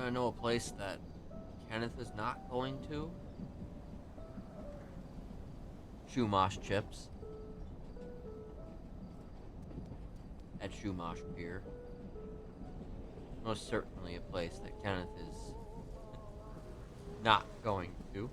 to know a place that Kenneth is not going to? Shumash Chips. At Shumash Pier. Most certainly a place that Kenneth is not going to.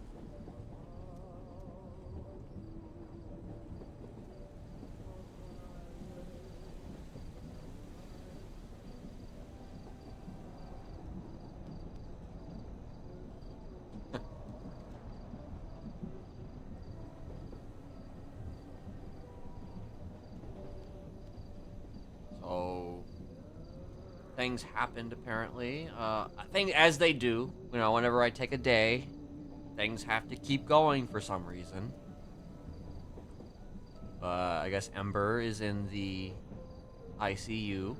So things happened apparently. I think as they do, whenever I take a day, things have to keep going for some reason. I guess Ember is in the ICU.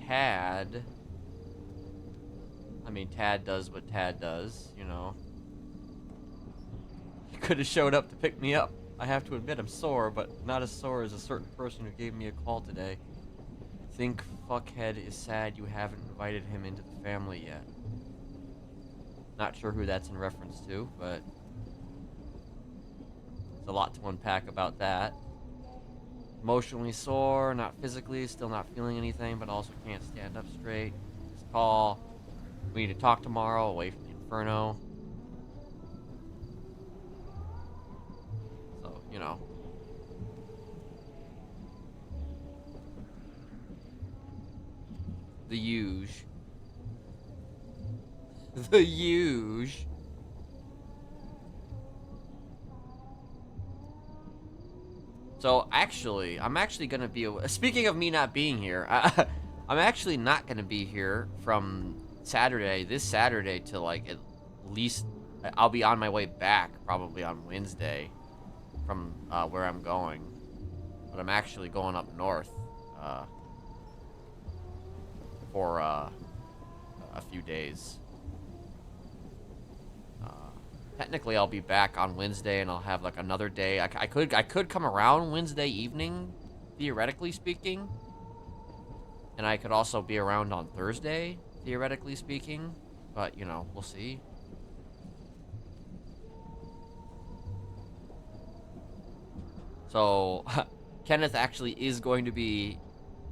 Tad. I mean, Tad does what Tad does, He could have showed up to pick me up. I have to admit I'm sore, but not as sore as a certain person who gave me a call today. Think fuckhead is sad you haven't invited him into the family yet. Not sure who that's in reference to, but there's a lot to unpack about that. Emotionally sore, not physically, still not feeling anything, but also can't stand up straight. This call. We need to talk tomorrow, away from the Inferno. So, the huge. The huge. So, actually, I'm actually going to be... Speaking of me not being here, I'm actually not going to be here from this Saturday, to, like, at least... I'll be on my way back, probably on Wednesday, from where I'm going. But I'm actually going up north for a few days. Technically, I'll be back on Wednesday, and I'll have like another day. I could come around Wednesday evening, theoretically speaking, and I could also be around on Thursday, theoretically speaking. But we'll see. So, Kenneth actually is going to be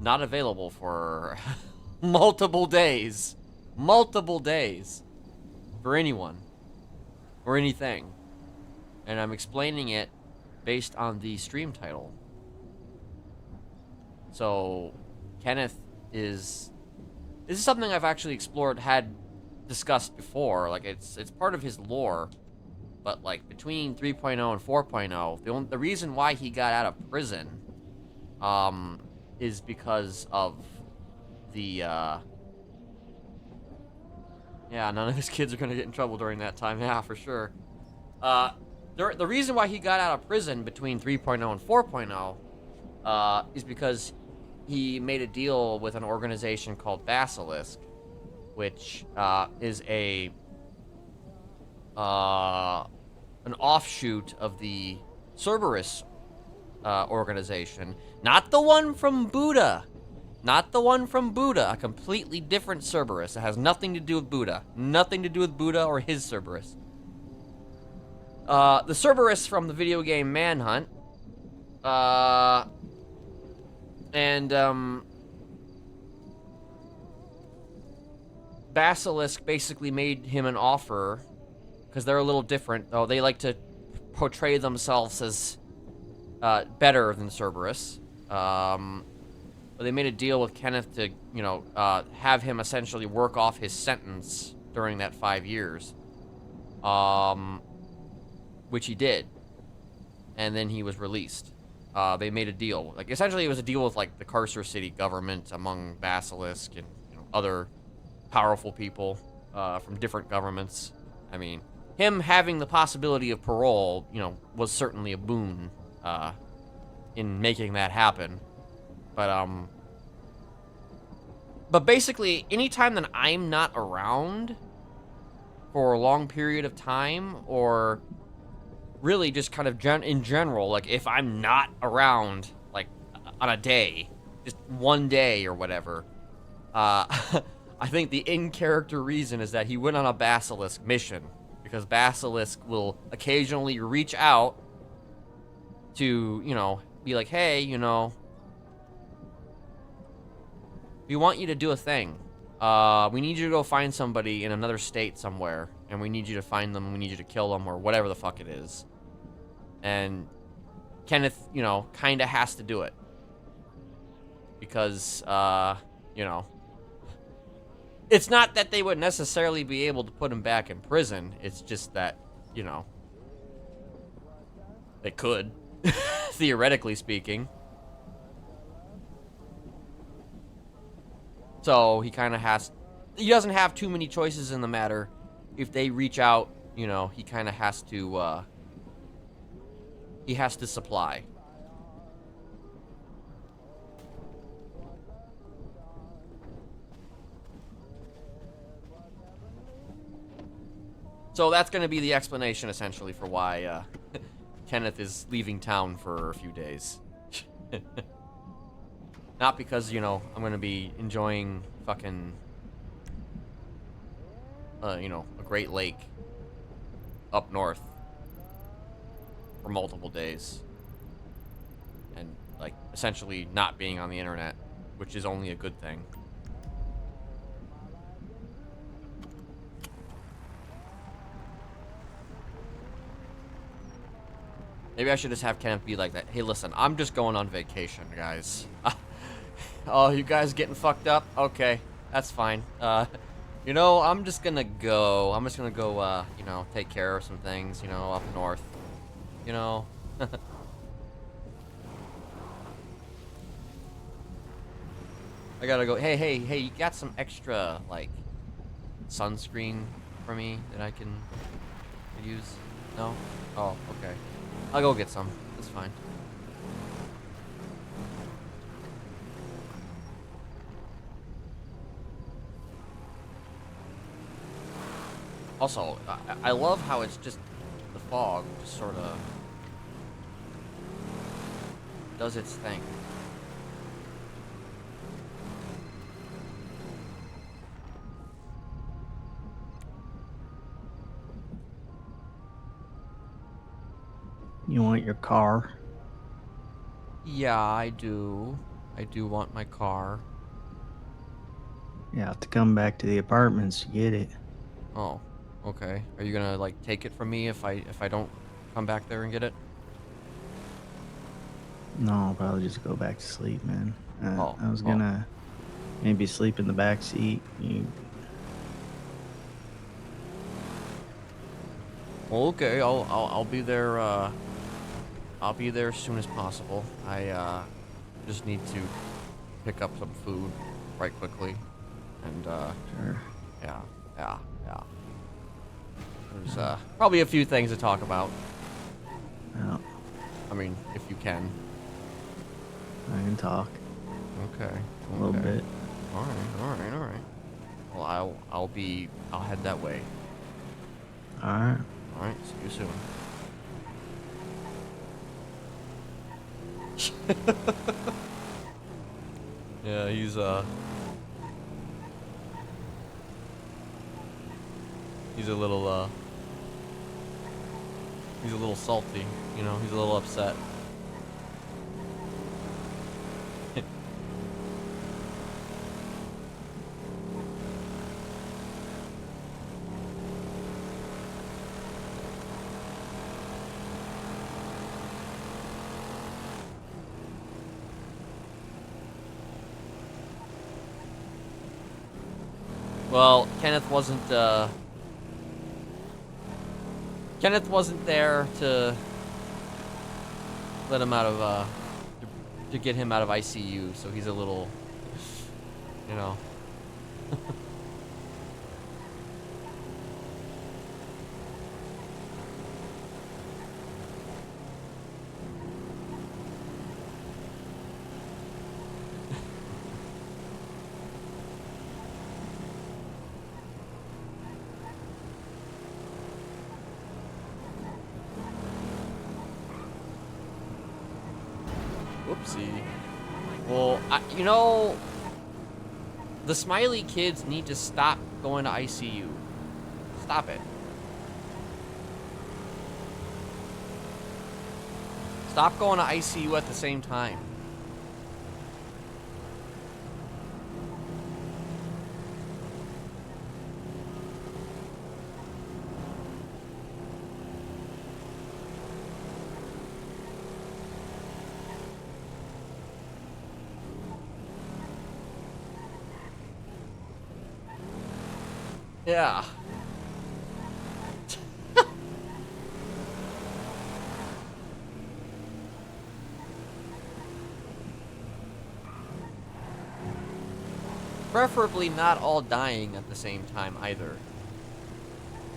not available for multiple days for anyone. Or anything. And I'm explaining it based on the stream title. So, Kenneth is... This is something I've actually had discussed before. Like, it's part of his lore. But, like, between 3.0 and 4.0, the reason why he got out of prison is because of the... Yeah, none of his kids are going to get in trouble during that time. Yeah, for sure. The reason why he got out of prison between 3.0 and 4.0 is because he made a deal with an organization called Basilisk, which is an offshoot of the Cerberus organization. Not the one from Buddha. Not the one from Buddha, a completely different Cerberus. It has nothing to do with Buddha. Nothing to do with Buddha or his Cerberus. The Cerberus from the video game Manhunt. Basilisk basically made him an offer, because they're a little different, though. They like to portray themselves as better than Cerberus. But they made a deal with Kenneth to, have him essentially work off his sentence during that 5 years. Which he did. And then he was released. They made a deal. Like, essentially it was a deal with, like, the Carcer City government among Basilisk and, other powerful people from different governments. I mean, him having the possibility of parole, was certainly a boon in making that happen. But basically, anytime that I'm not around for a long period of time, or really just kind of in general, like if I'm not around, like on a day, just one day or whatever, I think the in-character reason is that he went on a Basilisk mission, because Basilisk will occasionally reach out to, you know, be like, hey, you know, we want you to do a thing. We need you to go find somebody in another state somewhere, and we need you to find them, we need you to kill them, or whatever the fuck it is. And Kenneth, you know, kind of has to do it. Because, you know, it's not that they would necessarily be able to put him back in prison. It's just that, you know, they could, theoretically speaking. So he kind of he doesn't have too many choices in the matter. If they reach out, you know, he kind of has to, he has to supply. So that's going to be the explanation, essentially, for why Kenneth is leaving town for a few days. Not because, you know, I'm going to be enjoying fucking, you know, a Great Lake up north for multiple days. And, like, essentially not being on the internet, which is only a good thing. Maybe I should just have Kenneth be like that. Hey, listen, I'm just going on vacation, guys. Oh, you guys getting fucked up? Okay, that's fine. You know, I'm just gonna go. I'm just gonna go, you know, take care of some things, you know, up north. You know? I gotta go. Hey, you got some extra, like, sunscreen for me that I can use? No? Oh, okay. I'll go get some. That's fine. Also, I love how it's just the fog just sort of does its thing. You want your car? Yeah, I do. I do want my car. You have to come back to the apartments to get it. Oh, okay. Are you gonna, like, take it from me if I don't come back there and get it? No, I'll probably just go back to sleep, man. Oh, I was gonna maybe sleep in the back seat. Well, okay. I'll be there. I'll be there as soon as possible. I just need to pick up some food right quickly, and Sure. yeah. There's probably a few things to talk about. Yeah, I mean, if you can. I can talk Okay. a little bit. All right. Well, I'll head that way. All right. All right. See you soon. Yeah, he's a little salty, you know, he's a little upset. Well, Kenneth wasn't there to let him out of, to get him out of ICU, so he's a little, you know. Whoopsie. Well, the Smiley kids need to stop going to ICU. Stop it. Stop going to ICU at the same time. Yeah. Preferably not all dying at the same time either.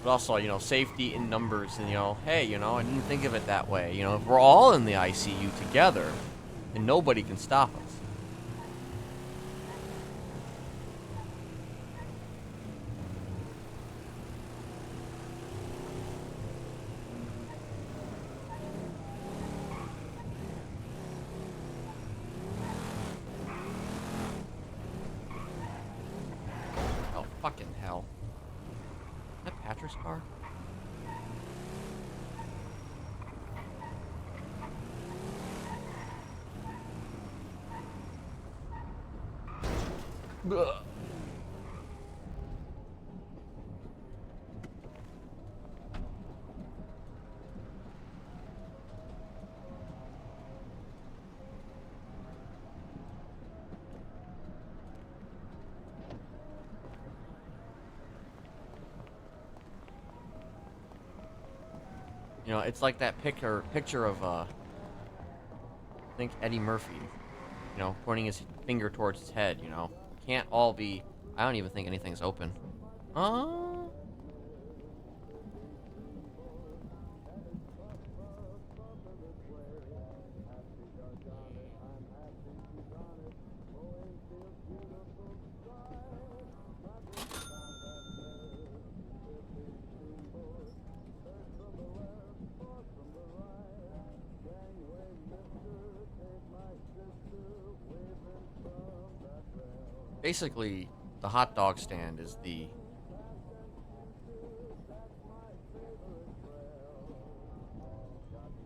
But also, safety in numbers and, hey, I didn't think of it that way. If we're all in the ICU together, then nobody can stop us. Oh, fucking hell. Is that Patrick's car? Ugh. It's like that picture of, I think Eddie Murphy, pointing his finger towards his head, Can't all be, I don't even think anything's open. Basically, the hot dog stand is the...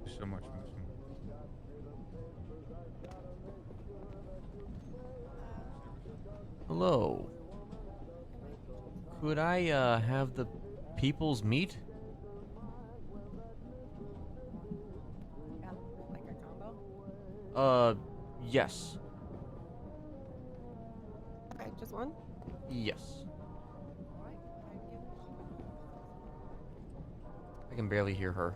So much missing. Hello. Could I, have the people's meat? Yeah, like a combo? Yes. Okay, just one? Yes. Alright, I can barely hear her.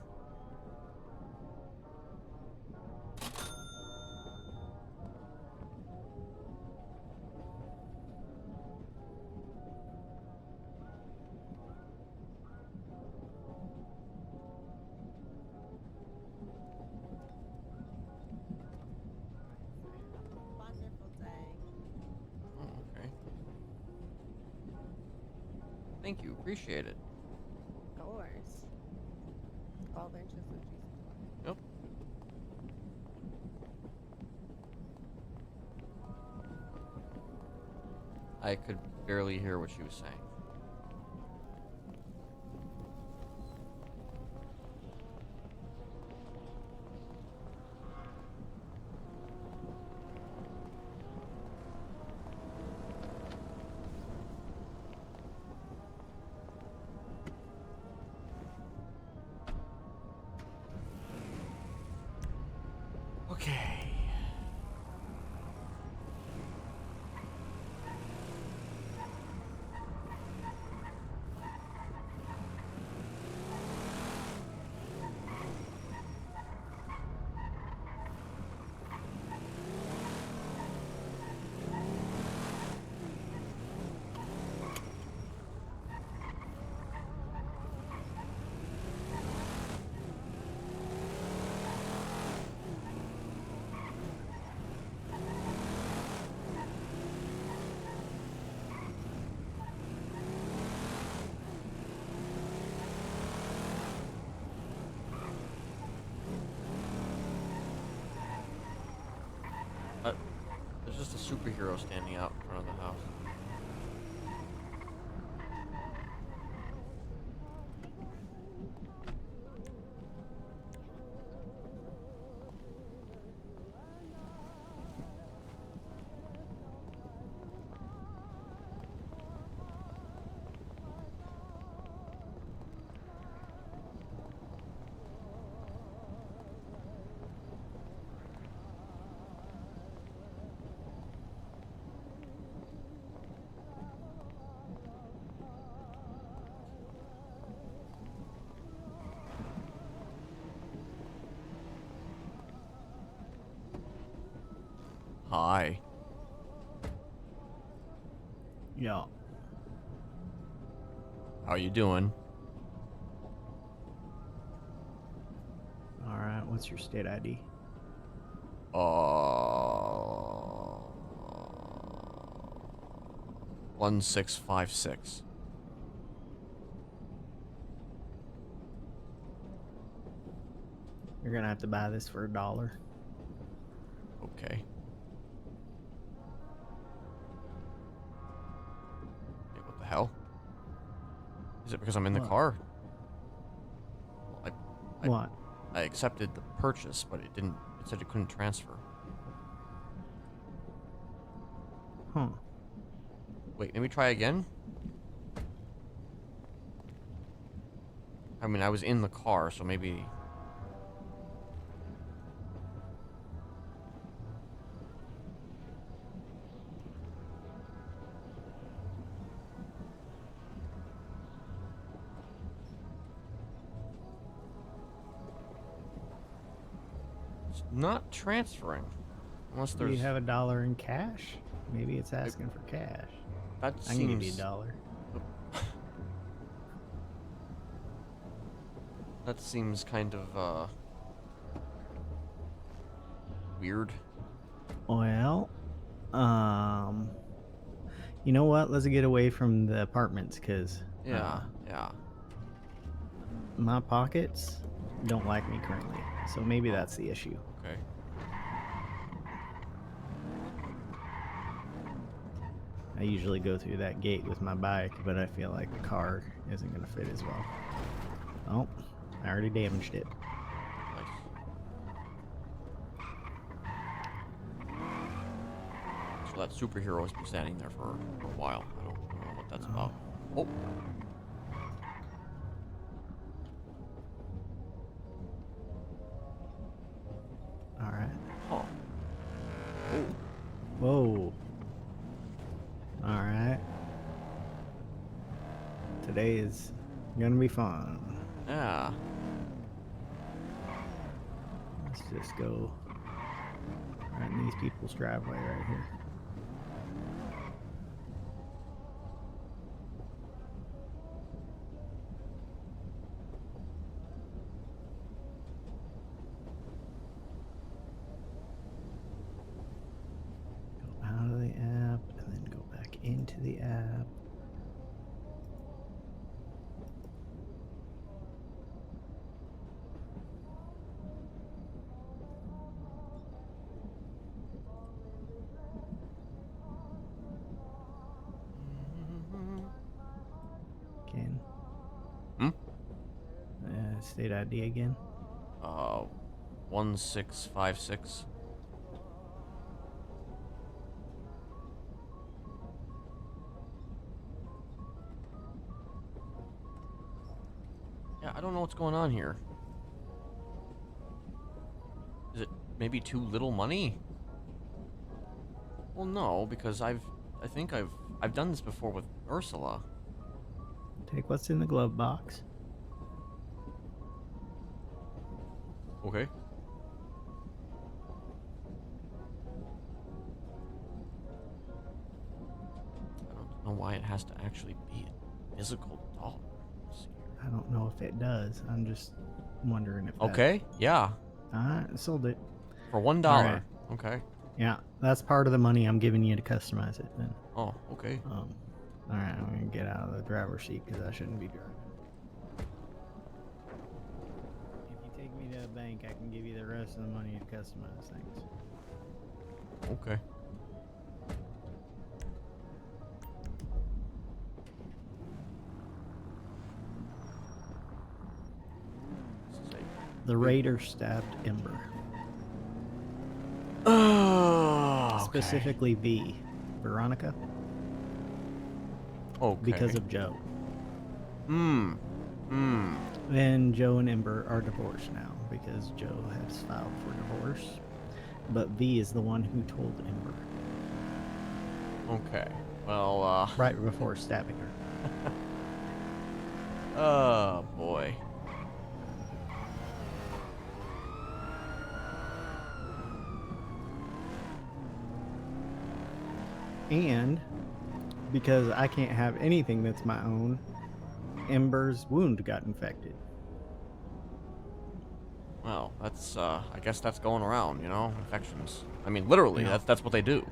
wonderful day. Oh, okay. Thank you. Appreciate it. Of course. 12 inches of cheese. Yep. I could barely hear what she was saying. Okay. There's just a superhero standing out in front of the house. Hi. Yeah. How you doing? All right. What's your state ID? 1656. You're gonna have to buy this for $1. Okay. Hey, what the hell? Is it because I'm in the What? car? Well, What? I accepted the purchase, but it didn't. It said it couldn't transfer. Huh. Wait, let me try again. I mean, I was in the car, so maybe. It's not transferring. Unless Do there's. you have $1 in cash? Maybe it's asking for cash. That I can give you seems. $1. That seems kind of, weird. Well, you know what? Let's get away from the apartments, cause Yeah, yeah. my pockets don't like me currently. So maybe Oh. that's the issue. Okay. I usually go through that gate with my bike, but I feel like the car isn't gonna fit as well. Oh, I already damaged it. Nice. So that superhero has been standing there for a while. I don't know what that's about. Oh. All right. Huh. Oh. Whoa. All right. Today is gonna be fun. Yeah. Let's just go right in these people's driveway right here. Go out of the app and then go back into the app. Again. Hmm? State ID again. 1656. Yeah, I don't know what's going on here. Is it maybe too little money? Well, no, because I think I've done this before with Ursula. Take what's in the glove box. Okay. I don't know why it has to actually be a physical dollar. Let's see here. I don't know if it does. I'm just wondering if that... Okay, yeah. Alright, sold it. For $1. Alright. Okay. Yeah, that's part of the money I'm giving you to customize it then. Oh, okay. Alright, I'm gonna get out of the driver's seat because I shouldn't be driving. If you take me to a bank, I can give you the rest of the money to customize things. Okay. The raider stabbed Ember. Oh, okay. Specifically V. Veronica. Okay. Because of Joe. Hmm. And Joe and Ember are divorced now because Joe has filed for divorce. But V is the one who told Ember. Okay. Well, Right before stabbing her. Oh, boy. And because I can't have anything that's my own, Ember's wound got infected. Well, that's, I guess that's going around, you know? Infections. I mean, literally, Yeah. that's what they do.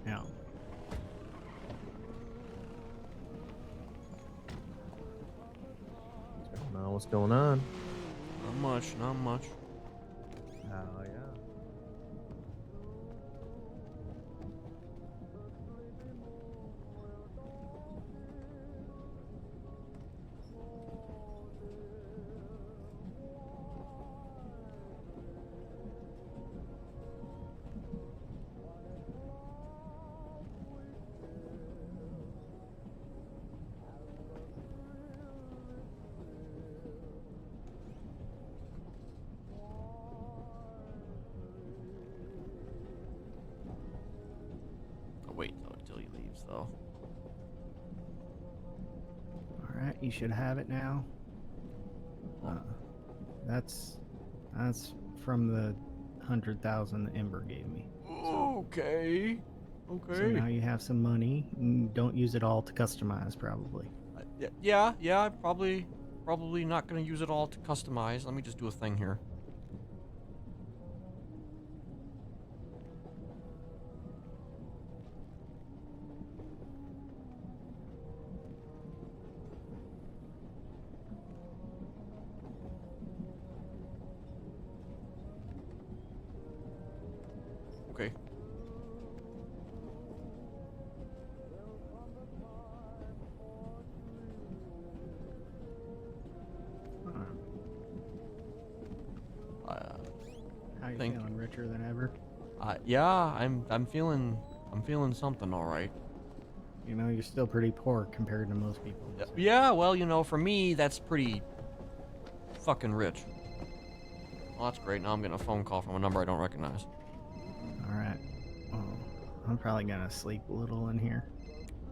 Yeah. What's going on? Not much, not much. Oh, yeah. Oh, wait, though, until he leaves, though. Alright, you should have it now. That's from the 100,000 that Ember gave me. Okay. So Okay. now you have some money. Don't use it all to customize, probably. Yeah, probably not gonna use it all to customize. Let me just do a thing here. Okay. How you Thank feeling? Richer than ever? Yeah, I'm feeling something, all right. You know, you're still pretty poor compared to most people. So. Yeah, well, you know, for me, that's pretty fucking rich. Well, that's great. Now I'm getting a phone call from a number I don't recognize. All right. Well, I'm probably gonna sleep a little in here,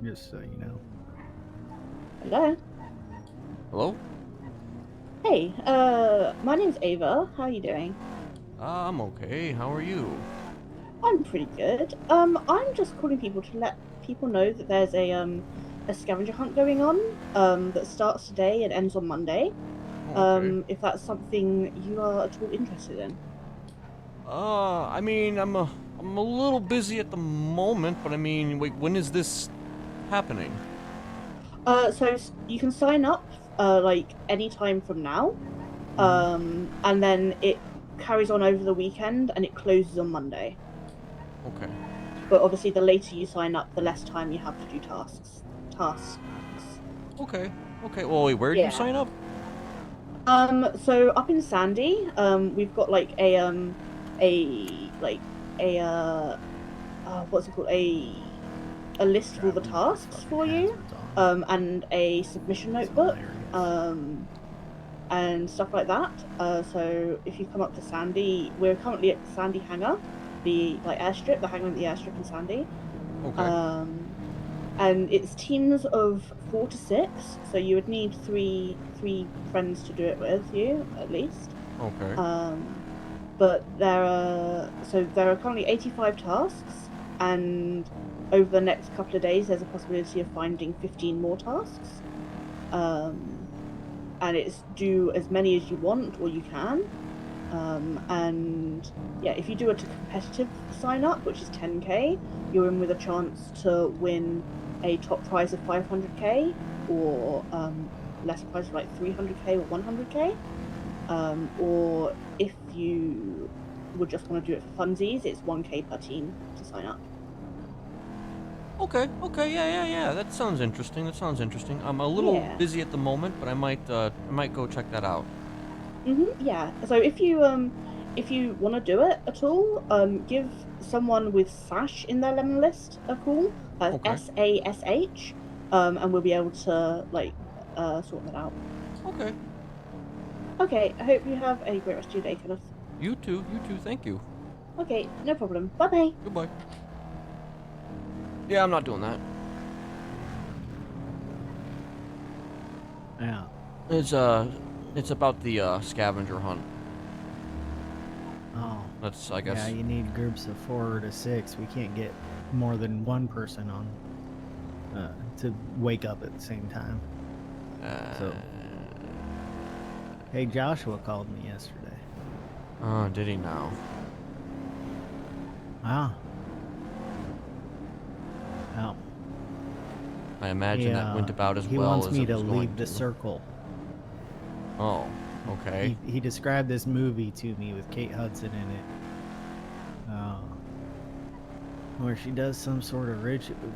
just so you know. Hello. Hello? Hey, my name's Ava. How are you doing? I'm okay. How are you? I'm pretty good. I'm just calling people to let people know that there's a scavenger hunt going on, that starts today and ends on Monday. Okay. If that's something you are at all interested in. I mean, I'm a little busy at the moment, but I mean, wait, when is this happening? So you can sign up, like any time from now, and then it carries on over the weekend and it closes on Monday. Okay. But obviously, the later you sign up, the less time you have to do tasks. Okay. Okay. Well, wait, where did you sign up? So up in Sandy, we've got like what's it called? A list of all the tasks for you, and a submission notebook, and stuff like that. So if you come up to Sandy, we're currently at the Sandy hangar, the airstrip, the hangar at the airstrip in Sandy. Okay. And it's teams of 4 to 6, so you would need three friends to do it with you at least. Okay. But there are currently 85 tasks, and over the next couple of days, there's a possibility of finding 15 more tasks. And it's do as many as you want or you can. And yeah, if you do a competitive sign up, which is 10k, you're in with a chance to win a top prize of 500k, or less prize like 300k or 100k. Or if you would just want to do it for funsies, it's 1k per team to sign up. Okay. Okay. Yeah. That sounds interesting. I'm a little Yeah. busy at the moment, but I might go check that out. Yeah. So if you want to do it at all, give someone with Sash in their lemon list a call. Okay. SASH. And we'll be able to like sort that out. Okay. Okay. I hope you have a great rest of your day, Kenneth. You too. You too. Thank you. Okay. No problem. Bye bye. Goodbye. Yeah, I'm not doing that. Yeah. It's about the scavenger hunt. Oh. That's, I guess. Yeah, you need groups of 4 to 6. We can't get more than one person on to wake up at the same time. So. Hey, Joshua called me yesterday. Oh, did he now? Wow. Oh. I imagine that went about as he well wants as me it to was going leave the to. circle. Oh, okay. He described this movie to me with Kate Hudson in it, where she does some sort of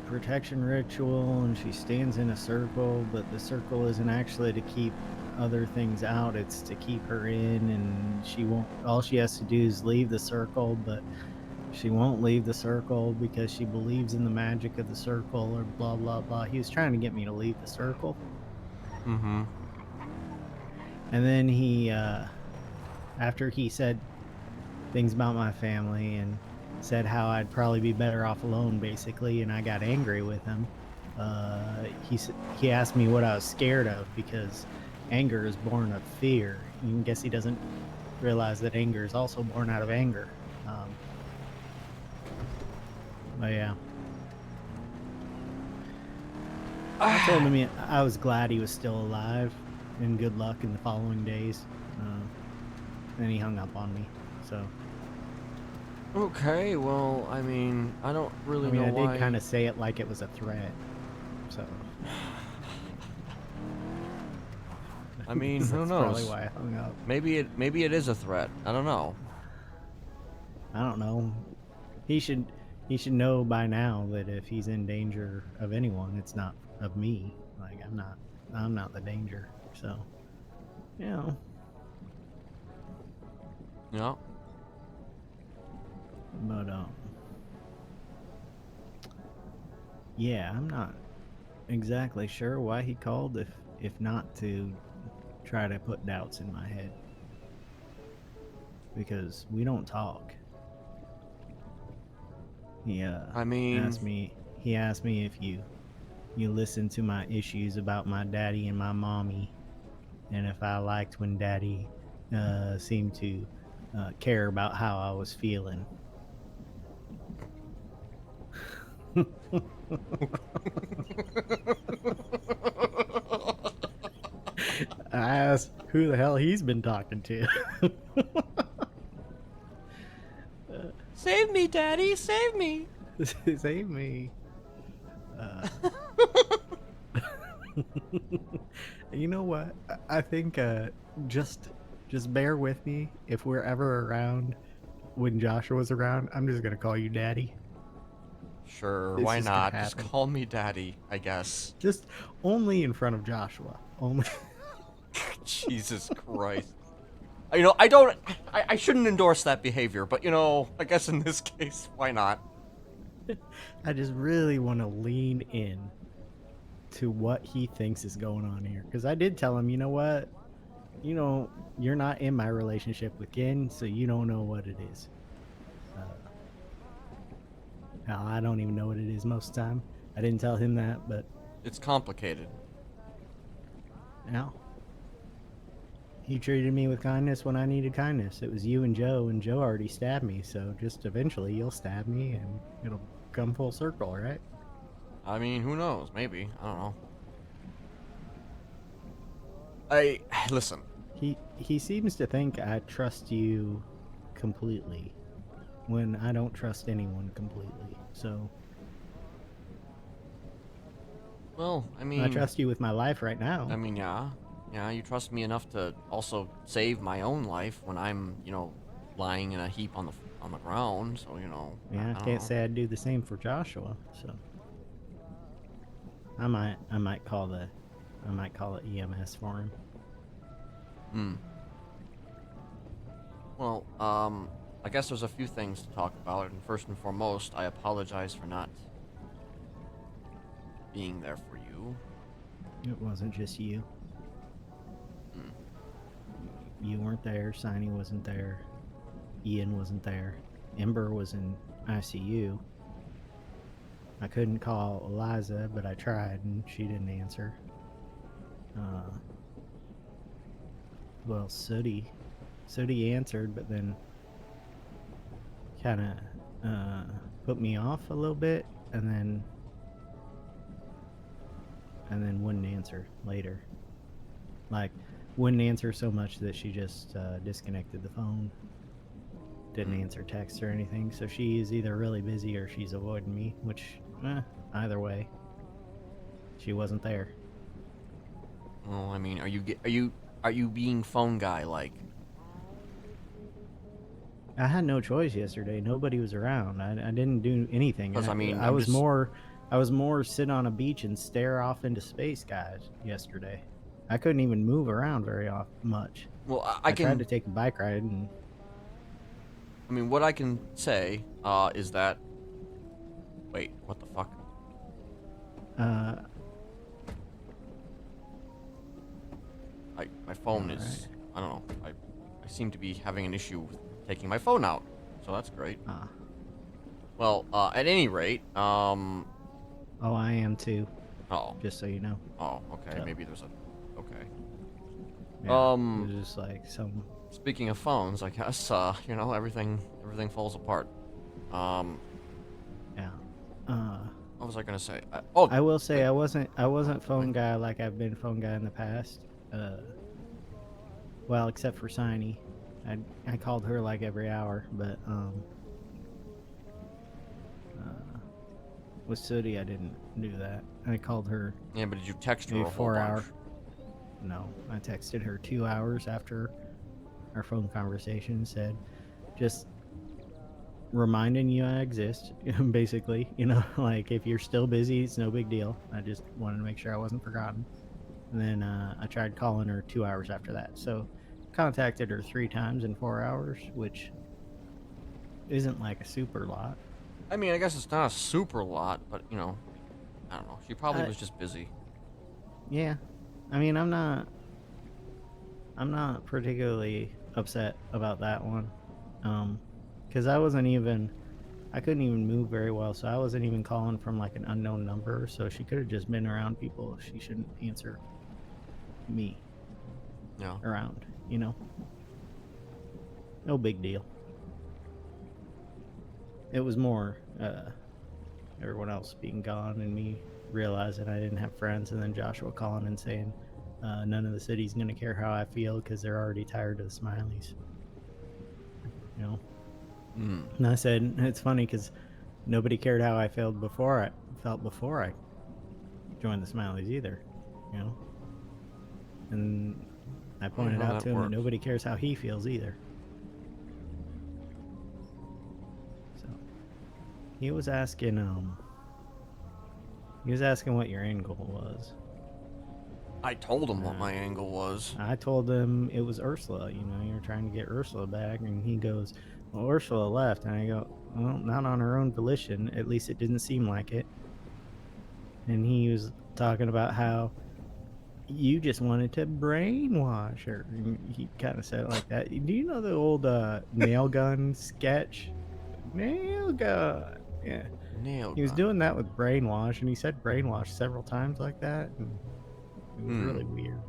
protection ritual, and she stands in a circle, but the circle isn't actually to keep other things out, it's to keep her in, and she won't. All she has to do is leave the circle, but she won't leave the circle because she believes in the magic of the circle, or blah blah blah. He was trying to get me to leave the circle. Mm-hmm. And then he, after he said things about my family and said how I'd probably be better off alone, basically, and I got angry with him. He asked me what I was scared of, because anger is born of fear. I guess he doesn't realize that anger is also born out of anger. But yeah. I told him I was glad he was still alive, and good luck in the following days. And he hung up on me. So. Okay, well, I mean, I don't really know why. I did kind of say it like it was a threat. So. I mean, who That's knows? Probably why I hung up. Maybe it is a threat. I don't know. I don't know. He should know by now that if he's in danger of anyone, it's not of me. Like, I'm not the danger. So, you know. Yeah. But yeah, I'm not exactly sure why he called, if not to try to put doubts in my head, because we don't talk. He I mean, he asked me if you listen to my issues about my daddy and my mommy, and if I liked when daddy seemed to care about how I was feeling. I asked who the hell he's been talking to. Save me, Daddy! Save me! Save me. You know what? I think just bear with me. If we're ever around when Joshua's around, I'm just gonna call you Daddy. Sure, It's why just gonna not? Just happen. call me Daddy, I guess. Just only in front of Joshua. Only. Jesus Christ. You know, I shouldn't endorse that behavior, but, you know, I guess in this case, why not? I just really want to lean in to what he thinks is going on here. Because I did tell him, you know what? You know, you're not in my relationship with Ken, so you don't know what it is. Hell, I don't even know what it is most of the time. I didn't tell him that, but... It's complicated. No. He treated me with kindness when I needed kindness. It was you and Joe already stabbed me, so just eventually you'll stab me and it'll come full circle, right? I mean, who knows? Maybe. I don't know. Listen. He seems to think I trust you completely when I don't trust anyone completely. So, Well, I mean... I trust you with my life right now. I mean, yeah. Yeah, you trust me enough to also save my own life when I'm, you know, lying in a heap on the ground, so, you know... Yeah, I don't can't know. say I'd do the same for Joshua, so... I might call it EMS for him. Well, I guess there's a few things to talk about, and first and foremost, I apologize for not being there for you. It wasn't just you. Hmm. You weren't there. Siney wasn't there. Ian wasn't there. Ember was in ICU. I couldn't call Eliza, but I tried, and she didn't answer. Well, Sooty answered, but then kind of put me off a little bit, and then wouldn't answer later. Like, wouldn't answer so much that she just disconnected the phone. Didn't answer texts or anything, so she is either really busy or she's avoiding me, which, either way, she wasn't there. Well, I mean, are you being phone guy like? I had no choice yesterday. Nobody was around. I didn't do anything. 'Cause, I mean, I I'm was just- more sit on a beach and stare off into space, guys. Yesterday, I couldn't even move around very much. Well, I can. tried to take a bike ride, and I mean, what I can say is that. Wait, what the fuck? My phone is. I don't know. I seem to be having an issue with taking my phone out, so that's great. Well, at any rate, oh, I am too. Oh. Just so you know. Oh, okay. So. Maybe there's a. Okay. Yeah, it was just like some. Speaking of phones, I guess you know, everything falls apart. Yeah. What was I gonna say? I will say I wasn't phone guy like I've been phone guy in the past. Well, except for Siney. I called her like every hour, but with Sooty I didn't do that. I called her Yeah, but did you text her maybe a whole 4 bunch? hours. No, I texted her 2 hours after our phone conversation. Said, just reminding you I exist, basically. You know, like if you're still busy, it's no big deal. I just wanted to make sure I wasn't forgotten. And then I tried calling her 2 hours after that. So contacted her 3 times in 4 hours, which isn't like a super lot. I mean, I guess it's not a super lot, but you know, I don't know. She probably was just busy. Yeah, I mean, I'm not particularly upset about that one, because I couldn't even move very well, so I wasn't even calling from like an unknown number, so she could have just been around people. She shouldn't answer me Yeah. around, you know. No big deal. It was more everyone else being gone and me realizing I didn't have friends, and then Joshua calling and saying none of the city's gonna care how I feel because they're already tired of the Smileys. You know. And I said it's funny because nobody cared how I felt before I joined the Smileys either. You know. And I pointed how out that to him that works. nobody cares how he feels either. So he was asking what your angle was. I told him what my angle was. I told him it was Ursula. You know, you're trying to get Ursula back, and he goes, "Well, Ursula left," and I go, "Well, not on her own volition. At least it didn't seem like it." And he was talking about how you just wanted to brainwash her. And he kind of said it like that. Do you know the old nail gun sketch? Nail gun. Yeah. Nailed. He was doing that with brainwash, and he said brainwash several times like that. And it was really weird.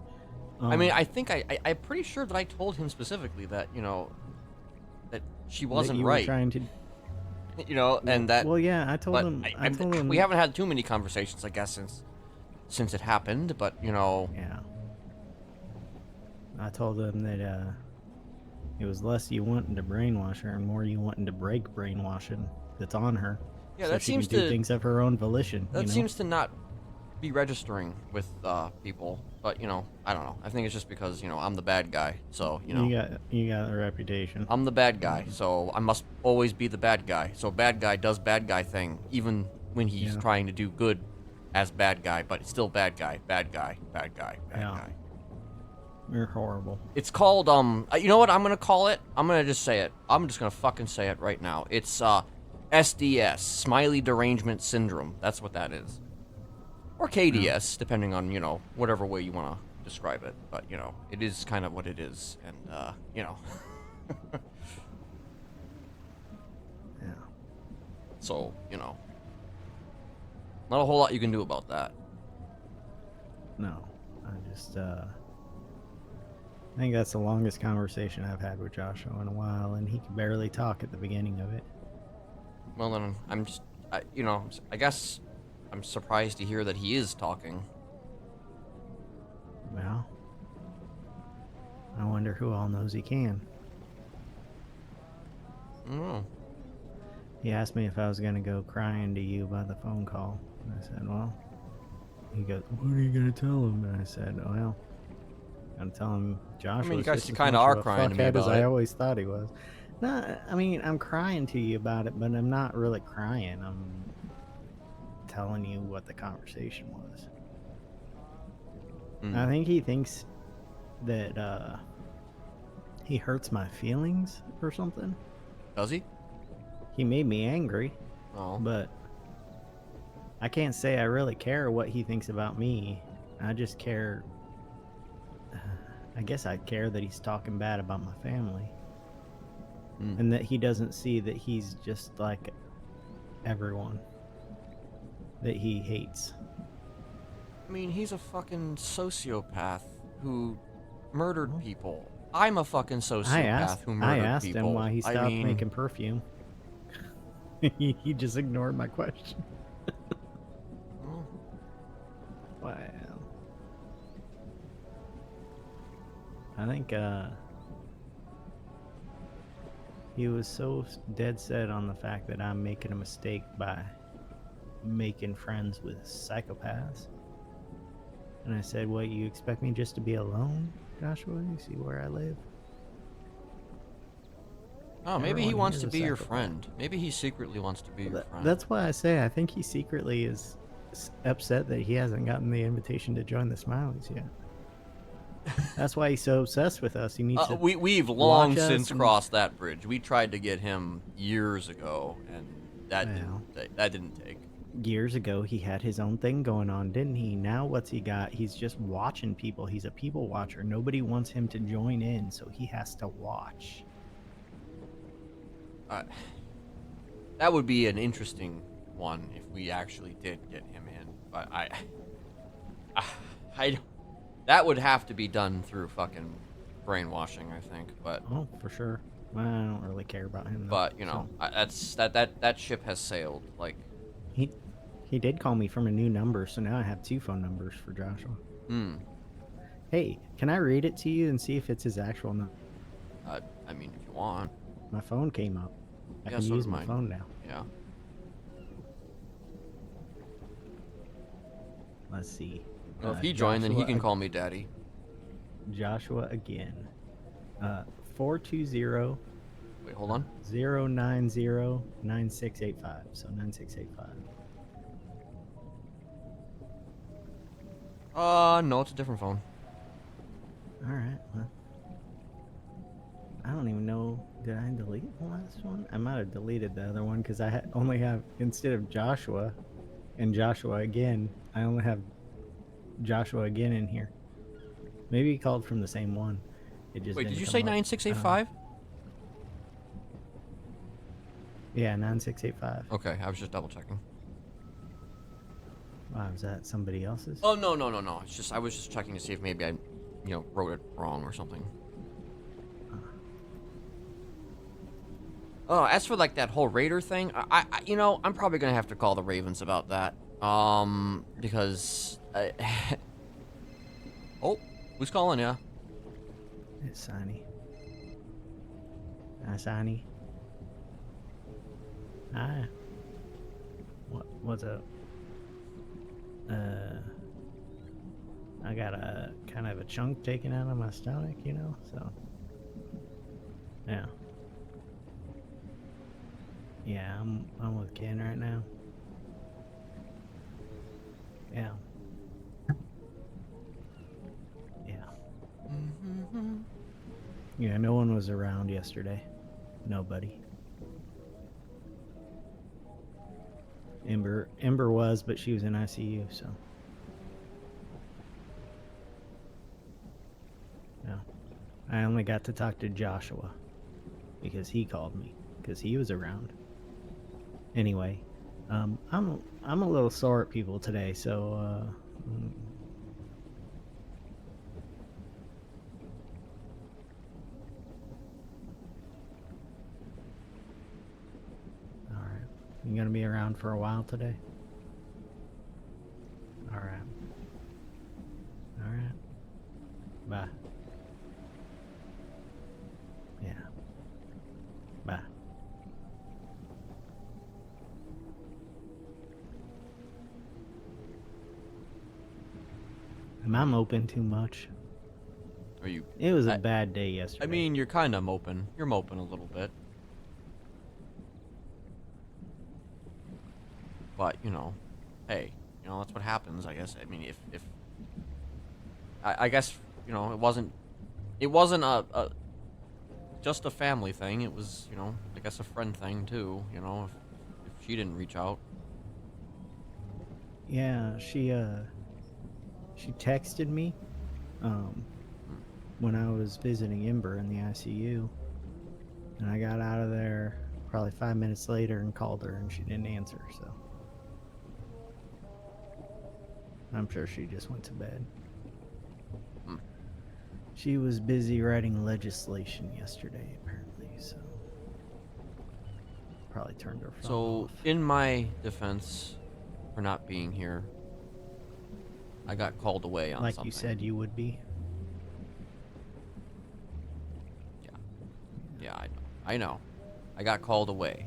I mean, I think I'm pretty sure that I told him specifically that, you know, that she wasn't that you were right. trying to. You know, and that. Well, yeah, I told But him. I told him we haven't had too many conversations, I guess, since it happened. But you know. Yeah. I told him that it was less you wanting to brainwash her and more you wanting to break brainwashing that's on her. Yeah, so that she seems can do to things of her own volition. That you know? seems to not be registering with people. But you know, I don't know. I think it's just because you know I'm the bad guy. So you know. You got a reputation. I'm the bad guy, so I must always be the bad guy. So bad guy does bad guy thing, even when he's trying to do good as bad guy, but it's still bad guy, bad guy, bad guy, bad guy. You're horrible. It's called, you know what I'm gonna call it? I'm gonna just say it. I'm just gonna fucking say it right now. It's, SDS, Smiley Derangement Syndrome. That's what that is. Or KDS, depending on, you know, whatever way you want to describe it. But, you know, it is kind of what it is. And, you know. Yeah. So, you know. Not a whole lot you can do about that. No. I just, I think that's the longest conversation I've had with Joshua in a while, and he could barely talk at the beginning of it. Well, then, I'm just, you know, I guess I'm surprised to hear that he is talking. Well, I wonder who all knows he can. I don't know. He asked me if I was going to go crying to you by the phone call. And I said, well, he goes, what are you going to tell him? And I said, well, I'm telling him Joshua. I mean, you guys kind of are crying to me about I it. always thought he was. No, I mean, I'm crying to you about it, but I'm not really crying. I'm telling you what the conversation was. I think he thinks that he hurts my feelings or something. Does he? He made me angry, Oh. but I can't say I really care what he thinks about me. I just care. I guess I care that he's talking bad about my family. And that he doesn't see that he's just like everyone that he hates. I mean, he's a fucking sociopath who murdered people. I'm a fucking sociopath who murdered I asked people. him why he stopped mean, making perfume. He just ignored my question. well, Wow. I think he was so dead set on the fact that I'm making a mistake by making friends with psychopaths. And I said, what, you expect me just to be alone, Joshua? You see where I live? oh, maybe he Everyone wants here to is be a your psychopath. friend. Maybe he secretly wants to be your friend. That's why I say I think he secretly is upset that he hasn't gotten the invitation to join the Smileys yet. That's why he's so obsessed with us. He needs to We've long watch us since and- crossed that bridge. We tried to get him years ago, and that Well. that didn't take. Years ago, he had his own thing going on, didn't he? Now what's he got? He's just watching people. He's a people watcher. Nobody wants him to join in, so he has to watch. That would be an interesting one if we actually did get him in. But I that would have to be done through fucking brainwashing, I think. But Oh, for sure. Well, I don't really care about him. Though, but you know, that ship has sailed. Like, so. He did call me from a new number, so now I have 2 phone numbers for Joshua. Hey, can I read it to you and see if it's his actual number? I mean, if you want, My phone came up. I Yeah, can so use did my mine. phone now. yeah. Let's see. Well, if he joined, then he Joshua can call me daddy. Joshua again. 420 Wait, hold on. 090 9685. So 9685. No, it's a different phone. All right. Well, I don't even know. Did I delete the last one? I might have deleted the other one because I only have, instead of Joshua and Joshua again, I only have Joshua again in here. Maybe he called from the same one. It just Wait, didn't did you come say up. 9685? Yeah, 9685. Okay, I was just double checking. Wow, was that somebody else's? Oh no. It's just I was just checking to see if maybe I, wrote it wrong or something. Oh, as for like that whole Raider thing, I'm probably gonna have to call the Ravens about that. Because oh, who's calling ya? It's Sonny. Hi, Sonny. Hi. What's up? I got a kind of a chunk taken out of my stomach, so yeah. Yeah, I'm with Ken right now. Yeah. Yeah. Yeah, no one was around yesterday. Nobody. Ember was, but she was in ICU, so. No. I only got to talk to Joshua because he called me because he was around. Anyway, I'm a little sore at people today, so all right. You gonna be around for a while today? All right. All right. Bye. Yeah. Bye. Am I moping too much? Are you? It was a bad day yesterday. I mean, you're kind of moping. You're moping a little bit. But, you know, hey, you know, that's what happens, I guess. I mean, if I guess, you know, it wasn't just a family thing. It was, you know, I guess a friend thing too, you know, if she didn't reach out. Yeah, she texted me when I was visiting Ember in the ICU, and I got out of there probably 5 minutes later and called her, and she didn't answer, so I'm sure she just went to bed. She was busy writing legislation yesterday, apparently, so probably turned her phone So, off. in my defense for not being here, I got called away on Like something. you said you would be. Yeah, I know. I got called away.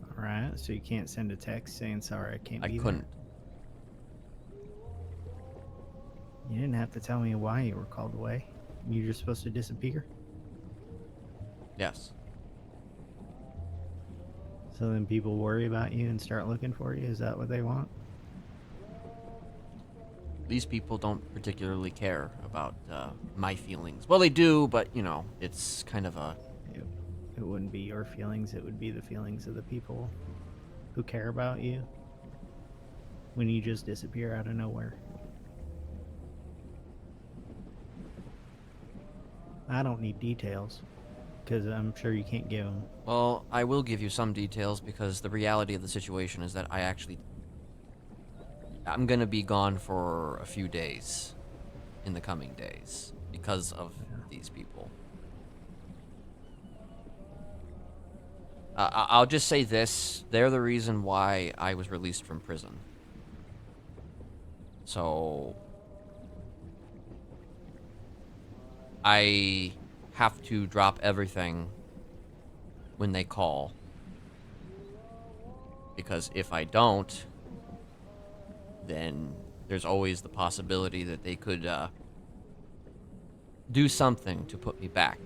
All right, so you can't send a text saying sorry I can't I be couldn't. there. You didn't have to tell me why you were called away. You're just supposed to disappear. Yes. So then people worry about you and start looking for you? Is that what they want? These people don't particularly care about my feelings. Well, they do, but, you know, it's kind of a... It wouldn't be your feelings, it would be the feelings of the people who care about you when you just disappear out of nowhere. I don't need details, because I'm sure you can't give them. Well, I will give you some details because the reality of the situation is that I'm gonna be gone for a few days in the coming days because of these people. I'll just say this. They're the reason why I was released from prison. So... I have to drop everything when they call. Because if I don't, then there's always the possibility that they could do something to put me back.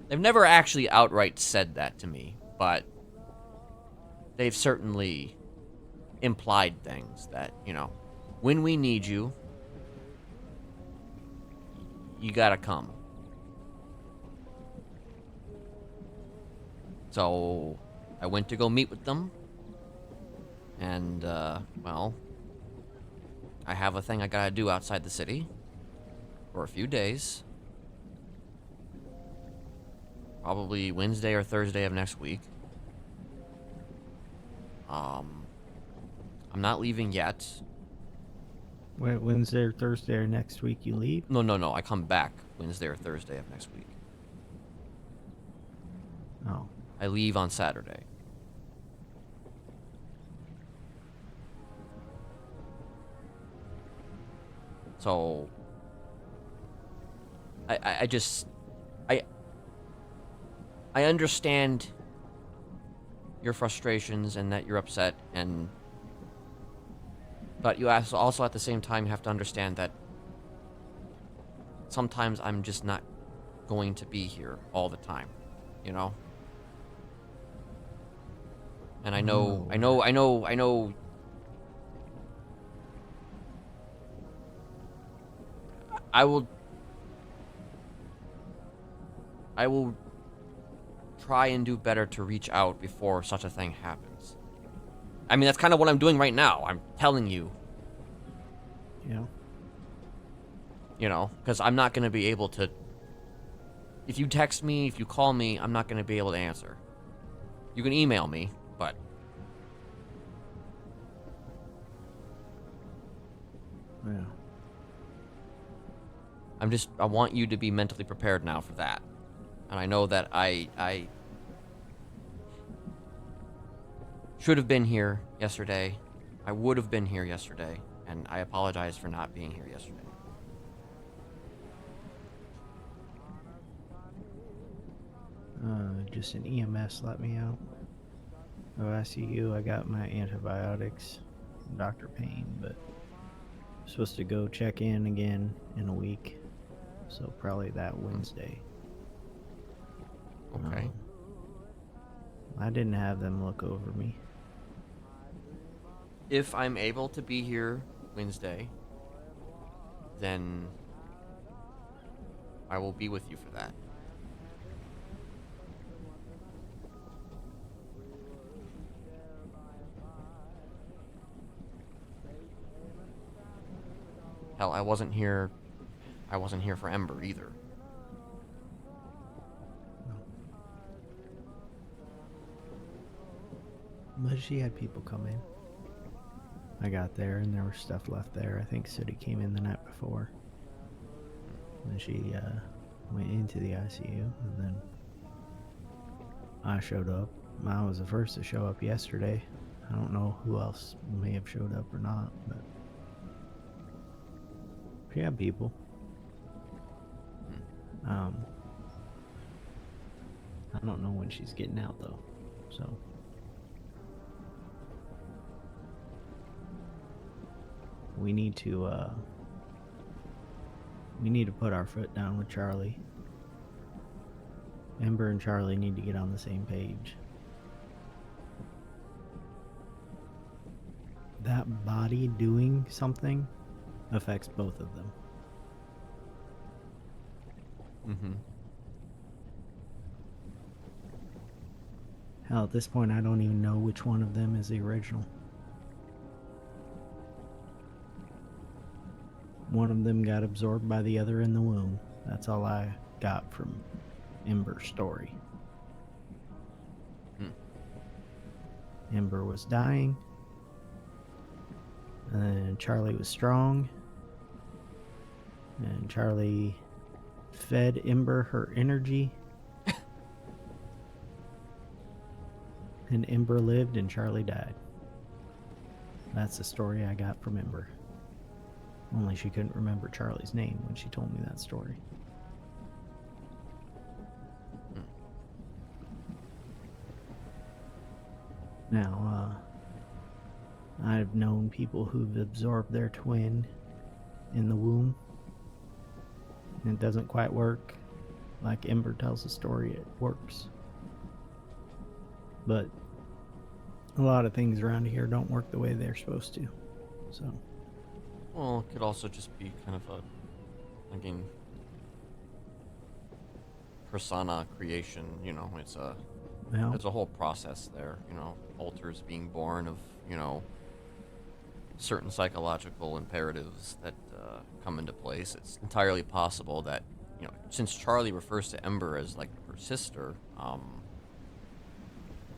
They've never actually outright said that to me, but they've certainly implied things that, you know, when we need you, you gotta come. So I went to go meet with them, and, well, I have a thing I gotta do outside the city for a few days. Probably Wednesday or Thursday of next week. I'm not leaving yet. Wait, Wednesday or Thursday or next week you leave? No, I come back Wednesday or Thursday of next week. Oh. I leave on Saturday. So... I understand your frustrations and that you're upset, and... But you also at the same time have to understand that sometimes I'm just not going to be here all the time, you know? And I know... I will I will try and do better to reach out before such a thing happens. I mean, that's kind of what I'm doing right now. I'm telling you, Yeah. you know, because I'm not going to be able to. If you text me, if you call me, I'm not going to be able to answer. You can email me, but Yeah. I want you to be mentally prepared now for that. And I know that I should have been here yesterday. I would have been here yesterday, and I apologize for not being here yesterday. Just an EMS let me out. ICU, I got my antibiotics from Dr. Payne, but I'm supposed to go check in again in a week. So probably that Wednesday. Okay. I didn't have them look over me. If I'm able to be here Wednesday, then I will be with you for that. Hell, I wasn't here for Ember either. But she had people come in. I got there and there was stuff left there. I think Sooty came in the night before. And she went into the ICU and then I showed up. I was the first to show up yesterday. I don't know who else may have showed up or not, but she had people. I don't know when she's getting out though, so. We need to put our foot down with Charlie. Ember and Charlie need to get on the same page. That body doing something affects both of them. Mm-hmm. Hell, at this point, I don't even know which one of them is the original. One of them got absorbed by the other in the womb. That's all I got from Ember's story. Ember was dying. And Charlie was strong. And Charlie fed Ember her energy. And Ember lived and Charlie died. That's the story I got from Ember. Only she couldn't remember Charlie's name when she told me that story. Now, I've known people who've absorbed their twin in the womb. And it doesn't quite work. Like Ember tells the story, it works. But a lot of things around here don't work the way they're supposed to. So. Well, it could also just be kind of a, again, persona creation, you know, it's a whole process there, you know, alters being born of, you know, certain psychological imperatives that come into place. It's entirely possible that, you know, since Charlie refers to Ember as, like, her sister,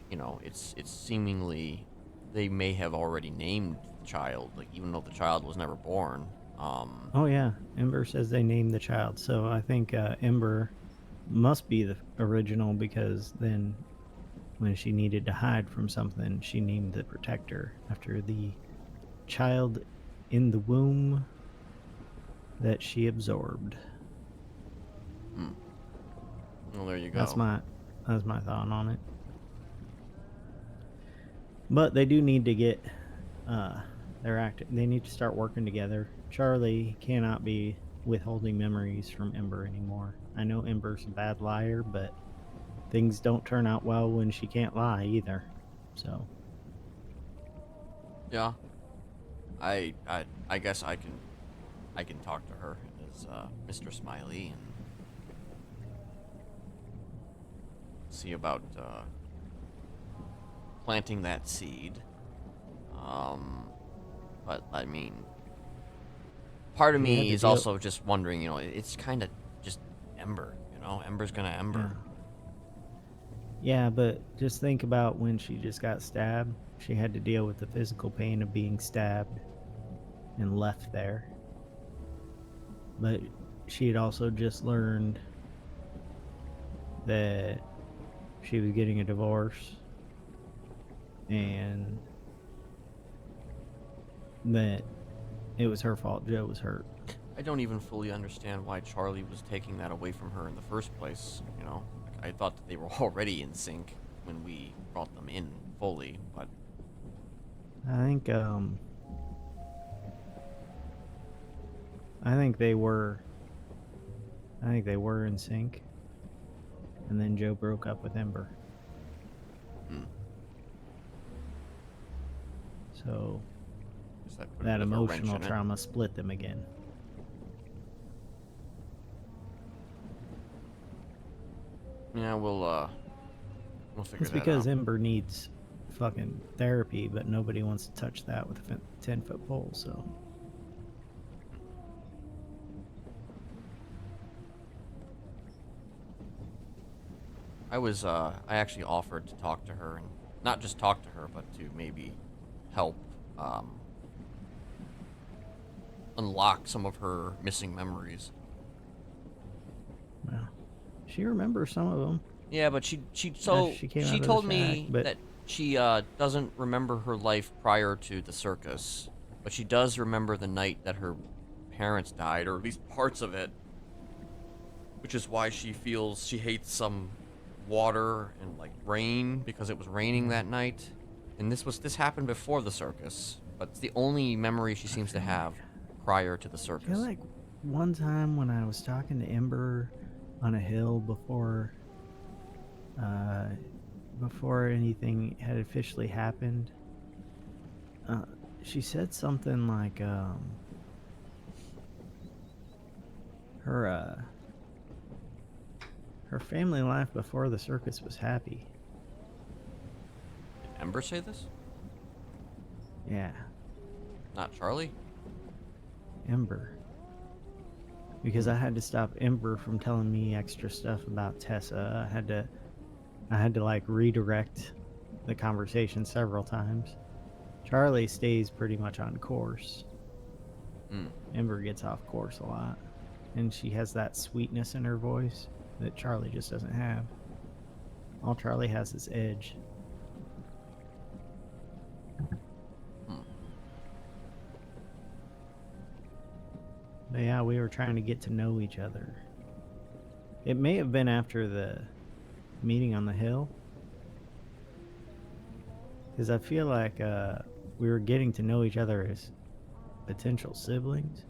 you know, it's seemingly they may have already named the child, like, even though the child was never born. Oh yeah, Ember says they named the child, so I think Ember must be the original, because then when she needed to hide from something, she named the protector after the child in the womb that she absorbed. Well, there you go. That's my thought on it. But they do need to get they need to start working together. Charlie cannot be withholding memories from Ember anymore. I know Ember's a bad liar, but things don't turn out well when she can't lie either. So Yeah, I guess I can talk to her as Mr. Smiley, and see about planting that seed. But I mean, part of You had me to is deal- also just wondering, it's kind of just Ember, Ember's gonna Ember. Yeah, but just think about when she just got stabbed. She had to deal with the physical pain of being stabbed and left there. But she had also just learned that she was getting a divorce and that it was her fault Joe was hurt. I don't even fully understand why Charlie was taking that away from her in the first place, Like, I thought that they were already in sync when we brought them in fully, but I think they were in sync. And then Joe broke up with Ember. Hmm. So Guess that put a that bit of a wrench emotional in it. trauma split them again. Yeah, we'll figure It's that because out. Ember needs fucking therapy, but nobody wants to touch that with a 10-foot pole, so. I actually offered to talk to her, and not just talk to her, but to maybe help unlock some of her missing memories. Well, she remembers some of them. Yeah, but she After she came out of the told shack, me but- that she doesn't remember her life prior to the circus, but she does remember the night that her parents died, or at least parts of it, which is why she feels she hates some water and like rain because it was raining that night. And this happened before the circus, but it's the only memory she seems to have prior to the I circus. feel like one time when I was talking to Ember on a hill before anything had officially happened, she said something like her family life before the circus was happy. Did Ember say this? Yeah, Not Charlie? Ember. Because I had to stop Ember from telling me extra stuff about Tessa. I had to like redirect the conversation several times. Charlie stays pretty much on course. Hmm. Ember gets off course a lot. And she has that sweetness in her voice that Charlie just doesn't have. All Charlie has is edge. But yeah, we were trying to get to know each other. It may have been after the meeting on the hill. Because I feel like we were getting to know each other as potential siblings.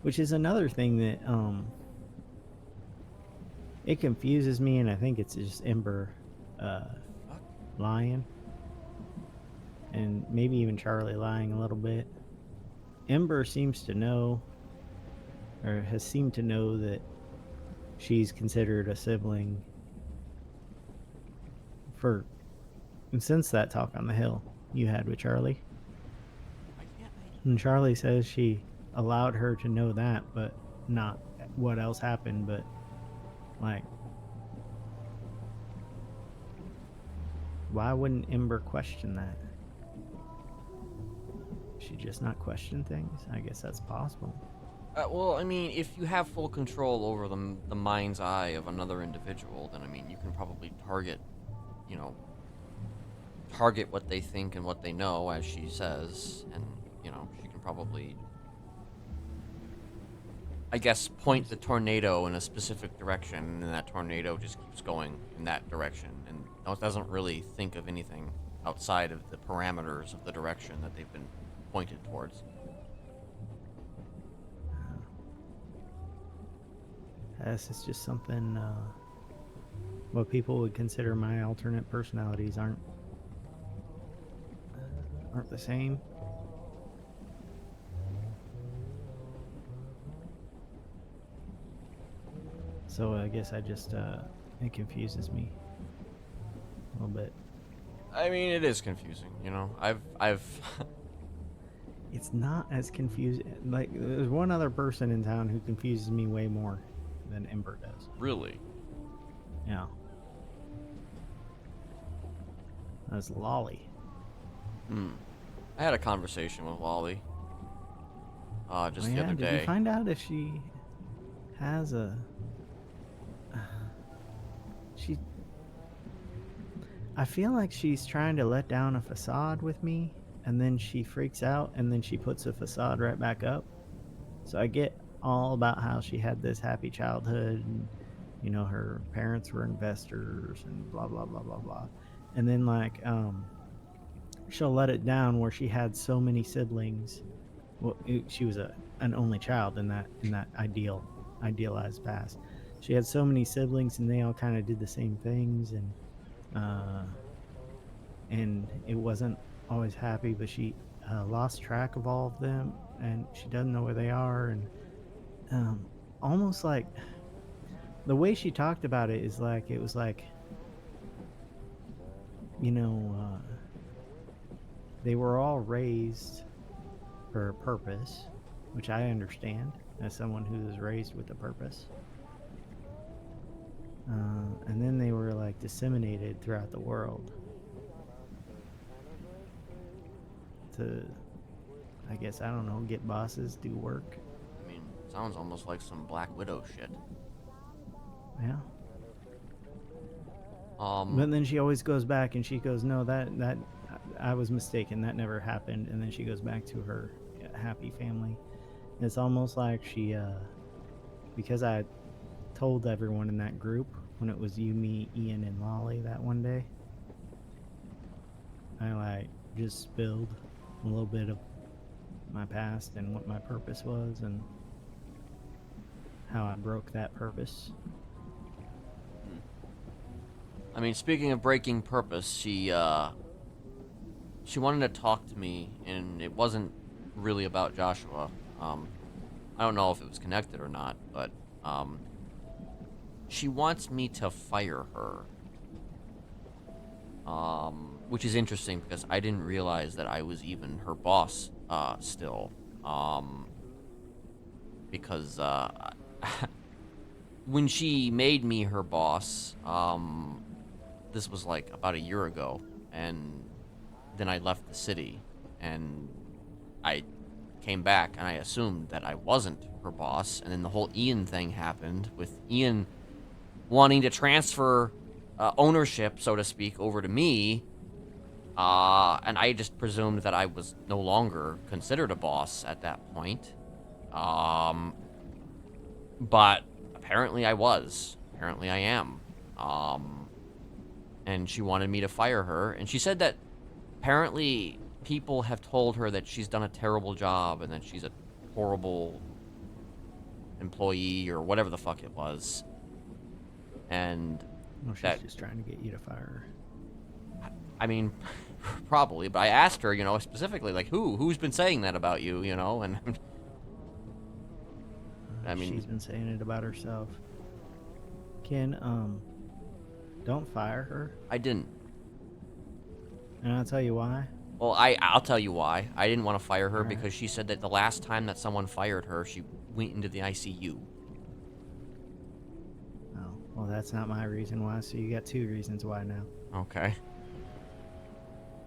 Which is another thing that it confuses me, and I think it's just Ember lying. And maybe even Charlie lying a little bit. Ember seems to know, or has seemed to know, that she's considered a sibling since that talk on the hill you had with Charlie. And Charlie says she allowed her to know that, but not what else happened. But like, why wouldn't Ember question that? She just not question things? I guess that's possible. Well, I mean, if you have full control over the mind's eye of another individual, then I mean, you can probably target what they think and what they know, as she says, and she can probably, I guess, point the tornado in a specific direction, and then that tornado just keeps going in that direction, and it doesn't really think of anything outside of the parameters of the direction that they've been pointed towards. This is just something what people would consider my alternate personalities aren't the same. So I guess I just it confuses me. little bit. I mean, it is confusing, you know. I've It's not as confusing. Like, there's one other person in town who confuses me way more than Ember does. really. Yeah. That's Lolly. I had a conversation with Lolly. Just Oh, the yeah? other Did day. you find out if she has a... She... I feel like she's trying to let down a facade with me, and then she freaks out, and then she puts a facade right back up. So I get all about how she had this happy childhood, and, you know, her parents were investors, and blah, blah, blah, blah, blah. And then, like, she'll let it down where she had so many siblings. Well, she was an only child in that idealized past. She had so many siblings, and they all kind of did the same things, and it wasn't always happy. But she lost track of all of them, and she doesn't know where they are. And almost like the way she talked about it is like it was like, you know, they were all raised for a purpose, which I understand as someone who was raised with a purpose. And then they were like disseminated throughout the world to, I guess, I don't know, get bosses, do work. I mean, sounds almost like some Black Widow shit. Yeah. But then she always goes back and she goes, no, that I was mistaken. That never happened. And then she goes back to her happy family. It's almost like she, because I told everyone in that group when it was you, me, Ian, and Lolly that one day, I like just spilled a little bit of my past and what my purpose was and how I broke that purpose. I mean, speaking of breaking purpose, she wanted to talk to me, and it wasn't really about Joshua. I don't know if it was connected or not, but she wants me to fire her. Which is interesting because I didn't realize that I was even her boss still. Because when she made me her boss, this was like about a year ago, and then I left the city, and I came back, and I assumed that I wasn't her boss, and then the whole Ian thing happened, with Ian wanting to transfer ownership, so to speak, over to me, and I just presumed that I was no longer considered a boss at that point. But apparently I was. Apparently I am. And she wanted me to fire her, and she said that apparently people have told her that she's done a terrible job and that she's a horrible employee or whatever the fuck it was. And Well, she's just trying to get you to fire her. I mean, probably, but I asked her, you know, specifically, like, who's been saying that about you, you know, and I mean, she's been saying it about herself. Ken, don't fire her. I didn't. And I'll tell you why. Well, I'll tell you why. I didn't want to fire her Alright. because she said that the last time that someone fired her, she went into the ICU. Oh, well, that's not my reason why, so you got two reasons why now. Okay.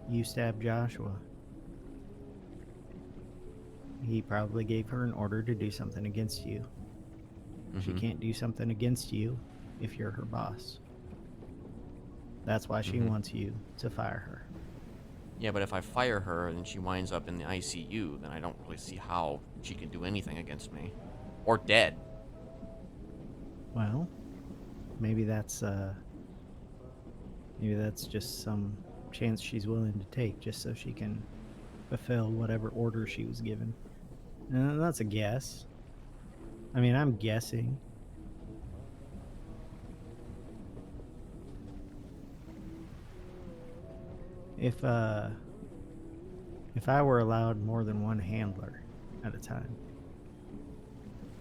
You stabbed Joshua. He probably gave her an order to do something against you. She can't do something against you if you're her boss. That's why she wants you to fire her. Yeah, but if I fire her and she winds up in the ICU, then I don't really see how she can do anything against me. Or dead. Well, maybe that's just some chance she's willing to take just so she can fulfill whatever order she was given. And that's a guess. I mean, I'm guessing. If I were allowed more than one handler at a time,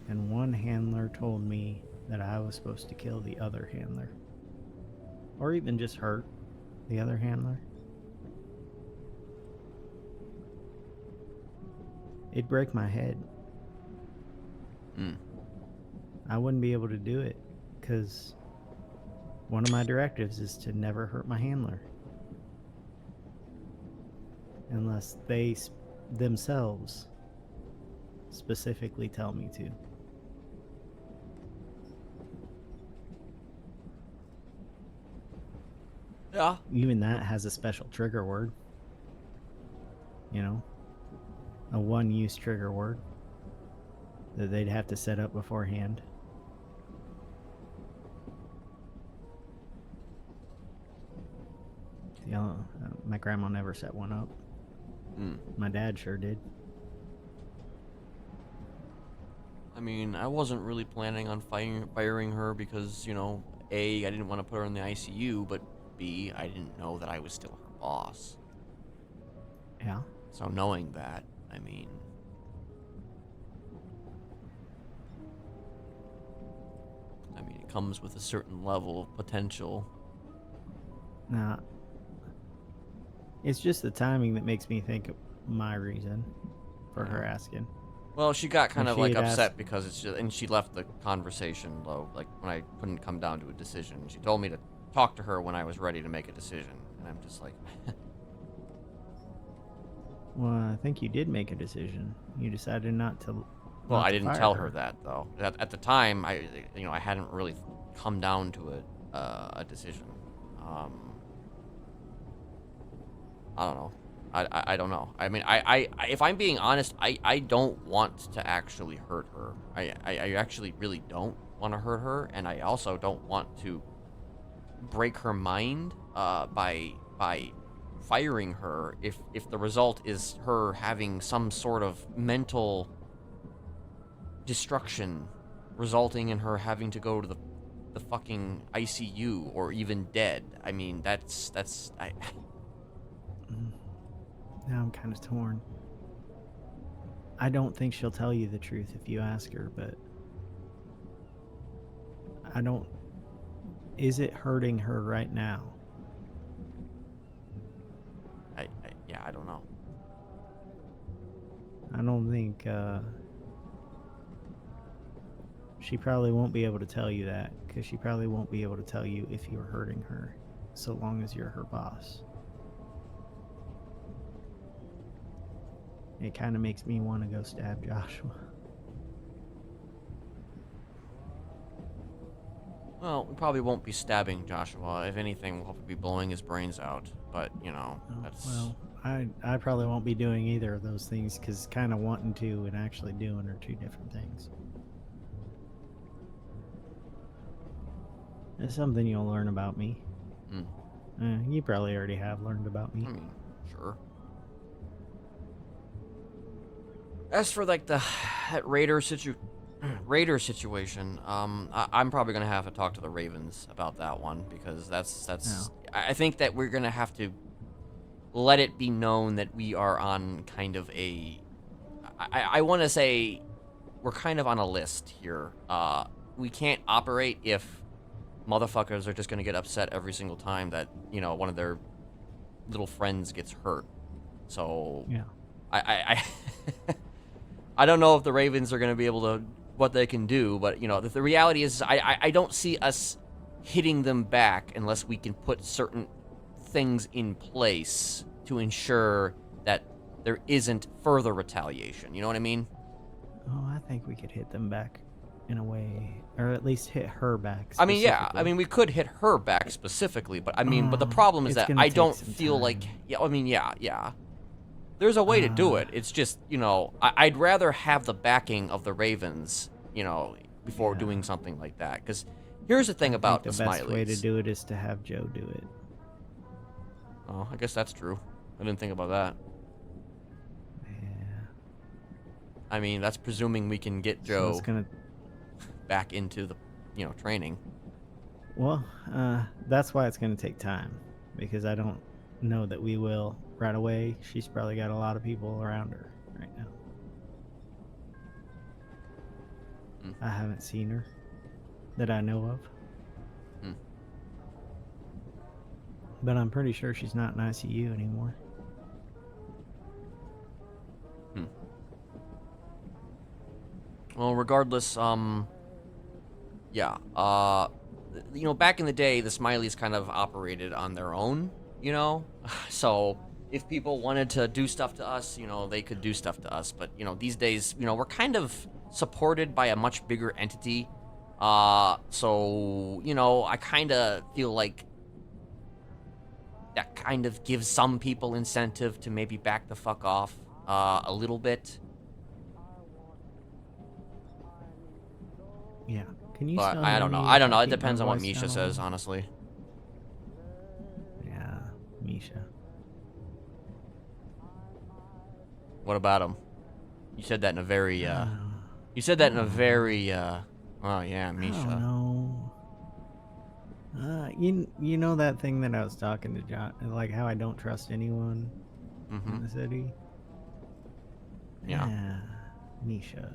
and one handler told me that I was supposed to kill the other handler, or even just her, the other handler. It'd break my head. Hmm. I wouldn't be able to do it because one of my directives is to never hurt my handler. Unless they themselves specifically tell me to. Yeah. Even that has a special trigger word. You know? A one-use trigger word that they'd have to set up beforehand. You know, my grandma never set one up. Hmm. My dad sure did. I mean, I wasn't really planning on firing her because, you know, A, I didn't want to put her in the ICU, but B, I didn't know that I was still her boss. Yeah. So knowing that, I mean... it comes with a certain level of potential. Nah. It's just the timing that makes me think of my reason for her asking. Well, she got kind If of she like had upset asked- because it's just, and she left the conversation low, like when I couldn't come down to a decision. She told me to talk to her when I was ready to make a decision, and I'm just like, Well, I think you did make a decision. You decided not to. well, not I to didn't fire tell her that though. At the time, I hadn't really come down to a decision. I don't know. I don't know. I mean, I if I'm being honest, I don't want to actually hurt her. I actually really don't want to hurt her, and I also don't want to break her mind by firing her if the result is her having some sort of mental destruction resulting in her having to go to the fucking ICU or even dead. I mean, that's Now I'm kind of torn. I don't think she'll tell you the truth if you ask her, but I don't. Is it hurting her right now? yeah, I don't know. I don't think. She probably won't be able to tell you that because she probably won't be able to tell you if you're hurting her, so long as you're her boss. It kind of makes me want to go stab Joshua. Well, we probably won't be stabbing Joshua. If anything, we'll probably be blowing his brains out. But, you know, that's... Well, I probably won't be doing either of those things because kind of wanting to and actually doing are two different things. It's something you'll learn about me. You probably already have learned about me. I mean, sure. As for, like, that Raider situation, I'm probably going to have to talk to the Ravens about that one, because that's I think that we're going to have to let it be known that we are on kind of a... I want to say we're kind of on a list here. We can't operate if motherfuckers are just going to get upset every single time that, you know, one of their little friends gets hurt. So, yeah. I don't know if the Ravens are going to be able to, what they can do, but, you know, the reality is I don't see us hitting them back unless we can put certain things in place to ensure that there isn't further retaliation. You know what I mean? Oh, I think we could hit them back in a way, or at least hit her back. I mean, yeah. I mean, we could hit her back specifically, but I mean, but the problem is that I don't feel like, yeah, I mean, yeah. There's a way to do it. It's just, you know, I'd rather have the backing of the Ravens, you know, before doing something like that. Because here's the thing about the Smileys. The best way to do it is to have Joe do it. Oh, I guess that's true. I didn't think about that. Yeah. I mean, that's presuming we can get Joe back into the, you know, training. Well, that's why it's going to take time, because I don't know that we will right away. She's probably got a lot of people around her right now. I haven't seen her that I know of. But I'm pretty sure she's not in ICU anymore. Well, regardless, yeah, you know, back in the day, the Smileys kind of operated on their own, you know? So, if people wanted to do stuff to us, you know, they could do stuff to us. But, you know, these days, you know, we're kind of supported by a much bigger entity. So, you know, I kind of feel like that kind of gives some people incentive to maybe back the fuck off, a little bit. Yeah. Can you But still I hear don't know. me I if don't know. It keep my depends on what voice Misha down a says, little? honestly. Yeah, Misha. What about him? You said that in a very, I you said that in a don't know. very, oh yeah, I don't Misha. know. You know that thing that I was talking to John, like how I don't trust anyone in the city? Yeah. Misha.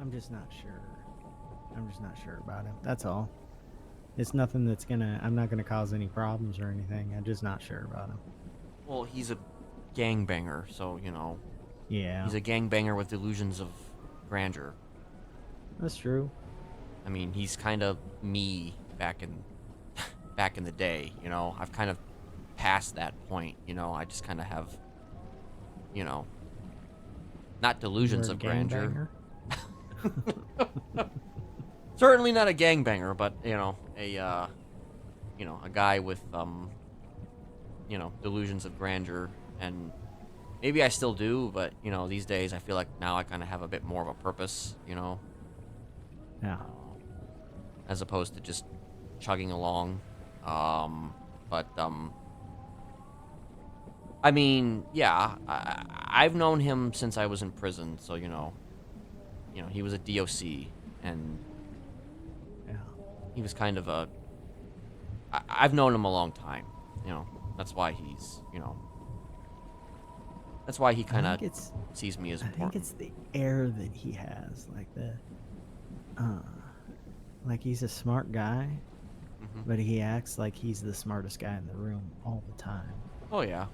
I'm just not sure. I'm just not sure about him. That's all. It's nothing that's I'm not gonna cause any problems or anything. I'm just not sure about him. Well, he's a gangbanger, so, you know. Yeah. He's a gangbanger with delusions of grandeur. That's true. I mean, he's kind of me back in the day, you know. I've kind of passed that point, you know. I just kind of have, you know, not delusions You're a of grandeur. gangbanger? Certainly not a gangbanger, but, you know, a guy with, you know, delusions of grandeur. And maybe I still do, but, you know, these days I feel like now I kind of have a bit more of a purpose, you know, Yeah. as opposed to just chugging along. I mean, yeah, I've known him since I was in prison, so, you know, he was a DOC, and Yeah. he was kind of I've known him a long time, you know. That's why he's, you know, that's why he kind of sees me as I think important. it's the air that he has, like he's a smart guy, but he acts like he's the smartest guy in the room all the time. Oh yeah,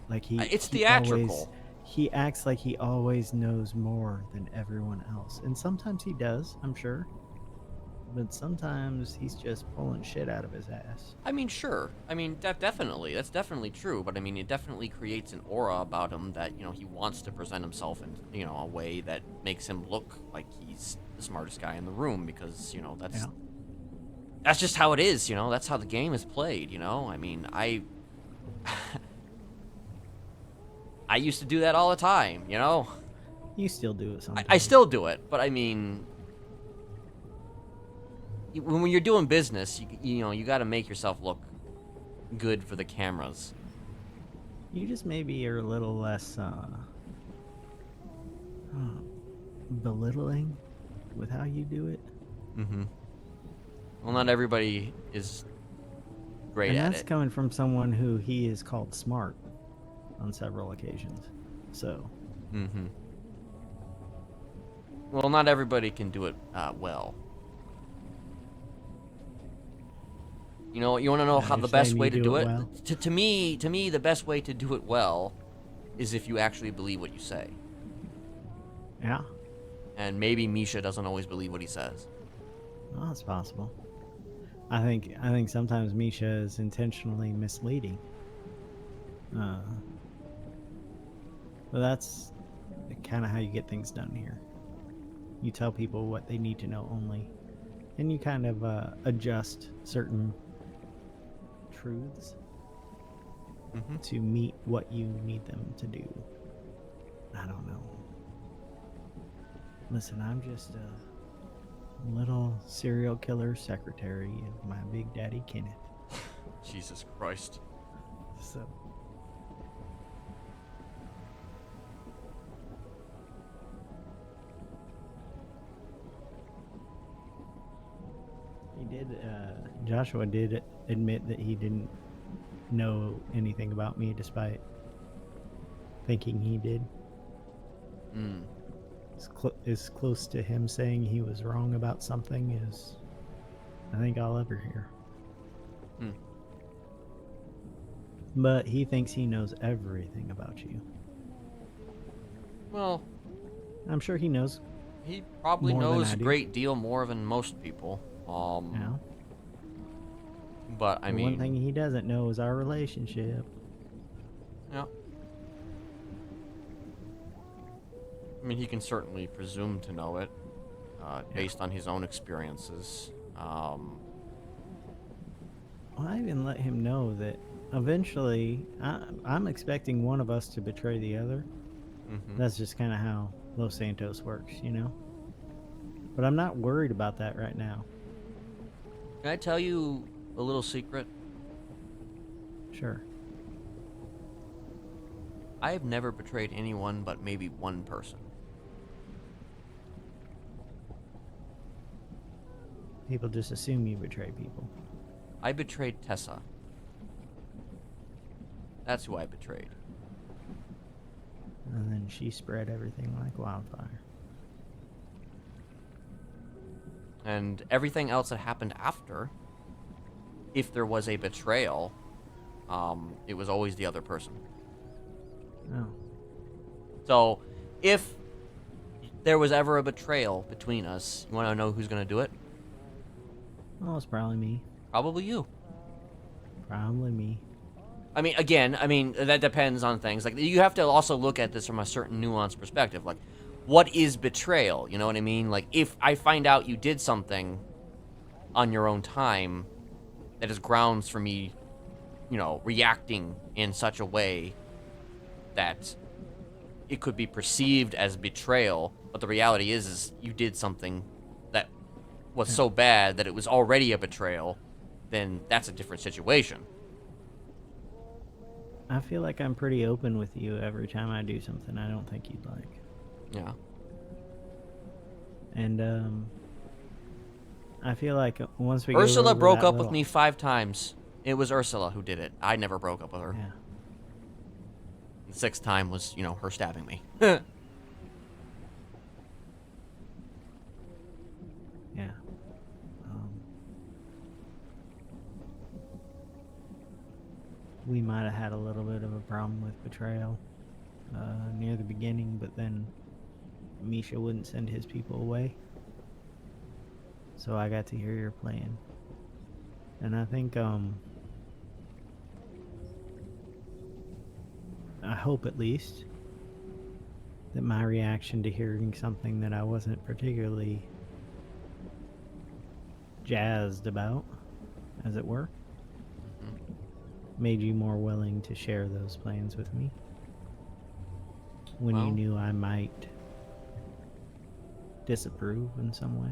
Like it's he theatrical. he acts like he always knows more than everyone else, and sometimes he does, I'm sure. But sometimes he's just pulling shit out of his ass. I mean, sure. I mean, that's definitely true. But I mean, it definitely creates an aura about him that, you know, he wants to present himself in, you know, a way that makes him look like he's the smartest guy in the room, because, you know, that's just how it is. You know, that's how the game is played. You know, I mean, I used to do that all the time. You know, You still do it sometimes. I still do it, but I mean, when you're doing business, you know, you got to make yourself look good for the cameras. You just maybe are a little less belittling with how you do it. Mm-hmm. Well, not everybody is great And at that's it. coming from someone who he is called smart on several occasions. So. Mm-hmm. Well, not everybody can do it well. You know, you want to know how the best way to do it? Well? To me, the best way to do it well is if you actually believe what you say. Yeah. And maybe Misha doesn't always believe what he says. Well, that's possible. I think sometimes Misha is intentionally misleading. But that's kind of how you get things done here. You tell people what they need to know only, and you kind of adjust certain truths to meet what you need them to do. I don't know. Listen, I'm just a little serial killer secretary of my big daddy Kenneth. Jesus Christ. So. He did, Joshua did admit that he didn't know anything about me despite thinking he did. As close to him saying he was wrong about something as I think I'll ever hear. But he thinks he knows everything about you. Well, I'm sure he knows. he probably More than knows I a do. great deal more than most people. Yeah. But I The mean, one thing he doesn't know is our relationship. yeah. I mean, he can certainly presume to know it, based on his own experiences. Well, I even let him know that eventually I'm expecting one of us to betray the other. Mhm. That's just kind of how Los Santos works, you know? But I'm not worried about that right now. Can I tell you a little secret? Sure. I have never betrayed anyone but maybe one person. People just assume you betray people. I betrayed Tessa. That's who I betrayed. And then she spread everything like wildfire. And everything else that happened after, if there was a betrayal, it was always the other person. Oh. So, if there was ever a betrayal between us, you want to know who's going to do it? Well, it's probably me. Probably you. Probably me. I mean, that depends on things. Like, you have to also look at this from a certain nuanced perspective. Like, what is betrayal? You know what I mean? Like, if I find out you did something on your own time, that is grounds for me, reacting in such a way that it could be perceived as betrayal. But the reality is you did something that was so bad that it was already a betrayal. Then that's a different situation. I feel like I'm pretty open with you every time I do something I don't think you'd like. Yeah. And I feel like once we go Ursula over broke that up with little- me 5 times. It was Ursula who did it. I never broke up with her. Yeah. The 6th time was, her stabbing me. Yeah. We might have had a little bit of a problem with betrayal near the beginning, but then Misha wouldn't send his people away. So I got to hear your plan. And I think, I hope at least, that my reaction to hearing something that I wasn't particularly jazzed about, as it were, made you more willing to share those plans with me when you Well- knew I might disapprove in some way.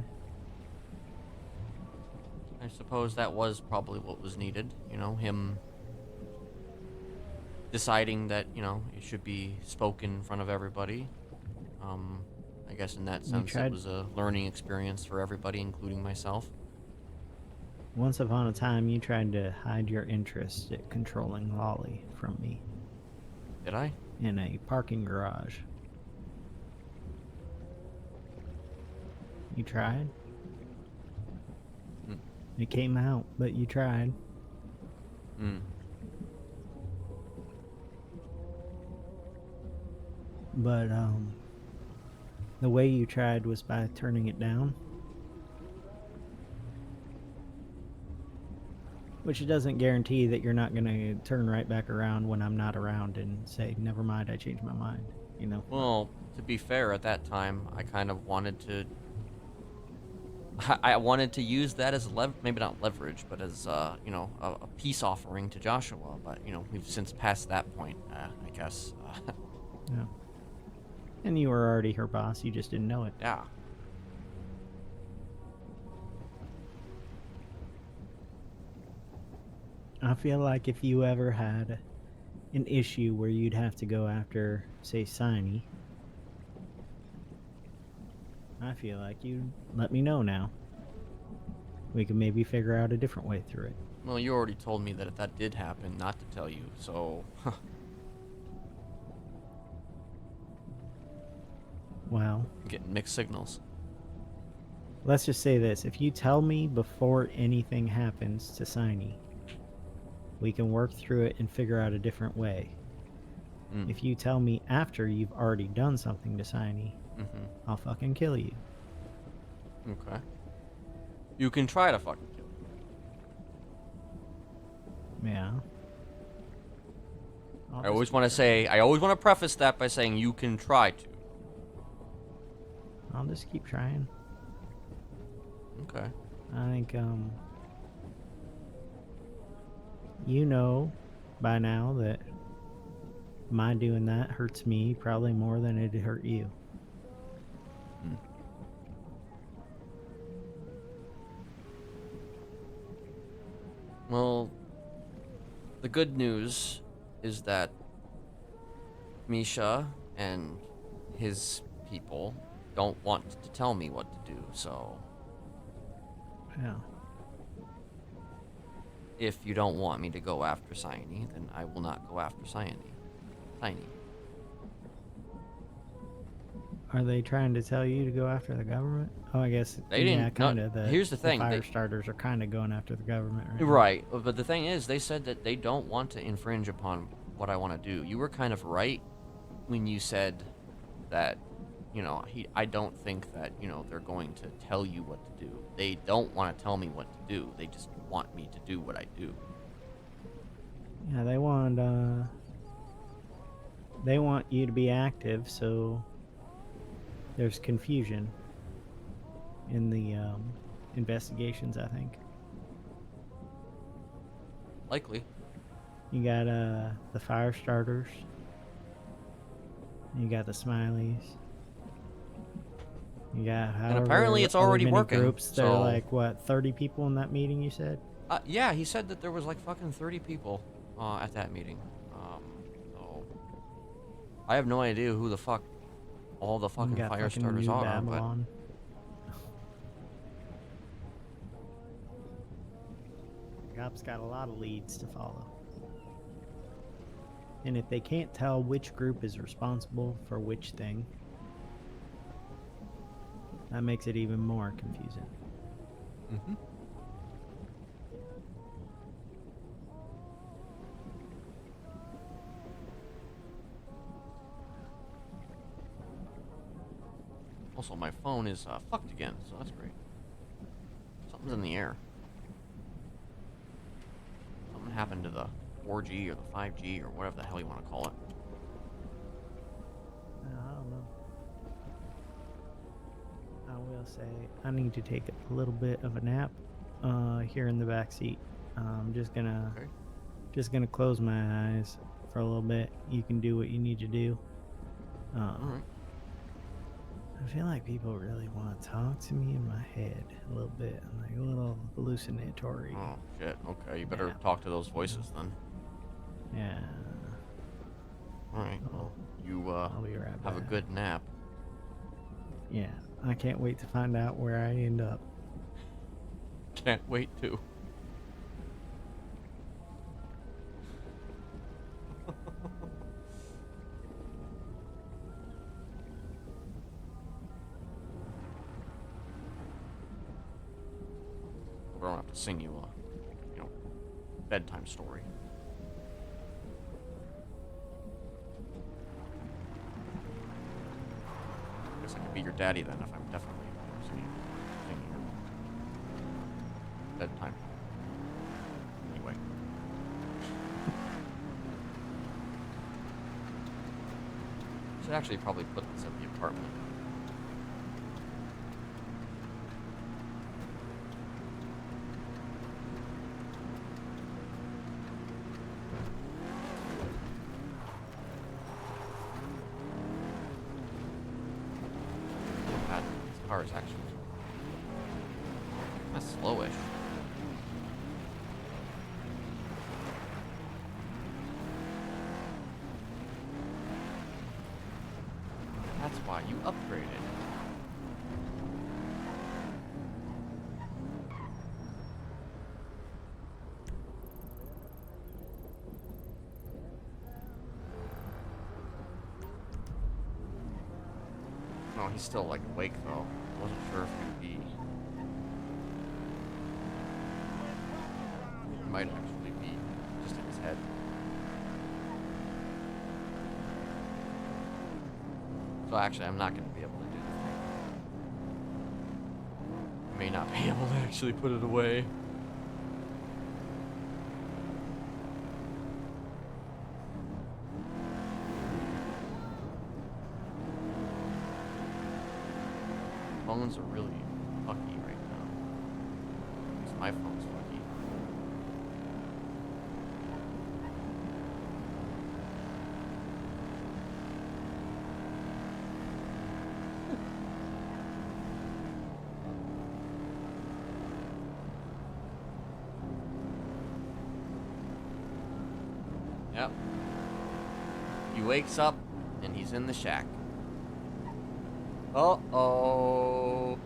I suppose that was probably what was needed. Him deciding that, it should be spoken in front of everybody. I guess in that sense, it tried- was a learning experience for everybody, including myself. Once upon a time, you tried to hide your interest at controlling Lolly from me Did I? in a parking garage. You tried. Hmm. It came out, but you tried. But the way you tried was by turning it down. Which doesn't guarantee that you're not going to turn right back around when I'm not around and say, never mind, I changed my mind, Well, to be fair, at that time, I kind of wanted to... I wanted to use that as maybe not leverage, but as, a peace offering to Joshua. But, we've since passed that point, I guess. Yeah. And you were already her boss, you just didn't know it. Yeah. I feel like if you ever had an issue where you'd have to go after, say, Siney, I feel like you'd let me know now. We could maybe figure out a different way through it. Well, you already told me that if that did happen, not to tell you, so... Well, I'm getting mixed signals. let's just say this. If you tell me before anything happens to Siney, we can work through it and figure out a different way. Mm. If you tell me after you've already done something to Signy, Mm-hmm. I'll fucking kill you. Okay. You can try to fucking kill me. Yeah. I always want to preface that by saying you can try to. I'll just keep trying. Okay. I think, you know by now that my doing that hurts me probably more than it'd hurt you. Hmm. Well, the good news is that Misha and his people don't want to tell me what to do, so Yeah. if you don't want me to go after Signy, then I will not go after Signy. Are they trying to tell you to go after the government? Oh, I guess They didn't- yeah, no, kind of. here's the thing, fire they- starters are kind of going after the government right now. Right, but the thing is, they said that they don't want to infringe upon what I want to do. You were kind of right when you said that, you know, I don't think that, you know, they're going to tell you what to do. They don't want to tell me what to do. They just want me to do what I do. Yeah, they want you to be active, so there's confusion in the investigations, I think. Likely. You got the fire starters. You got the Smileys. You got however apparently it's other already many working, groups. There are so- like what, 30 people in that meeting, you said? Yeah, he said that there was like fucking 30 people at that meeting. So I have no idea who the fuck all the You fucking got fire fucking starters New are, Babylon. Cops got a lot of leads to follow. And if they can't tell which group is responsible for which thing, that makes it even more confusing. but mm-hmm. Also, my phone is fucked again, so that's great. Something's in the air. Something happened to the 4G or the 5G or whatever the hell you want to call it. I don't know. I will say I need to take a little bit of a nap here in the back seat. I'm just gonna close my eyes for a little bit. You can do what you need to do. All right. I feel like people really want to talk to me in my head a little bit. I'm like a little hallucinatory. Oh shit. Okay, you better Yeah. talk to those voices then. Yeah. All right. Well, you I'll be right have a back. good nap. Yeah. I can't wait to find out where I end up. Can't wait to. I don't have to sing you a, bedtime story. Guess I could be your daddy then if I'm definitely singing your bedtime. Anyway. Should actually probably put this at the apartment. God, this car is actually kind of slowish. That's why you upgraded. No, he's still like awake though. Wasn't sure if he'd be. He might actually be just So actually, I'm not going to be able to do the thing. I may not be able to actually put it away. Phones are really fucky right now. At least my phone's fucky. Yep. He wakes up and he's in the shack. Uh-oh.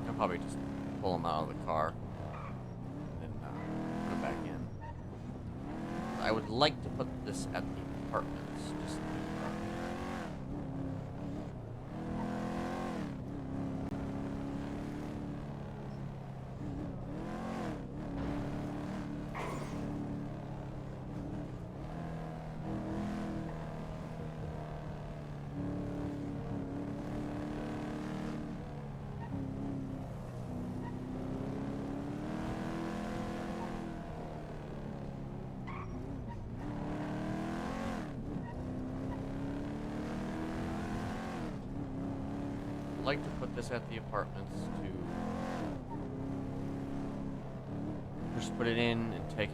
I'll probably just pull him out of the car and put him back in. I would like to put this at the apartments. Just like to put this at the apartments to just put it in and take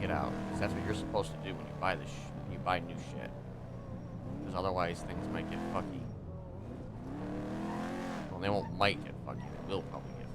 it out. 'Cause that's what you're supposed to do when you buy when you buy new shit. Because otherwise things might get fucky. Well, they might get fucky. They will probably get fucky.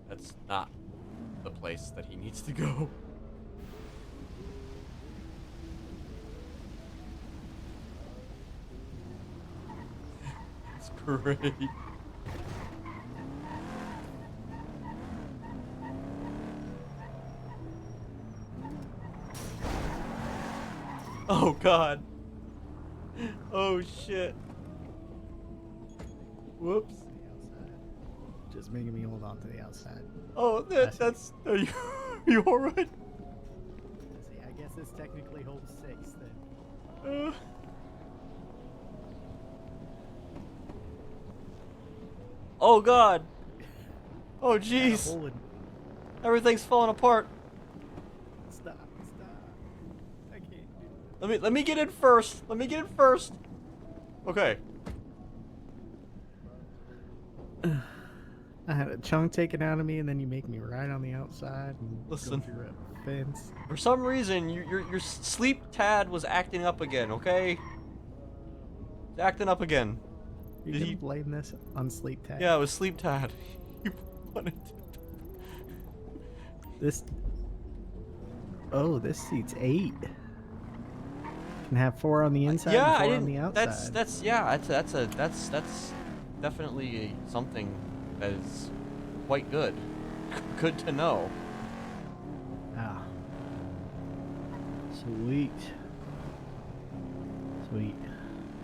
That's not the place that he needs to go. Great. Oh god. Oh shit. Whoops. Just making me hold on to the outside. Oh, that's. Are you, are you alright? See, I guess this technically holds 6 then. Oh god. Oh Got a jeez. hole in- Everything's falling apart. Stop. I can't do it. Let me get in first. Let me get in first. Okay. I had a chunk taken out of me, and then you make me ride on the outside and Listen. go through a fence. For some reason, your sleep tad was acting up again. Okay. It's acting up again. You Did can he- blame this on sleep tag. Yeah, it was sleep tad. You wanted. This. Oh, this seat's 8. Can have 4 on the inside Yeah, and I 4 didn't. on the outside. That's definitely something that is quite good. Good to know. Ah. Sweet.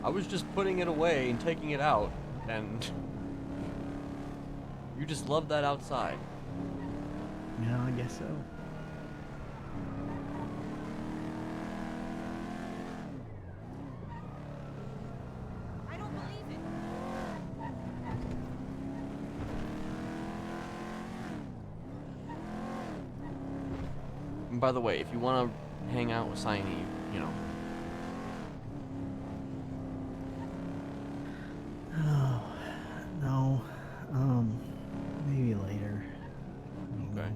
I was just putting it away and taking it out, and you just love that outside. Yeah, I guess so. I don't believe it. And by the way, if you want to hang out with Smiley, you know. Oh, no. Maybe later. Okay.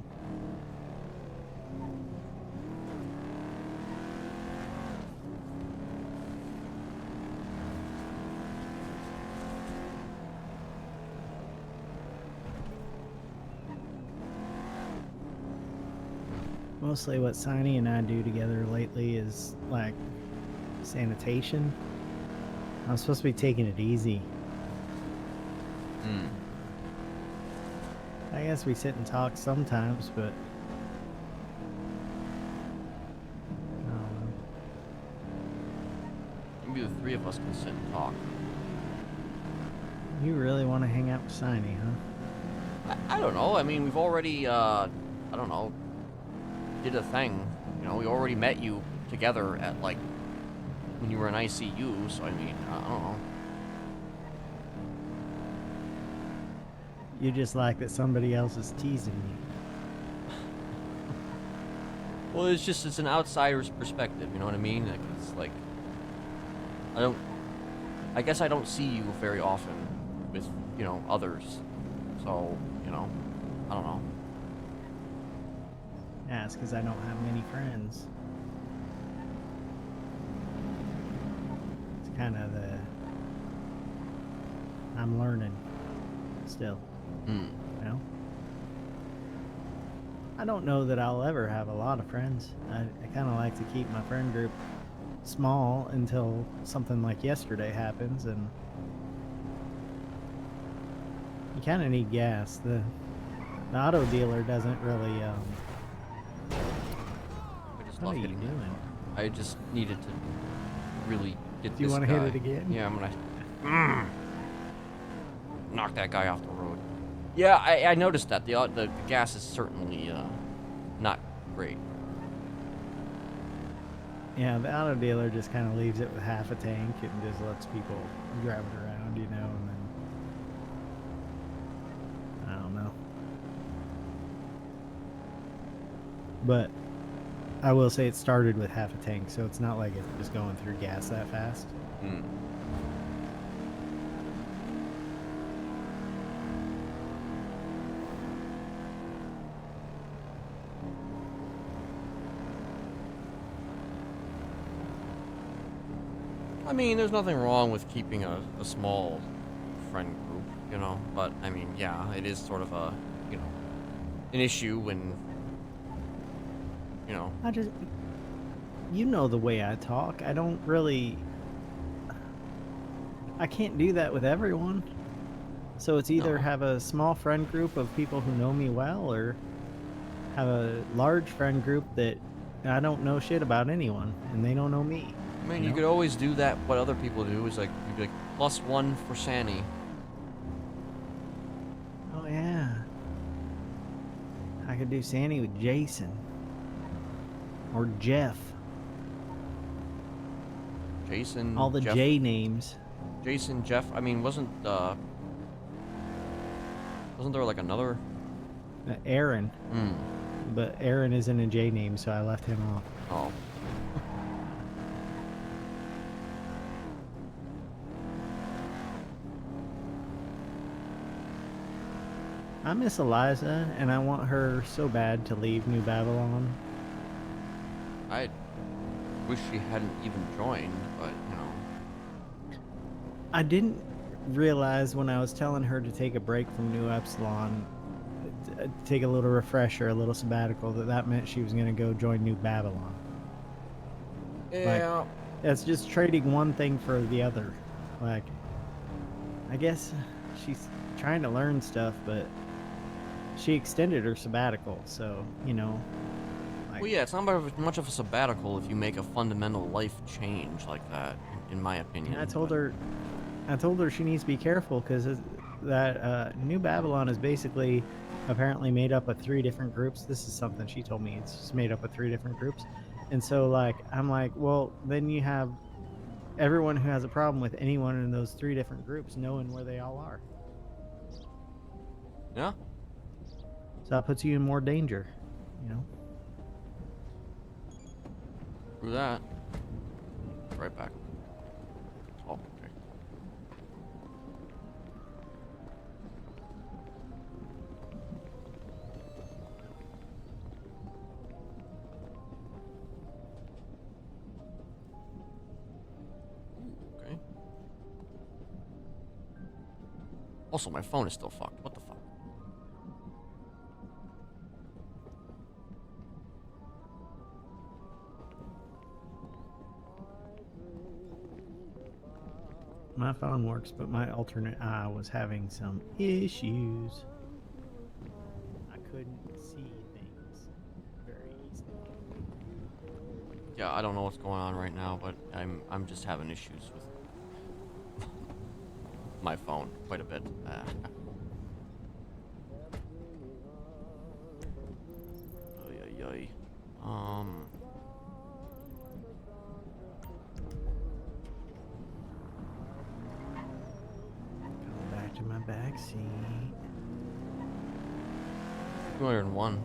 Mostly what Siny and I do together lately is like sanitation. I'm supposed to be taking it easy. Hmm. I guess we sit and talk sometimes, but I don't know. Maybe the 3 of us can sit and talk. You really want to hang out with Siny, huh? I don't know. I mean, we've already, I don't know, did a thing. You know, we already met you together at, like, when you were in ICU, so I mean, I don't know. You just like that somebody else is teasing you. Well, it's an outsider's perspective, you know what I mean? Like, it's like, I guess I don't see you very often with, you know, others. So, you know, I don't know. Yeah, it's because I don't have many friends. It's kind of I'm learning still, Hmm. you know? I don't know that I'll ever have a lot of friends. I kind of like to keep my friend group small until something like yesterday happens, and you kind of need gas. The auto dealer doesn't really I just what love are you hitting that. doing? I just needed to really get Do you this wanna guy. hit it again? Yeah, I'm gonna knock that guy off the road. Yeah, I noticed that the gas is certainly not great. Yeah, the auto dealer just kind of leaves it with half a tank and just lets people drive it around, you know, and then I don't know. But I will say it started with half a tank, so it's not like it's just going through gas that fast. Hmm. I mean, there's nothing wrong with keeping a small friend group, you know, but I mean, yeah, it is sort of a, you know, an issue when, you know. I just, you know the way I talk. I I can't do that with everyone. So it's either No. have a small friend group of people who know me well, or have a large friend group that I don't know shit about anyone, and they don't know me. I mean, You you know? could always do that. What other people do is like, you'd be like, +1 for Sandy. Oh yeah. I could do Sandy with Jason. Or Jeff. Jason, All the Jeff, J names. Jason, Jeff. I mean, wasn't there like another? Aaron. Hmm. But Aaron isn't a J name, so I left him off. Oh. I miss Eliza, and I want her so bad to leave New Babylon. I wish she hadn't even joined, but you know. I didn't realize when I was telling her to take a break from New Epsilon, take a little refresher, a little sabbatical, that meant she was going to go join New Babylon. Yeah. That's just trading one thing for the other. Like, I guess she's trying to learn stuff, but she extended her sabbatical, so, you know. Like, Well, yeah, it's not much of a sabbatical if you make a fundamental life change like that, in my opinion. I told her she needs to be careful because that New Babylon is basically apparently made up of 3 different groups. This is something she told me. It's just made up of 3 different groups. And so, like, I'm like, well, then you have everyone who has a problem with anyone in those 3 different groups knowing where they all are. Yeah. So that puts you in more danger, you know? Through that. Right back. Oh, okay. Okay. Also, my phone is still fucked. What the fuck? My phone works, but my alternate eye was having some issues. I couldn't see things very easily. Yeah, I don't know what's going on right now, but I'm just having issues with my phone quite a bit. Oy, oy, oy. Go back to my back seat. 201.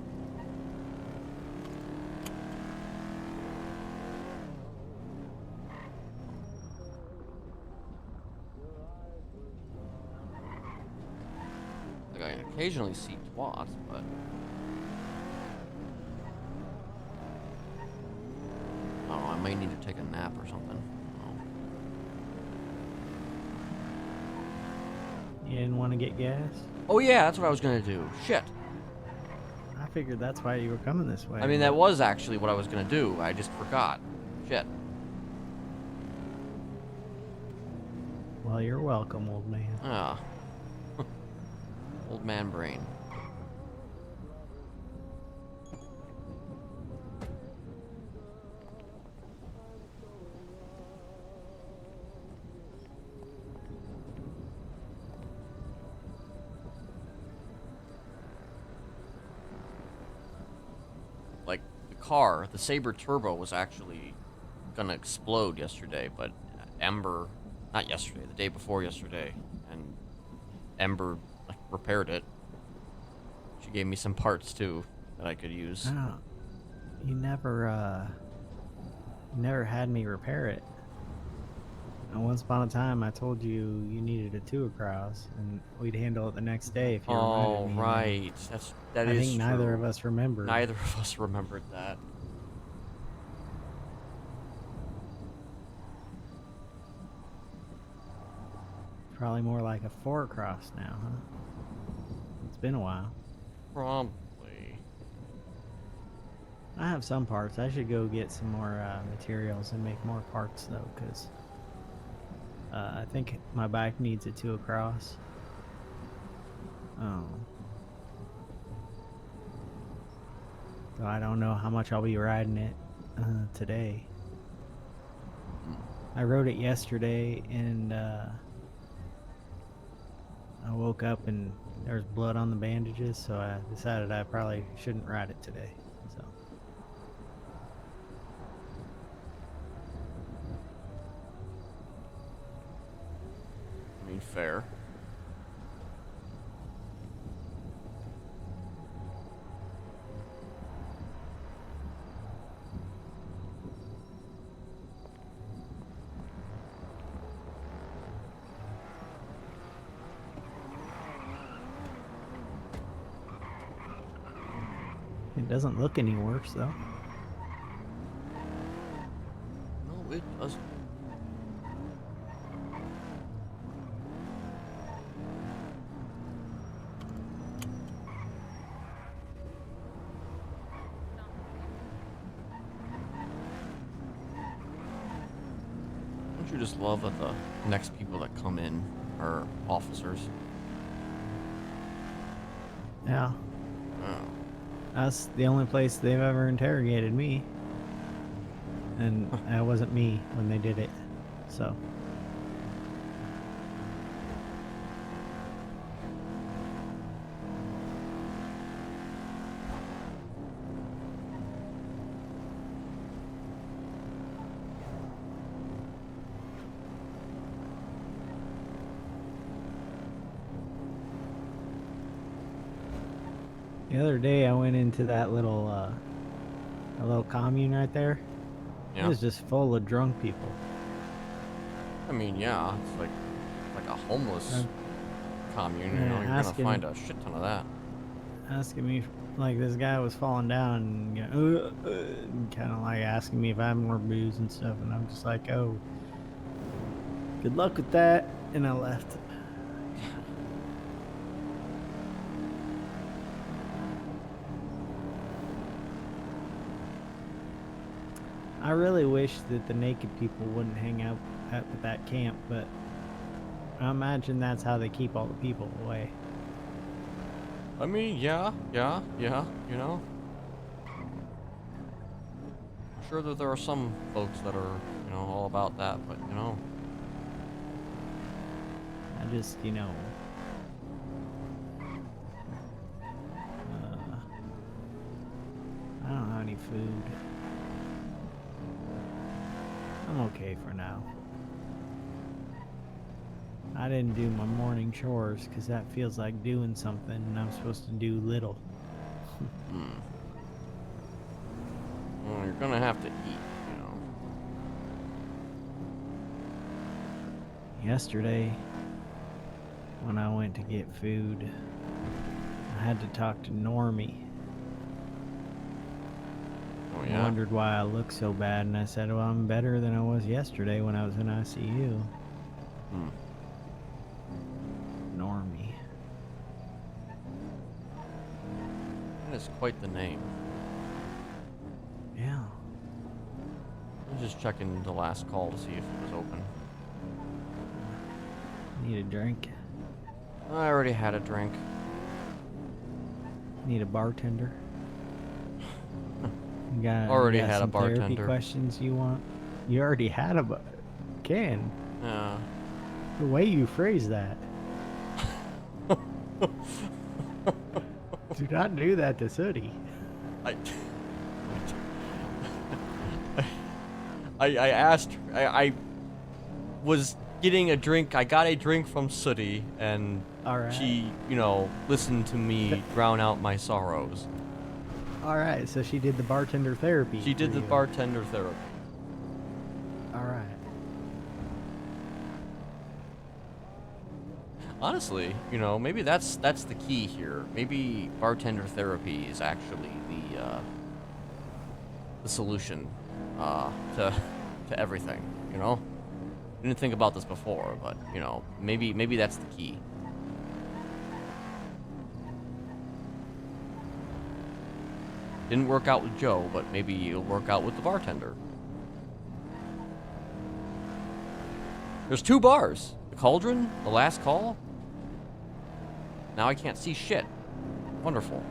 Like I can occasionally see twats, but I don't know. I might need to take a nap or something. I don't know. You didn't want to get gas? Oh yeah, that's what I was gonna do. Shit. I figured that's why you were coming this way. I mean, that was actually what I was gonna do. I just forgot. Shit. Well, you're welcome, old man. Ah. Old man brain. Like, the car, the Sabre Turbo was actually gonna explode yesterday, but Ember, not yesterday, the day before yesterday, and Ember like, repaired it. She gave me some parts too that I could use. Oh, you never had me repair it. And once upon a time, I told you you needed a 2 across, and we'd handle it the next day if you Oh, reminded me. right. That I is think neither true. of us remembered. Neither of us remembered that. Probably more like a 4 across now, huh? It's been a while. Probably. I have some parts. I should go get some more materials and make more parts, though, because I think my bike needs a 2 across. Oh. So I don't know how much I'll be riding it today. I rode it yesterday and I woke up and there was blood on the bandages, so I decided I probably shouldn't ride it today. So I mean, fair. it doesn't look any worse though. No, it doesn't. Don't you just love that the next people that come in are officers? Yeah, Oh. that's the only place they've ever interrogated me, and that wasn't me when they did it. So the other day I went into that little commune right there. It Yeah. was just full of drunk people. I mean, yeah, it's like a homeless commune. You yeah, know, you're gonna asking- find a shit ton of that. Asking me, like, this guy was falling down and, you know, kind of like asking me if I have more booze and stuff, and I'm just like, oh, good luck with that, and I left. I really wish that the naked people wouldn't hang out at that camp, but I imagine that's how they keep all the people away. I mean, yeah, you know. I'm sure that there are some folks that are, you know, all about that, but, you know. I just, you know, I don't have any food. I'm okay for now. I didn't do my morning chores because that feels like doing something and I'm supposed to do little. Well, you're gonna have to eat, you know. Yesterday, when I went to get food, I had to talk to Normie. Oh, I yeah? wondered why I looked so bad, and I said, well, I'm better than I was yesterday when I was in ICU. Hmm. Normie. That is quite the name. Yeah. I'm just checking the last call to see if it was open. Need a drink. I already had a drink. Need a bartender. You got, Already you got had a some therapy bartender. questions you want? You already had a Ken. Yeah. The way you phrase that. Do not do that to Sooty. I asked, I was getting a drink, I got a drink from Sooty, and Alright. she, you know, listened to me drown out my sorrows. Alright, so she did the bartender therapy. She did for the you. bartender therapy. Alright. Honestly, you know, maybe that's the key here. Maybe bartender therapy is actually the solution to everything. You know, I didn't think about this before, but you know, maybe that's the key. Didn't work out with Joe, but maybe it'll work out with the bartender. There's 2 bars. The Cauldron, the Last Call. Now I can't see shit. Wonderful.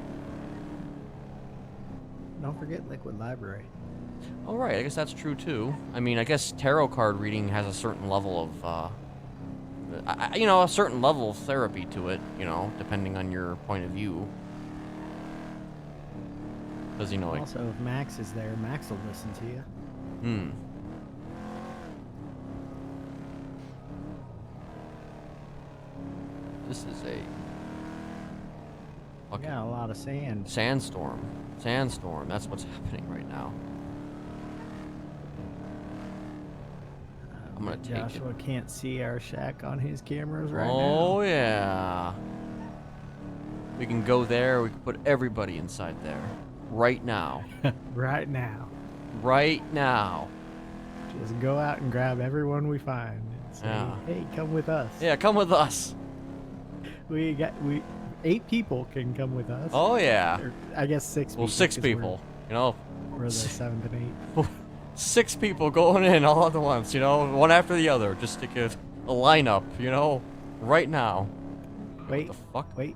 Don't forget Liquid Library. All right, I guess that's true too. I mean, I guess tarot card reading has a certain level of, you know, a certain level of therapy to it. You know, depending on your point of view. Because you know, like, Also, if Max is there, Max will listen to you. hmm. This is a fucking Yeah, a lot of sand. sandstorm. Sandstorm. That's what's happening right now. I'm gonna take it. Joshua can't see our shack on his cameras right Oh yeah. We can go there. We can put everybody inside there, right now. now. Right now. Right now. Just go out and grab everyone we find and say, Yeah. hey, come with us. Yeah, come with us. We 8 people can come with us. Oh yeah. Or, I guess 6 people. Well, 6 'cause people. You know, We're the 7th and 8th. 6 people going in all at once. You know, one after the other, just to get a lineup. You know, right now. Wait, What the fuck? wait.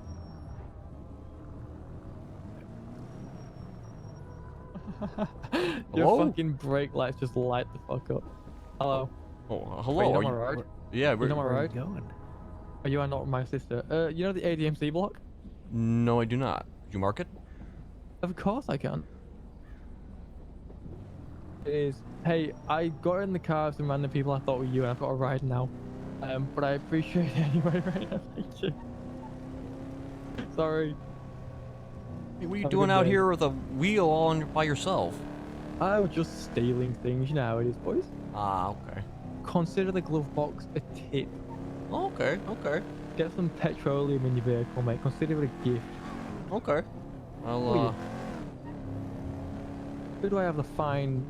Your Hello? fucking brake lights just light the fuck up. Hello. Oh, Wait, hello. you know Are my you? road? Yeah, You know my Where are road? you going? Are you are not my sister? You know the ADMC block? No, I do not. Did you mark it? Of course I can. It is. Hey, I got in the car with some random people I thought were you, and I've got a ride now. But I appreciate it anyway, right now. Thank you. Sorry. Hey, what are you Have a doing good out day. here with a wheel all by yourself? I was just stealing things. You know how it is, boys. Ah, okay. Consider the glove box a tip. Okay, okay, Get some petroleum in your vehicle, mate. Consider it a gift. okay. Who are Well, you? Who do I have the fine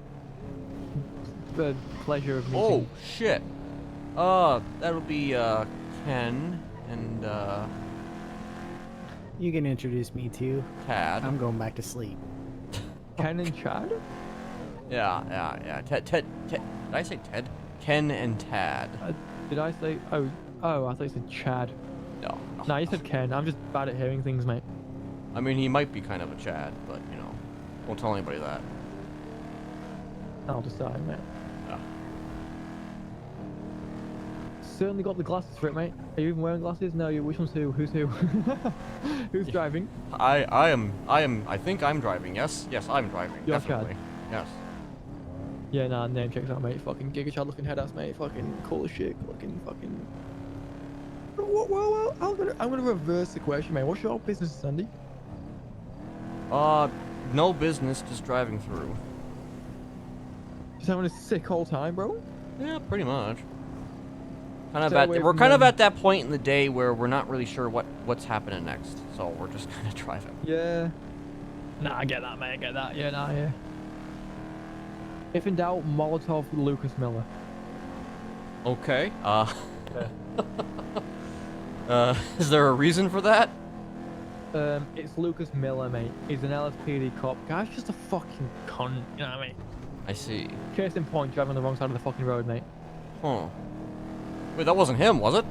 pleasure of meeting? oh, shit. That'll be, Ken and, You can introduce me to. Tad. I'm going back to sleep. Ken and Chad? Yeah. Ted. Did I say Ted? Ken and Tad. Did I say? Oh, I thought you said Chad. No. Nah, you said Ken. I'm just bad at hearing things, mate. I mean, he might be kind of a Chad, but, you know, won't tell anybody that. I'll decide, mate. Yeah. Certainly got the glasses for it, mate. Are you even wearing glasses? No, which one's who? Who's who? Who's driving? I think I'm driving, yes? Yes, I'm driving, You're Chad. definitely. Yes. Yeah, nah, name checks out, mate. Fucking Giga Chad looking headass, mate. Fucking cool as shit. Looking fucking. Well, I'm gonna reverse the question, mate. What's your business, Sandy? No business, just driving through. Just having a sick old time, bro. Yeah, pretty much. Kind of Stay away we're from kind of them. at that point in the day where we're not really sure what's happening next, so we're just kind of driving. Yeah. Nah, I get that, mate. I get that. Yeah, nah, yeah. If in doubt, Molotov Lucas Miller. Okay. Is there a reason for that? It's Lucas Miller, mate. He's an LSPD cop. Guy's just a fucking cunt. You know what I mean? I see. Case in point, driving on the wrong side of the fucking road, mate. Huh. Wait, that wasn't him, was it?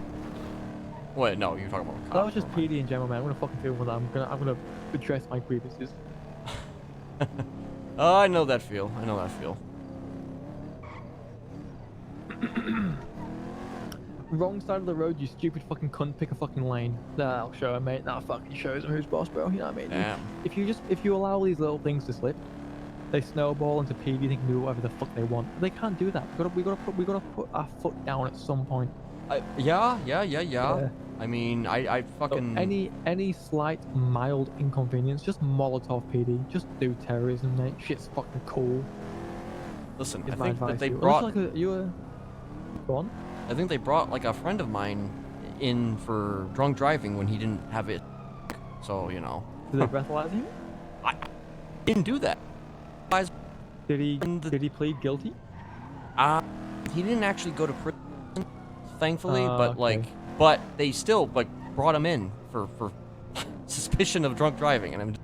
Wait, no, you're talking about a cop. That was just never mind. PD in general, man. I'm gonna fucking feel with that. I'm gonna address my grievances. I know that feel. I know that feel. Wrong side of the road, you stupid fucking cunt. Pick a fucking lane. That'll show him, mate. That fucking shows him who's boss, bro. You know what I mean? Damn. If you allow these little things to slip, they snowball into PD. They can do whatever the fuck they want. They can't do that. We gotta put our foot down at some point. Yeah. Yeah. I mean, I So fucking. any slight mild inconvenience, just Molotov PD. Just do terrorism, mate. Shit's fucking cool. Listen, Is I my think that advice they to you. brought. Unless, go on. I think they brought like a friend of mine in for drunk driving when he didn't have it. So you know. Did they breathalyze him? I didn't do that. Did he And the- did he plead guilty? He didn't actually go to prison, thankfully, but okay. like, but they still like brought him in for suspicion of drunk driving, and I'm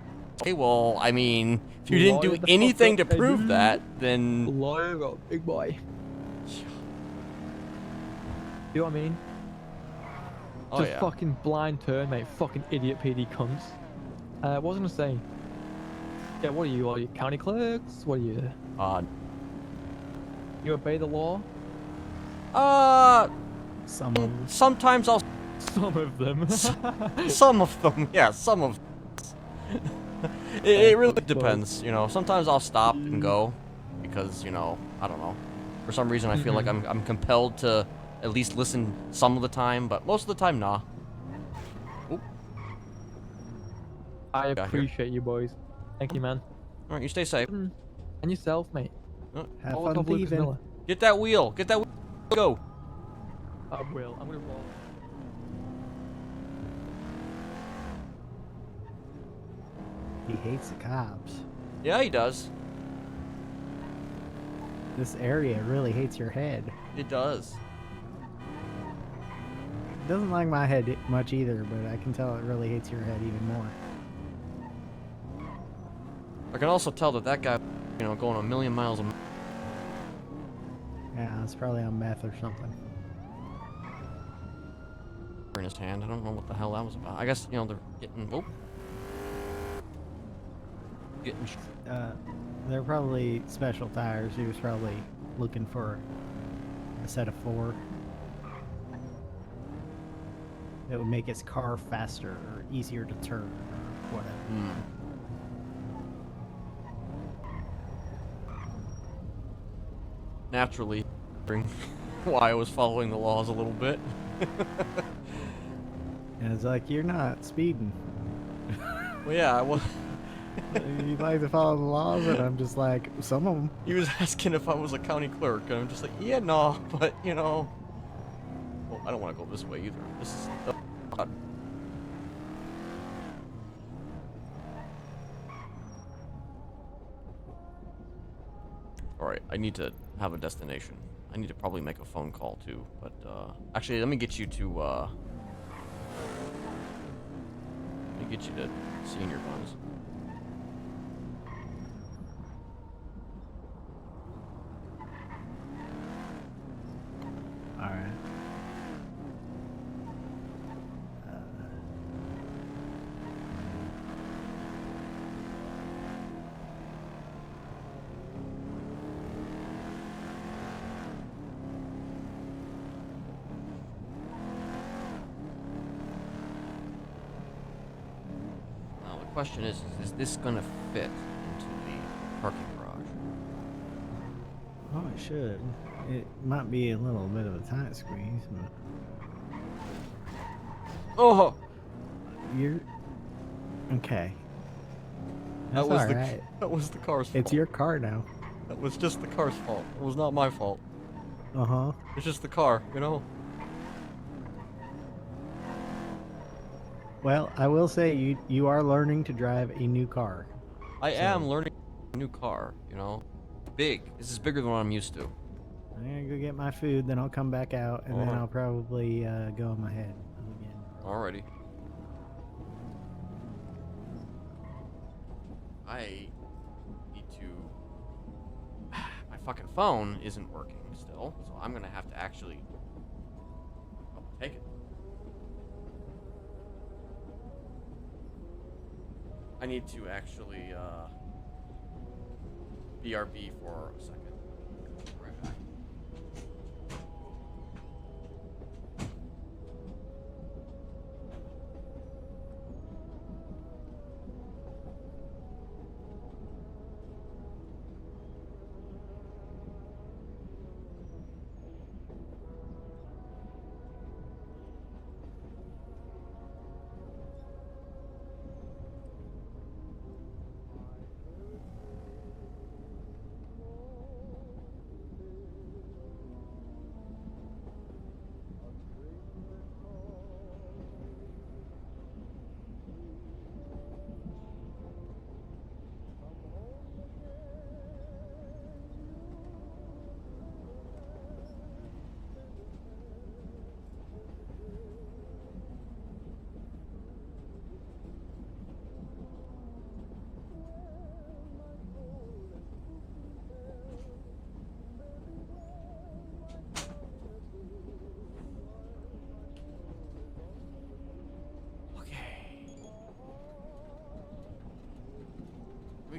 okay. Well, I mean, if you didn't Lawyer do the fuck anything to up, prove baby. that, then Lawyer, big boy. You know what I mean? Oh Just yeah. fucking blind turn, mate. Fucking idiot PD cunts. What was I gonna say? Yeah, what are you? Are you county clerks? What are you? Uh, You obey the law? Some of them. sometimes I'll. Some of them. Some of them, yeah, some of. It really depends, you know. Sometimes I'll stop and go because, you know, I don't know. For some reason, I feel like I'm compelled to at least listen some of the time, but most of the time, nah. Oop. I Got here. appreciate you, boys. Thank you, man. All right, you stay safe. And yourself, mate. Have All the fun top Lucas thieving. Miller. Get that wheel. Get that wheel. Go. I will. I'm gonna roll. He hates the cops. Yeah, he does. This area really hates your head. It does. It doesn't like my head much either, but I can tell it really hates your head even more. I can also tell that that guy, you know, going a million miles a minute. Yeah, it's probably on meth or something. In his hand. I don't know what the hell that was about. I guess, you know, they're getting. Oh. Getting. They're probably special tires. He was probably looking for a set of 4 that would make his car faster or easier to turn or whatever. Naturally, why I was following the laws a little bit. And it's like, you're not speeding. Well, yeah, I was. You like to follow the laws, and I'm just like, some of them. He was asking if I was a county clerk, and I'm just like, yeah, no, but you know. Well, I don't want to go this way either. This is. Alright, I need to have a destination. I need to probably make a phone call too, but actually let me get you to Senior Buns. Alright. Now the question is this gonna fit into the parking garage? Oh, it should. It might be a little bit of a tight squeeze, but Oh! you're okay. That That's was alright. that was the car's fault. It's your car now. That was just the car's fault. It was not my fault. Uh-huh. It's just the car, you know? Well, I will say you are learning to drive a new car. I am learning a new car, you know? Big. This is bigger than what I'm used to. I'm gonna go get my food, then I'll come back out, and then Alright. I'll probably go on my head again. Alrighty. I need to... My fucking phone isn't working still, so I'm gonna have to actually... Oh, take it. I need to actually, BRB for a second. Right back.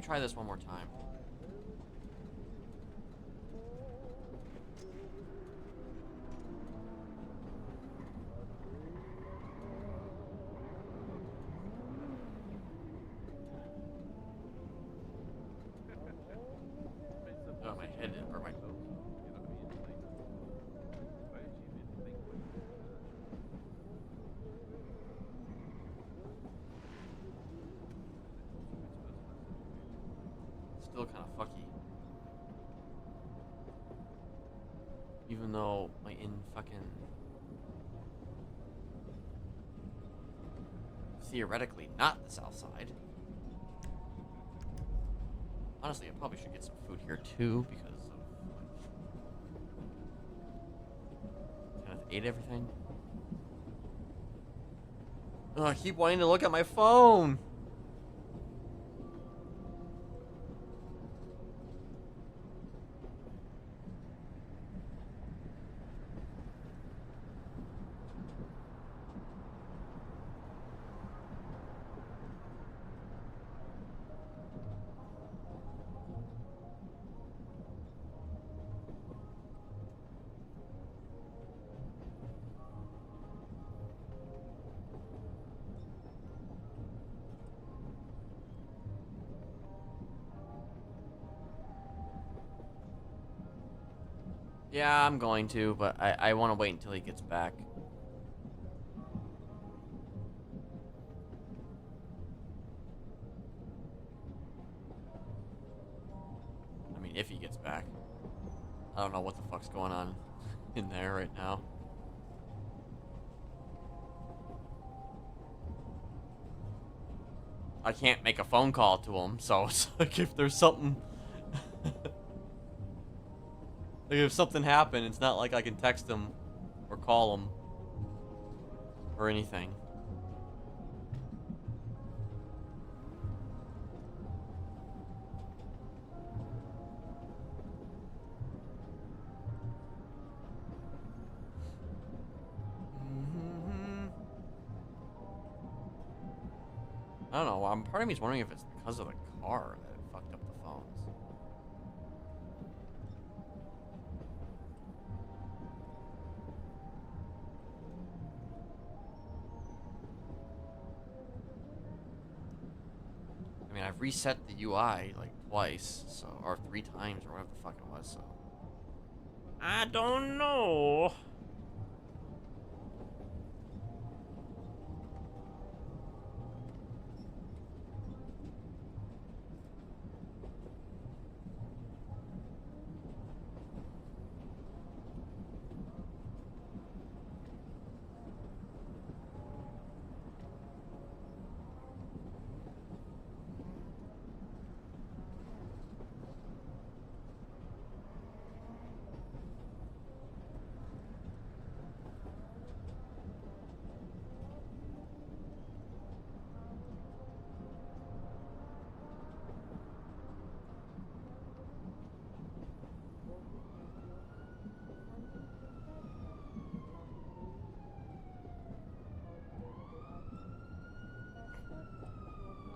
try this one more time. Oh, my head or my still kind of fucky. Even though my in fucking theoretically not the south side. Honestly, I probably should get some food here too because of Kenneth ate everything. Oh, I keep wanting to look at my phone. Yeah, I'm going to, but I want to wait until he gets back. I mean, if he gets back. I don't know what the fuck's going on in there right now. I can't make a phone call to him, so it's like if there's something... Like if something happened, it's not like I can text him or call him or anything. I don't know. Part of me is wondering if it's because of the car that it fucked up the phones. I mean, I've reset the UI like twice, so or 3 times or whatever the fuck it was. So I don't know.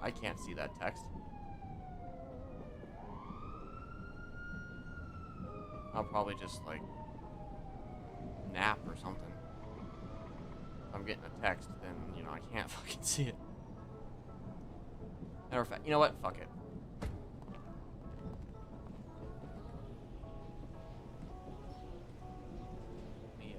I can't see that text. I'll probably just like nap or something. If I'm getting a text, then you know I can't fucking see it. Matter of fact, you know what? Fuck it. Let me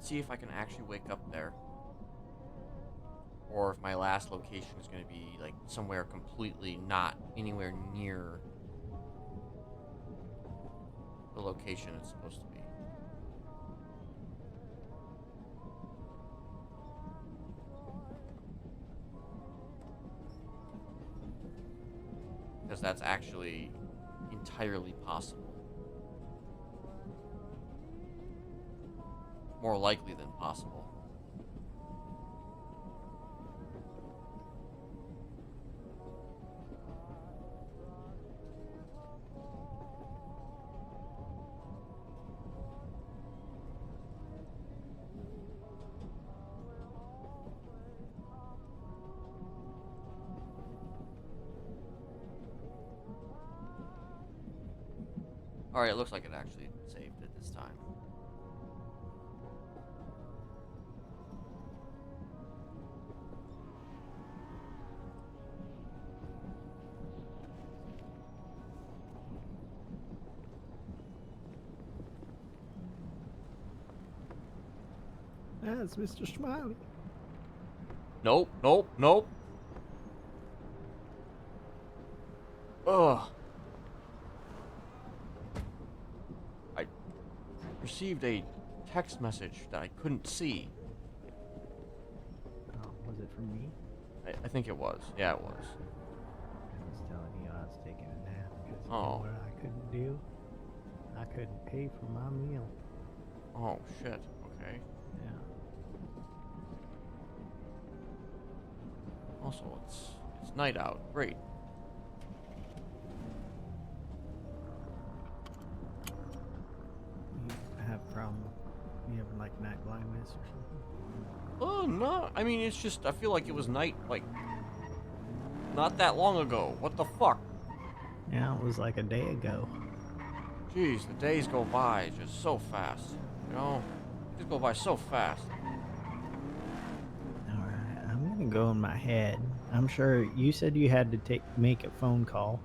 Let's see if I can actually wake up there. Or if my last location is going to be, like, somewhere completely not anywhere near the location it's supposed to be. Because that's actually entirely possible. More likely than possible. Alright, it looks like it actually saved it this time. That's Mr. Smiley. Nope, nope, nope. Ugh. I received a text message that I couldn't see. Oh, was it from me? I think it was. Yeah, it was. I was telling you I was taking a nap because you Oh. know what I couldn't do? I couldn't pay for my meal. Oh, shit. Okay. Yeah. Also, it's night out. Great. You have problem? You having like night blindness or something? Oh, no. I mean, it's just, I feel like it was night, like, not that long ago. What the fuck? Yeah, it was like a day ago. Jeez, the days go by just so fast. You know? They just go by so fast. Alright, I'm gonna go in my head. I'm sure you said you had to make a phone call.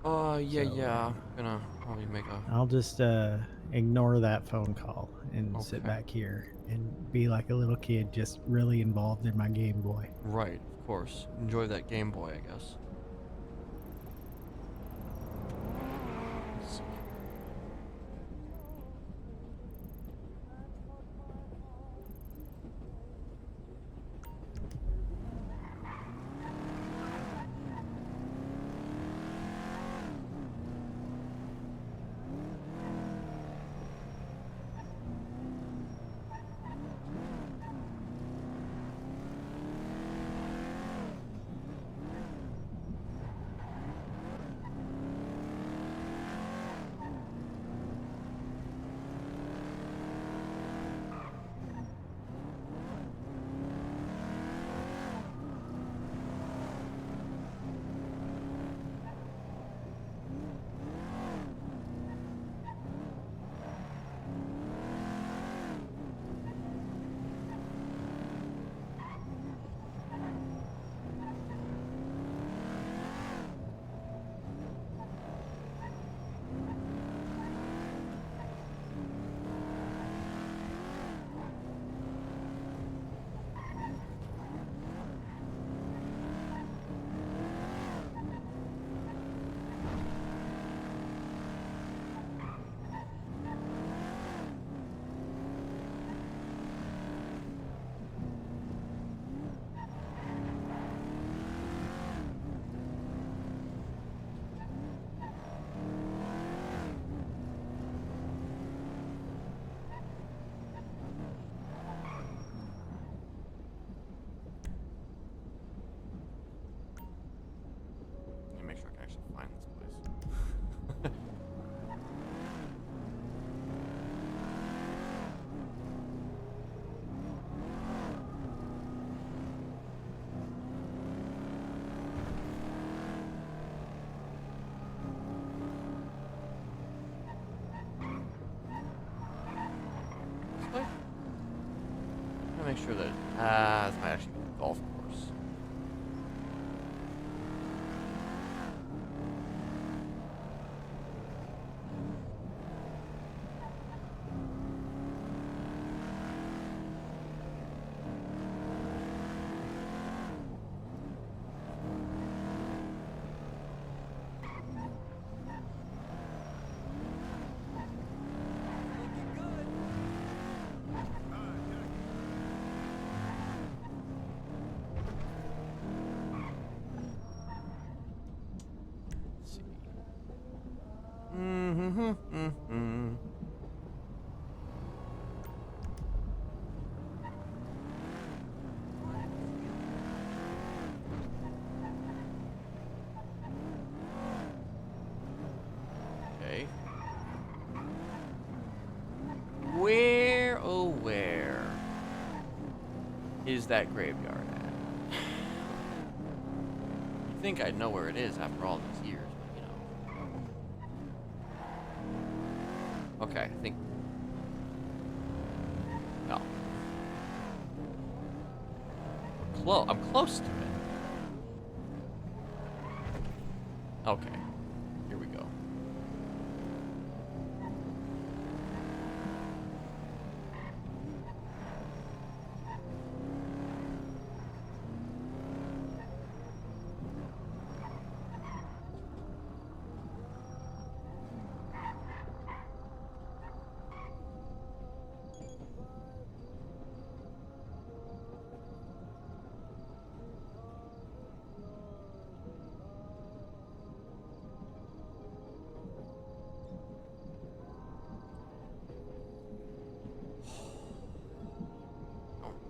Yeah, So, yeah. I'm gonna probably make a... I'll just ignore that phone call and sit Okay. back here and be like a little kid just really involved in my Game Boy. Right, of course. Enjoy that Game Boy, I guess. Let's see. Let me make sure I can actually find this place. This way? I'm gonna make sure that this might actually be the golf course. is that graveyard at? You'd think I'd know where it is after all these years, but you know. Okay, I think. No. I'm close to it. Okay. Here we go.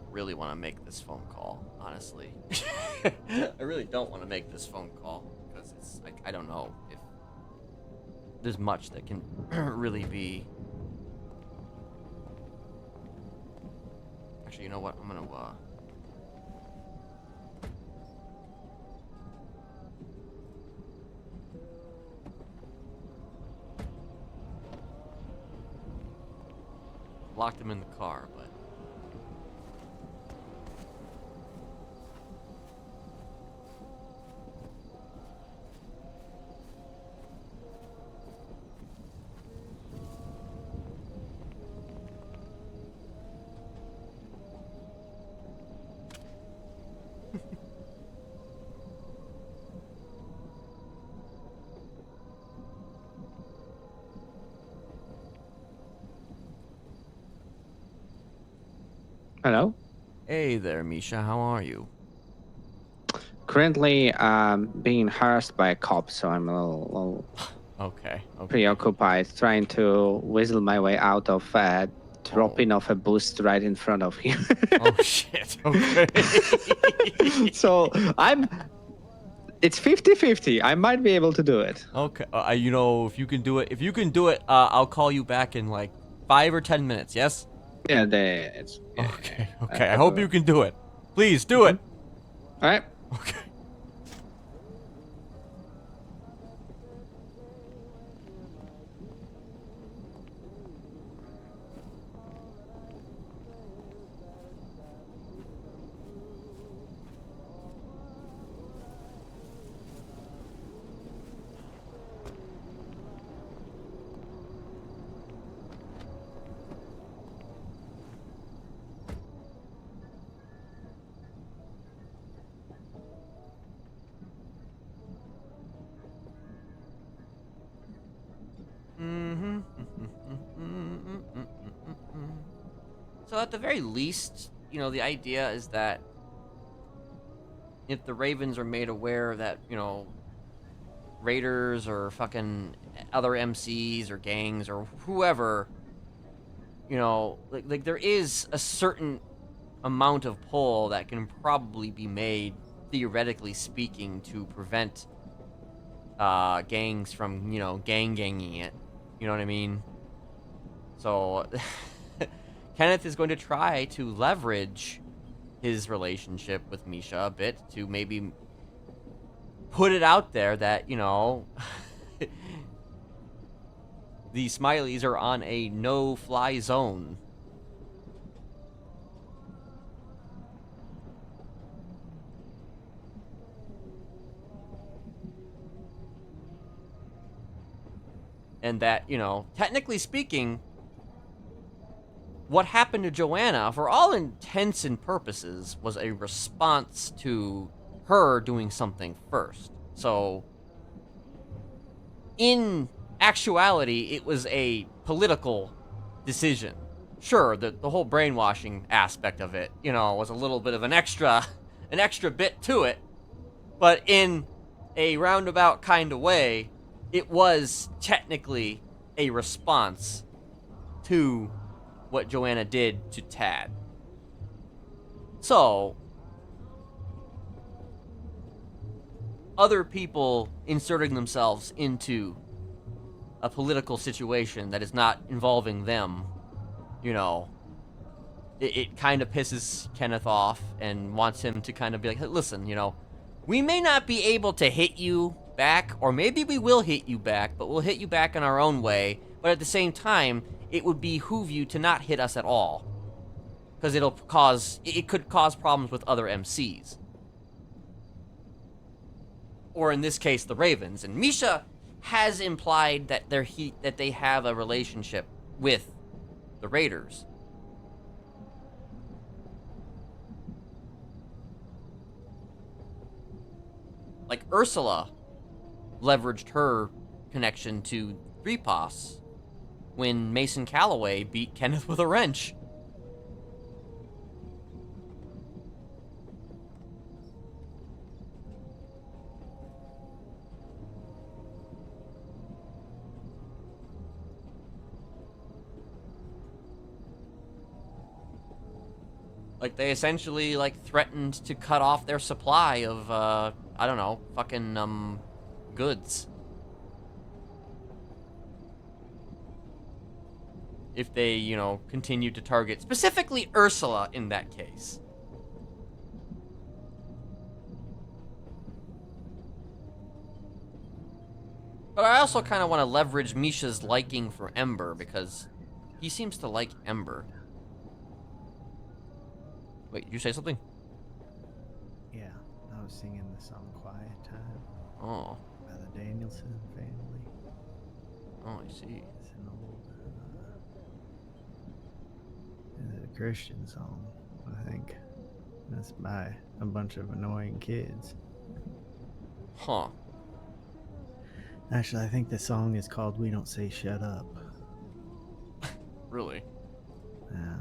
Really want to make this phone call, honestly. I really don't want to make this phone call because it's like I don't know if there's much that can really be. Actually, you know what? I'm gonna locked him in the car, but. Hello. Hey there, Misha. How are you? Currently, being harassed by a cop, so I'm a little Okay. preoccupied trying to whistle my way out of dropping off a boost right in front of him. Oh shit. Okay. So it's 50-50. I might be able to do it. Okay. You know, if you can do it, I'll call you back in like 5 or 10 minutes. Yes. Yeah, Okay. I hope you can do it. Please do it. All right. Okay. So at the very least, you know, the idea is that if the Ravens are made aware that, you know, raiders or fucking other MCs or gangs or whoever, you know, like there is a certain amount of pull that can probably be made, theoretically speaking, to prevent gangs from, you know, ganging it. You know what I mean? So Kenneth is going to try to leverage his relationship with Misha a bit to maybe put it out there that, you know, the Smileys are on a no-fly zone. And that, you know, technically speaking, what happened to Joanna, for all intents and purposes, was a response to her doing something first. So, in actuality, it was a political decision. Sure, the whole brainwashing aspect of it, you know, was a little bit of an extra bit to it. But in a roundabout kind of way, it was technically a response to what Joanna did to Tad. So, other people inserting themselves into a political situation that is not involving them, you know, it kind of pisses Kenneth off and wants him to kind of be like, hey, listen, you know, we may not be able to hit you back, or maybe we will hit you back, but we'll hit you back in our own way. But at the same time, it would behoove you to not hit us at all, because it could cause problems with other MCs, or in this case, the Ravens. And Misha has implied that that they have a relationship with the Raiders. Like Ursula leveraged her connection to 3POS when Mason Calloway beat Kenneth with a wrench. Like, they essentially, like, threatened to cut off their supply of, I don't know, fucking, goods. If they, you know, continued to target, specifically Ursula in that case. But I also kind of want to leverage Misha's liking for Ember, because he seems to like Ember. Wait, did you say something? Yeah, I was singing the song Quiet Time Oh. by the Danielson family. Oh, I see. It's an old it's a Christian song, I think. That's by a bunch of annoying kids. Huh. Actually, I think the song is called We Don't Say Shut Up. Really? Yeah.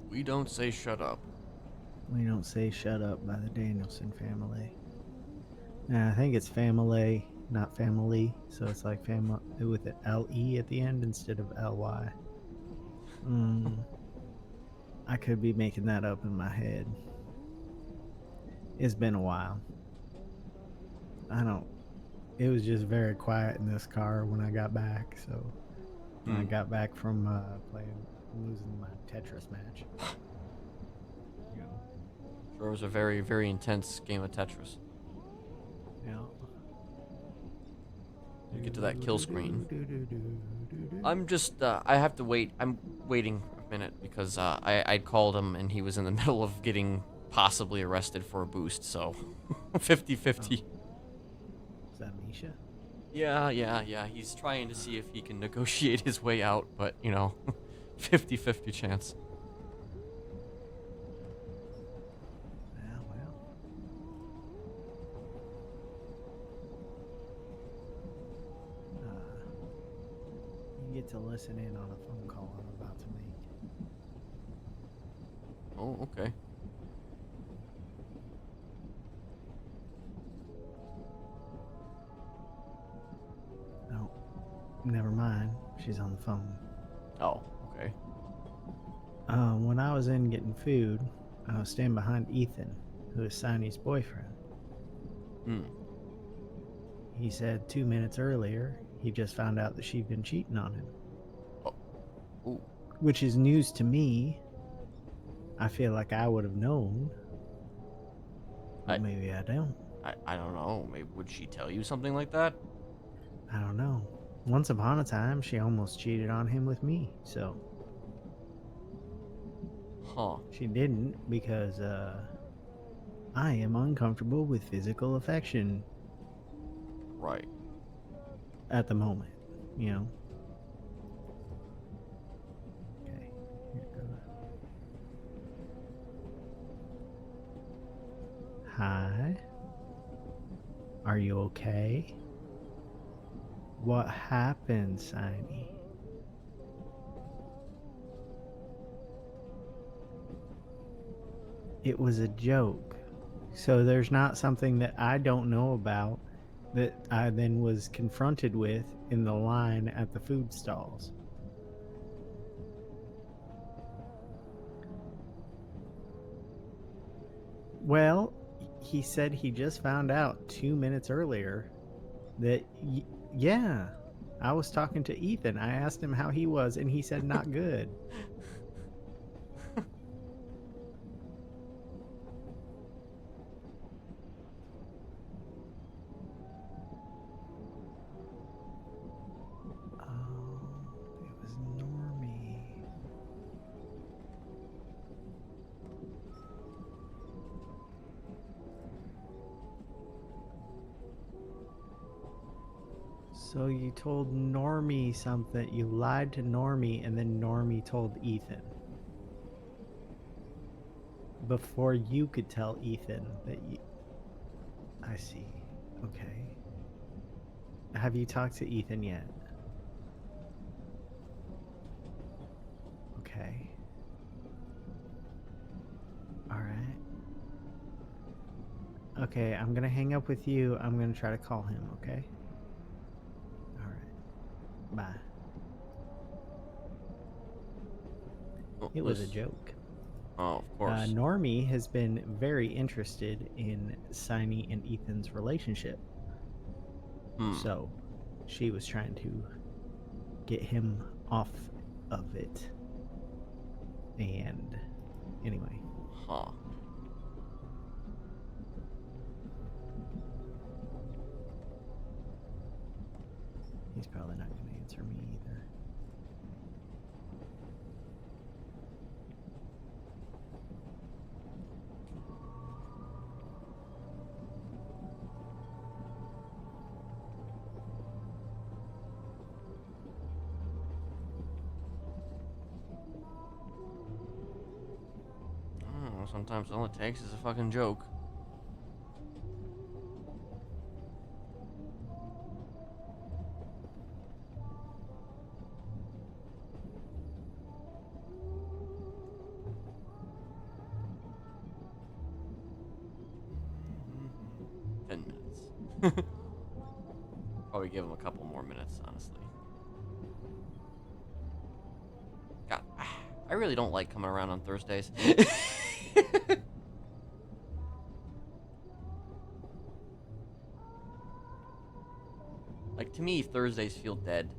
We don't say shut up. We Don't Say Shut Up by the Danielson family. Yeah, I think it's family, not family. So it's like family with an L-E at the end instead of L-Y. I could be making that up in my head. It's been a while. It was just very quiet in this car when I got back. So when I got back from losing my Tetris match. You know. Sure, it was a very, very intense game of Tetris. Yeah. You get to that kill screen. I'm just, I have to wait. I'm waiting a minute because I called him and he was in the middle of getting possibly arrested for a boost, so 50-50. Is that Misha? Yeah. He's trying to see if he can negotiate his way out, but, you know, 50-50 chance. Well. You get to listen in on a phone call I'm about to make. Oh, okay. No, never mind. She's on the phone. Oh, okay. When I was in getting food, I was standing behind Ethan, who is Signey's boyfriend. He said 2 minutes earlier he just found out that she'd been cheating on him. Oh. Ooh. Which is news to me. I feel like I would have known. But maybe I don't. I don't know. Maybe would she tell you something like that? I don't know. Once upon a time, she almost cheated on him with me, so... Huh. She didn't because, I am uncomfortable with physical affection. Right. At the moment, you know. Okay, here it goes. Hi. Are you okay? What happened, Signey? It was a joke. So there's not something that I don't know about that I then was confronted with in the line at the food stalls. Well, he said he just found out 2 minutes earlier that, yeah, I was talking to Ethan. I asked him how he was, and he said not good. So you told Normie something. You lied to Normie, and then Normie told Ethan. Before you could tell Ethan that you. I see. Okay. Have you talked to Ethan yet? Okay. Alright. Okay, I'm gonna hang up with you. I'm gonna try to call him, okay? Alright. Bye. Oh, It was a this- joke. Oh, of course. Normie has been very interested in Siney and Ethan's relationship. So, she was trying to get him off of it. And, anyway. Huh. He's probably not going to answer me either. Oh, sometimes all it takes is a fucking joke. Mm-hmm. 10 minutes. Probably give him a couple more minutes, honestly. God, I really don't like coming around on Thursdays. Like, to me, Thursdays feel dead.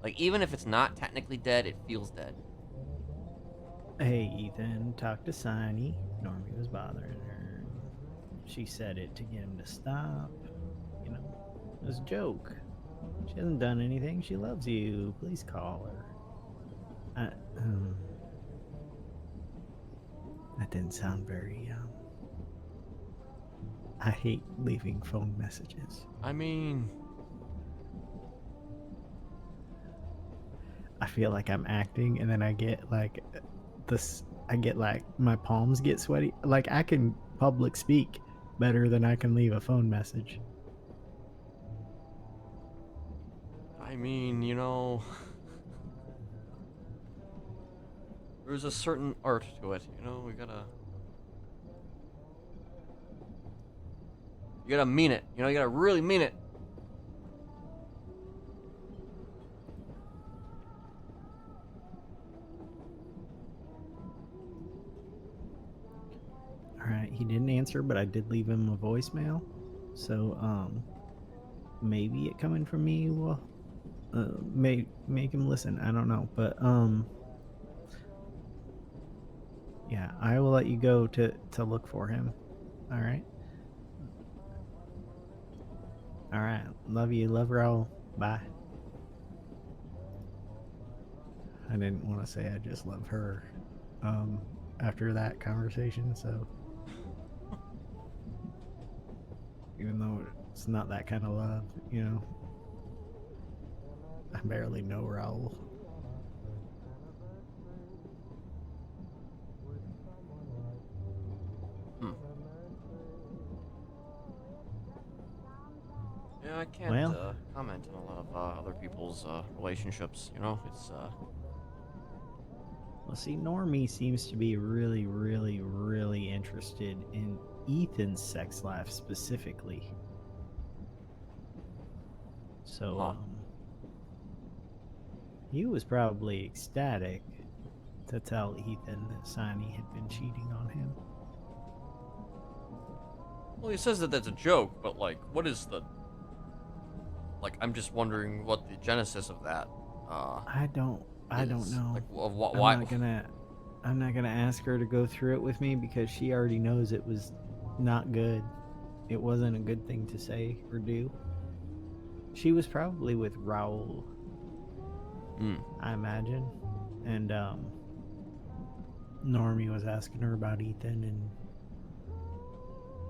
Like, even if it's not technically dead, it feels dead. Hey, Ethan, talk to Siney. Normie was bothering her. She said it to get him to stop. You know, it was a joke. She hasn't done anything. She loves you. Please call her. That didn't sound very, I hate leaving phone messages. I mean, I feel like I'm acting, and then I get like my palms get sweaty. Like, I can public speak better than I can leave a phone message. you know, there's a certain art to it, you know, you gotta mean it, you know, you gotta really mean it. Alright, he didn't answer, but I did leave him a voicemail. So, maybe it coming from me will make him listen. I don't know. But, yeah, I will let you go to look for him. Alright? Alright, love you. Love Raul. Bye. I didn't want to say I just love her after that conversation, so even though it's not that kind of love, you know. I barely know Raul. Yeah, I can't comment on a lot of other people's relationships, you know, it's Well, see, Normie seems to be really, really, really interested in Ethan's sex life specifically. So, he was probably ecstatic to tell Ethan that Siney had been cheating on him. well, he says that that's a joke, but like, what is the, like, I'm just wondering what the genesis of that I don't know. like, why? I'm not gonna ask her to go through it with me because she already knows it was not good. It wasn't a good thing to say or do. She was probably with Raul, I imagine, and Normie was asking her about Ethan, and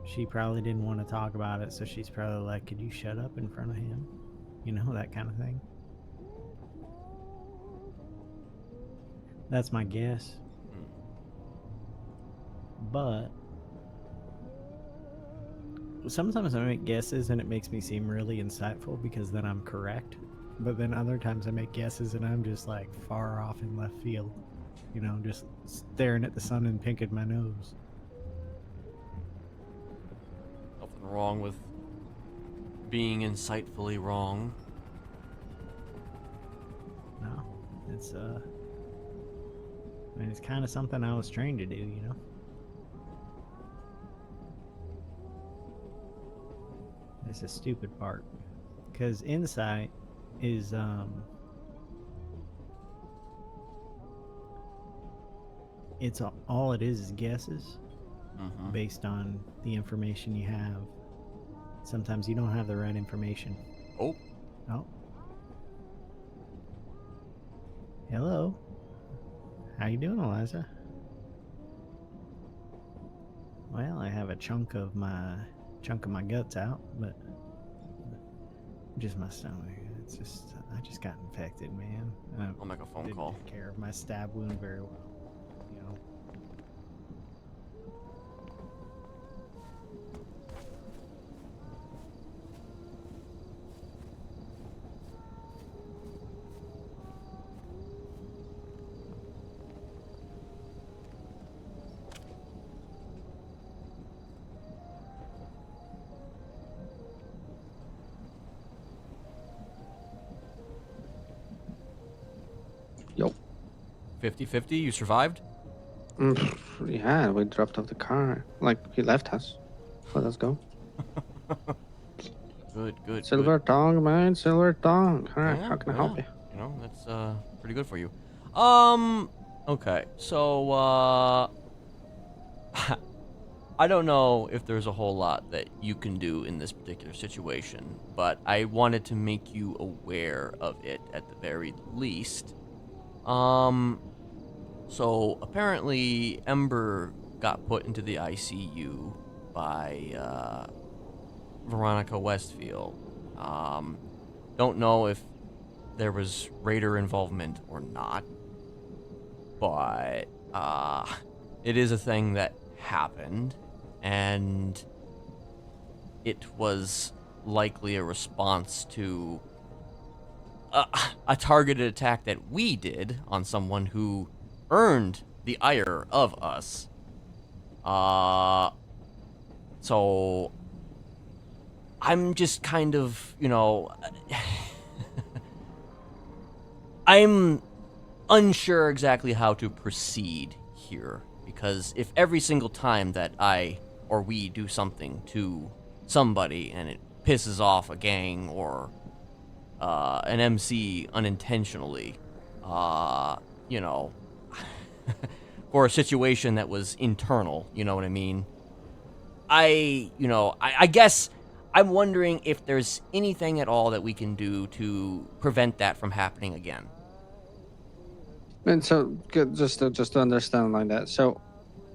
she probably didn't want to talk about it, so she's probably like, "Could you shut up in front of him?" You know, that kind of thing. That's my guess. But sometimes I make guesses and it makes me seem really insightful because then I'm correct. But then other times I make guesses and I'm just like far off in left field. You know, just staring at the sun and picking my nose. Nothing wrong with being insightfully wrong. No, it's I mean, it's kind of something I was trained to do, you know. It's a stupid part, because insight is it's all it is guesses based on the information you have. Sometimes you don't have the right information. Oh. Oh. Hello. How you doing, Eliza? Well, I have a chunk of my guts out, but just my stomach. It's just I just got infected, man. I'll make a phone Didn't call. take care of my stab wound very well. You know. Yo. 50-50, you survived? Yeah, we dropped off the car. Like, he left us. Let us go. Good. Silver tongue, man. Silver tongue. All right, Yeah, how can I help yeah. you? You know, that's pretty good for you. Okay. So I don't know if there's a whole lot that you can do in this particular situation, but I wanted to make you aware of it at the very least. So apparently Ember got put into the ICU by Veronica Westfield. Don't know if there was Raider involvement or not, but it is a thing that happened, and it was likely a response to a targeted attack that we did on someone who earned the ire of us. So I'm just kind of, you know, I'm unsure exactly how to proceed here, because if every single time that I or we do something to somebody and it pisses off a gang or an MC unintentionally, you know, for a situation that was internal, you know what I mean? I guess I'm wondering if there's anything at all that we can do to prevent that from happening again. And so, good, just to understand like that. So,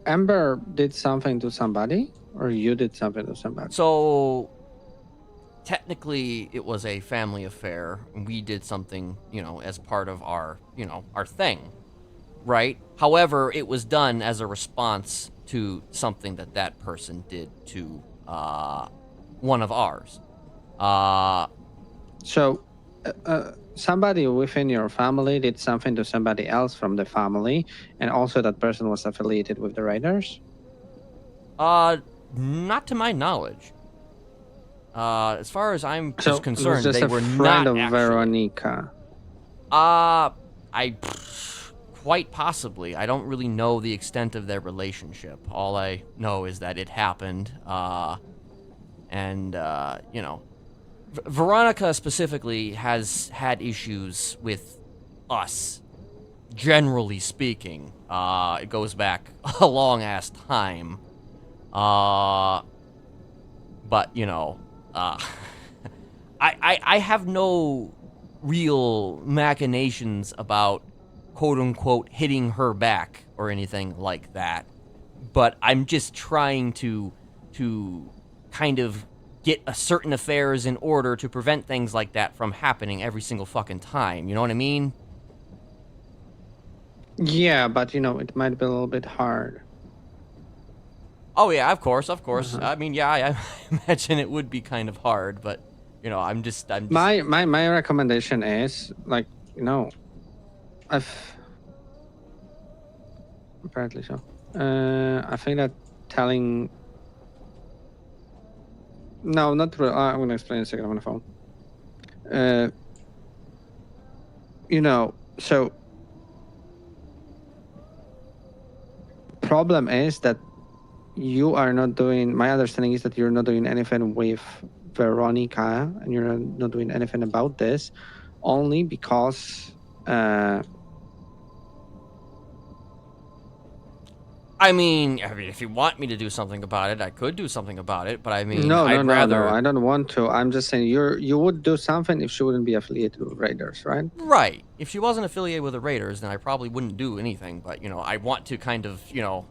Amber did something to somebody, or you did something to somebody? So, technically, it was a family affair. We did something, you know, as part of our, you know, our thing, right? However, it was done as a response to something that that person did to one of ours. So, somebody within your family did something to somebody else from the family, and also that person was affiliated with the Raiders? Not to my knowledge. As far as I'm just concerned, just they a were friend not of actually. Veronica. Quite possibly. I don't really know the extent of their relationship. All I know is that it happened. And you know, Veronica specifically has had issues with us, generally speaking. It goes back a long ass time. But you know, I have no real machinations about quote unquote hitting her back or anything like that. But I'm just trying to kind of get a certain affairs in order to prevent things like that from happening every single fucking time. You know what I mean? Yeah, but you know, it might be a little bit hard. Oh yeah, of course. Uh-huh. I mean, yeah, I imagine it would be kind of hard, but you know, I'm just My recommendation is like, you know, I've apparently so. I think that telling. No, not really. I'm gonna explain in a second. I'm on the phone. You know, so problem is that you are not doing. My understanding is that you're not doing anything with Veronica, and you're not doing anything about this, only because. I mean, if you want me to do something about it, I could do something about it. But I mean, No, I'd rather. I don't want to. I'm just saying you would do something if she wouldn't be affiliated with Raiders, right? Right. If she wasn't affiliated with the Raiders, then I probably wouldn't do anything. But, you know, I want to kind of, you know,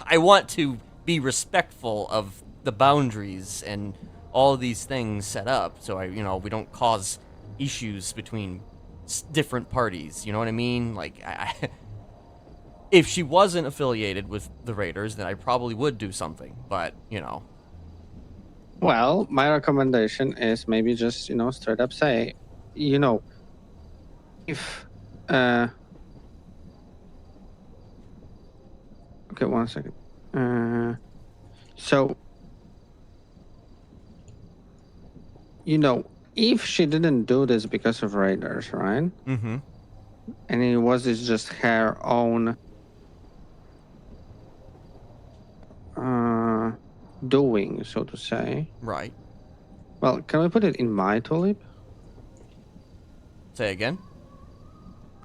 I want to be respectful of the boundaries and all these things set up so we don't cause issues between different parties. You know what I mean? Like, if she wasn't affiliated with the Raiders, then I probably would do something. But, you know. Well, my recommendation is maybe just, you know, straight up say, you know, if okay, 1 second. So you know, if she didn't do this because of Raiders, right? Mm-hmm. And it was just her own doing, so to say. Right. Well, can we put it in my tulip? Say again?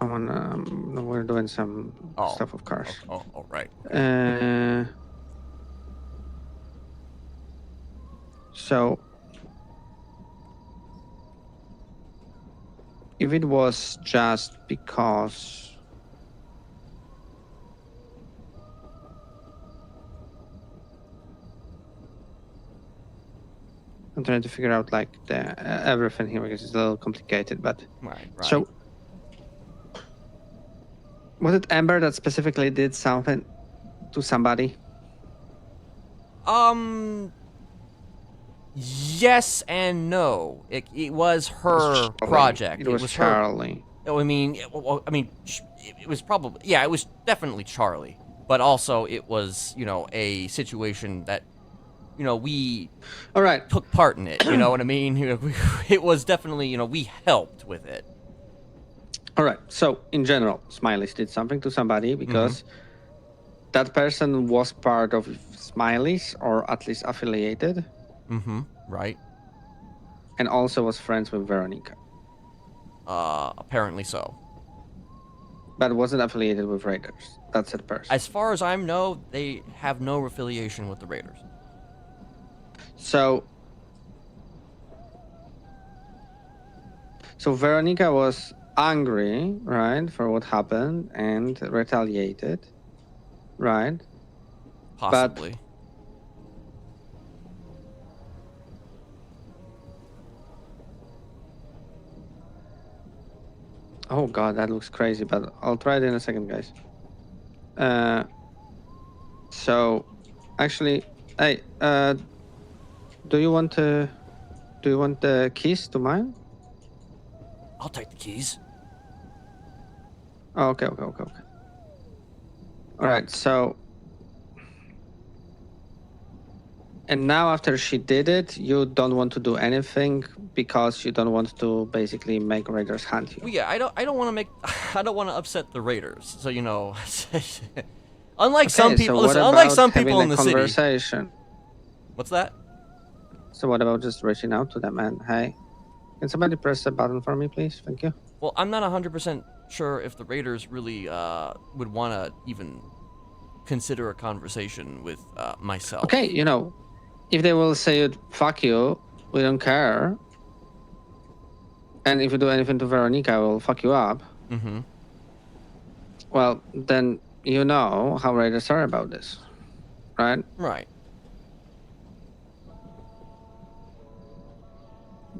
I wanna. We're doing some stuff, of course. Oh, right. So, if it was just because. I'm trying to figure out like the everything here because it's a little complicated, but Right. so was it Amber that specifically did something to somebody? Yes and no. It was her project. It was Charlie. Her. I mean, it was probably it was definitely Charlie, but also it was a situation that we all right took part in it. You know what I mean? It was definitely we helped with it. All right. So in general, Smiley did something to somebody because that person was part of Smiley's or at least affiliated. Mm-hmm. Right. And also was friends with Veronica. Apparently so. But wasn't affiliated with Raiders. That's that person. As far as I know, they have no affiliation with the Raiders. So Veronica was angry, right, for what happened and retaliated, right? Possibly. Oh god, that looks crazy, but I'll try it in a second, guys. So actually, hey, do you want the keys to mine? I'll take the keys. Oh, okay. All right, so. And now after she did it, you don't want to do anything because you don't want to basically make Raiders hunt you. Well, yeah, I don't want to upset the Raiders. So unlike some people, so unlike some people in the conversation? City. What's that? So what about just reaching out to them and hey, can somebody press the button for me, please? Thank you. Well, I'm not 100% sure if the Raiders really would want to even consider a conversation with myself. Okay, if they will say, fuck you, we don't care. And if you do anything to Veronica, we'll fuck you up. Mm-hmm. Well, then you know how Raiders are about this, right? Right.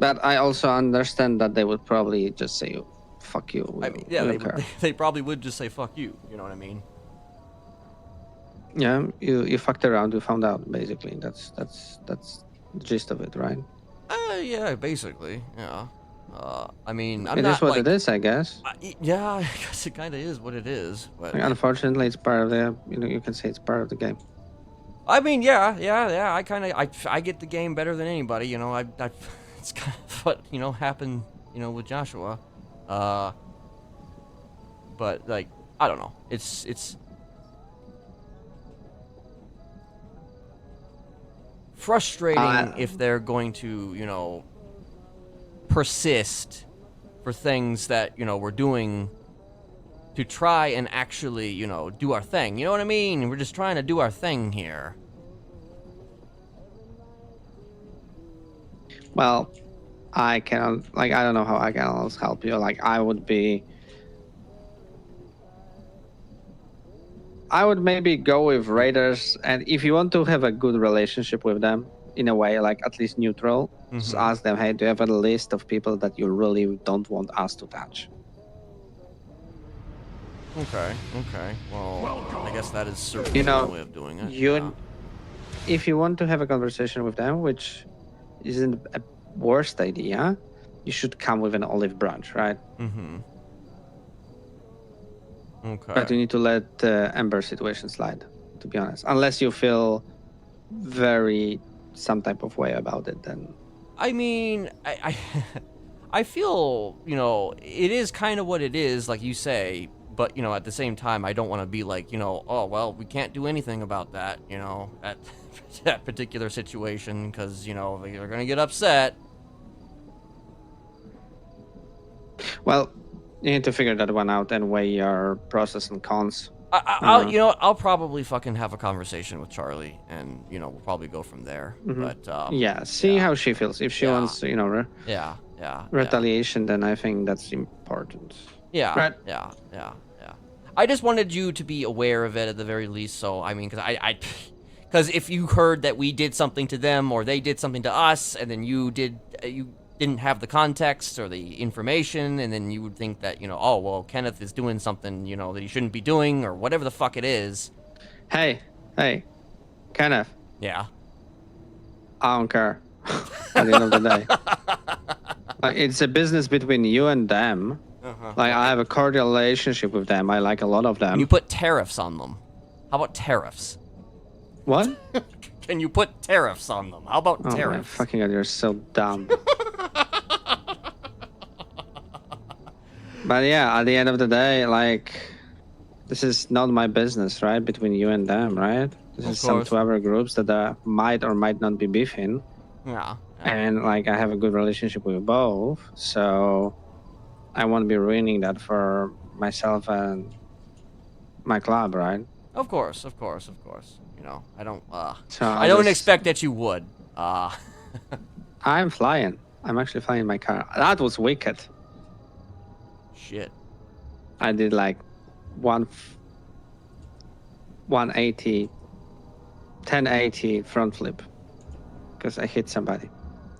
But I also understand that they would probably just say, "Fuck you." I mean, yeah, we they, don't care. they probably would just say fuck you. You know what I mean? Yeah, you fucked around. You found out. Basically, that's the gist of it, right? Yeah, basically, yeah. I mean, I'm It not is what like, it is, I guess. Yeah, I guess it kind of is what it is. But Like, unfortunately, it's part of the. You can say it's part of the game. I mean, yeah. I kind of, I get the game better than anybody. You know, it's kind of what happened. With Joshua. But like, I don't know. It's frustrating if they're going to, persist for things that, we're doing to try and actually, do our thing. You know what I mean? We're just trying to do our thing here. Well, I don't know how I can else help you. Like, I would maybe go with Raiders, and if you want to have a good relationship with them, in a way, like at least neutral, just ask them, hey, do you have a list of people that you really don't want us to touch? Okay. Well, I guess that is certainly one way of doing it. If you want to have a conversation with them, which isn't a worst idea, you should come with an olive branch, right? Mm-hmm. Okay. But you need to let the Ember situation slide, to be honest. Unless you feel some type of way about it, then... I mean, I feel, it is kind of what it is, like you say, but, at the same time, I don't want to be like, oh, well, we can't do anything about that, at that particular situation, because, they're going to get upset. Well, you need to figure that one out and weigh your pros and cons. I'll probably fucking have a conversation with Charlie, and we'll probably go from there. But see how she feels. If she wants, retaliation, then I think that's important. Yeah, right? Yeah. I just wanted you to be aware of it at the very least. So I mean, because if you heard that we did something to them or they did something to us, and then you didn't have the context or the information, and then you would think that, oh, well, Kenneth is doing something, that he shouldn't be doing, or whatever the fuck it is. Hey, Kenneth. Yeah. I don't care. At the end of the day. Like, it's a business between you and them. Like, I have a cordial relationship with them. I like a lot of them. You put tariffs on them. How about tariffs? What? Can you put tariffs on them? How about tariffs? Oh my fucking god, you're so dumb. But yeah, at the end of the day, like, this is not my business, right? Between you and them, right? This is some two other groups that might or might not be beefing. Yeah. And like, I have a good relationship with both, so I won't be ruining that for myself and my club, right? Of course. I don't. I don't expect that you would. I'm flying. I'm actually flying my car. That was wicked. Shit. I did like 1080 front flip because I hit somebody,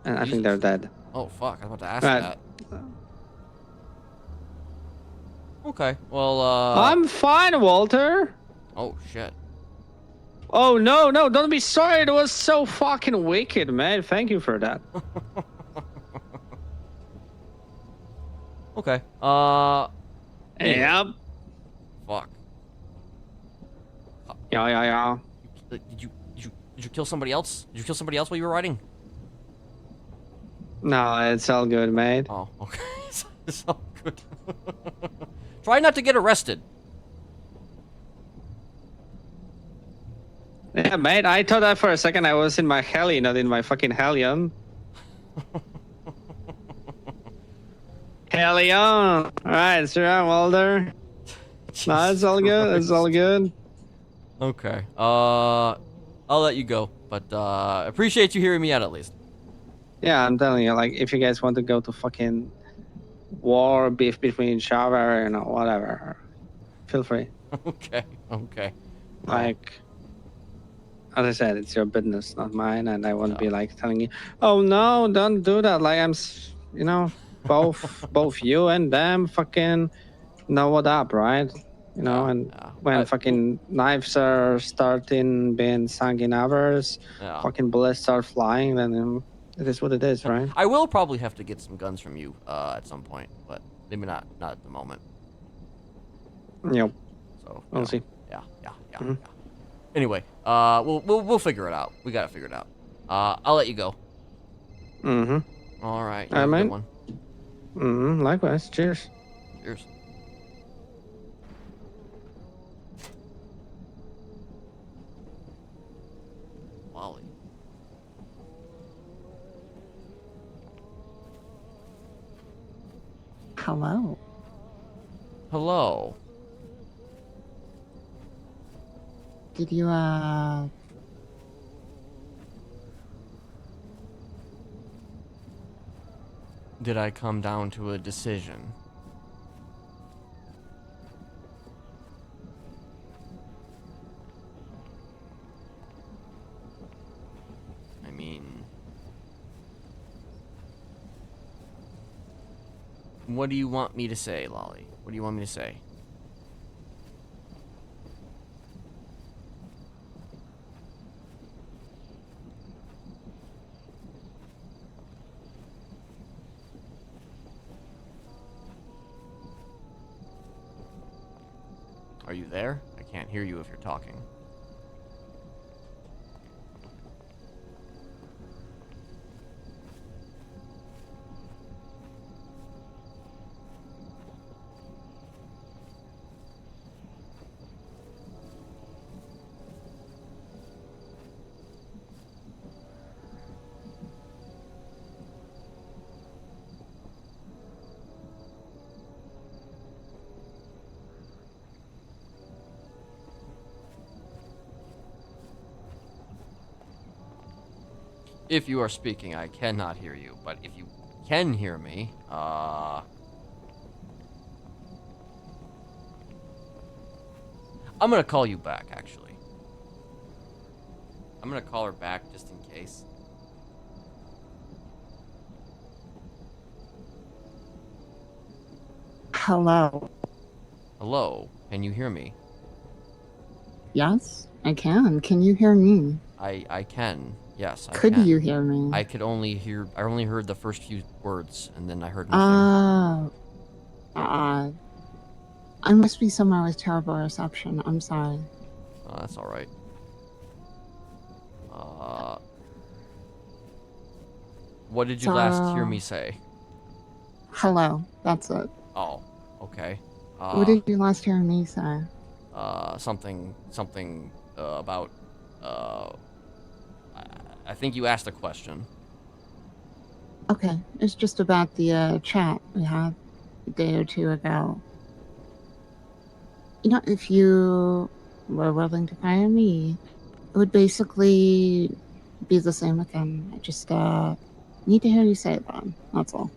and I think they're dead. Oh fuck! I was about to ask that. Okay. Well. I'm fine, Walter. Oh shit. Oh no, don't be sorry. It was so fucking wicked, man. Thank you for that. Okay. Yep. Fuck. Yeah. Did you kill somebody else? Did you kill somebody else while you were riding? No, it's all good, mate. Oh, okay. It's all good. Try not to get arrested. Yeah, mate, I thought that for a second. I was in my heli, not in my fucking Hellion. Hellion! Alright, sure, Walter. No, it's all good. It's all good. Okay. I'll let you go, but appreciate you hearing me out at least. Yeah, I'm telling you, like, if you guys want to go to fucking war, beef between each other, whatever, feel free. Okay. Like, as I said, it's your business, not mine, and I won't be like telling you, "Oh no, don't do that." Like you know, both you and them fucking know what up, right? You know, Yeah, and yeah. when fucking knives are starting being sunk in others, Yeah. fucking bullets start flying, then it is what it is, right? I will probably have to get some guns from you at some point, but maybe not at the moment. Yep. So We'll see. Yeah, yeah, yeah, Mhm. yeah. Anyway, we'll figure it out. We gotta figure it out. I'll let you go. Mm-hmm. All right, you I have a good mean, one. mm-hmm. Likewise. Cheers. Cheers. Wally. Hello. Hello. Did you, Did I come down to a decision? I mean, what do you want me to say, Lolly? What do you want me to say? Are you there? I can't hear you if you're talking. If you are speaking, I cannot hear you, but if you can hear me, I'm gonna call you back, actually. I'm gonna call her back just in case. hello? Hello, can you hear me? Yes, I can. Can you hear me? I can. Yes, I Could can. you hear me? I only heard the first few words, and then I heard nothing. I must be somewhere with terrible reception. I'm sorry. That's alright. What did you last hear me say? Hello. That's it. Oh, okay. What did you last hear me say? Something about, I think you asked a question. Okay, it's just about the chat we had a day or two ago. You know, if you were willing to hire me, it would basically be the same again. I just need to hear you say it then. That's all.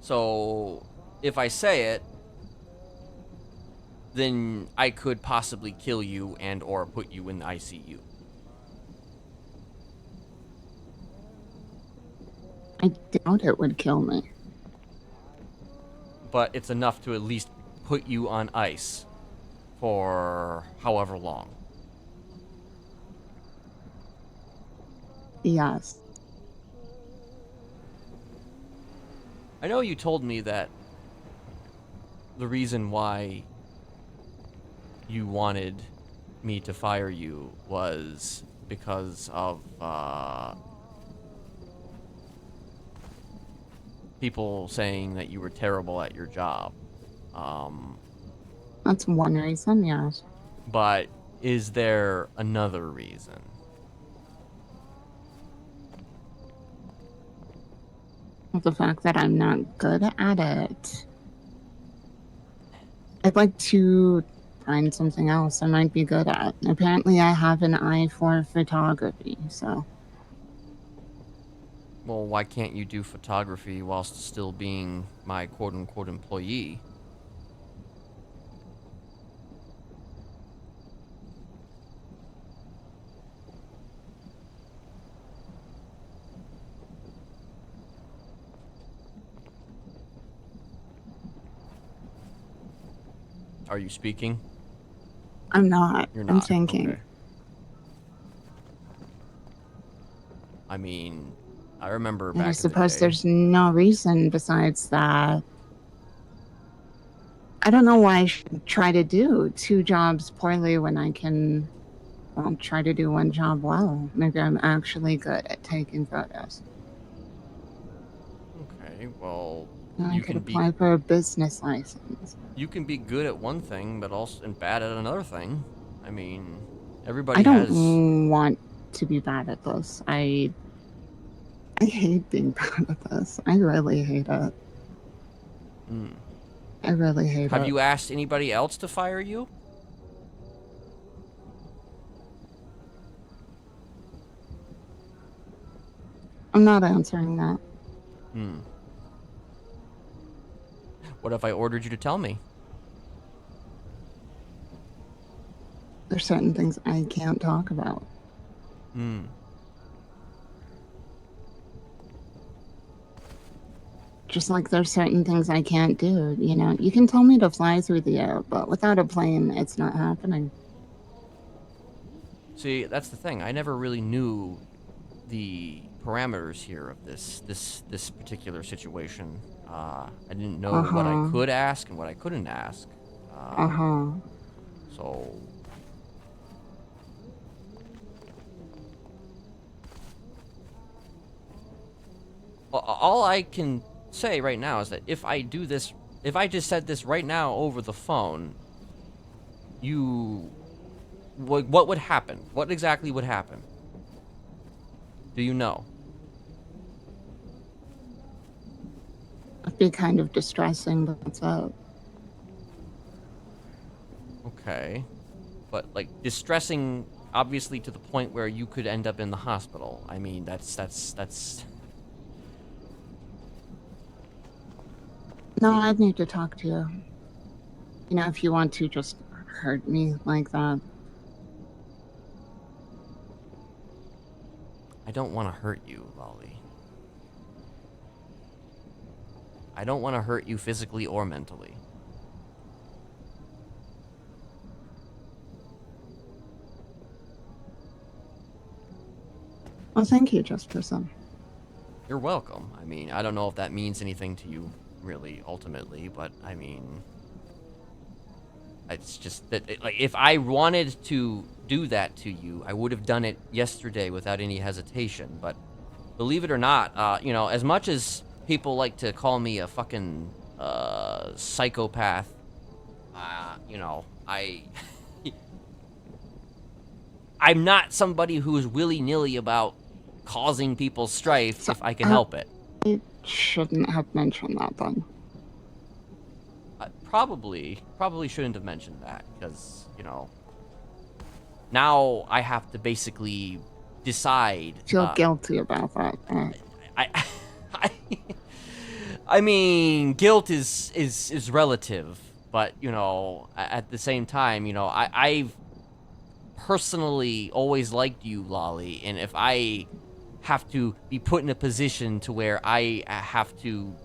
So, if I say it, then I could possibly kill you and or put you in the ICU. I doubt it would kill me. But it's enough to at least put you on ice for however long. Yes. I know you told me that the reason why you wanted me to fire you was because of people saying that you were terrible at your job. That's one reason, yes. But is there another reason? The fact that I'm not good at it. I'd like to find something else I might be good at. Apparently I have an eye for photography, so... Well, why can't you do photography whilst still being my quote-unquote employee? Are you speaking? I'm not. You're I'm not. thinking. Okay. I mean, I remember And I back in the suppose day. there's no reason besides that. I don't know why I should try to do 2 jobs poorly when I can, well, try to do 1 job well. Maybe I'm actually good at taking photos. Okay, well, And I you could can be apply for a business license. good at one thing, but also and bad at another thing. I mean, everybody I has. don't want to be bad at this. I hate being bad at this. I really hate it. Mm. I really hate Have it. you asked anybody else to fire you? I'm not answering that. Hmm. What if I ordered you to tell me? There's certain things I can't talk about. Hmm. Just like there's certain things I can't do, you know. You can tell me to fly through the air, but without a plane, it's not happening. See, that's the thing. I never really knew the parameters here of this particular situation. I didn't know what I Uh-huh. could ask and what I couldn't ask. Uh-huh. So all I can say right now is that if I do this, if I just said this right now over the phone, what would happen? What exactly would happen? Do you know? It'd be kind of distressing, but that's it. Okay. But, like, distressing, obviously, to the point where you could end up in the hospital. I mean, that's... No, I'd need to talk to you. You know, if you want to just hurt me like that. I don't want to hurt you, Lolly. I don't want to hurt you physically or mentally. Well, thank you, Jesperson. You're welcome. I mean, I don't know if that means anything to you, really, ultimately, but, I mean... It's just that, like, if I wanted to do that to you, I would have done it yesterday without any hesitation, but believe it or not, you know, as much as people like to call me a fucking, psychopath, you know, I'm not somebody who is willy-nilly about causing people strife if I can help it. I shouldn't have mentioned that then. Probably shouldn't have mentioned that, because, you know, now I have to basically decide. Feel guilty about that. I mean, guilt is relative, but, you know, at the same time, you know, I've personally always liked you, Lolly, and if I have to be put in a position to where I have to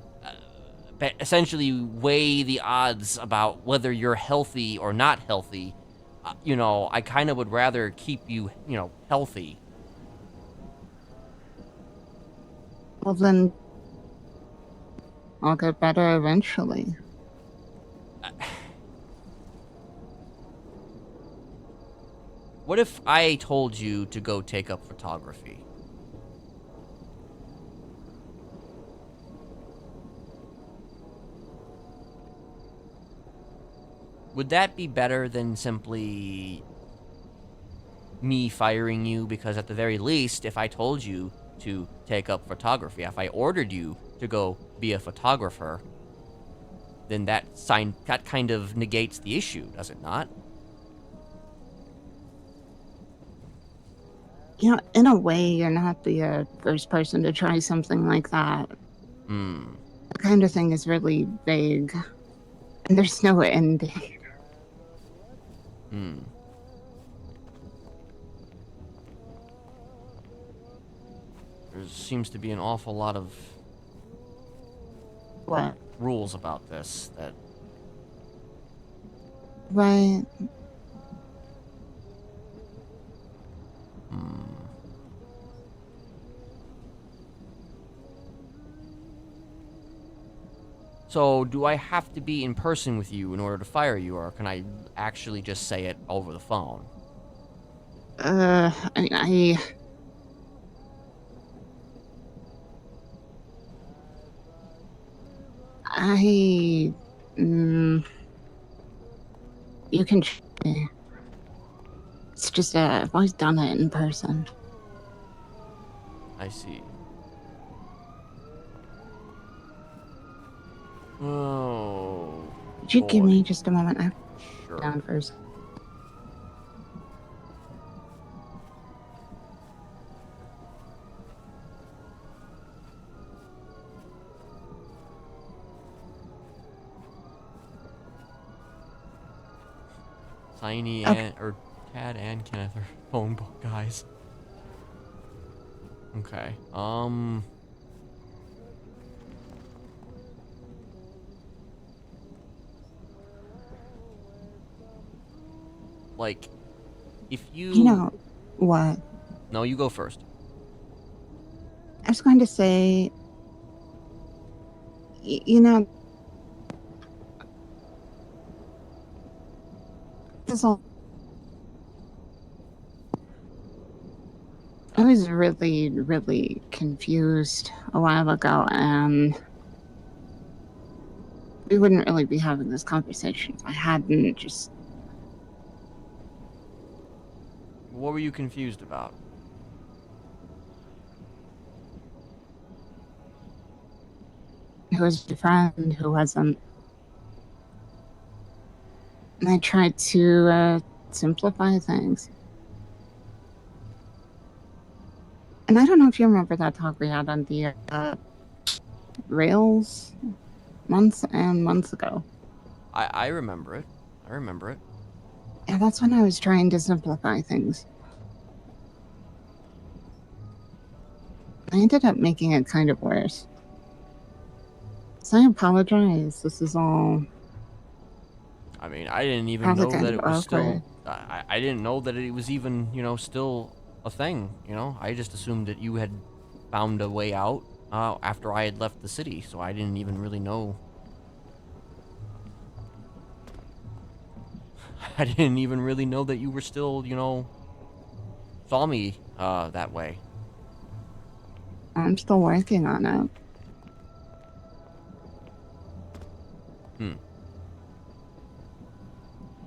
essentially weigh the odds about whether you're healthy or not healthy, you know, I kind of would rather keep you, you know, healthy. Well, then I'll get better eventually. What if I told you to go take up photography? Would that be better than simply me firing you? Because at the very least, if I told you to take up photography, if I ordered you to go be a photographer, then that kind of negates the issue, does it not? You know, in a way, you're not the first person to try something like that. Hmm. The kind of thing is really vague, and there's no end date. Hmm. There seems to be an awful lot of What? rules about this that But Hmm. So, do I have to be in person with you in order to fire you, or can I actually just say it over the phone? I mean, I, you can. It's just I've always done it in person. I see. Oh, Could you give boy. me just a moment? I'm Sure. down first. Tiny Okay. or Tad and Kenneth are phone book guys. Okay. Like, if you... You know what? No, you go first. I was going to say, you know, this is all. I was really, really confused a while ago, and we wouldn't really be having this conversation if I hadn't just. What were you confused about? Who was a friend, who wasn't. And I tried to simplify things. And I don't know if you remember that talk we had on the rails months and months ago. I remember it. I remember it. Yeah, that's when I was trying to simplify things. I ended up making it kind of worse. So I apologize. This is all I mean, I didn't even probably know kind that of it was awkward. still... I didn't know that it was even, still a thing, I just assumed that you had found a way out after I had left the city, so I didn't even really know. I didn't even really know that you were still, saw me that way. I'm still working on it. Hmm.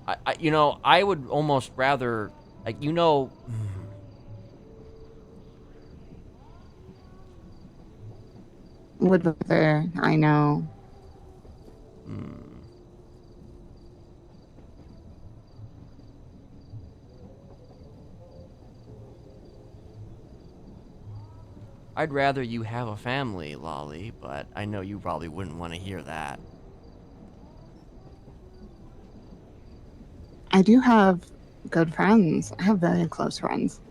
I would almost rather, like, Would rather, I know. hmm. I'd rather you have a family, Lolly, but I know you probably wouldn't want to hear that. I do have good friends. I have very close friends.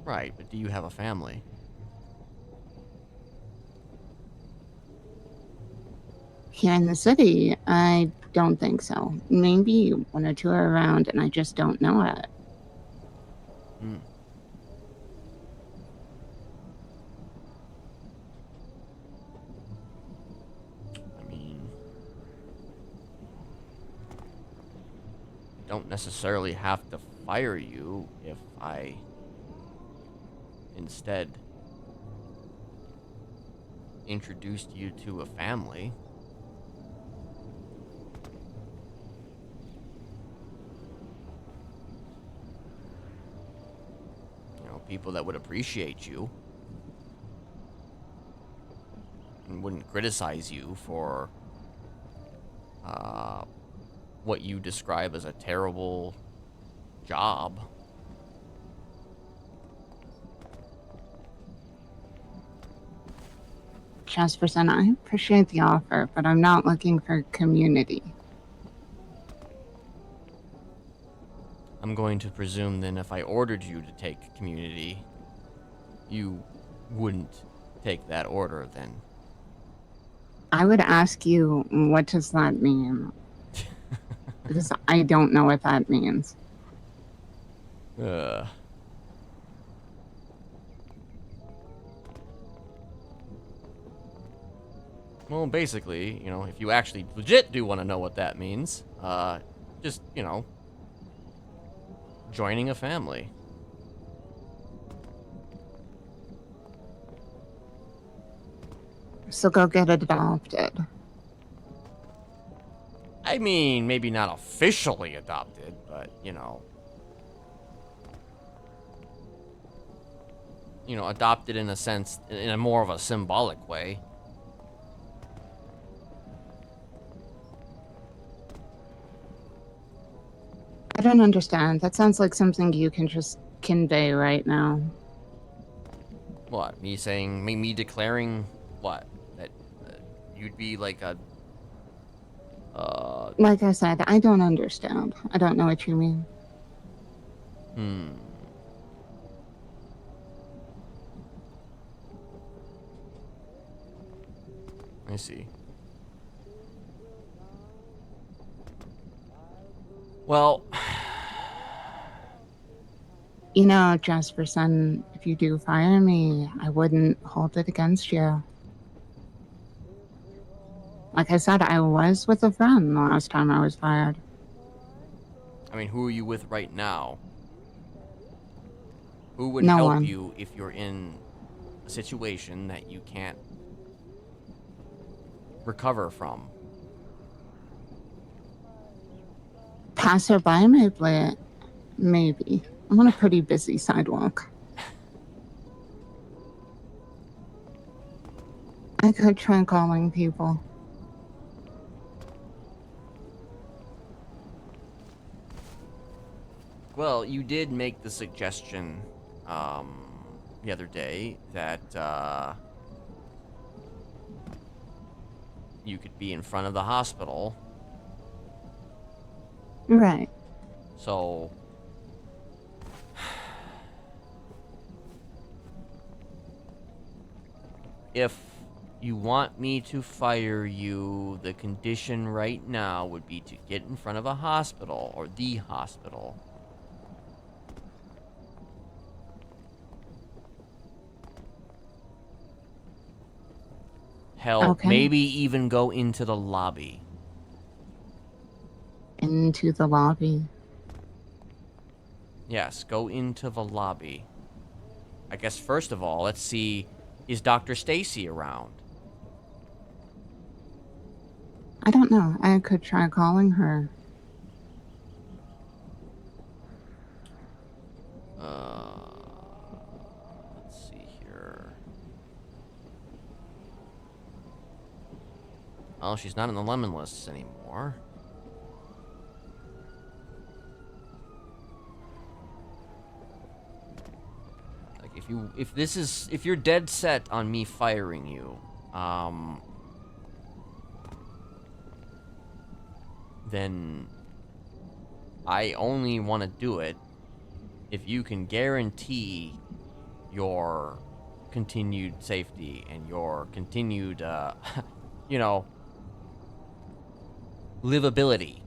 Right, but do you have a family? Here in the city, I don't think so. Maybe one or two are around and I just don't know it. Hmm. I mean, I don't necessarily have to fire you if I instead introduced you to a family. People that would appreciate you and wouldn't criticize you for what you describe as a terrible job. Jesperson, I appreciate the offer, but I'm not looking for community. I'm going to presume then if I ordered you to take community, you wouldn't take that order then. I would ask you, what does that mean? Because I don't know what that means. Ugh. Well, basically, you know, if you actually legit do want to know what that means, just, you know, joining a family. So go get adopted. I mean, maybe not officially adopted, but, you know, adopted in a sense, in a more of a symbolic way. I don't understand. That sounds like something you can just convey right now. What? Me declaring what? That you'd be like a, Like I said, I don't understand. I don't know what you mean. I see. Well, You know, Jesperson, if you do fire me, I wouldn't hold it against you. Like I said, I was with a friend the last time I was fired. I mean, who are you with right now? Who would No help one. you if you're in a situation that you can't recover from? Passerby maybe. I'm on a pretty busy sidewalk. I could try calling people. Well, you did make the suggestion the other day that you could be in front of the hospital. Right. So if you want me to fire you, the condition right now would be to get in front of a hospital or the hospital. Hell, Okay. maybe even go into the lobby. Into the lobby. Yes, go into the lobby. I guess first of all, let's see, is Dr. Stacy around? I don't know. I could try calling her. Let's see here. Oh, she's not in the lemon lists anymore. Like, if you're dead set on me firing you, then I only want to do it if you can guarantee your continued safety and your continued, you know, livability.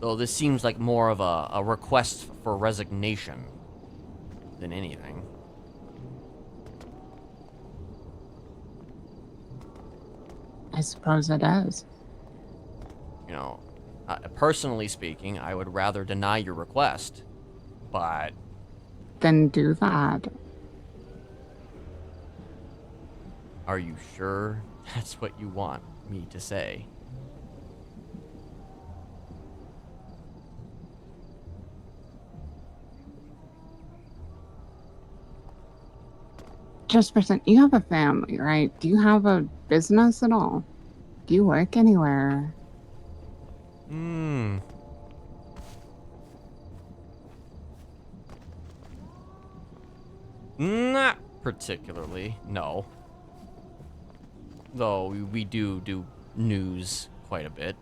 Though this seems like more of a request for resignation than anything. I suppose it is. You know, personally speaking, I would rather deny your request, but Then do that. are you sure that's what you want me to say? Jesperson, you have a family, right? Do you have a business at all? Do you work anywhere? Not particularly, no. Though we do news quite a bit.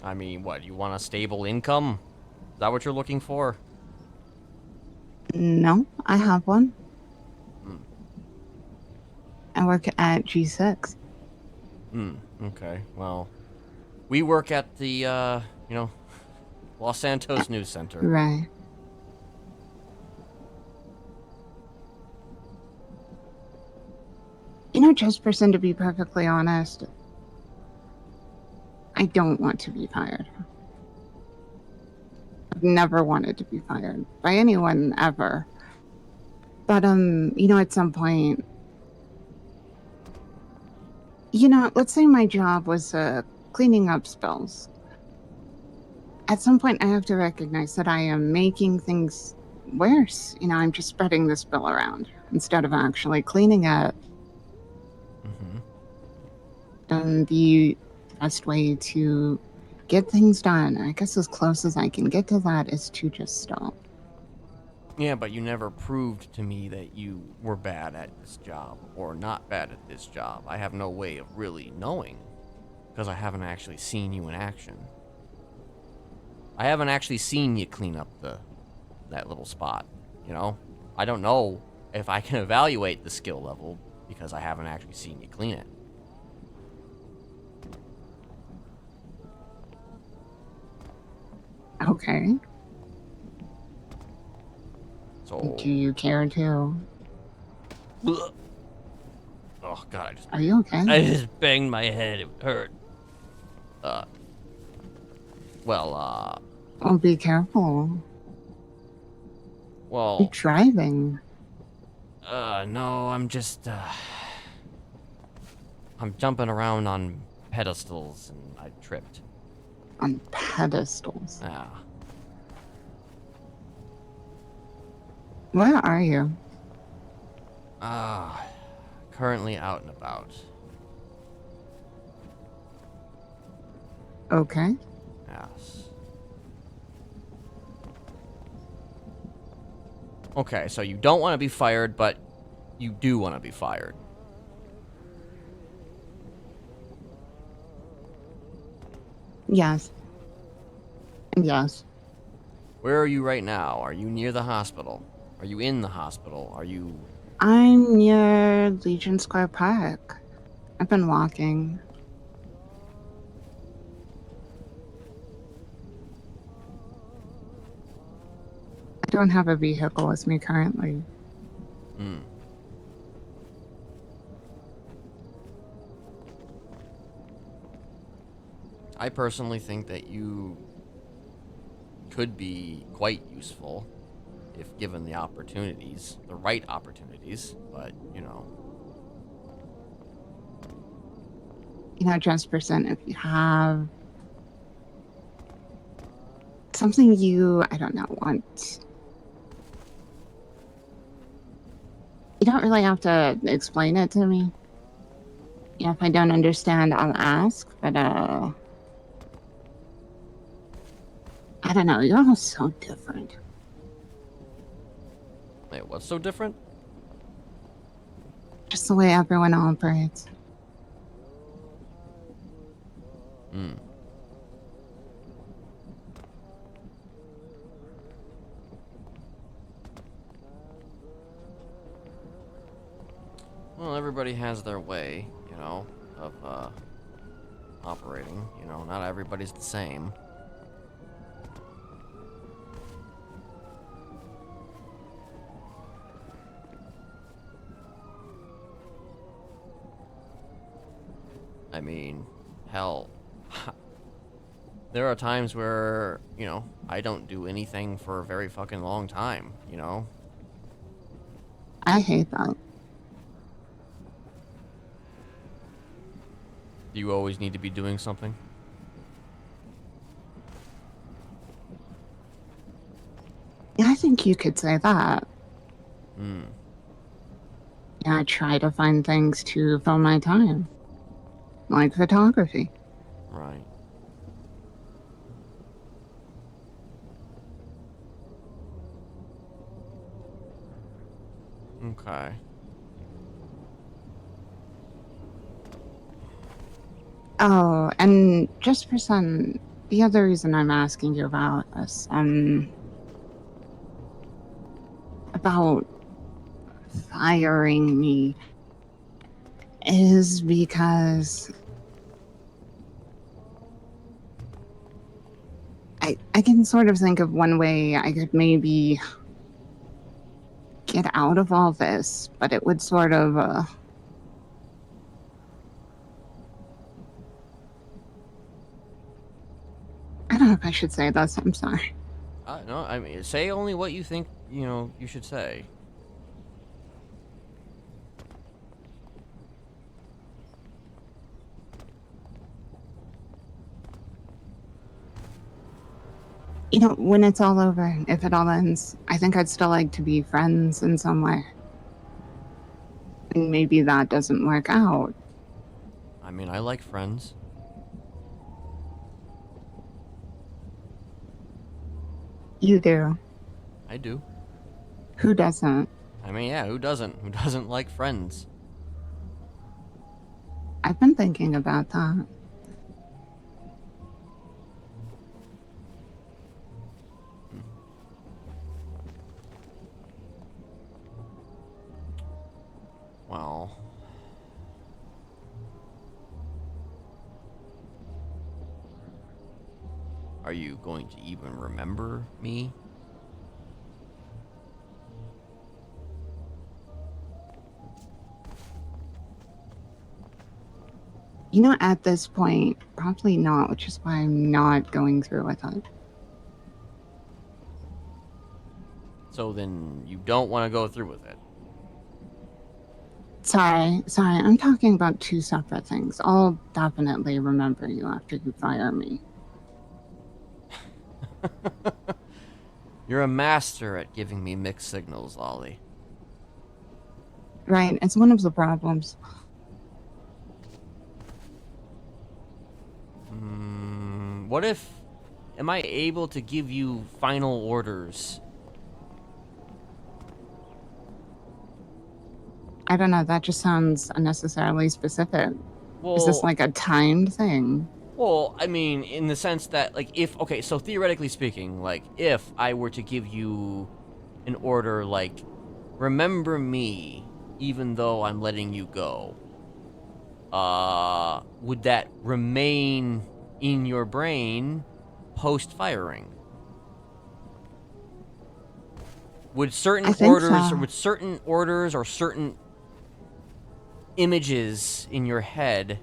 I mean, what, you want a stable income? Is that what you're looking for? No, I have one. Hmm. I work at G6. Okay, well, we work at the, Los Santos News Center. Right. You know, Jesperson, to be perfectly honest, I don't want to be fired. I've never wanted to be fired by anyone ever. But, at some point, let's say my job was cleaning up spills. At some point, I have to recognize that I am making things worse. I'm just spreading the spill around instead of actually cleaning it. Mm-hmm. And the best way to get things done, I guess as close as I can get to that, is to just stop. Yeah, but you never proved to me that you were bad at this job or not bad at this job. I have no way of really knowing because I haven't actually seen you in action. I haven't actually seen you clean up that little spot, I don't know if I can evaluate the skill level because I haven't actually seen you clean it. Okay. So. Do you care to? Oh God! Are you okay? I just banged my head. It hurt. Well, be careful. Well. You're driving. No, I'm just. I'm jumping around on pedestals and I tripped. On pedestals? Yeah. Where are you? Currently out and about. Okay. Yes. Okay, so you don't want to be fired, but you do want to be fired. Yes. Yes. Where are you right now? Are you near the hospital? Are you in the hospital? Are you... I'm near Legion Square Park. I've been walking. I don't have a vehicle with me currently. I personally think that you could be quite useful if given the opportunities, the right opportunities, but, Jesperson, if you have something want. You don't really have to explain it to me. If I don't understand, I'll ask, but, I don't know, you're all so different. Wait, what's so different? Just the way everyone operates. Well, everybody has their way, of, operating. Not everybody's the same. I mean, hell, there are times where, I don't do anything for a very fucking long time, I hate that. Do you always need to be doing something? I think you could say that. I try to find things to fill my time. Like photography. Right. Okay. Oh, and just for some, the other reason I'm asking you about this, about firing me is because I can sort of think of one way I could maybe get out of all this, but it would sort of, I don't know if I should say this, I'm sorry. No, I mean, say only what you think, you should say. You know, when it's all over, if it all ends, I think I'd still like to be friends in some way. And maybe that doesn't work out. I mean, I like friends. You do. I do. Who doesn't? I mean, yeah, who doesn't? Who doesn't like friends? I've been thinking about that. Well, are you going to even remember me? You know, at this point, probably not, which is why I'm not going through with it. So then you don't want to go through with it. Sorry, I'm talking about two separate things. I'll definitely remember you after you fire me. You're a master at giving me mixed signals, Ollie. Right, it's one of the problems. What if... Am I able to give you final orders? I don't know, that just sounds unnecessarily specific. Well, Is this like a timed thing? Well, I mean, in the sense that, like, if... Okay, so theoretically speaking, like, if I were to give you an order, like, remember me, even though I'm letting you go, would that remain in your brain post-firing? Would certain orders, so. would certain orders or certain images in your head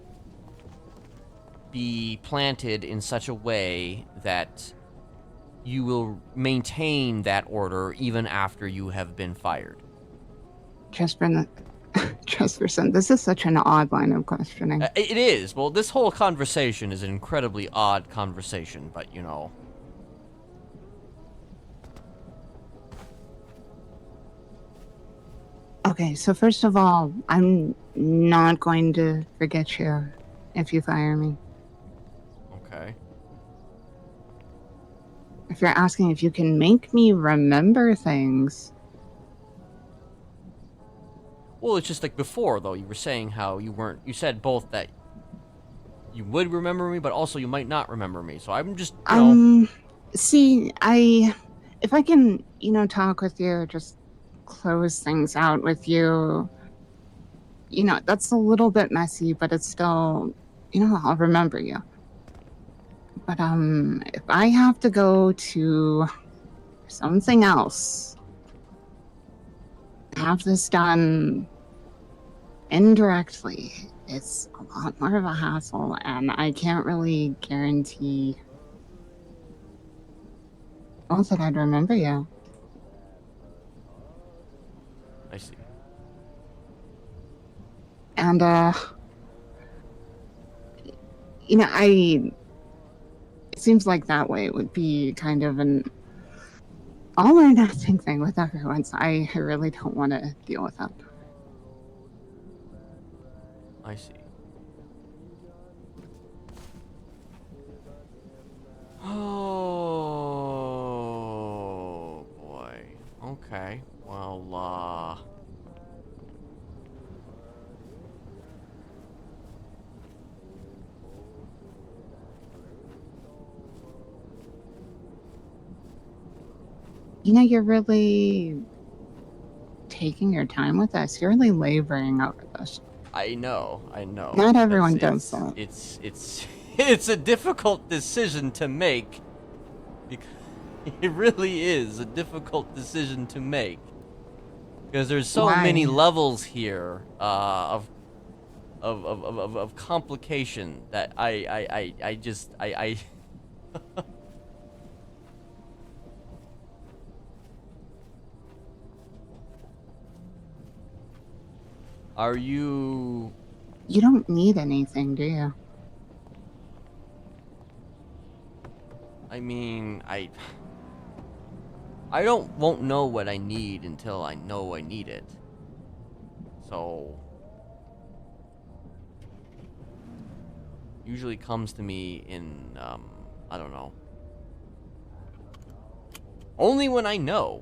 be planted in such a way that you will maintain that order even after you have been fired? Jesperson, this is such an odd line of questioning. It is. Well, this whole conversation is an incredibly odd conversation, but, Okay, so first of all, I'm not going to forget you if you fire me. Okay. If you're asking if you can make me remember things... Well, it's just like before, though. You were saying how you weren't... You said both that you would remember me, but also you might not remember me. So I'm just, See, if I can, talk with you, just close things out with you, that's a little bit messy, but it's still, I'll remember you. But, if I have to go to something else, have this done indirectly, it's a lot more of a hassle, and I can't really guarantee that I'd remember you. I see. And, it seems like that way it would be kind of an all or nothing thing with everyone, so I really don't want to deal with that. I see. Oh, boy. Okay. Well, You know, you're really taking your time with this. You're really laboring over this. I know. Not everyone does that. It's a difficult decision to make. Because it really is a difficult decision to make. Because there's so many levels here of complication that I just Are you... You don't need anything, do you? I mean, I won't know what I need until I know I need it. So usually comes to me in I don't know. Only when I know,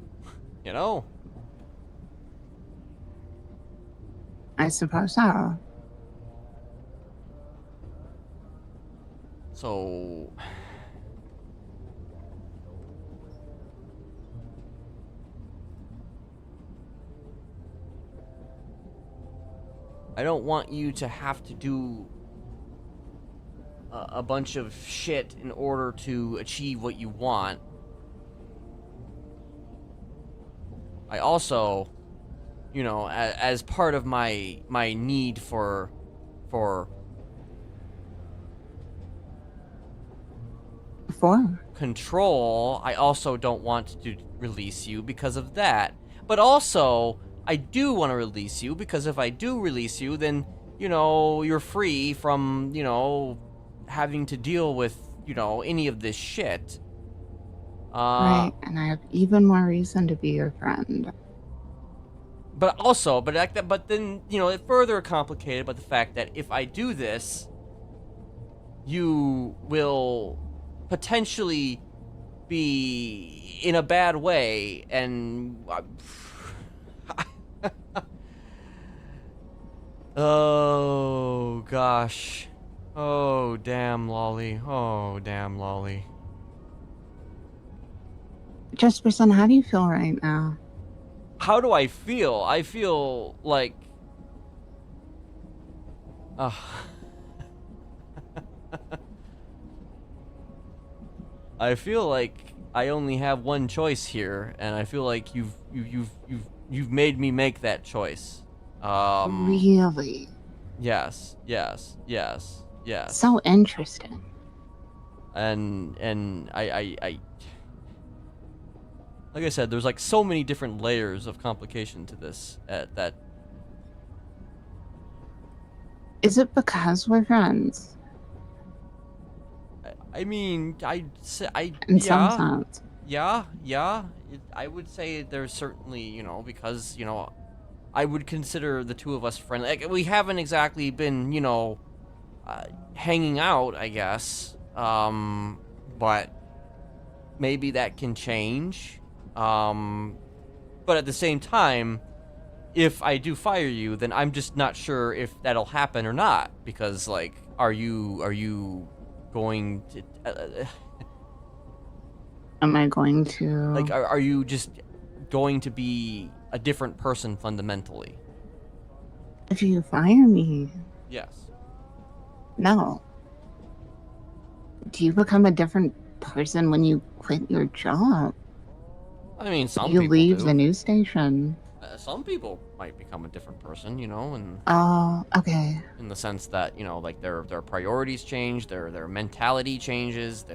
you know? I suppose so. So I don't want you to have to do a bunch of shit in order to achieve what you want. I also, you know, as part of my need for control, I also don't want to release you because of that. But also, I do want to release you because if I do release you, then, you know, you're free from, you know, having to deal with, you know, any of this shit. Right, and I have even more reason to be your friend. But also, but then, you know, it further complicated by the fact that if I do this, you will potentially be in a bad way, and oh gosh, oh damn lolly, oh damn lolly. Jesperson, how do you feel right now? How do I feel? I feel like I feel like I only have one choice here, and I feel like you've made me make that choice. Really? Yes. So interesting. And I like I said, there's like so many different layers of complication to this that. Is it because we're friends? I mean, In some sense. Yeah. I would say there's certainly, you know, because, you know, I would consider the two of us friendly. Like, we haven't exactly been, you know, hanging out, I guess. But maybe that can change. But at the same time, if I do fire you, then I'm just not sure if that'll happen or not. Because, like, are you going to... Am I going to... Like, are you just going to be a different person fundamentally? If you fire me... Yes. No. Do you become a different person when you quit your job? I mean, some you people leave do. the news station. Some people might become a different person, you know, and oh, okay. In the sense that, you know, like their priorities change, their mentality changes,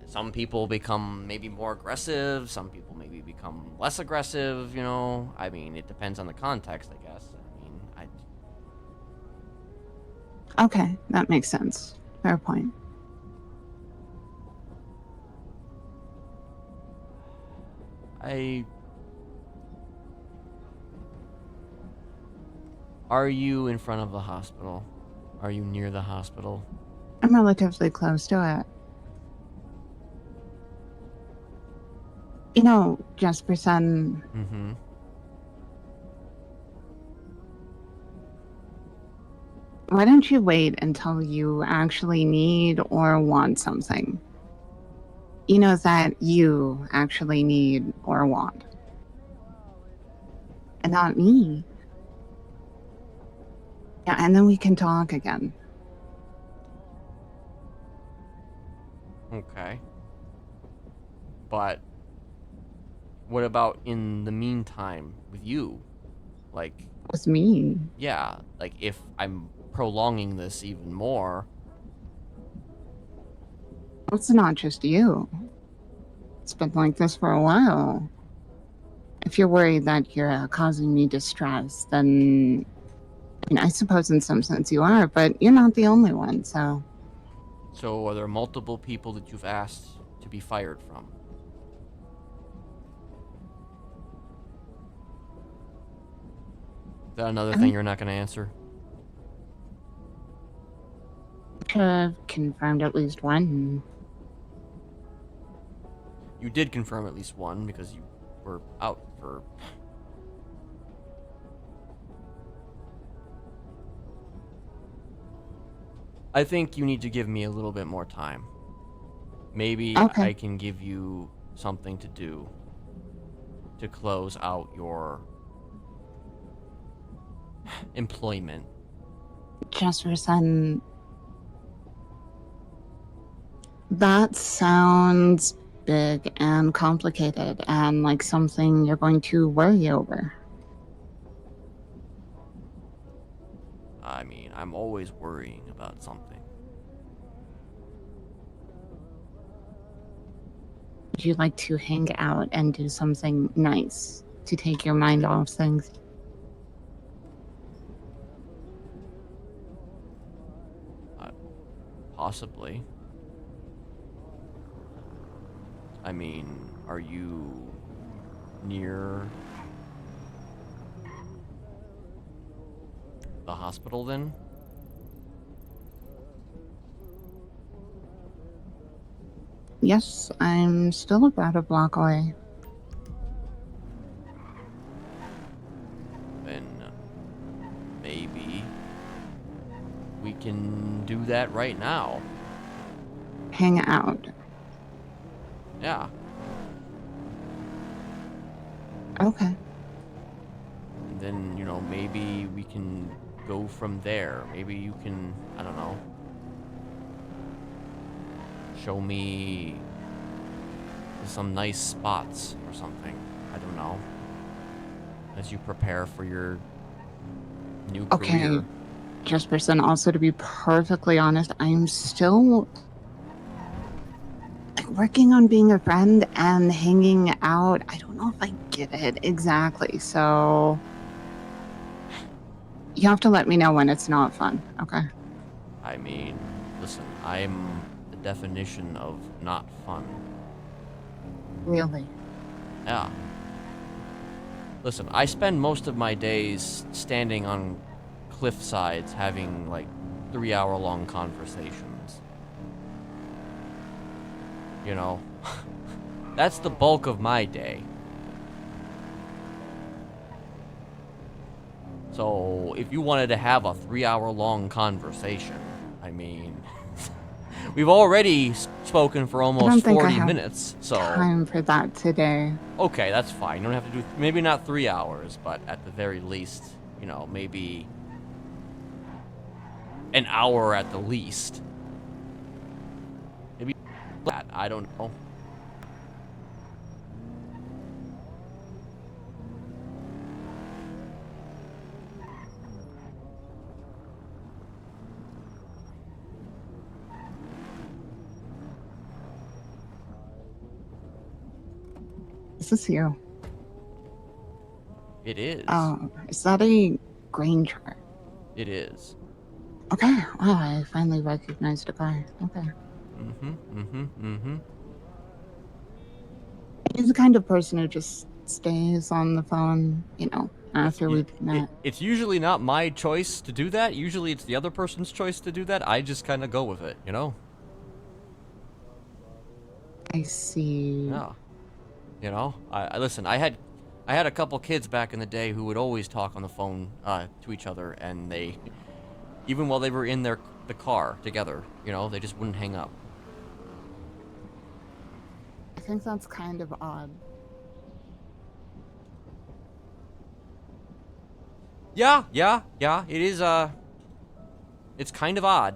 some people become maybe more aggressive, some people maybe become less aggressive, you know. I mean, it depends on the context, I guess. I mean, Okay, that makes sense. Fair point. Are you in front of the hospital? Are you near the hospital? I'm relatively close to it. You know, Jesperson. Mm-hmm. Why don't you wait until you actually need or want something? you know, that you actually need or want. And not me. Yeah, and then we can talk again. Okay. But what about in the meantime with you? Like, With me. yeah, like if I'm prolonging this even more. It's not just you. It's been like this for a while. If you're worried that you're causing me distress, then I mean, I suppose in some sense you are, but you're not the only one, so. So are there multiple people that you've asked to be fired from? Is that another thing you're not going to answer? Should have confirmed at least one. You did confirm at least one because you were out for... I think you need to give me a little bit more time. Maybe Okay. I can give you something to do to close out your employment. Jesperson, that sounds big and complicated and like something you're going to worry over. I mean, I'm always worrying about something. Would you like to hang out and do something nice to take your mind off things? Possibly. I mean, are you near the hospital then? Yes, I'm still about a block away. Then maybe we can do that right now. Hang out. Yeah. Okay. And then, you know, maybe we can go from there. Maybe you can, I don't know, show me some nice spots or something. I don't know. As you prepare for your new career. Okay. Jesperson, also to be perfectly honest, I'm still like, working on being a friend and hanging out. I don't know if I get it exactly, so you have to let me know when it's not fun, okay? I mean, listen, I'm the definition of not fun. Really? Yeah. Listen, I spend most of my days standing on cliff sides having like 3-hour-long conversations. You know, that's the bulk of my day. So if you wanted to have a 3-hour-long conversation, I mean, we've already spoken for I almost don't think I 40 have minutes, so... time for that today. Okay, that's fine. You don't have to do... Maybe not 3 hours, but at the very least, you know, maybe... an hour at the least. Maybe that. I don't know. Is this you? It is. Oh, is that a grain chart? It is. Okay, wow, I finally recognized a guy. Okay. He's the kind of person who just stays on the phone, you know, after we've met. It's usually not my choice to do that. Usually it's the other person's choice to do that. I just kind of go with it, you know? I see. Yeah. You know, I listen, I had a couple kids back in the day who would always talk on the phone to each other, and they, even while they were in the car together, you know, they just wouldn't hang up. think that's kind of odd. Yeah. It is, it's kind of odd.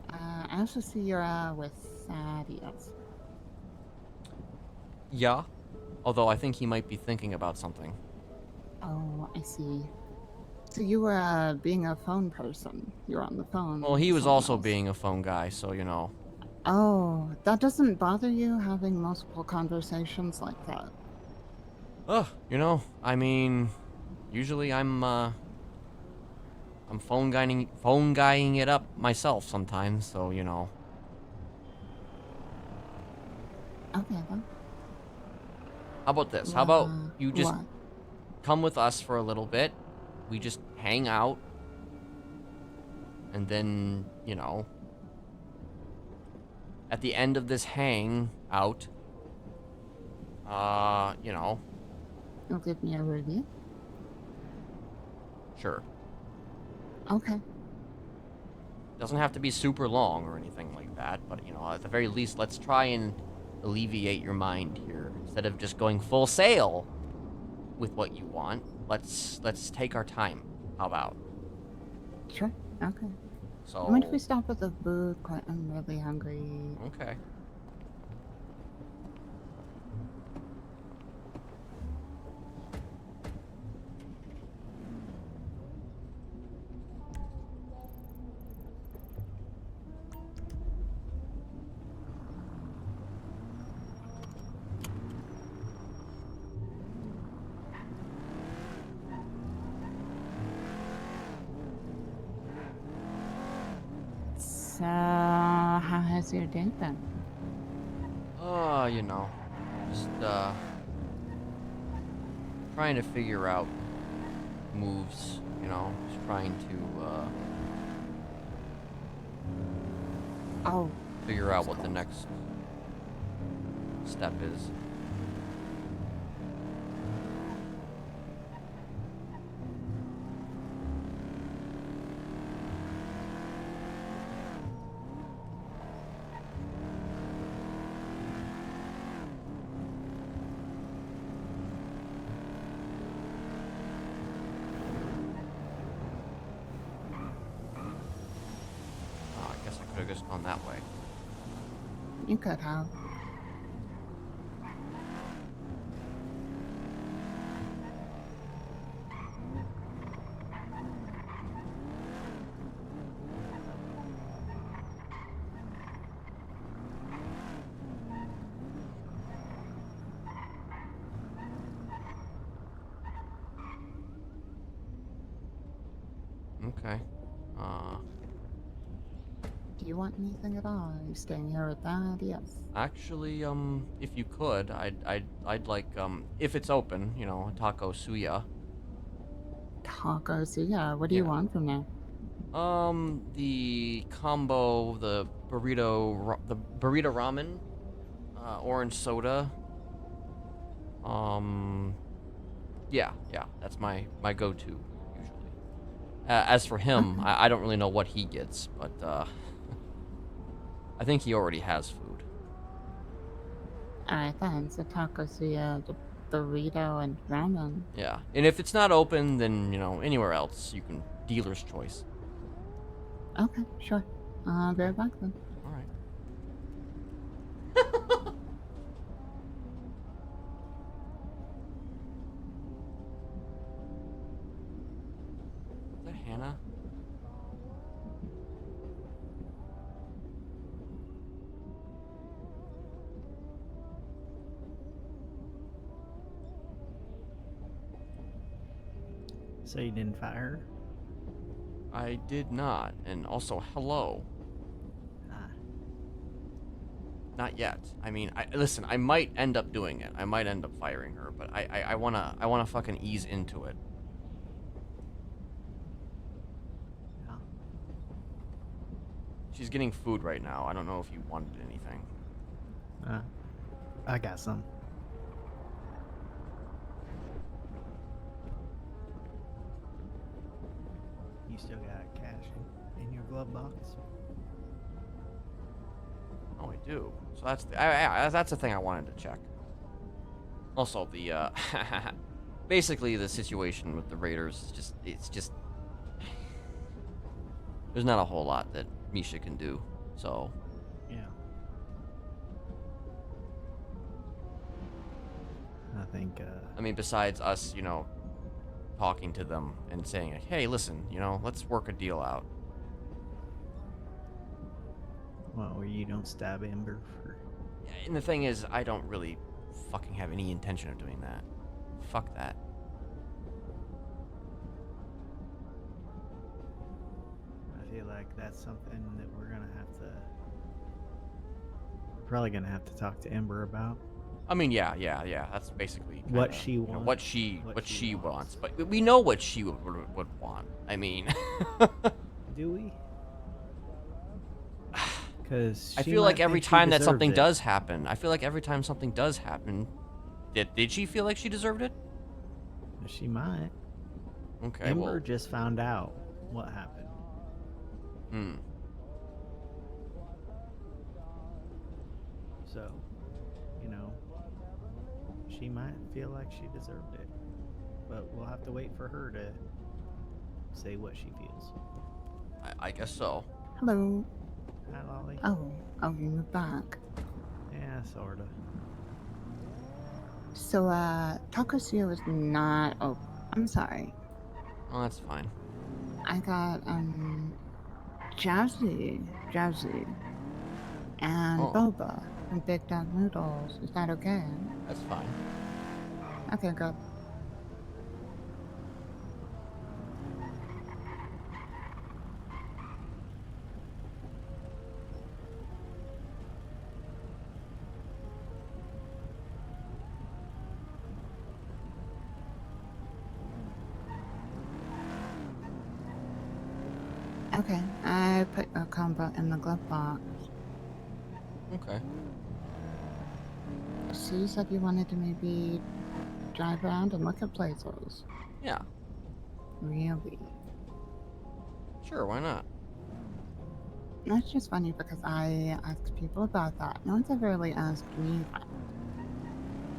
I also see you're with Thaddeus. Yeah. Although I think he might be thinking about something. Oh, I see. So you were being a phone person. You were on the phone. Well, he with was someone also else. being a phone guy, so, you know. Oh, that doesn't bother you having multiple conversations like that? Ugh, you know, I mean, usually I'm phone guying it up myself sometimes, so, you know. Okay then. How about this? How about you just What? come with us for a little bit? We just hang out. And then, you know, at the end of this hang out, you know, You'll give me a review? sure. Okay. Doesn't have to be super long or anything like that, but, you know, at the very least, let's try and alleviate your mind here. Instead of just going full sail with what you want, let's take our time. How about? Sure. Okay. So, When if we stop at the food court? I'm really hungry. okay. So, how has your day been? Oh, you know, just, trying to figure out moves, you know, just trying to, Oh, figure out what the next step is. Oh, I guess I could have just gone that way. you could have. Okay. Do you want anything at all? Are you staying here with that? Yes. Actually, if you could, I'd like, if it's open, you know, taco suya. Tacos, yeah. What do you Yeah. want from there? The combo, the burrito ramen, orange soda. Yeah, that's my go-to usually. As for him, Okay. I don't really know what he gets, but I think he already has food. Alright then, so tacos, yeah, the burrito and ramen. Yeah, and if it's not open, then you know anywhere else you can dealer's choice. Okay, sure. I'll be right back then. All right. Is that Hannah? So you didn't fire her? I did not, and also hello. Ah, Not yet. I mean, listen. I might end up doing it. I might end up firing her, but I wanna fucking ease into it. yeah. She's getting food right now. I don't know if you wanted anything. I got some. You still got cash in your glove box? Oh, I do. So that's that's the thing I wanted to check. Also, the basically the situation with the Raiders is just there's not a whole lot that Misha can do. So Yeah. I think. I mean, besides us, talking to them and saying, like, hey, listen, let's work a deal out. Well, where you don't stab Ember for. And the thing is, I don't really fucking have any intention of doing that. Fuck that. I feel like that's something that we're gonna have to. We're probably gonna have to talk to Ember about. I mean, yeah. That's basically What kinda, she wants. what she wants. wants. But we know what she would want. I mean, Do we? Because I feel like every time that something does happen, did she feel like she deserved it? She might. Okay, Ember well, just found out what happened. So, she might feel like she deserved it. But we'll have to wait for her to say what she feels. I guess so. Hello. Hi, Lolly. Oh, you're back. Yeah, sorta. So, Takosia was not. Oh, I'm sorry. Oh, that's fine. I got Jazzy, and Oh. Boba and Big Dog Noodles. Is that okay? That's fine. Okay, good. Okay, I put a combo in the glove box. Okay. So you said you wanted to maybe drive around and look at places. Yeah. Really? Sure, why not? That's just funny because I asked people about that. No one's ever really asked me that.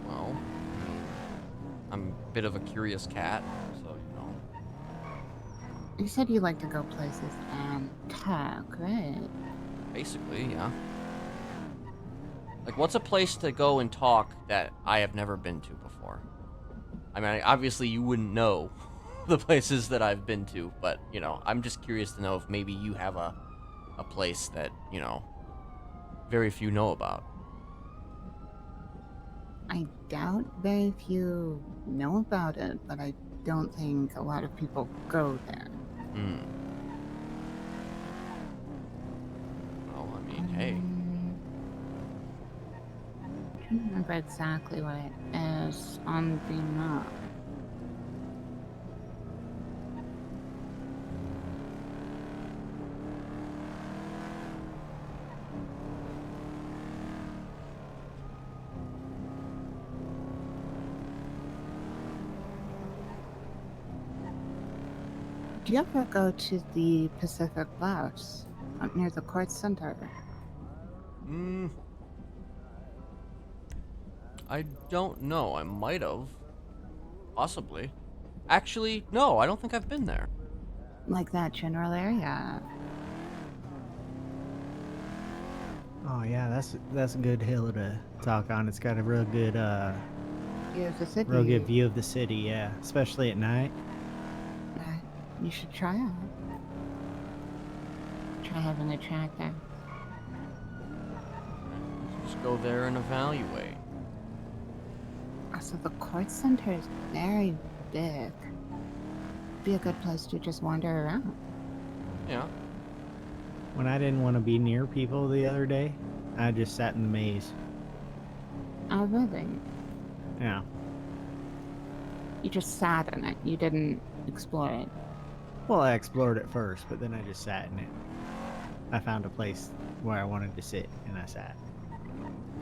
Well, I'm a bit of a curious cat, so You said you like to go places and talk, right? basically, yeah. Like, what's a place to go and talk that I have never been to before? I mean, obviously you wouldn't know the places that I've been to, but, I'm just curious to know if maybe you have a place that, very few know about. I doubt very few know about it, but I don't think a lot of people go there. Well, I mean, hey. I'm trying to remember exactly what it is on the map. Do you ever go to the Pacific Bluffs up near the court center? I don't know. I might have. Possibly. Actually, no, I don't think I've been there. Like that general area? Oh yeah, that's a good hill to talk on. It's got a real good View of the city. real good view of the city, yeah. Especially at night. You should try it. Try having a track there. Just go there and evaluate. Also, the court center is very big. Be a good place to just wander around. Yeah. When I didn't want to be near people the other day, I just sat in the maze. Oh, really? Yeah. You just sat in it. You didn't explore it. Well, I explored it first, but then I just sat in it. I found a place where I wanted to sit, and I sat.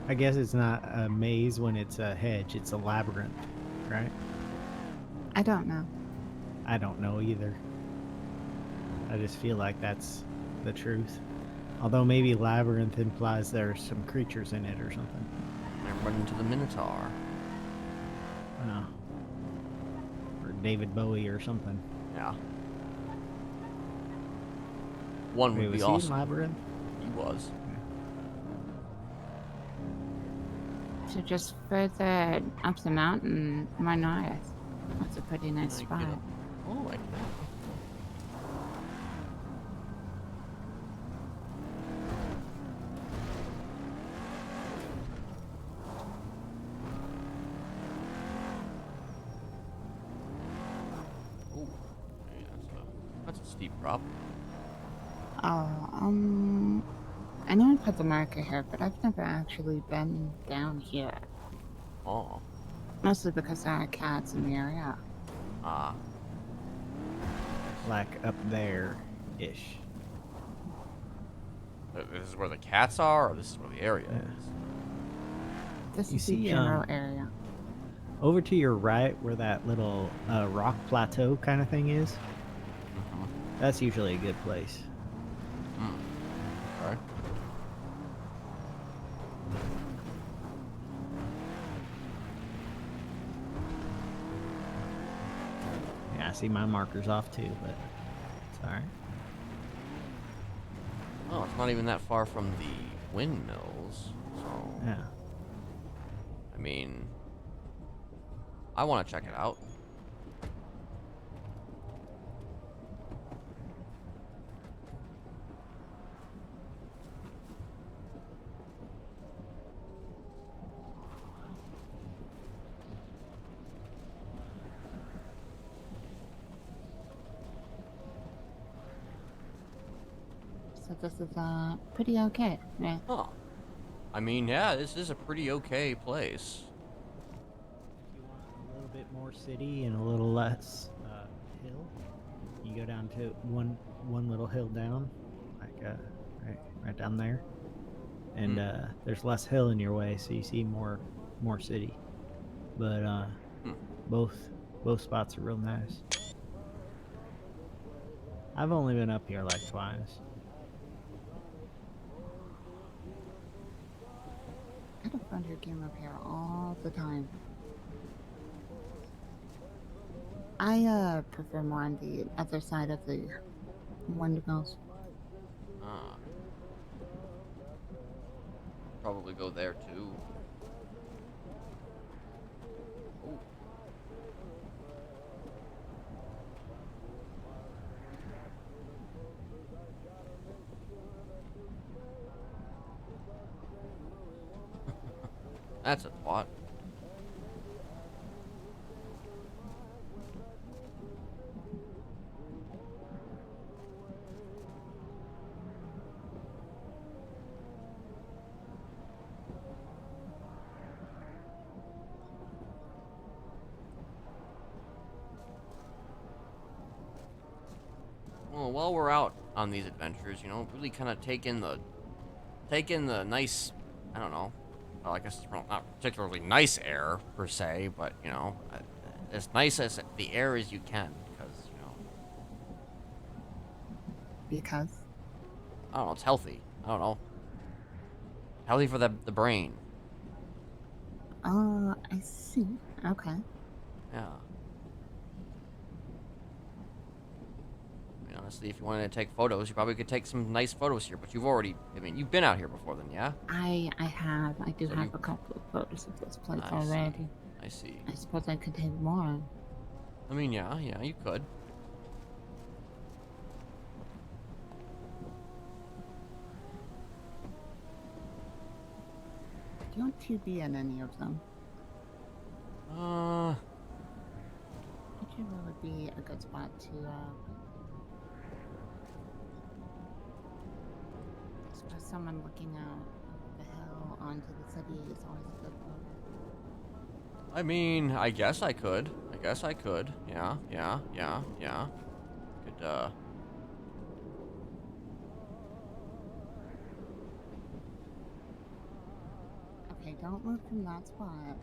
I guess it's not a maze when it's a hedge, it's a labyrinth, right? I don't know. I don't know either. I just feel like that's the truth. Although maybe labyrinth implies there's some creatures in it or something. I run into the Minotaur. Oh. Or David Bowie or something. Yeah. One Wait, would was be he in awesome. labyrinth? He was. So just further up the mountain, my north. That's a pretty nice I spot. get it. Oh, I can. Oh, hey, that's a steep drop. Oh, I know I put the marker here, but I've never actually been down here. Oh, Mostly because there are cats in the area. ah, Like up there-ish. this is where the cats are, or this is where the area Yeah. is. This You is the see, general area. Over to your right, where that little rock plateau kind of thing is, Mm-hmm. that's usually a good place. Okay. Yeah, I see my markers off too, but it's alright. Oh, it's not even that far from the windmills. So, Yeah. I mean, I want to check it out. So this is pretty okay. Yeah. Huh. I mean, yeah, this is a pretty okay place. If you want a little bit more city and a little less hill, you go down to one little hill down, like right down there, and there's less hill in your way, so you see more city. But both spots are real nice. I've only been up here like twice. I have a friend who came up here all the time. I prefer more on the other side of the windmills. Ah. Probably go there too. Oh. That's a twat. Well, while we're out on these adventures, you know, really kind of take in the nice, I don't know, well, I guess it's not particularly nice air per se, but you know, as nice as the air as you can, because you know, Because? I don't know, it's healthy. I don't know, healthy for the brain. Oh, I see. Okay. Yeah. I mean, honestly, if you wanted to take photos, you probably could take some nice photos here. But you've already, I mean, you've been out here before, then, yeah? I have. I do So have you- a couple of photos of this place I see. already. I see. I suppose I could take more. I mean, yeah, you could. Do you want to be in any of them? Which would be a good spot to, I suppose someone looking out of the hill onto the city is always a good photo. I mean, I guess I could. Yeah. Could, Okay, don't move from that spot.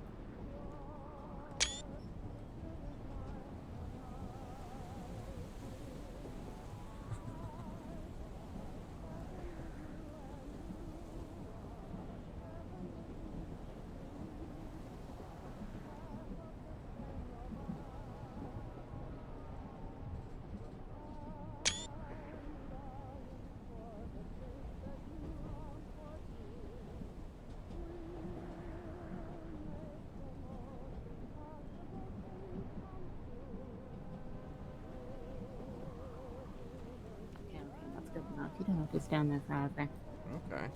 off. You don't have to stand there forever. Okay.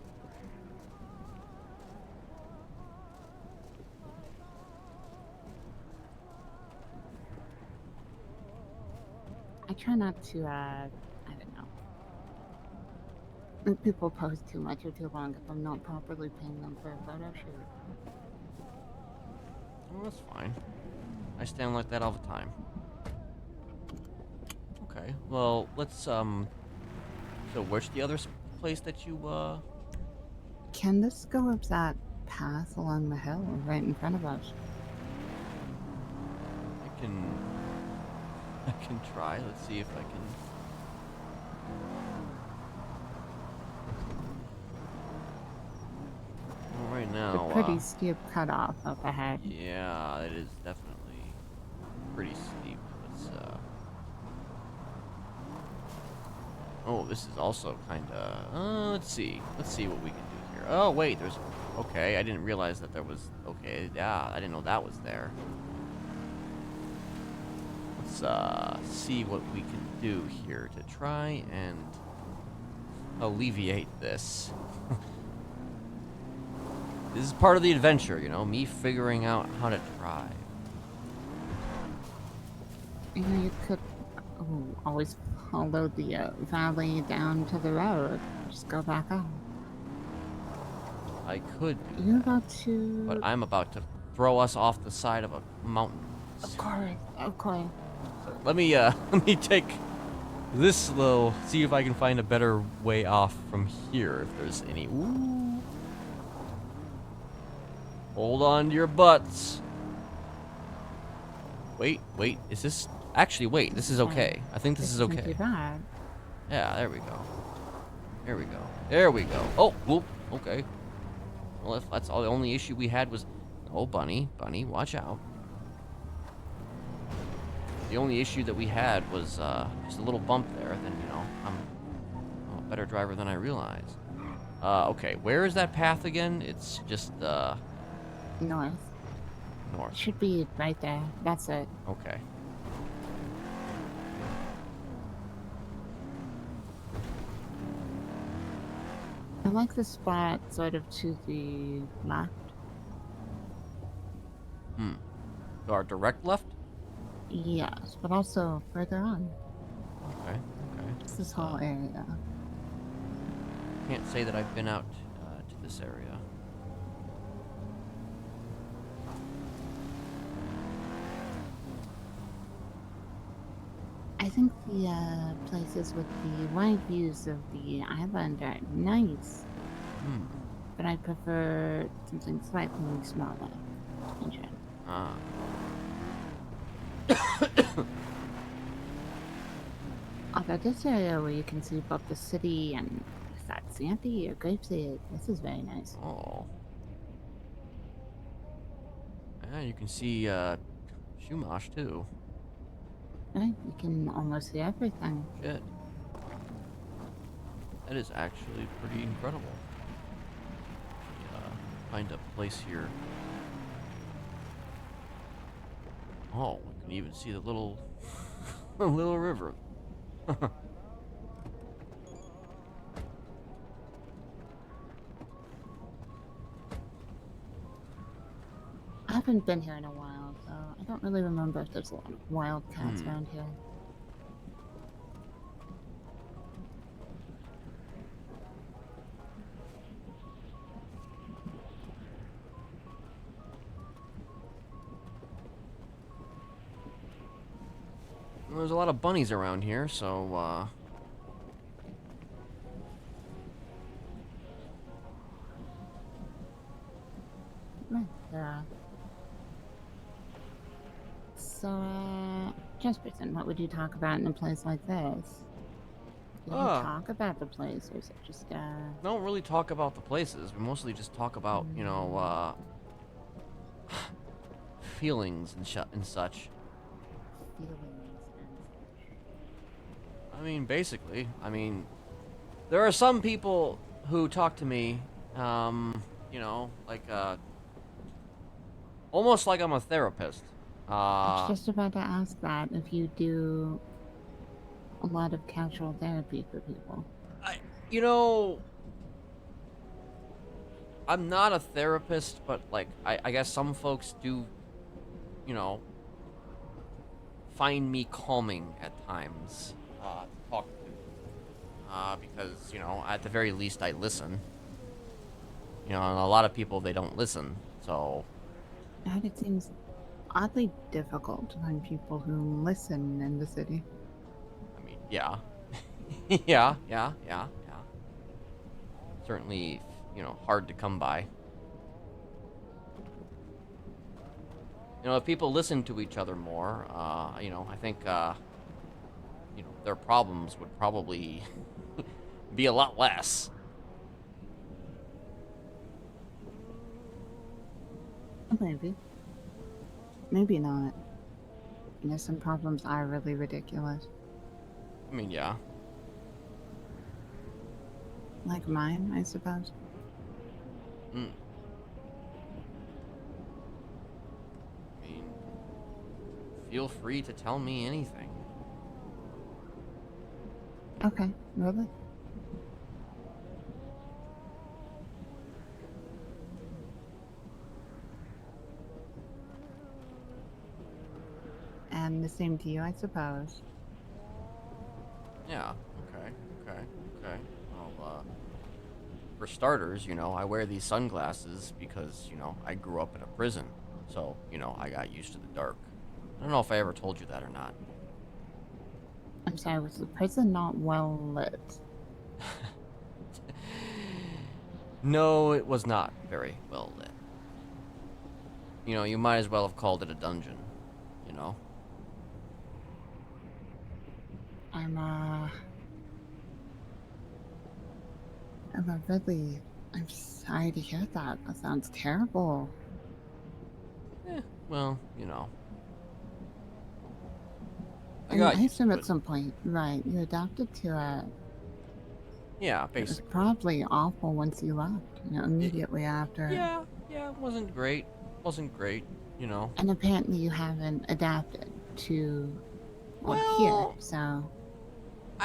I try not to, I don't know, make people pose too much or too long if I'm not properly paying them for a photo shoot. Well, that's fine. I stand like that all the time. Okay. Well, let's So, where's the other place that you Can this go up that path along the hill right in front of us? I can try. Let's see if I can. Well, right now, It's a pretty steep cutoff up ahead. yeah, it is definitely pretty steep. Let's Oh, this is also kind of. Let's see. Let's see what we can do here. Oh, wait. There's. Okay, I didn't realize that there was. Okay, yeah, I didn't know that was there. Let's see what we can do here to try and alleviate this. This is part of the adventure, you know, me figuring out how to drive. You know, you could always follow the valley down to the road. Just go back up. I could do You're that, about to... but I'm about to throw us off the side of a mountain. Of course, of course. So let me let me take this little, see if I can find a better way off from here, if there's any. Ooh. Hold on to your butts. Wait, is this actually? Wait, this is okay. I think this is isn't okay. too bad. Yeah, there we go. There we go. Oh, whoop. Okay. Well, if that's all, the only issue we had was, oh, bunny, watch out. The only issue that we had was just a little bump there. Then, you know, I'm a better driver than I realized. Okay, where is that path again? It's just North. north. Should be right there. That's it. Okay. I like the spot sort of to the left. Our direct left? Yes, but also further on. Okay. Just this whole area. Can't say that I've been out to this area. I think the places with the wide views of the island are nice, but I prefer something slightly smaller. in general. Although this area where you can see both the city and is that Xanthi or Grapeseed, this is very nice. Oh. Yeah, you can see Shumash too. Right, you can almost see everything. Shit. That is actually pretty incredible. Find a place here. Oh, we can even see the little, the little river. I haven't been here in a while, so I don't really remember if there's a lot of wildcats around here. Well, there's a lot of bunnies around here, so So, Jesperson, what would you talk about in a place like this? Do you talk about the place, or is it just, don't really talk about the places. We mostly just talk about, you know, feelings and such. feelings and I mean, basically, there are some people who talk to me, you know, like, almost like I'm a therapist. I was just about to ask that, if you do a lot of casual therapy for people. You know, I'm not a therapist, but like I guess some folks do, you know, find me calming at times to talk to, because you know at the very least I listen. You know, and a lot of people they don't listen, so And it seems oddly difficult to find people who listen in the city. I mean, yeah, yeah. Certainly, you know, hard to come by. You know, if people listen to each other more, you know, I think, you know, their problems would probably be a lot less. Maybe. Maybe not. You know, some problems are really ridiculous. I mean, yeah. Like mine, I suppose. Mm. I mean, feel free to tell me anything. Okay, really? And the same to you, I suppose. Yeah, okay. Well, for starters, you know, I wear these sunglasses because, you know, I grew up in a prison. So, you know, I got used to the dark. I don't know if I ever told you that or not. I'm sorry, was the prison not well lit? No, it was not very well lit. You know, you might as well have called it a dungeon, you know? I'm sorry to hear that. That sounds terrible. Well, you know. I mean, I used assume to at it. some point, right, you adapted to it. Yeah, It was basically. probably awful once you left, you know, immediately after. Yeah, it wasn't great. Wasn't great, you know. And apparently you haven't adapted to here, Well, so...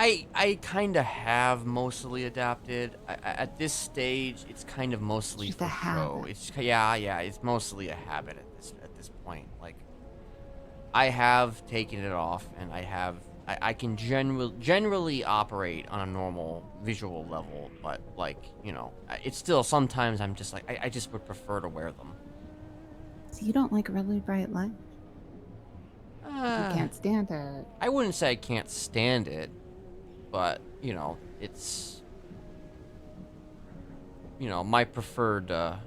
I kind of have mostly adapted. At this stage, it's kind of mostly Just for a show. habit. It's yeah, it's mostly a habit at this point. Like, I have taken it off, and I can generally operate on a normal visual level, but like you know, it's still sometimes I'm just like I just would prefer to wear them. So you don't like really bright light? You can't stand it. I wouldn't say I can't stand it, but you know, it's you know my preferred I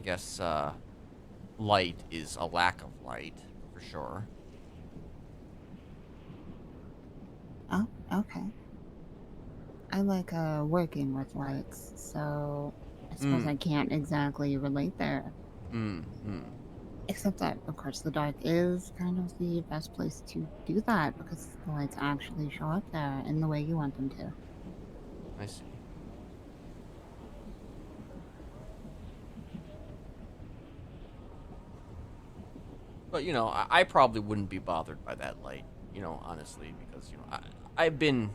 guess light is a lack of light for sure. Oh, okay. I like working with lights, so I suppose I can't exactly relate there. Except that, of course, the dark is kind of the best place to do that because the lights actually show up there in the way you want them to. I see. But you know, I probably wouldn't be bothered by that light, you know, honestly, because you know, I've been,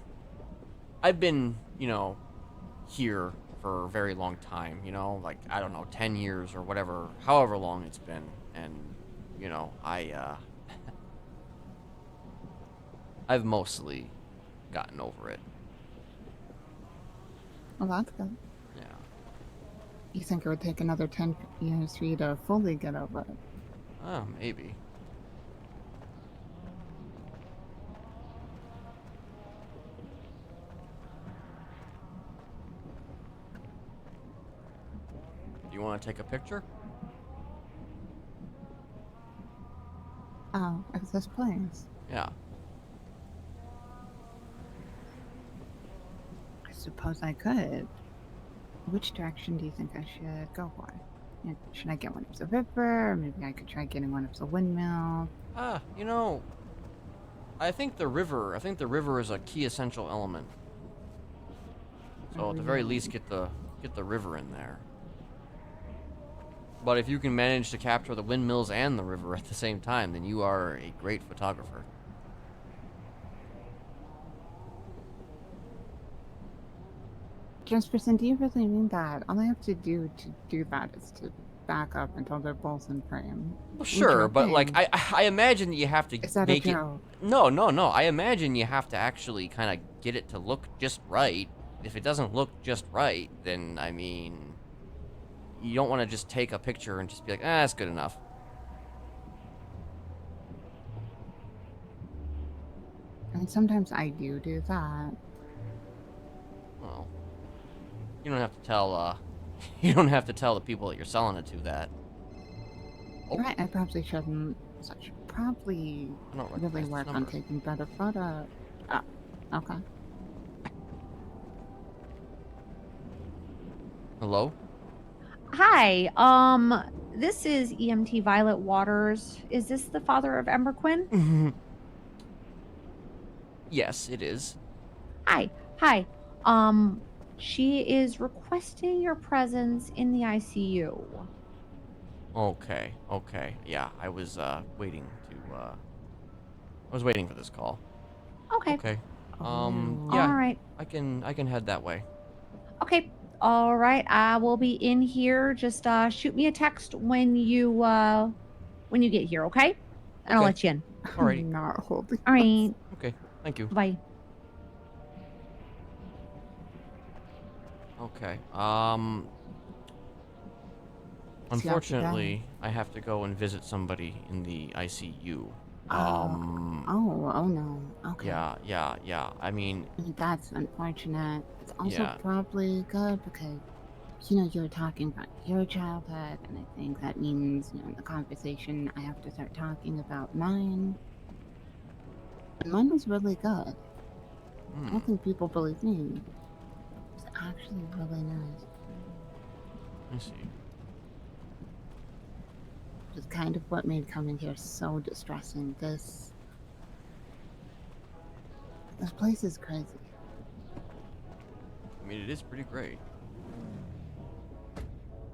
you know, here for a very long time, you know, like I don't know, 10 years or whatever, however long it's been, and you know, I've mostly gotten over it. Well, that's good. Yeah. You think it would take another 10 years for you to fully get over it? Oh, maybe. Do you want to take a picture? Oh, it's this place. Yeah. I suppose I could. Which direction do you think I should go for? You know, should I get one of the river? Or maybe I could try getting one of the windmill. You know, I think the river is a key essential element. So at the very least get the river in there. But if you can manage to capture the windmills and the river at the same time, then you are a great photographer. Jesperson, do you really mean that? All I have to do that is to back up until they're both in frame. Well, sure, but like joking. I imagine that you have to Is that make a it. joke? No. I imagine you have to actually kind of get it to look just right. If it doesn't look just right, then I mean, you don't want to just take a picture and just be like, that's good enough. And sometimes I do that. Well, you don't have to tell. You don't have to tell the people that you're selling it to that. Oh, You're right, I probably shouldn't. So I should probably I don't really recognize this work on number. taking better photos. Oh, okay. Hello? Hi, this is EMT Violet Waters. Is this the father of Ember Quinn? Yes, it is. Hi. She is requesting your presence in the ICU. Okay. Yeah, I was waiting for this call. Okay. Okay. Yeah. All right. I can head that way. Okay. All right. I will be in here. Just shoot me a text when you get here, okay? And I'll Okay. let you in. Alrighty. I'm not holding. All right. Okay. Thank you. Bye. Okay. See, Unfortunately, I have to go and visit somebody in the ICU. Oh no. Okay. Yeah. I mean, That's unfortunate. It's also Yeah. probably good because, you were talking about your childhood, and I think that means, in the conversation, I have to start talking about mine. And mine was really good. I don't think people believe me. It's actually really nice. I see. Which is kind of what made coming here so distressing. This place is crazy. I mean, it is pretty great.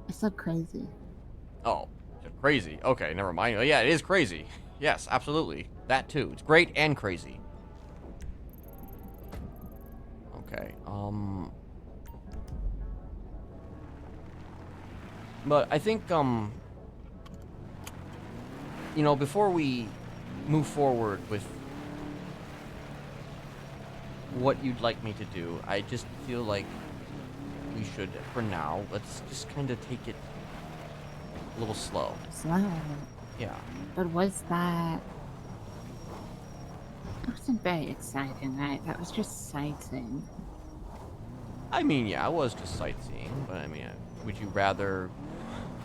I said crazy. Oh, crazy. Okay, never mind. Oh, yeah, it is crazy. Yes, absolutely. That too. It's great and crazy. Okay. But I think before we move forward with what you'd like me to do, I just feel like we should, for now, let's just kind of take it a little slow. Slow. Yeah. But was that... It wasn't very exciting, right? That was just sightseeing. I mean, yeah, I was just sightseeing, but I mean, would you rather...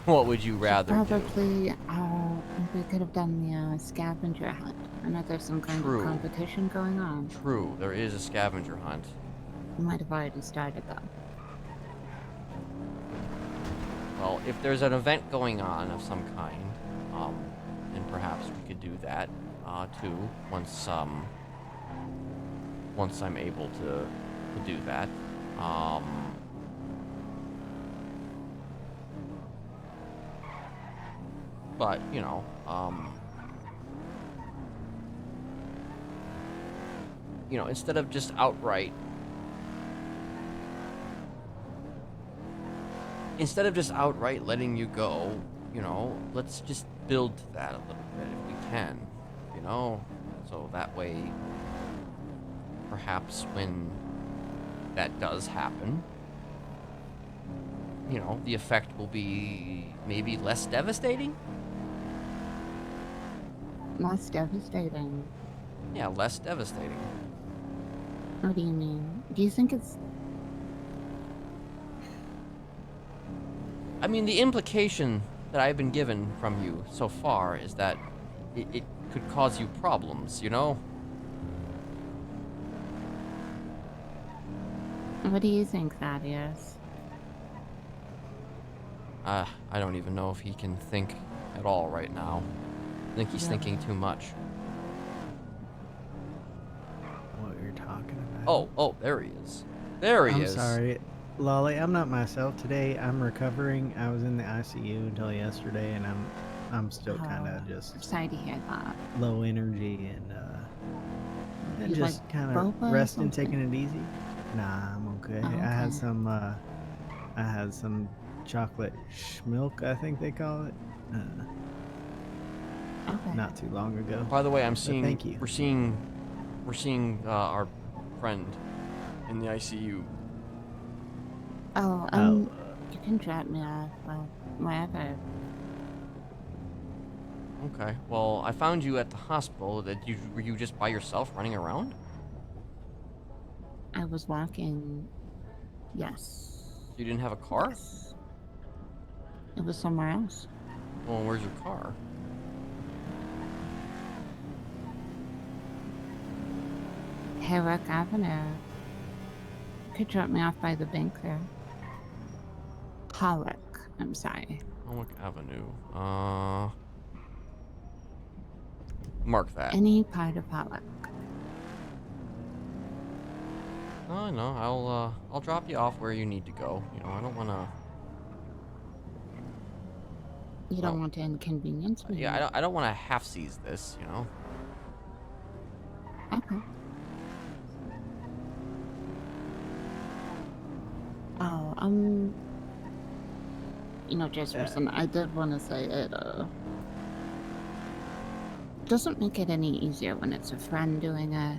What would you rather do? Probably, we could have done the scavenger hunt. I know there's some kind True. of competition going on. True, there is a scavenger hunt. We might have already started though. Well, if there's an event going on of some kind, then perhaps we could do that, too, once I'm able to do that. But, instead of just outright letting you go, let's just build to that a little bit if we can, so that way, perhaps when that does happen, the effect will be maybe less devastating? Less devastating. Yeah, less devastating. What do you mean? Do you think it's... I mean, the implication that I've been given from you so far is that it could cause you problems, What do you think, Thaddeus? I don't even know if he can think at all right now. I think he's thinking too much. What you're talking about? Oh, there he is. There he is. I'm sorry, Lolly. I'm not myself today. I'm recovering. I was in the ICU until yesterday, and I'm still kind of I'm just sorry to hear that. low energy and You just like kind boba of or resting, something? taking it easy. Nah, I'm okay. Oh, I had some chocolate schmilk, I think they call it. Okay. Not too long ago. By the way, I'm But seeing. thank you. We're seeing our friend in the ICU. Oh, Oh, you can drop me off wherever. Okay. Well, I found you at the hospital. Were you just by yourself running around? I was walking. Yes. You didn't have a car? Yes. It was somewhere else. Well, where's your car? Herrick Avenue. You could drop me off by the bank there. Pollock. I'm sorry. Pollock Avenue. Mark that. Any part of Pollock. Oh, no, I'll drop you off where you need to go. You know, I don't wanna. You don't want to inconvenience me. Yeah, I don't wanna half seize this. You know. Okay. Oh, you know, Jesperson, I did want to say it, doesn't make it any easier when it's a friend doing it.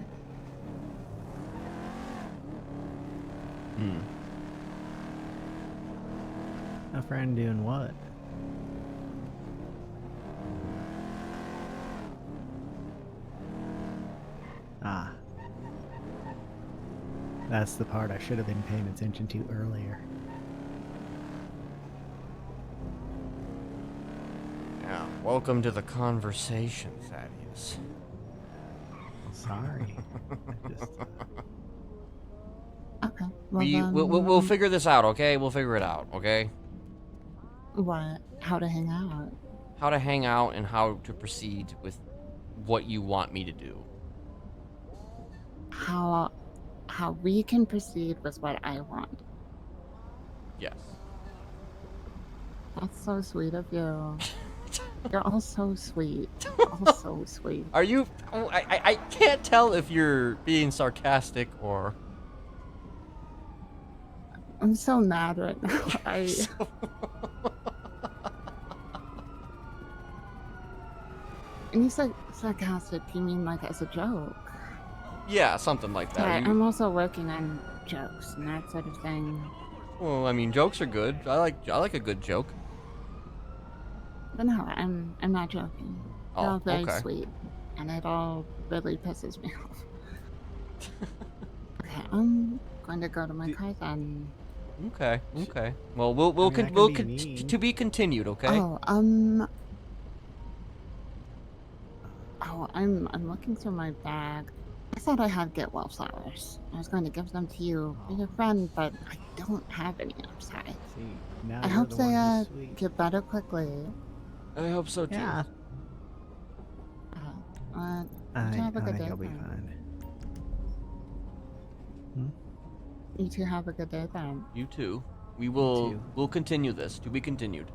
a friend doing what? Ah. That's the part I should have been paying attention to earlier. Yeah. Welcome to the conversation, Thaddeus. Sorry. I just... Okay. Well, We'll figure this out, okay? We'll figure it out, okay? What? How to hang out? How to hang out and how to proceed with what you want me to do. How we can proceed with what I want. Yes. That's so sweet of you. You're all so sweet. All so sweet. Are you? Oh, I can't tell if you're being sarcastic or. I'm so mad right now. And you said sarcastic, you mean like as a joke? Yeah, something like that. Yeah, I'm also working on jokes and that sort of thing. Well, I mean, jokes are good. I like a good joke. But no, I'm not joking. They're all very okay. sweet, and it all really pisses me off. Okay, I'm going to go to my car then. Okay. Well, to be continued. Okay. Oh, I'm looking through my bag. I thought I had get well flowers. I was going to give them to you for your friend, but I don't have any. I'm sorry. See, now I you're hope the they one who's sweet. get better quickly. I hope so too. Yeah. You two have a good I day. think I'll be then. fine. You two have a good day then. You too. We'll too. continue this. To be continued.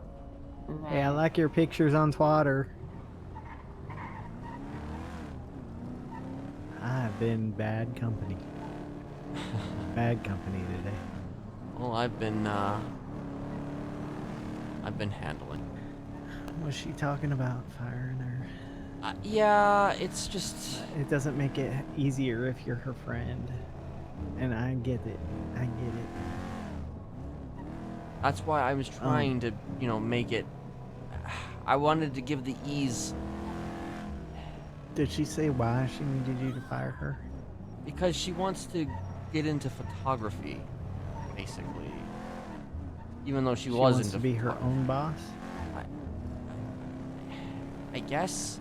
Hey, I like your pictures on Twitter. I've been bad company. Bad company today. Well, I've been handling. Was she talking about firing her? Yeah, it's just. It doesn't make it easier if you're her friend. And I get it. I get it. That's why I was trying to, make it. I wanted to give the ease. Did she say why she needed you to fire her? Because she wants to get into photography, basically. Even though she wasn't. Wants to be her own boss? I guess.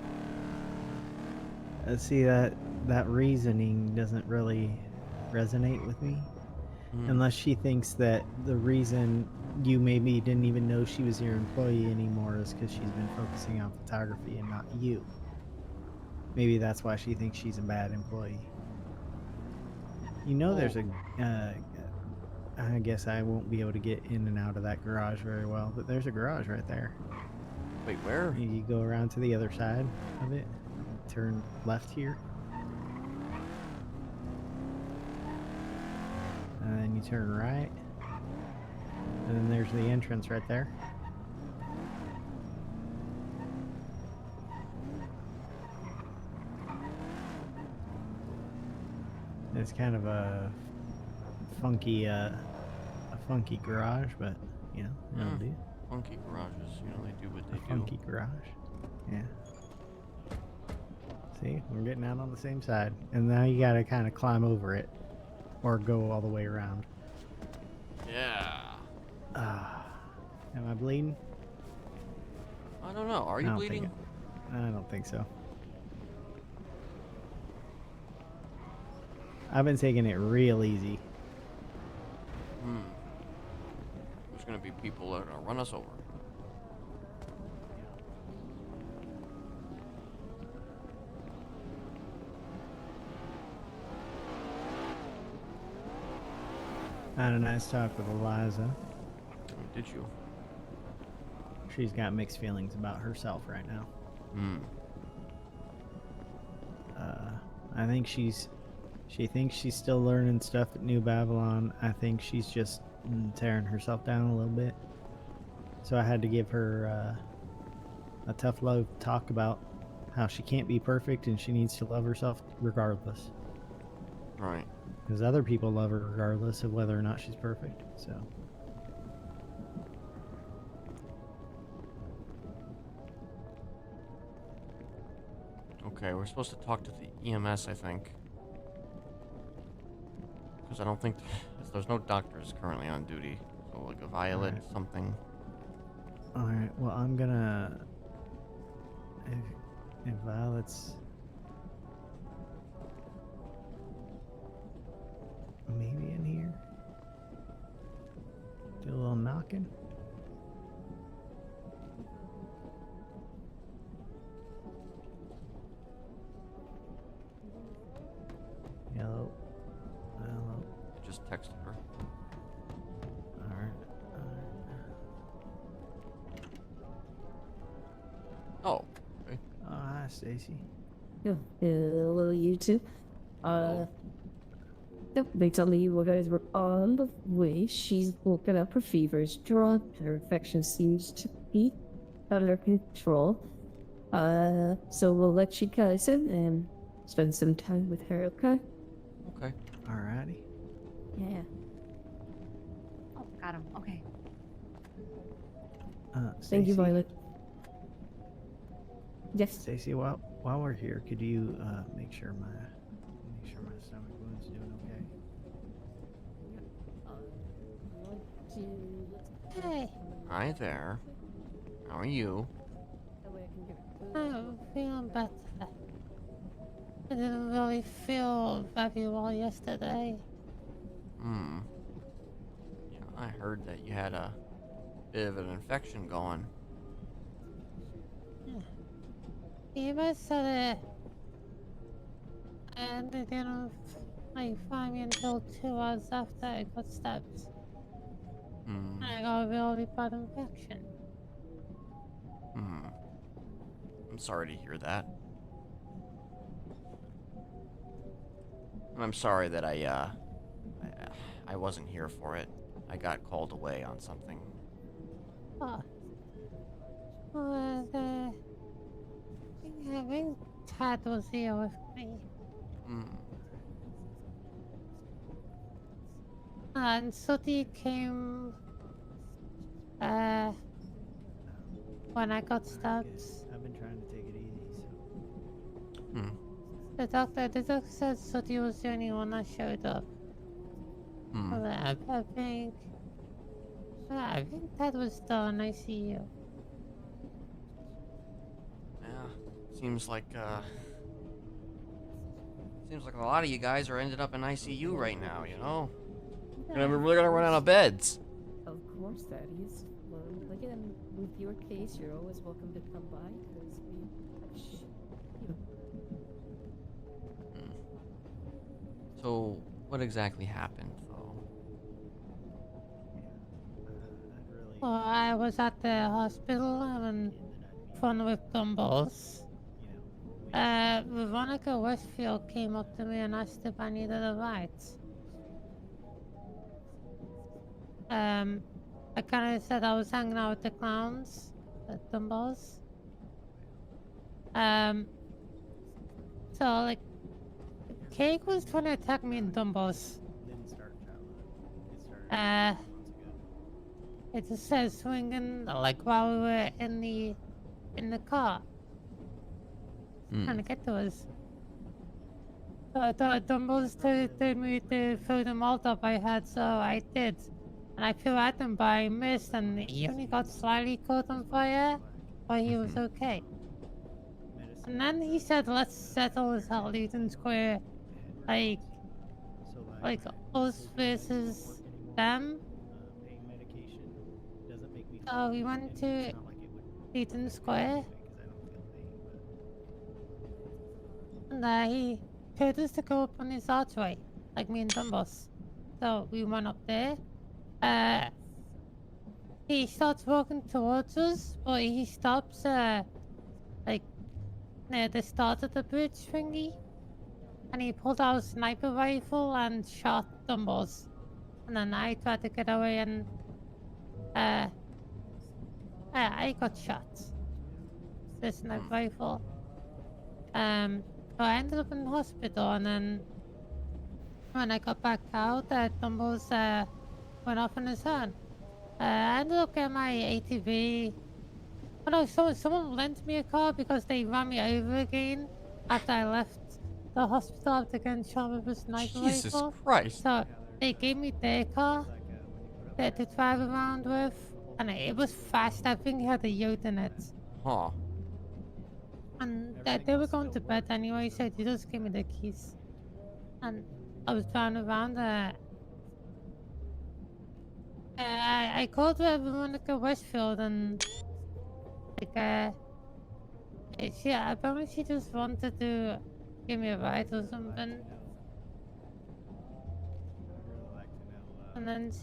See, that reasoning doesn't really resonate with me. Unless she thinks that the reason you maybe didn't even know she was your employee anymore is because she's been focusing on photography and not you. Maybe that's why she thinks she's a bad employee. There's a... I guess I won't be able to get in and out of that garage very well, but there's a garage right there. Wait, where? You go around to the other side of it, turn left here. then you turn right. And then there's the entrance right there. It's kind of a funky garage, but you know, it'll do. Funky garages, you know, they do what they do. Funky garage. Yeah. See, we're getting out on the same side, and now you gotta kind of climb over it, or go all the way around. Yeah. Am I bleeding? I don't know. Are you bleeding? I don't think so. I've been taking it real easy. There's gonna be people that are gonna run us over. I had a nice talk with Eliza. Did you? She's got mixed feelings about herself right now. I think she thinks she's still learning stuff at New Babylon. I think she's just tearing herself down a little bit. So I had to give her a tough love talk about how she can't be perfect and she needs to love herself regardless. Right. Because other people love her regardless of whether or not she's perfect. So. Okay, we're supposed to talk to the EMS, I think. Because I don't think there's no doctors currently on duty. So like a Violet, something. Alright, well I'm gonna... If Violet's... maybe in here? Do a little knocking? Hello? Hello? I just texted her. Alright. Oh. Okay. Oh, hi, Stacy. Hello, you two. Yep, they tell me you guys were on the way. She's woken up, her fever's dropped, her infection seems to be under control. So we'll let you guys in and spend some time with her, okay? Okay. Alrighty. Yeah. Oh, got him. Okay. Thank you, Stacy? Violet. Yes. Stacy, while we're here, could you make sure my stomach wound's doing okay? Hey. Hi there. How are you? I'm feeling better. I didn't really feel very well yesterday. Yeah, I heard that you had a bit of an infection going. Eva said it. And they didn't find me until 2 hours after I got stabbed. I got a really bad infection. I'm sorry to hear that. And I'm sorry that I wasn't here for it. I got called away on something. Oh. Well, I think Tad was here with me. And Sooty came when I got stabbed. I've been trying to take it easy, so... The doctor said Sooty was the only one that showed up. I think Tad was still in ICU. Yeah, seems like a lot of you guys are ended up in ICU right now, you know? We're gonna run out of beds. Of course, that is. Well, again, with your case, you're always welcome to come by, because So, what exactly happened, though? Well, I was at the hospital having fun with dumbbells. Veronica Westfield came up to me and asked if I needed a ride. I kind of said I was hanging out with the clowns, the Dumbos. So like, Cake was trying to attack me in Dumbos. Didn't start childhood. It started 2 months ago. It just says swinging like while we were in the car trying to get to us. So I thought Dumbos told me to throw the Molotov I had, so I did. And I threw at him, but I missed, and he only got slightly caught on fire, but he was okay. And then he said, let's settle this at Legion Square. Like us versus them. Pain medication doesn't make me So we went to Legion Square. And he told us to go up on his archway, like me and Dumbos. So we went up there. He starts walking towards us, but he stops, like, near the start of the bridge thingy. And he pulled out a sniper rifle and shot Dumbos. And then I tried to get away and, I got shot. The sniper rifle. So I ended up in the hospital, and then when I got back out, Dumbos, went off on his own. I ended up getting my ATV. Oh no, someone lent me a car because they ran me over again after I left the hospital after getting shot with a sniper Jesus rifle. Christ. So they gave me their car to drive around with, and it was fast. I think it had a yacht in it. Huh. And they were going to bed anyway, so they just gave me the keys. And I was driving around. I called Veronica Westfield, and like apparently she just wanted to give me a ride or something. And then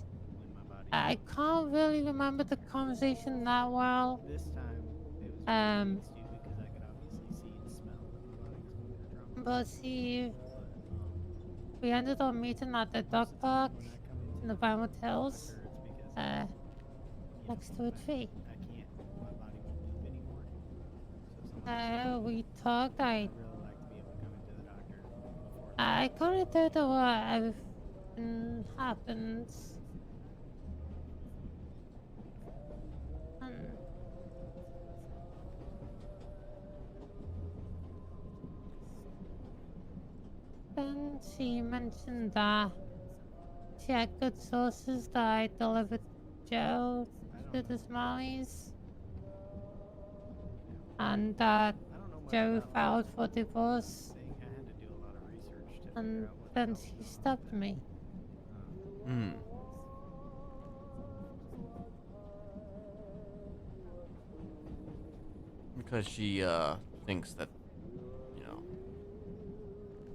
I can't really remember the conversation that well. This time it was because I could obviously see and smell. But we ended up meeting at the dog park in the Vinewood Hills, next to a tree. I can't. My body won't move anymore. We talked. I'd really like to be able to come into the doctor before. I kind of told her what everything happens. Then she mentioned that she had good sources that I delivered Joe to the Smileys. And that Joe filed for divorce. I had to do a lot of research to And figure out what then she stopped me. Because she thinks that, you know,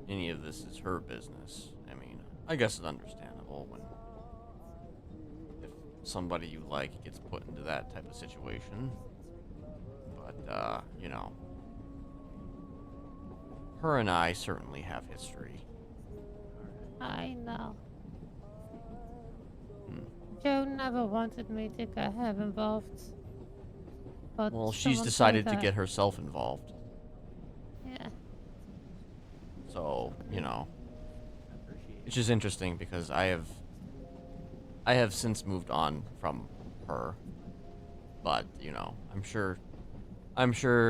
any of this is her business. I mean, I guess it's understandable when if somebody you like gets put into that type of situation. But you know, her and I certainly have history. I know. Joe never wanted me to get her involved. But Well, she's someone decided told to her- get herself involved. Yeah. So, you know, it's just interesting because I have since moved on from her. But, you know, I'm sure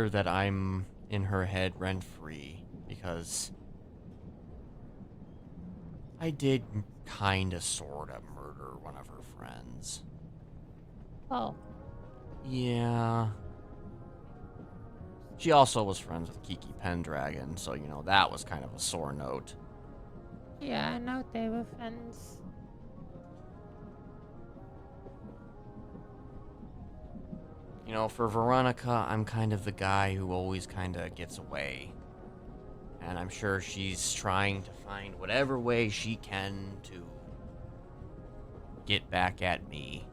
that I'm in her head rent free because I did kind of sort of murder one of her friends. Oh. Yeah. She also was friends with Kiki Pendragon, so, you know, that was kind of a sore note. Yeah, I know they were friends. You know, for Veronica, I'm kind of the guy who always kind of gets away. And I'm sure she's trying to find whatever way she can to get back at me.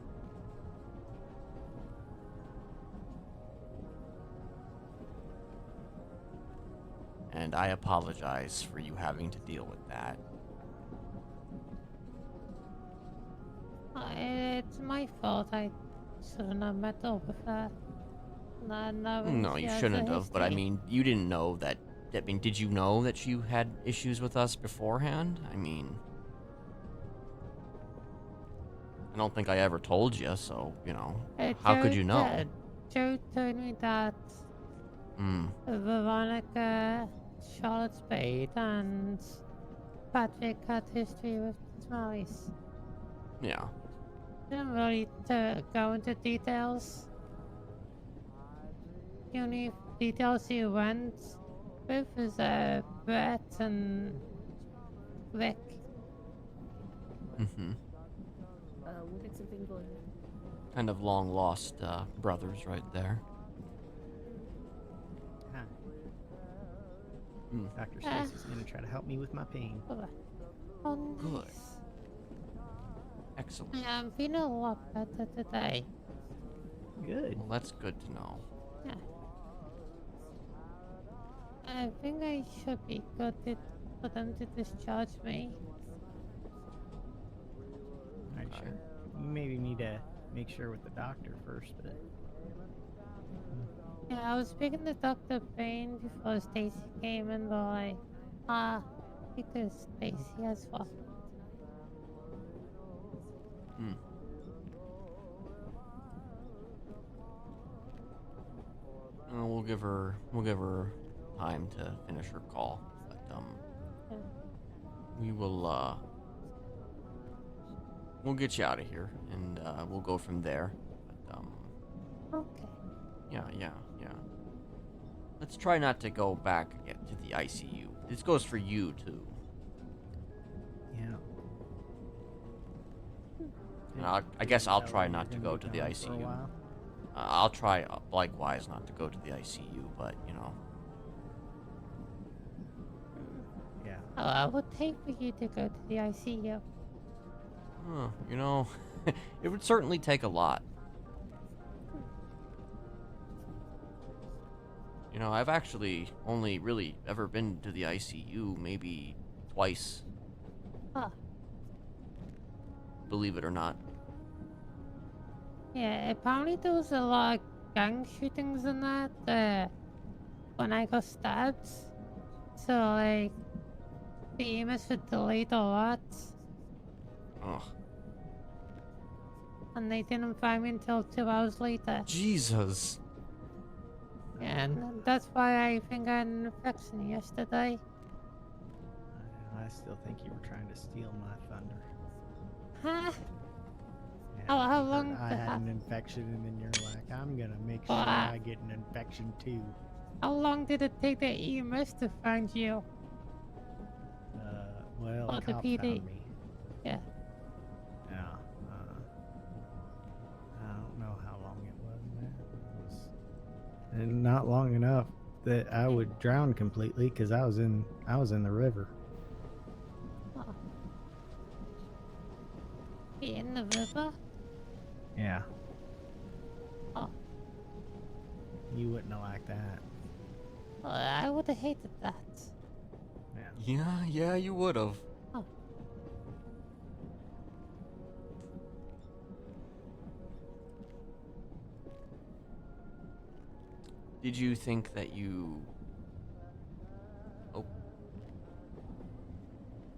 And I apologize for you having to deal with that. It's my fault. I should have not met up with her. Not knowing No, she you has a shouldn't have, but I history. mean, you didn't know that. I mean, did you know that she had issues with us beforehand? I mean, I don't think I ever told you, so, you know, how could you know? Joe told me that Hmm. Veronica, Charlotte Spade, and Patrick had history with Smiley's. Yeah. Didn't really to go into details. The only details he went with is Brett and Rick. Mm-hmm. We'll get something going. Kind of long lost brothers right there. Huh. Hmm. Dr. Stacy's gonna try to help me with my pain. Oh, Good. nice. Excellent. Yeah, I'm feeling a lot better today. Good. Well, that's good to know. Yeah. I think I should be good for them to discharge me. Alright, sure. You maybe need to make sure with the doctor first, but Yeah, I was speaking to Dr. Payne before Stacy came and they're like, because Stacy has what? Hmm. We'll give her time to finish her call, but Yeah. we will we'll get you out of here, and we'll go from there. But Okay. yeah. Let's try not to go back again to the ICU. This goes for you too. yeah. And I guess I'll Is that try where not to you're go gonna to be the gone for a ICU. while? I'll try likewise not to go to the ICU, but you know. Yeah. Oh, I would take for you to go to the ICU. You know, it would certainly take a lot. You know, I've actually only really ever been to the ICU maybe twice, Oh, believe it or not. yeah, apparently there was a lot of gang shootings and that, when I got stabbed. So, like, the EMS were delayed a lot, Ugh. and they didn't find me until 2 hours later. Jesus. And that's why I think I had an infection yesterday. I still think you were trying to steal my thunder. Huh? Yeah, How you heard long I did had that- an infection, and then you're like, I'm gonna make sure Ah. I get an infection too. How long did it take the EMS to find you? Well, Oh, a the cop PD. found me. Yeah. Yeah. I don't know how long it was, man. It was and not long enough that I would drown completely because I was in the river. Oh. Be in the river? Yeah. Oh. You wouldn't have liked that. Oh, I would have hated that. Yeah, you would have. Oh. Did you think that you... Oh.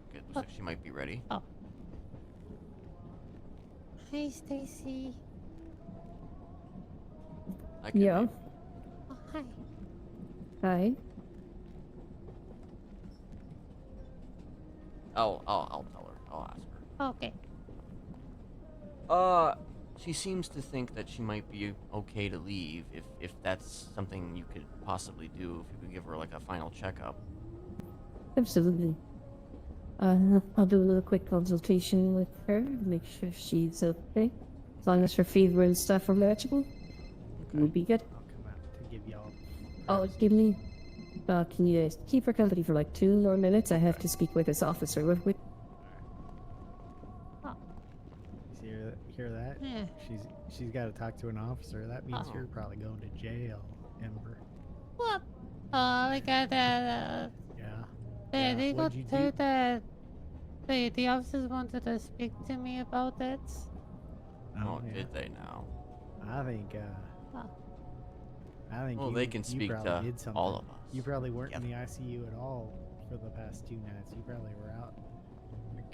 Okay, looks like she might be ready. Oh. Hey, Stacy. I can Yeah. leave. Oh, hi. Hi. I'll tell her. I'll ask her. Okay. She seems to think that she might be okay to leave if that's something you could possibly do, if you could give her like a final checkup. Absolutely. I'll do a little quick consultation with her, make sure she's okay. As long as her fever and stuff are manageable, we'll be good. I'll come out to give y'all. Oh, give me. Can you keep her company for like 2 more minutes? I have to speak with this officer real quick. You hear that? Yeah. She's got to talk to an officer. That means Oh. you're probably going to jail, Ember. What? Oh, we got Yeah. they got what'd you do? told that the officers wanted to speak to me about it. Oh, yeah. did they now? I think. I think. Well, they can speak probably to did something. all of us. You probably weren't together. in the ICU at all for the past 2 nights. You probably were out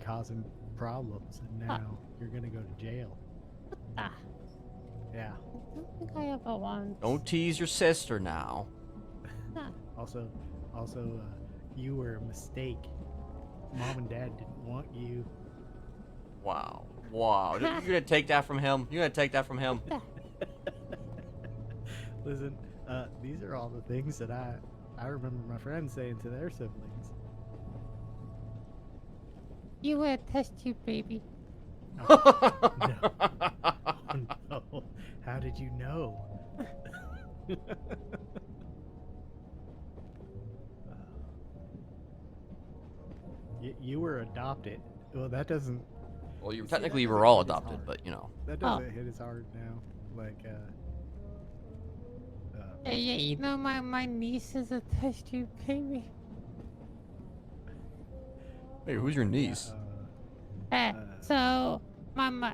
causing problems, and now you're gonna go to jail. Ah, Yeah. I don't think I ever want. Don't tease your sister now. Also, you were a mistake. Mom and Dad didn't want you. Wow. Wow. You're gonna take that from him? You're gonna take that from him? Listen, these are all the things that I remember my friends saying to their siblings. You were a test tube baby. Oh, no. How did you know? You were adopted. Well, that doesn't. Well, See, technically that we're doesn't all hit as adopted, hard. but you know. That doesn't hit as hard now. Like, Yeah, you know my niece is a test tube baby. Hey, who's your niece? So my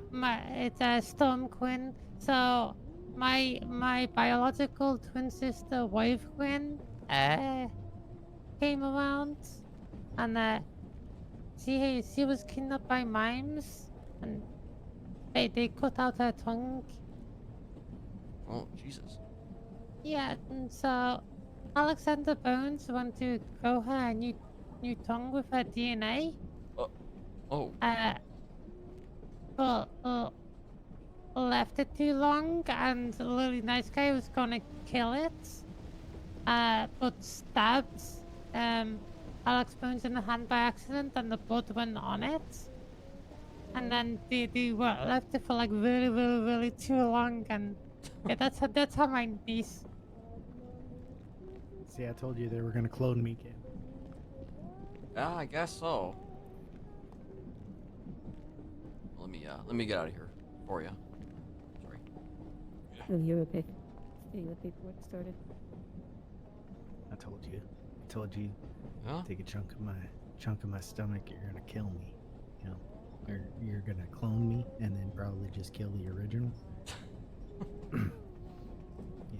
it's Storm Quinn. So my biological twin sister wife Quinn came around, and she was kidnapped by mimes, and they cut out her tongue. Oh, Jesus. Yeah, and so Alexander Bones want to grow her a new tongue with her DNA. Oh. But left it too long, and the really nice guy was gonna kill it. But stabbed Alex Bones in the hand by accident, and the blood went on it. And then they left it for like really too long, and yeah, that's how my niece. see, I told you they were gonna clone me, kid. Yeah, I guess so. Let me get out of here for you. Sorry. Oh, you're okay. Getting the paperwork started. I told you. Yeah? Take a chunk of my stomach. You're gonna kill me. You know, or you're gonna clone me and then probably just kill the original. You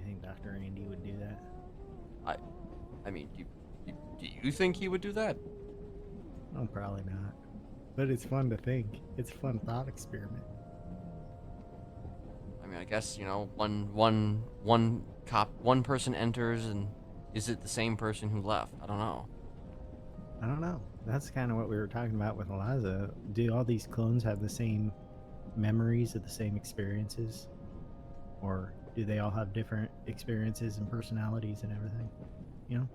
think Dr. Andy would do that? I mean, do you think he would do that? Oh, probably not. But it's fun to think. It's a fun thought experiment. I mean, I guess, you know, one person enters, and is it the same person who left? I don't know. I don't know. That's kind of what we were talking about with Eliza. Do all these clones have the same memories of the same experiences? Or do they all have different experiences and personalities and everything? You know?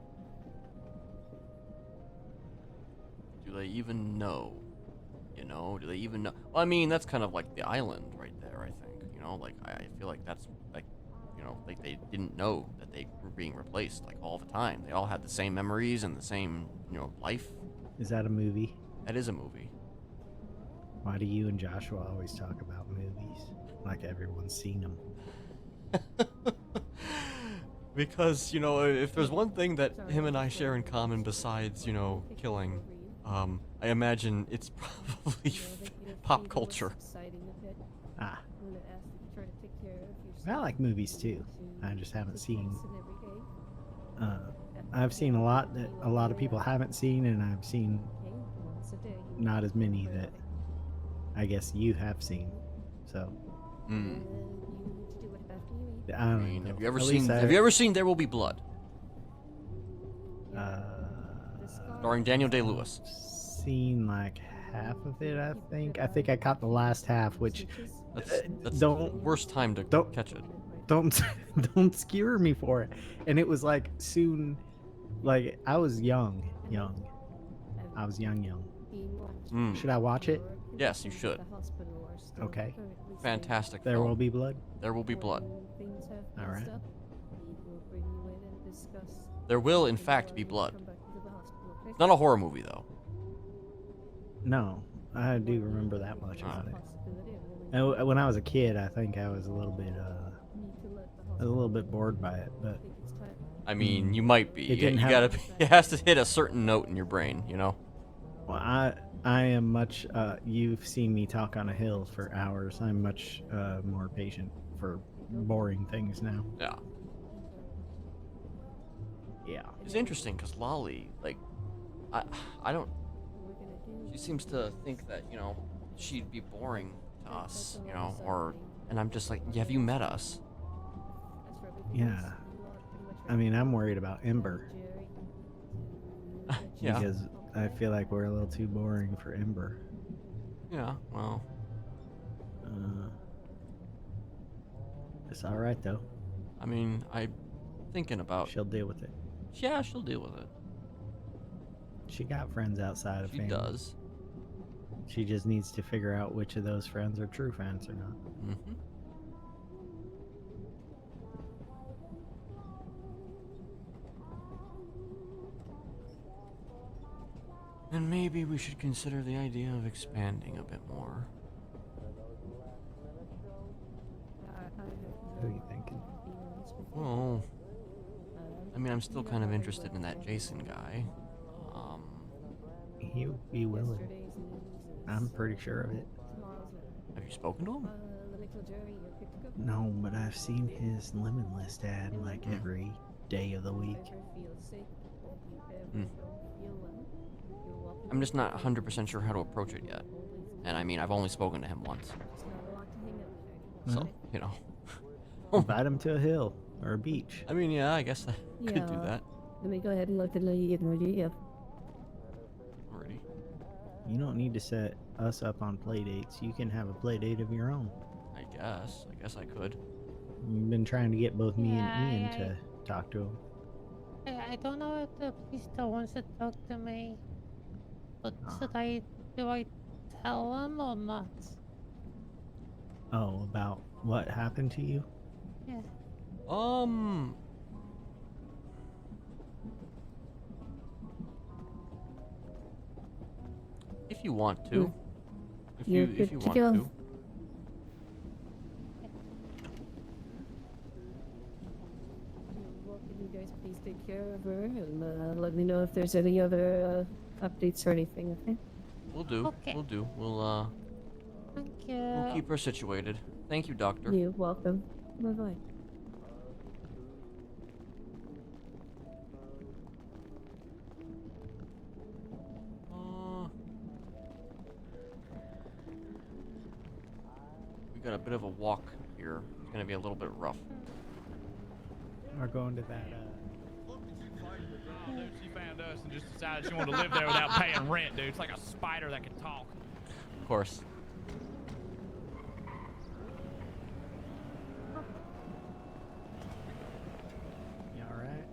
Do they even know? You know, do they even know? Well, I mean, that's kind of like the island right there, I think. You know, like, I feel like that's, like, you know, like they didn't know that they were being replaced, like, all the time. They all had the same memories and the same, you know, life. Is that a movie? That is a movie. Why do you and Joshua always talk about movies? Like everyone's seen them. Because, you know, if there's one thing that him and I share in common besides, you know, killing, I imagine it's probably pop culture. Ah. I like movies too. I just haven't seen. I've seen a lot that a lot of people haven't seen, and I've seen not as many that I guess you have seen. So. I don't mean, know. have you ever seen There Will Be Blood? Starring Daniel Day-Lewis. Seen like half of it, I think. I think I caught the last half, which That's don't the worst time to don't catch it. don't skewer me for it. And it was like soon, like I was young. I was young. Should I watch it? Yes, you should. Okay. Fantastic. There film. Will Be Blood. There Will Be Blood. All right. There will, in fact, be blood. It's not a horror movie, though. No, I do remember that much about it. And when I was a kid, I think I was a little bit bored by it, but I mean, you might be. It didn't have- It has to hit a certain note in your brain, you know. well, I am much. You've seen me talk on a hill for hours. I'm much more patient for boring things now. Yeah. Yeah. It's interesting because Lolly, like, I don't. She seems to think that, you know, she'd be boring to us, you know, or. And I'm just like, have you met us? Yeah. I mean, I'm worried about Ember. Yeah. Because I feel like we're a little too boring for Ember. Yeah, well. It's alright, though. I mean, I'm thinking about. She'll deal with it. Yeah, she'll deal with it. She got friends outside of She family. does. She just needs to figure out which of those friends are true friends or not. Mm-hmm. And maybe we should consider the idea of expanding a bit more. Who are you thinking? Well, I mean, I'm still kind of interested in that Jason guy. He'll be willing. I'm pretty sure of it. Have you spoken to him? No, but I've seen his lemon list ad like every day of the week. I'm just not 100% sure how to approach it yet. And I mean, I've only spoken to him once. So, you know. Invite him to a hill or a beach. I mean, yeah, I guess I could do that. Let me go ahead and look at the idea. Already. You don't need to set us up on play dates. You can have a play date of your own. I guess I could. You've been trying to get both me Yeah, and Ian to talk to him. I don't know if the priest still wants to talk to me. But do I tell him or not? Oh, about what happened to you? Yeah. If you want to. If You're you good to want go. to. You guys please take care of her and let me know if there's any other updates or anything, okay? We'll do. Okay. We'll do. We'll Thank you. we'll keep her situated. Thank you, Doctor. You're welcome. Bye-bye. We got a bit of a walk here. It's gonna be a little bit rough. We're going to that, Dude, she found us and just decided she wanted to live there without paying rent, dude. It's like a spider that can talk. Of course. You alright?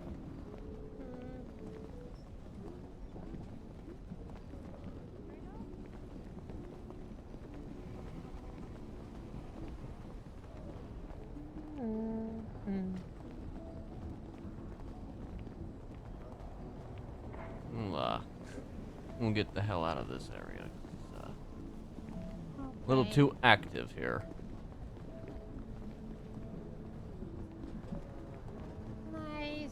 We'll get the hell out of this area. It's, a little too active here. Nice.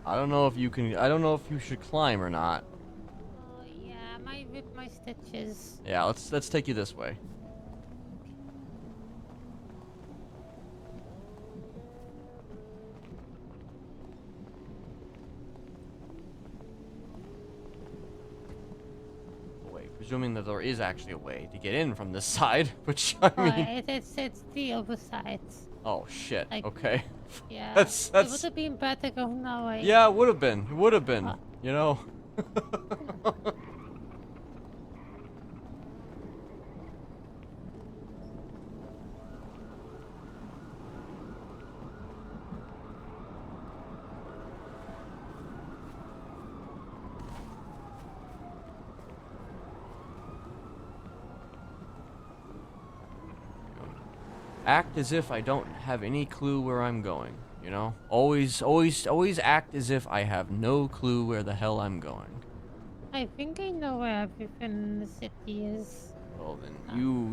I don't know if you can. I don't know if you should climb or not. Oh yeah, I might rip my stitches. Yeah, let's take you this way. Presuming that there is actually a way to get in from this side, which I mean. It's the other side. Oh shit. Like, okay. Yeah. That's. It would have been better going that way. Yeah, it would have been. It would have been. You know. Act as if I don't have any clue where I'm going, you know? Always act as if I have no clue where the hell I'm going. I think I know where everything in the city is. Well then,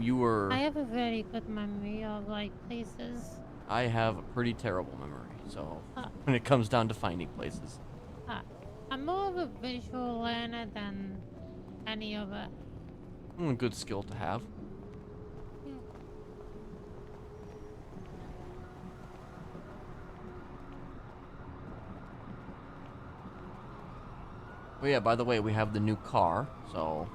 you were... I have a very good memory of, like, places. I have a pretty terrible memory, so... when it comes down to finding places. I'm more of a visual learner than any other. Good skill to have. Oh yeah, by the way, we have the new car, so...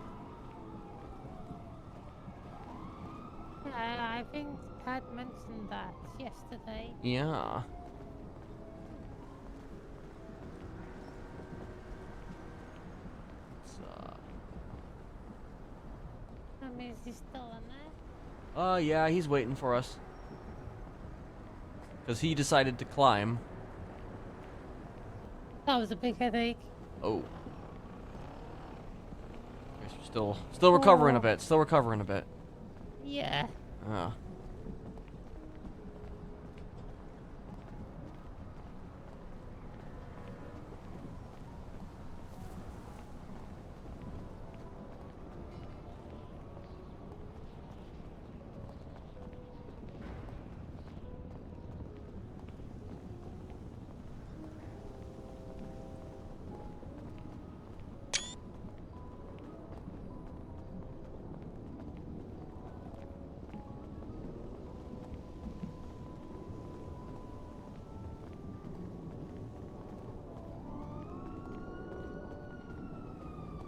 Yeah, I think Pat mentioned that yesterday. Yeah. Is he still in there? Yeah, he's waiting for us. Because he decided to climb. That was a big headache. Oh. Guess we're still recovering a bit. Still recovering a bit. Yeah.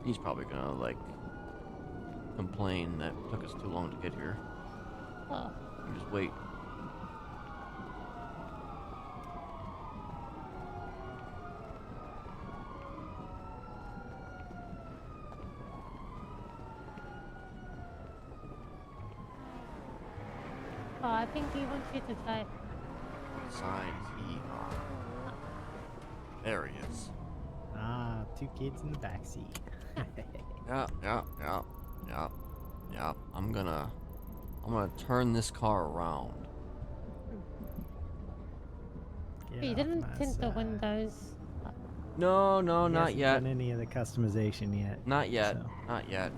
He's probably gonna, like, complain that it took us too long to get here. Oh. You just wait. Oh, I think he wants you to type. Signs ER. There he is. Ah, 2 kids in the backseat. Yeah. I'm gonna turn this car around. He didn't tint the windows. No, not hasn't yet. done any of the customization yet. Not yet. so. Not yet.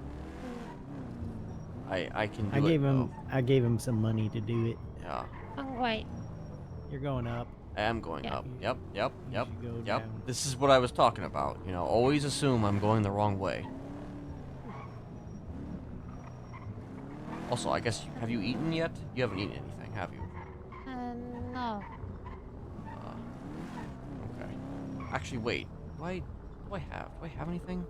I can do I it. gave him some money to do it. Yeah. Oh, wait. You're going up. I am going Yeah. up. Yep. You should go down. This is what I was talking about. You know, always assume I'm going the wrong way. Also, I guess, have you eaten yet? You haven't eaten anything, have you? No. Okay. Actually, wait. Do I have anything?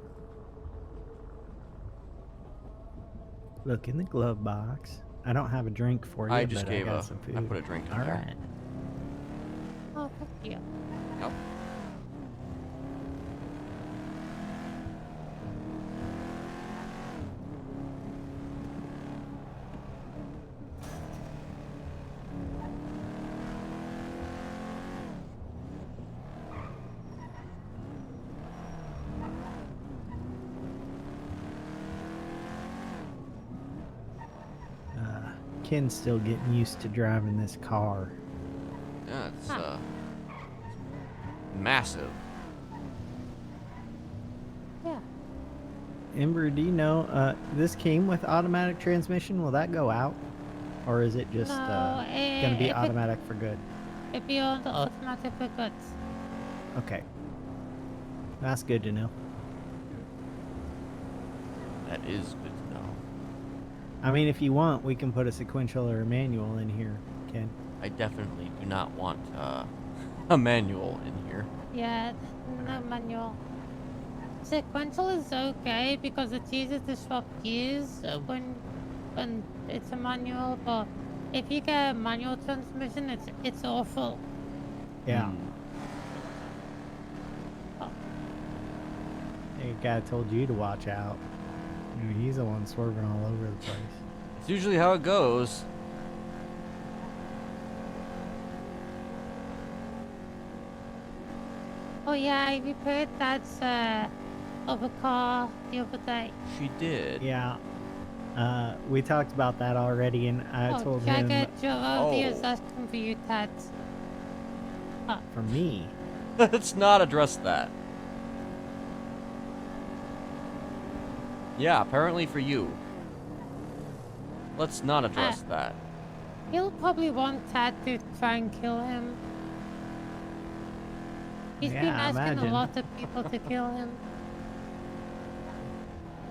Look in the glove box. I don't have a drink for you, I just but gave I got some food. I put a drink in All there. right. Oh, thank you. Yep. Ken's still getting used to driving this car. Yeah, it's massive. Yeah. Ember, do you know, this came with automatic transmission? Will that go out? Or is it just No, gonna be automatic for good? It'd be on the automatic for goods. Okay. That's good to know. That is good to know. I mean, if you want, we can put a sequential or a manual in here, Ken. I definitely do not want a manual in here. Yeah, no manual. Sequential is okay because it's easy to swap gears when it's a manual, but if you get a manual transmission, it's awful. Yeah. The guy told you to watch out. I mean, he's the one swerving all over the place. It's usually how it goes. Oh yeah, I repaired that other car the other day. She did. Yeah. We talked about that already, and I told him Gerardi is asking for you, Ted. for me. Let's not address that. Yeah, apparently for you. Let's not address that. He'll probably want Ted to try and kill him. He's been Yeah, I asking imagine. a lot of people to kill him.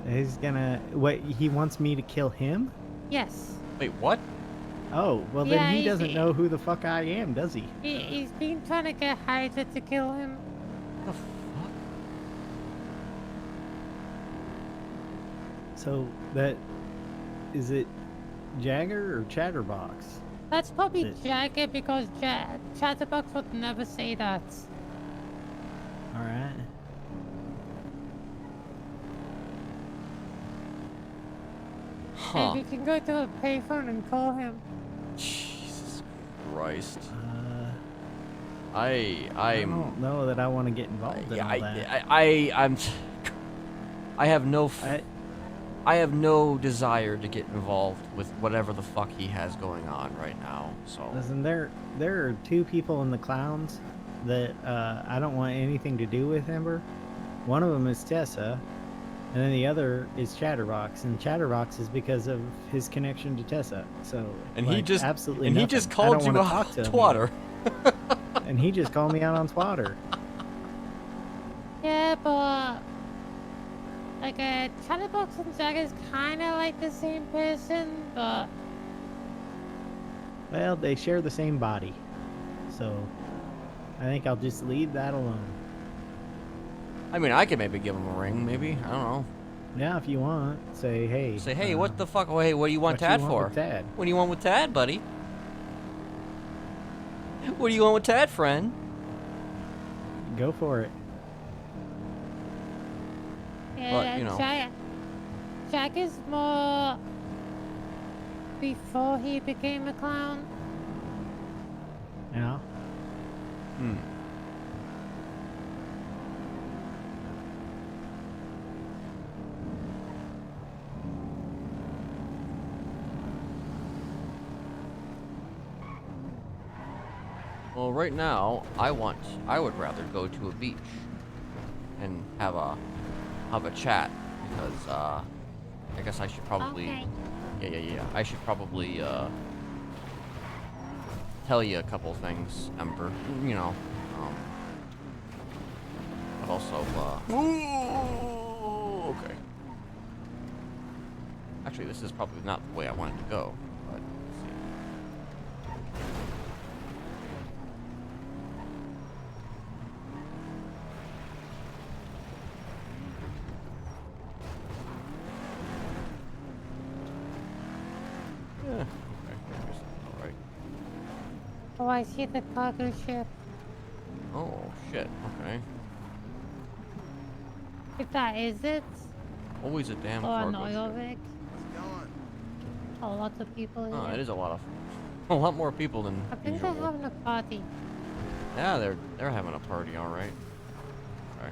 He's gonna. What? He wants me to kill him? Yes. Wait, what? Oh, well Yeah, then he he's- doesn't know who the fuck I am, does he? He's been trying to get Hydra to kill him. The fuck? So that is it, Jagger or Chatterbox? That's probably It- Jagger because Chatterbox would never say that. All right. Huh. And we can go to a payphone and call him. Jesus Christ. I I'm. don't know that I want to get involved in all that. I have no. I- I have no desire to get involved with whatever the fuck he has going on right now. So. Listen, there are two people in the clowns that I don't want anything to do with, Ember. One of them is Tessa, and then the other is Chatterbox, and Chatterbox is because of his connection to Tessa. So And he like, just. absolutely And he nothing. just I called don't you wanna a talk to him twatter. either. And he just called me out on Twatter. Yeah, but like Chatterbox and Jagger's kind of like the same person, but Well, they share the same body, so I think I'll just leave that alone. I mean, I could maybe give him a ring. Maybe I don't know. Yeah, if you want, say hey. Say, hey, what the fuck? Oh, hey, what do you want what Tad you for? with Tad? What do you want with Tad, buddy? What do you want with Tad, friend? Go for it. yeah, you know. Jagger's more before he became a clown. Yeah. Hmm. Well, right now, I would rather go to a beach and have a chat because I guess I should probably Okay. yeah. I should probably tell you a couple things, Ember. You know, but also okay. Actually, this is probably not the way I wanted to go, but let's see. Yeah, okay. All right. Oh, I see the cargo ship. Oh shit. Okay. If that is it, Always a damn or an cargo oil ship. rig. A lot of people Oh, here. it is a a lot more people than I think usual. they're having a party. Yeah, they're having a party, all right. Okay.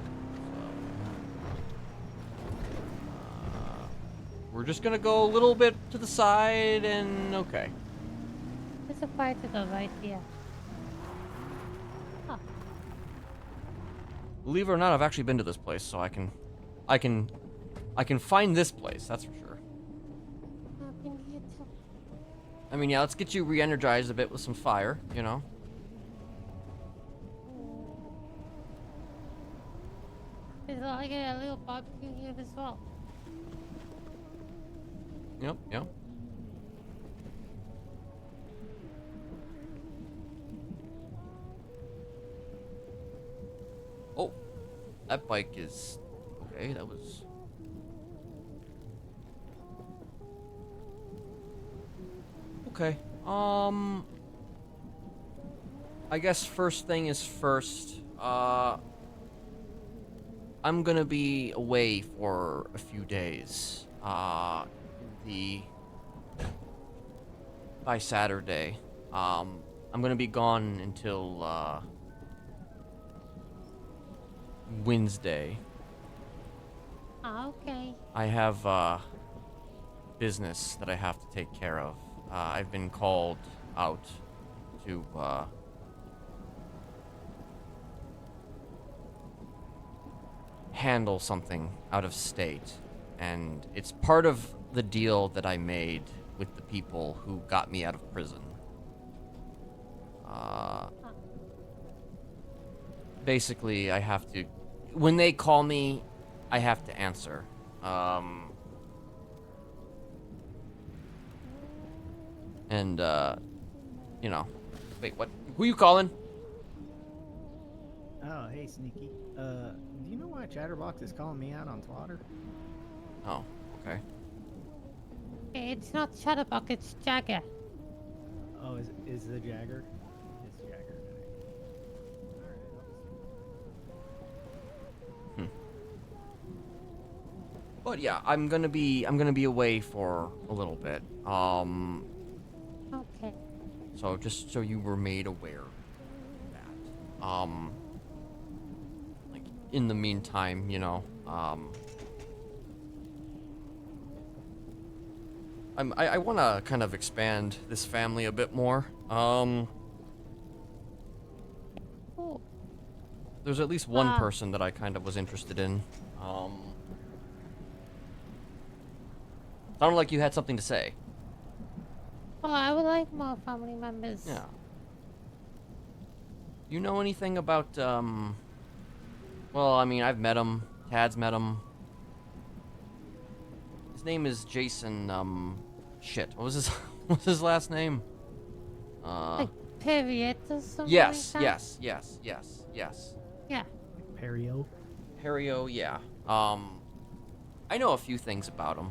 We're just gonna go a little bit to the side and okay. There's a fire to the right here. Huh. Believe it or not, I've actually been to this place, so I can find this place. That's for sure. I've been here too. I mean, yeah, let's get you re-energized a bit with some fire, you know. There's like a little barbecue here as well. Yep. Oh, that bike is okay. That was. Okay. I guess first thing is first. I'm gonna be away for a few days. By Saturday. I'm gonna be gone until Wednesday. Ah, okay. I have business that I have to take care of. I've been called out to handle something out of state, and it's part of the deal that I made with the people who got me out of prison. Basically, I have to, when they call me, I have to answer. And, you know, wait, what? Who you calling? Oh, hey, Sneaky. Do you know why Chatterbox is calling me out on Twitter? Oh, okay. It's not Shutterbuck, it's Jagger. Oh, is the Jagger? It's Jagger. But yeah, I'm gonna be away for a little bit. Okay. So just so you were made aware of that. Like in the meantime, you know, I want to kind of expand this family a bit more. Cool. There's at least one person that I kind of was interested in. Sounded like you had something to say. Well, I would like more family members. Yeah. You know anything about, well, I mean, I've met him. Tad's met him. His name is Jason, shit. What was his, what's his last name? Like Period or something Yes, like that? yes. Yeah. Perio? Perio, yeah. I know a few things about him.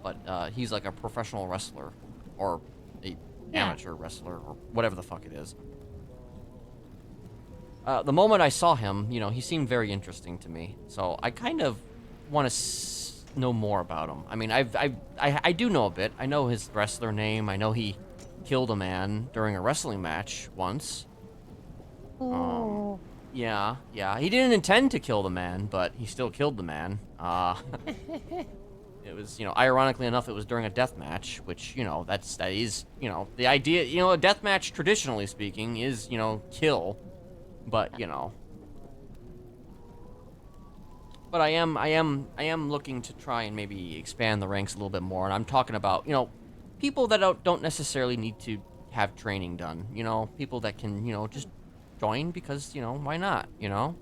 But he's like a professional wrestler, or a amateur wrestler, or whatever the fuck it is. The moment I saw him, you know, he seemed very interesting to me. So I kind of want to know more about him. I mean, I do know a bit. I know his wrestler name. I know he killed a man during a wrestling match once. Oh. Yeah. He didn't intend to kill the man, but he still killed the man. It was, you know, ironically enough, it was during a death match, which, you know, that is, you know, the idea, you know, a death match, traditionally speaking, is, you know, kill, but, you know. But I am looking to try and maybe expand the ranks a little bit more, and I'm talking about, you know, people that don't necessarily need to have training done, you know, people that can, you know, just join because, you know, why not, you know?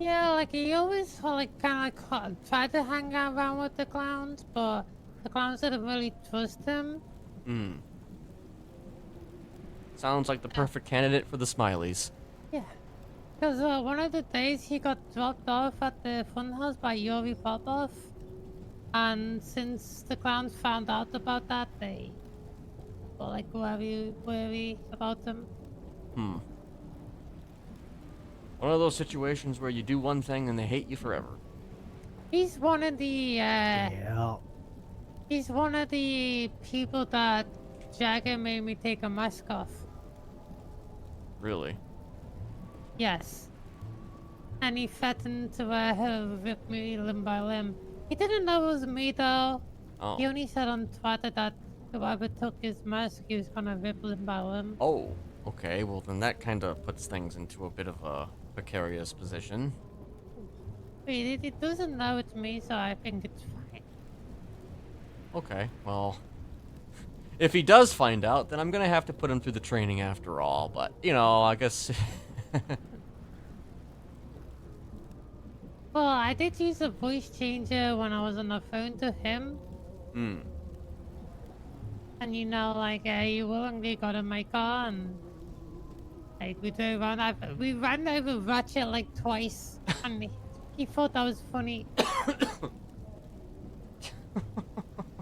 Yeah, like he always like kind of tried to hang around with the clowns, but the clowns didn't really trust him. Sounds like the perfect candidate for the Smileys. Yeah, because one of the days he got dropped off at the funhouse by Yuri Popov, and since the clowns found out about that, they were like worried about him. One of those situations where you do one thing and they hate you forever. He's one of the Yeah. he's one of the people that Jagger made me take a mask off. Really? Yes. And he threatened to rip me limb by limb. He didn't know it was me though. Oh. He only said on Twitter that whoever took his mask, he was gonna rip limb by limb. Oh, okay. Well, then that kind of puts things into a bit of a precarious position. Wait, it doesn't know it's me, so I think it's fine. Okay, well, if he does find out, then I'm gonna have to put him through the training after all. But, you know, I guess... Well, I did use a voice changer when I was on the phone to him. And you know, like, he willingly got in my car and... Like, we ran over Ratchet like twice. And he thought that was funny.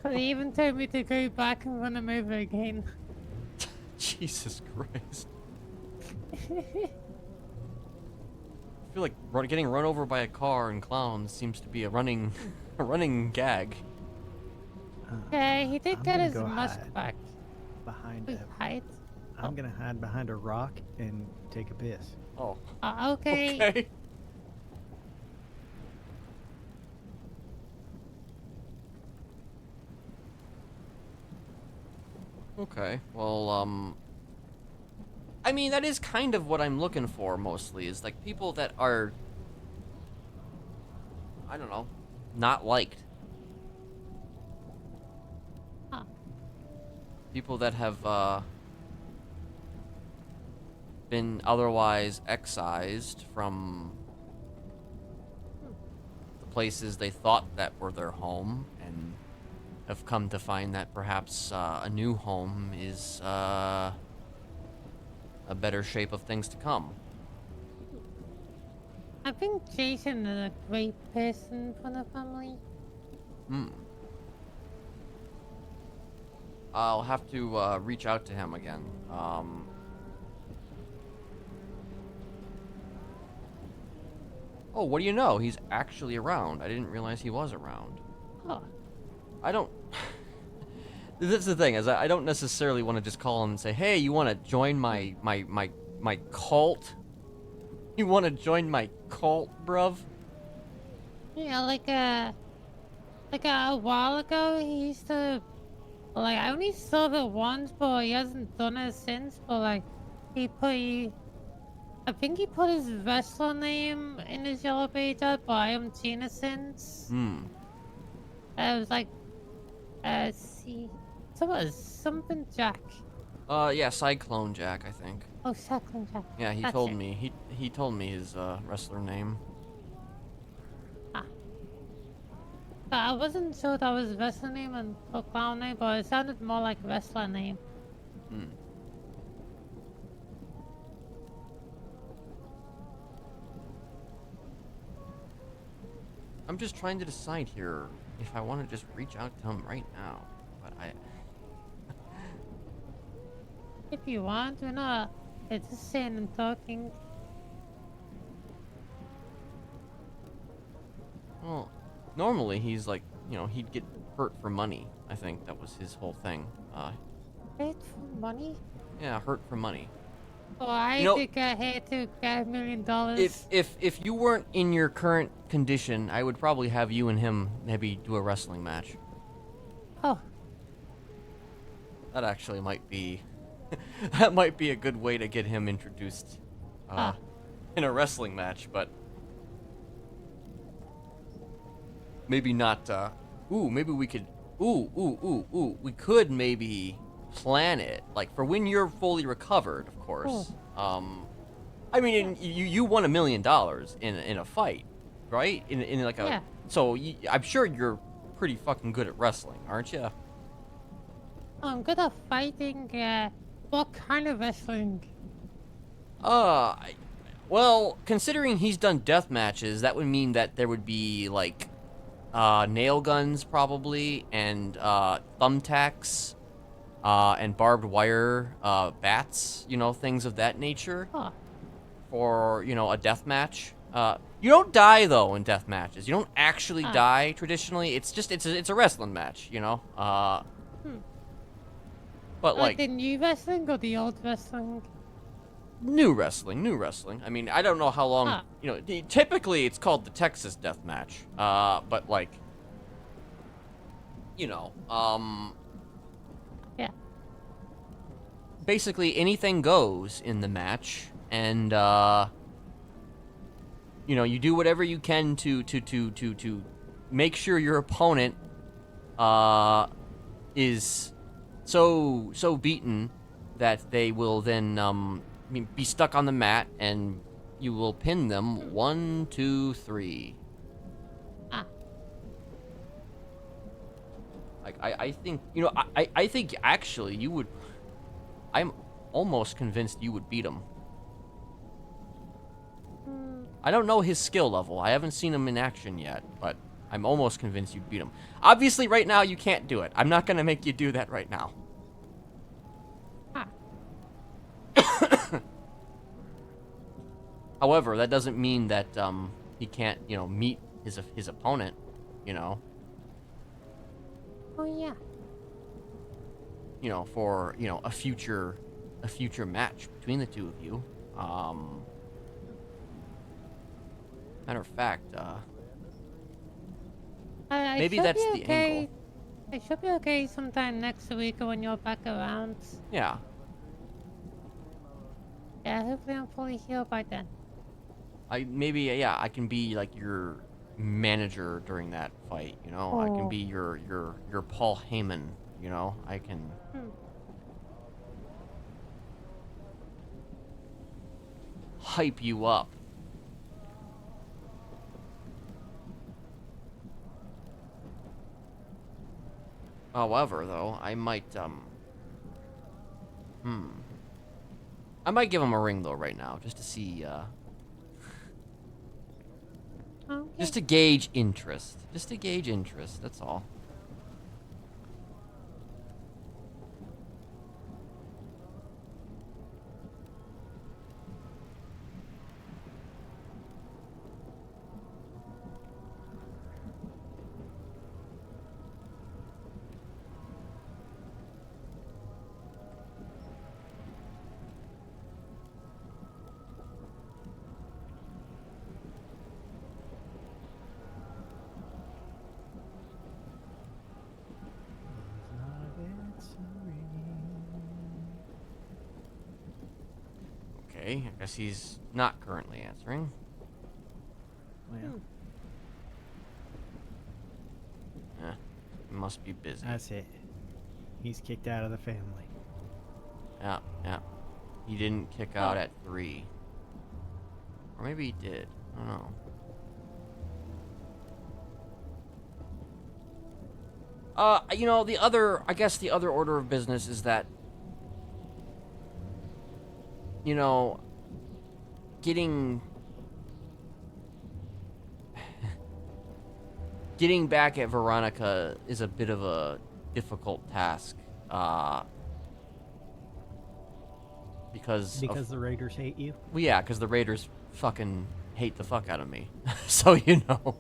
But he even told me to go back and run him over again. Jesus Christ. I feel like getting run over by a car and clowns seems to be a running gag. Yeah, he did I'm get gonna his go mask hide back. behind Wait, a, hide? I'm gonna hide behind a rock and take a piss. Oh. Okay. Okay. Okay, well, I mean, that is kind of what I'm looking for, mostly, is, like, people that are, I don't know, not liked. Huh. People that have, been otherwise excised from the places they thought that were their home, and have come to find that perhaps a new home is a better shape of things to come. I think Jason is a great person for the family. I'll have to reach out to him again. Oh, what do you know? He's actually around. I didn't realize he was around. Oh. I don't... This is the thing, is I don't necessarily want to just call him and say, hey, you want to join my cult? You want to join my cult, bruv? Yeah, like a while ago, he used to, like, I only saw it once, but he hasn't done it since, but, like, I think he put his wrestler name in his yellow beta, but I haven't seen it since. It was like, see, something Jack. Yeah, Cyclone Jack, I think. Oh, Cyclone Jack. Yeah, he That's told it. me. He told me his wrestler name. I wasn't sure that was wrestler name and or clown name, but it sounded more like wrestler name. I'm just trying to decide here if I want to just reach out to him right now, but If you want, we're not. It's just saying and talking. Well, normally he's like, you know, he'd get hurt for money. I think that was his whole thing. Hate for money? Yeah, hurt for money. Oh, I You know, think I hate to get $1 million. If you weren't in your current condition, I would probably have you and him maybe do a wrestling match. Oh. That actually might be that might be a good way to get him introduced in a wrestling match, but maybe not maybe we could we could maybe plan it like for when you're fully recovered, of course. I mean, you won $1 million in a fight, right? In like a Yeah. So I'm sure you're pretty fucking good at wrestling, aren't you? I'm good at fighting. What kind of wrestling? Well, considering he's done death matches, that would mean that there would be like nail guns probably, and thumbtacks, and barbed wire bats, you know, things of that nature. For, you know, a death match. You don't die though in death matches. You don't actually die traditionally. It's just it's a wrestling match, you know. But like the new wrestling or the old wrestling? new wrestling. I mean, I don't know how long. You know, typically it's called the Texas death match. But like, you know, yeah. Basically anything goes in the match, and you know, you do whatever you can to make sure your opponent is so beaten that they will then be stuck on the mat, and you will pin them 1, 2, 3. Like I think, you know, I think actually you would. I'm almost convinced you would beat him. I don't know his skill level. I haven't seen him in action yet, but I'm almost convinced you'd beat him. Obviously, right now, you can't do it. I'm not going to make you do that right now. However, that doesn't mean that he can't, you know, meet his opponent, you know. Oh, yeah. You know, for, you know, a future match between the two of you. Matter of fact, maybe that's the angle. It should be okay sometime next week when you're back around. Yeah. Yeah, hopefully I'm fully healed by then. I can be like your manager during that fight, you know. I can be your Paul Heyman, you know. I can hype you up. However, though, I might I might give him a ring though right now, just to see, Okay. just to gauge interest. Just to gauge interest. That's all. Okay, I guess he's not currently answering. Well, He must be busy. that's it. He's kicked out of the family. Yeah, yeah. He didn't kick out at 3. Or maybe he did. I don't know. You know, I guess the other order of business is that, you know, getting back at Veronica is a bit of a difficult task, because the Raiders hate you? well, yeah, because the Raiders fucking hate the fuck out of me. So, you know.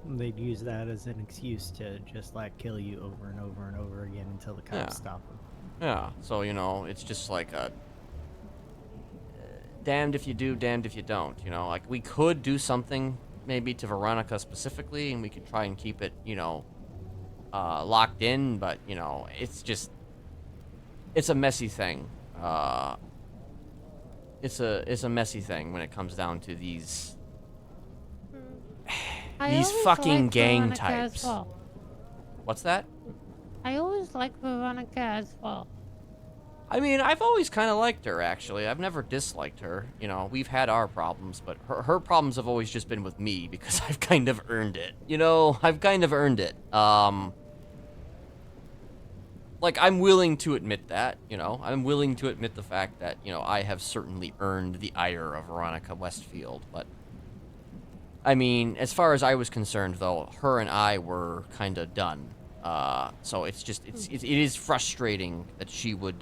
They'd use that as an excuse to just like kill you over and over and over again until the cops Yeah. stop them. Yeah, so, you know, it's just like a damned if you do, damned if you don't, you know? Like, we could do something maybe to Veronica specifically, and we could try and keep it, you know, locked in, but, you know, it's just, it's a messy thing. It's a messy thing when it comes down to these I these always fucking liked gang Veronica as types. well. What's that? I always liked Veronica as well. I mean, I've always kind of liked her, actually. I've never disliked her. You know, we've had our problems, but her problems have always just been with me because I've kind of earned it. You know, I've kind of earned it. Like, I'm willing to admit that, you know. I'm willing to admit the fact that, you know, I have certainly earned the ire of Veronica Westfield, but I mean, as far as I was concerned, though, her and I were kind of done. So it's just, it is frustrating that she would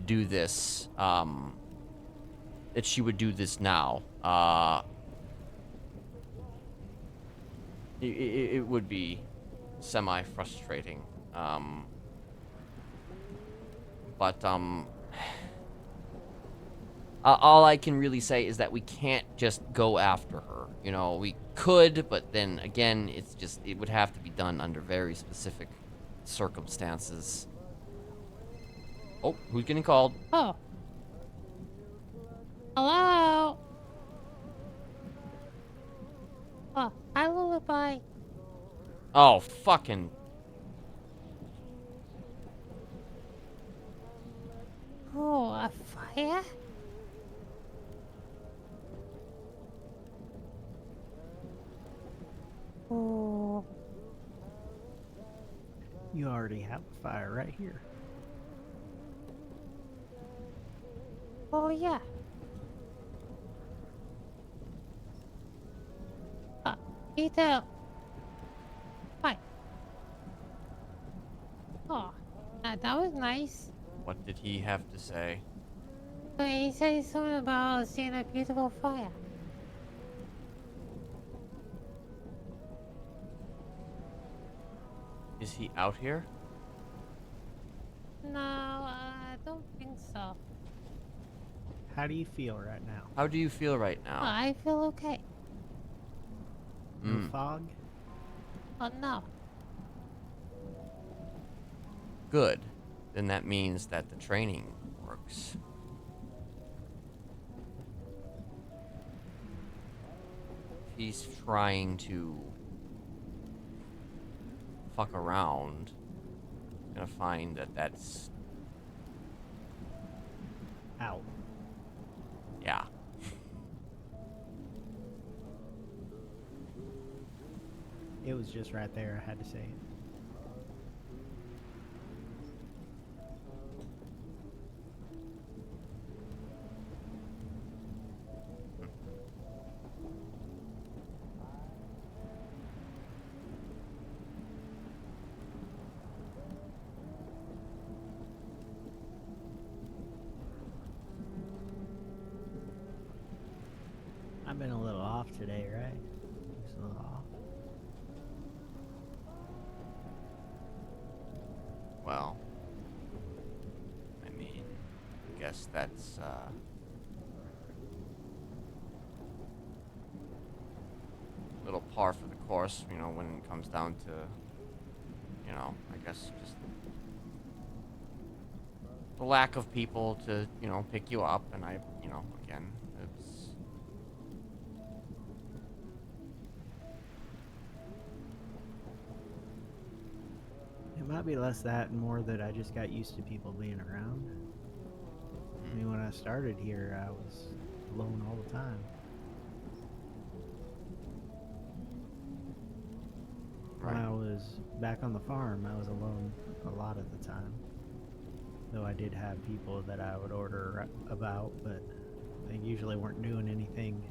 do this, that she would do this now. It would be semi-frustrating. But all I can really say is that we can't just go after her. You know, we could, but then again, it's just, it would have to be done under very specific circumstances. Oh, who's getting called? Oh. Hello? Oh, hi, Lullaby. Oh, fucking. Oh, a fire? Oh. You already have a fire right here. Oh, yeah. Me too. Fine. Oh, that was nice. What did he have to say? He said something about seeing a beautiful fire. Is he out here? No, I don't think so. How do you feel right now? How do you feel right now? I feel okay. No fog? Oh, no. Good. Then that means that the training works. If he's trying to fuck around, he's gonna find that that's Out. It was just right there. I had to say it. I've been a little off today, right? Just a little off. Well, I mean, I guess that's, little par for the course, you know, when it comes down to, you know, I guess just the lack of people to, you know, pick you up, and I, you know, again, it's... It might be less that and more that I just got used to people being around. I mean, when I started here, I was alone all the time. When I was back on the farm, I was alone a lot of the time. Though I did have people that I would order about, but they usually weren't doing anything.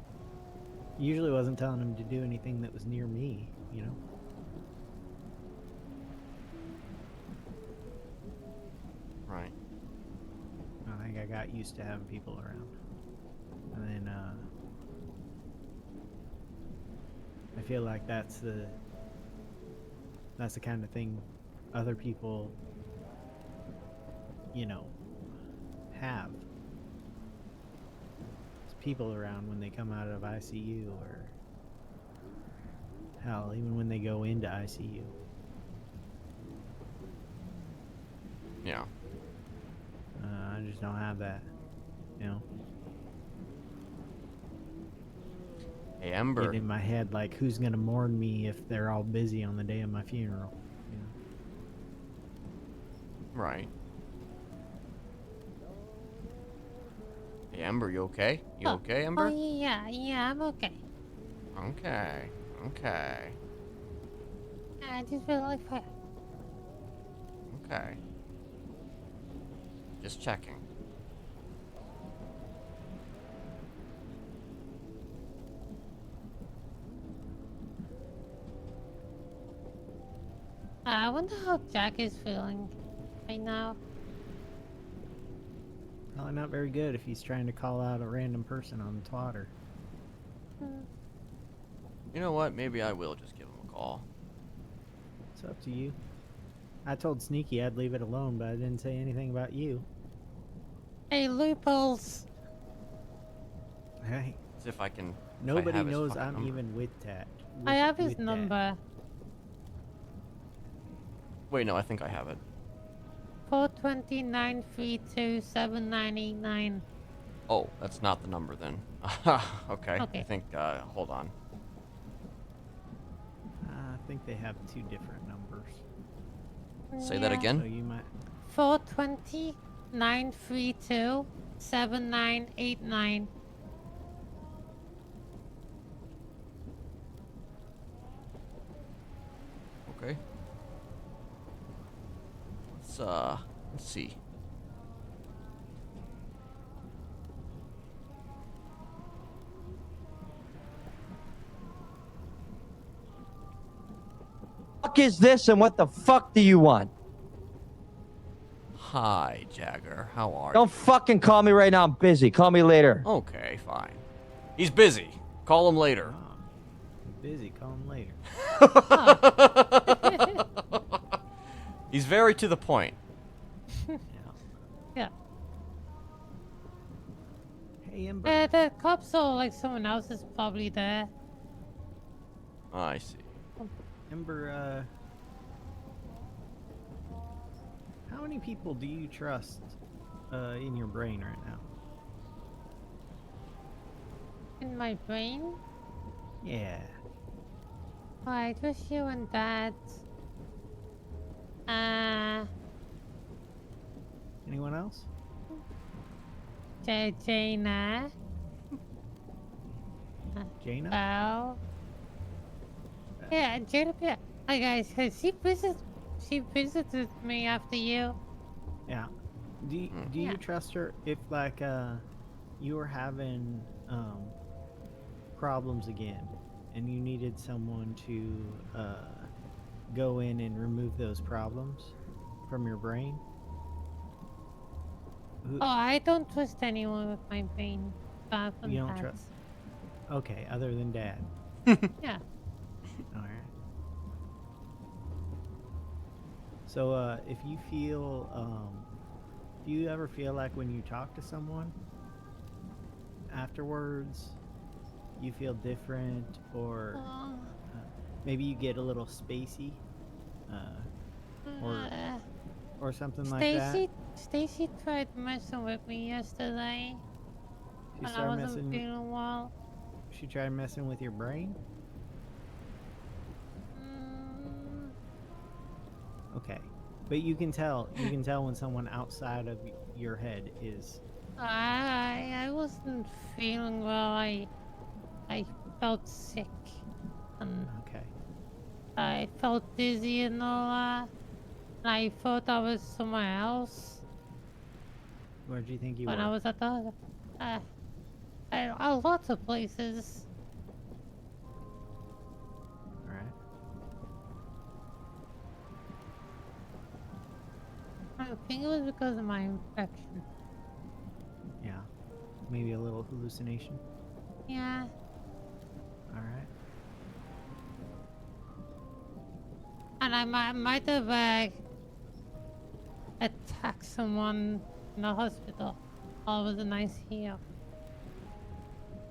Usually wasn't telling them to do anything that was near me, you know? Right. I think I got used to having people around. And then, I feel like that's the kind of thing other people, you know, have. It's people around when they come out of ICU, or hell, even when they go into ICU. Yeah. I just don't have that, you know. Hey, Ember. Get in my head like, who's gonna mourn me if they're all busy on the day of my funeral? You know? Right. Hey, Ember, you okay? You okay, Ember? Oh, yeah, I'm okay. Okay. Okay. I just feel like fire. Okay. Just checking. I wonder how Jack is feeling right now. Probably not very good if he's trying to call out a random person on the twatter. You know what? Maybe I will just give him a call. It's up to you. I told Sneaky I'd leave it alone, but I didn't say anything about you. Hey, loopholes! Hey, See if I can... nobody have his knows fucking I'm number. even with Tat. I have his with Dad. number. Wait, no, I think I have it. 429-327989. Oh, that's not the number then. Okay. Okay. I think, hold on. I think they have two different numbers. Say that So again? you might. 420-932-7989. Okay. Let's see. Fuck is this and what the fuck do you want? Hi, Jagger. How are Don't fucking call me right now. I'm busy. Call me later. you? Okay, fine. He's busy. Call him later. Oh, busy. Call him later. He's very to the point. Yeah. Hey, Ember. The cops saw like someone else is probably there. I see. Ember, how many people do you trust in your brain right now? In my brain? Yeah. Alright, just you and Dad. Anyone else? Jaina. Jaina? Belle. Yeah, Jada, yeah. Like I said, she visited me after you. Yeah. Do Yeah. you trust her if like you were having problems again and you needed someone to go in and remove those problems from your brain? Oh, I don't trust anyone with my brain. Far from You don't that. trust? Okay, other than Dad. Yeah. All right. So if you feel do you ever feel like when you talk to someone afterwards you feel different, or maybe you get a little spacey, or something like that? Stacy tried messing with me yesterday She when I started wasn't messing. feeling well. She tried messing with your brain. Mm, Okay, but you can tell. You can tell when someone outside of your head is. I wasn't feeling well. I felt sick and Okay. I felt dizzy and all that. And I thought I was somewhere else Where do you think you when were? I was at the lots of places. All right. I think it was because of my infection. Yeah. Maybe a little hallucination. Yeah. All right. And I might have attacked someone in the hospital. All was a nice heal.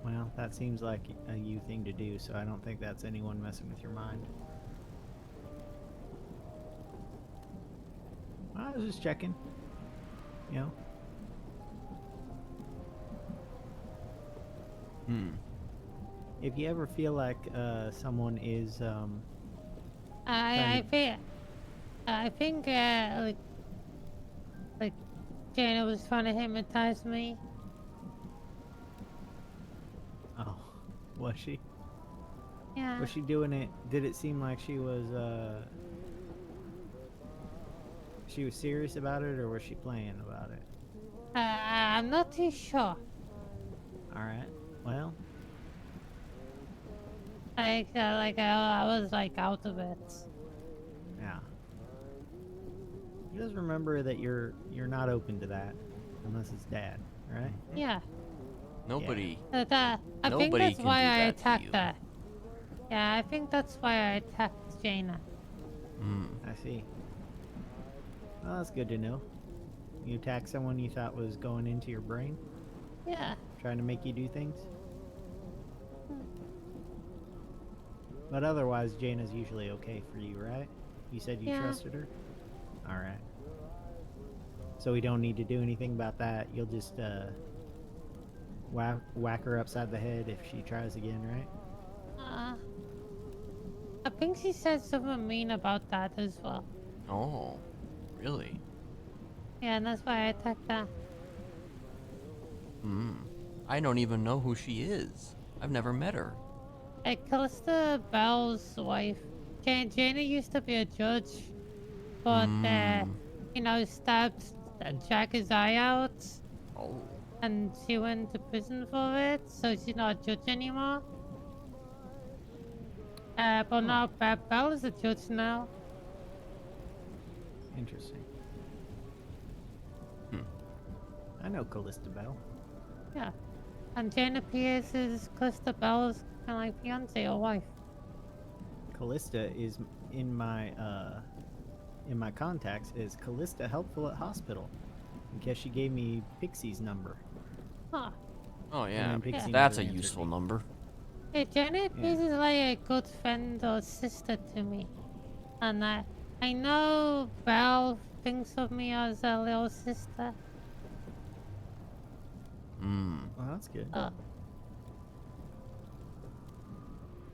Well, that seems like a you thing to do, so I don't think that's anyone messing with your mind. I was just checking. You know? If you ever feel like someone is I think like Jana was trying to hypnotize me. Oh, was she? Yeah. Was she doing it? Did it seem like she was serious about it, or was she playing about it? I'm not too sure. All right. Well, I was like out of it. yeah. Just remember that you're not open to that unless it's Dad, right? Yeah. Nobody. I think Nobody that's can why do I that to attacked you. her. Yeah, I think that's why I attacked Jaina. I see. Well, that's good to know. You attacked someone you thought was going into your brain, Yeah. trying to make you do things. But otherwise, Jaina's usually okay for you, right? You said you Yeah. trusted her? Alright. So we don't need to do anything about that. You'll just whack her upside the head if she tries again, right? I think she said something mean about that as well. Oh, really? Yeah, and that's why I attacked her. I don't even know who she is. I've never met her. Callista Bell's wife. Jaina used to be a judge, but stabbed Jack's eye out. Oh. And she went to prison for it, so she's not a judge anymore. But now Belle is a judge now. Interesting. I know Callista Bell. Yeah. And Jaina Pierce is Callista Bell's kind of like fiance or wife. Callista is in my contacts is Callista helpful at hospital, in case she gave me Pixie's number. Huh. Oh yeah, Pixie that's a never answered useful me. number. Yeah, Jaina Pierce is like a good friend or sister to me. And I know Belle thinks of me as a little sister. Well, that's good.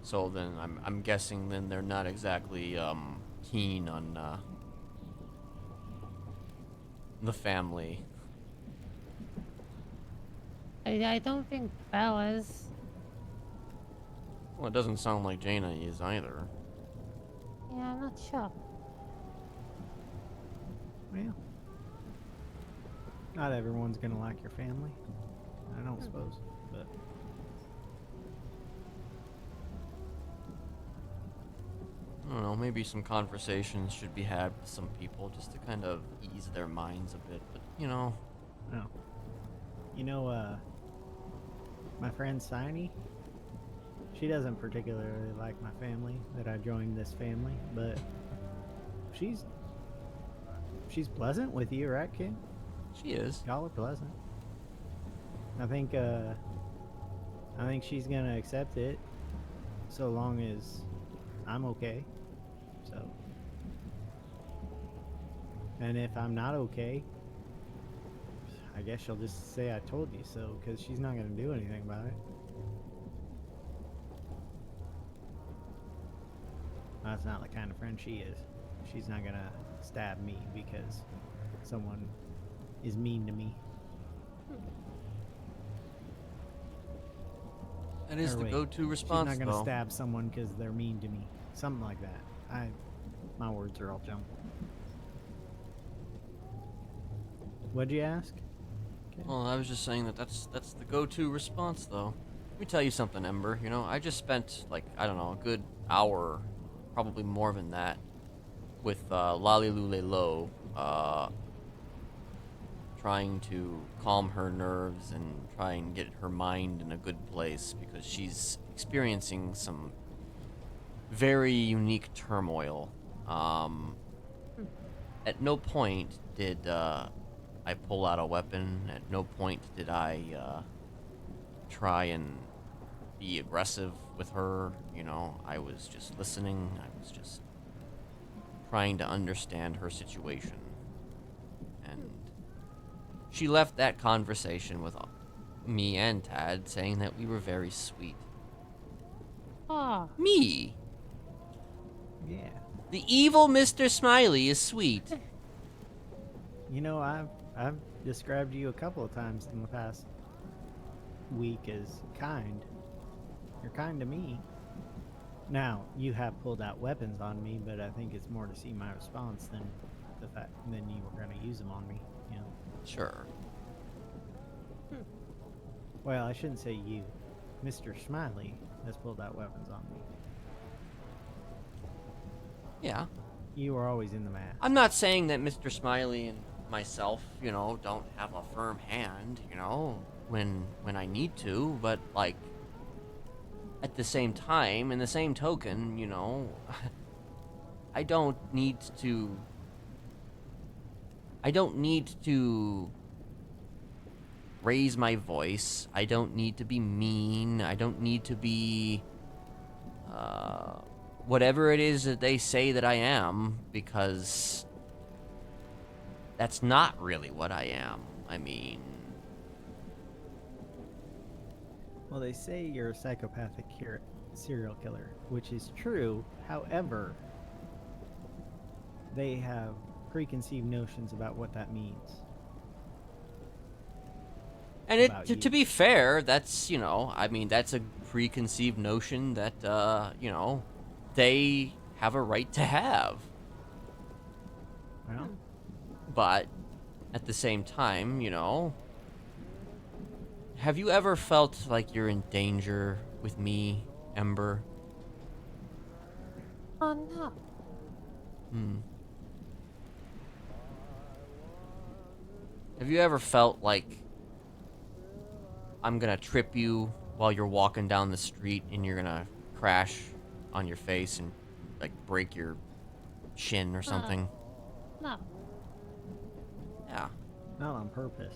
So then I'm guessing then they're not exactly keen on the family. I don't think Belle is. Well, it doesn't sound like Jaina is either. Yeah, I'm not sure. Well, not everyone's gonna like your family. I don't suppose, but I don't know, maybe some conversations should be had with some people just to kind of ease their minds a bit, but you know. no. You know, my friend Smiley, she doesn't particularly like my family, that I joined this family, but she's pleasant with you, right, kid? She is. Y'all are pleasant. I think she's gonna accept it, so long as I'm okay. So, and if I'm not okay, I guess she'll just say I told you so, because she's not gonna do anything about it. That's not the kind of friend she is. She's not gonna stab me because someone is mean to me. That is Or the wait, go-to response, she's not gonna though. stab someone because they're mean to me. Something like that. My words are all jumbled. What'd you ask? Okay. Well, I was just saying that's the go-to response, though. Let me tell you something, Ember. You know, I just spent, like, I don't know, a good hour, probably more than that, with Lalilulelo, trying to calm her nerves and try and get her mind in a good place because she's experiencing some very unique turmoil. At no point did I pull out a weapon. At no point did I try and be aggressive with her. You know, I was just listening. I was just trying to understand her situation. And she left that conversation with me and Tad saying that we were very sweet. Oh, Me? Yeah. The evil Mr. Smiley is sweet. You know, I've described you a couple of times in the past week as kind. You're kind to me. Now, you have pulled out weapons on me, but I think it's more to see my response than the fact than you were going to use them on me, you know. Sure. Well, I shouldn't say you. Mr. Smiley has pulled out weapons on me. Yeah. You were always in the mask. I'm not saying that Mr. Smiley and myself, you know, don't have a firm hand, you know, when I need to, but like at the same time, in the same token, you know, I don't need to raise my voice. I don't need to be mean. I don't need to be whatever it is that they say that I am, because that's not really what I am. I mean, Well, they say you're a psychopathic serial killer, which is true. However, they have preconceived notions about what that means. and it About to you. be fair, that's, you know, I mean, that's a preconceived notion that you know, they have a right to have. Well, But at the same time, you know, have you ever felt like you're in danger with me, Ember? oh no. Have you ever felt like I'm gonna trip you while you're walking down the street and you're gonna crash on your face and like break your shin or something? No. Yeah. not on purpose.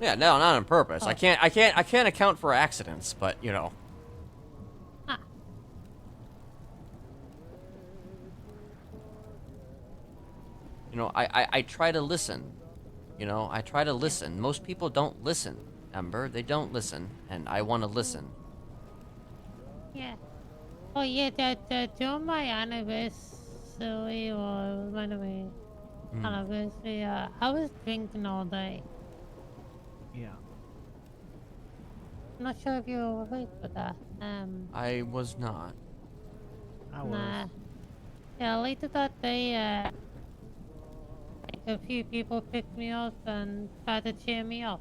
Yeah, no, not on purpose. Oh. I can't account for accidents, but you know. Ah. You know, I try to listen. You know, I try to listen. Most people don't listen, Ember. They don't listen, and I want to listen. Yeah. Oh yeah, that during my anniversary or when we anniversary, I was drinking all day. Yeah. I'm not sure if you were awake for that. I was not. I was. Nah. Yeah, later that day, a few people picked me up and tried to cheer me up.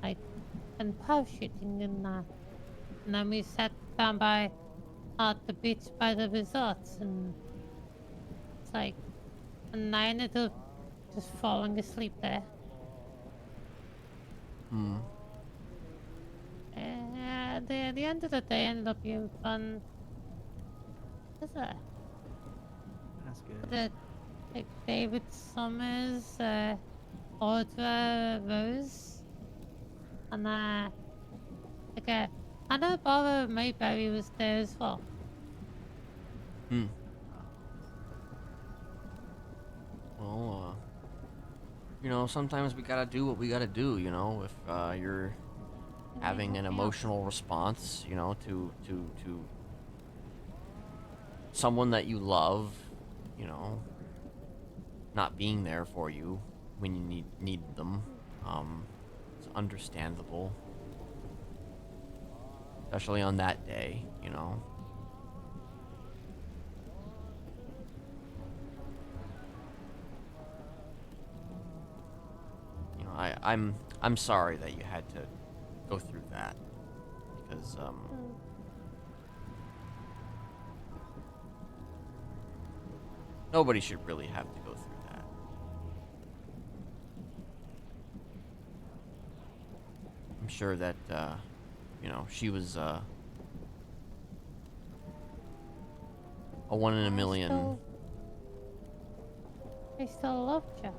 Like, and parachuting and that. And then we sat down by at the beach by the resorts, and it's like, and I ended up just falling asleep there. Hmm. The end of the day ended up being fun. What's that? That's good. Like David Summers, Audra Rose, and like Anna Barbara Mayberry was there as well. Hmm. Well, you know, sometimes we gotta do what we gotta do, you know, if you're having an emotional response, you know, to someone that you love, you know, not being there for you when you need them. It's understandable. Especially on that day, you know. You know, I'm sorry that you had to go through that, because nobody should really have to go through that. I'm sure that you know, she was a 1 in a million. I still love you.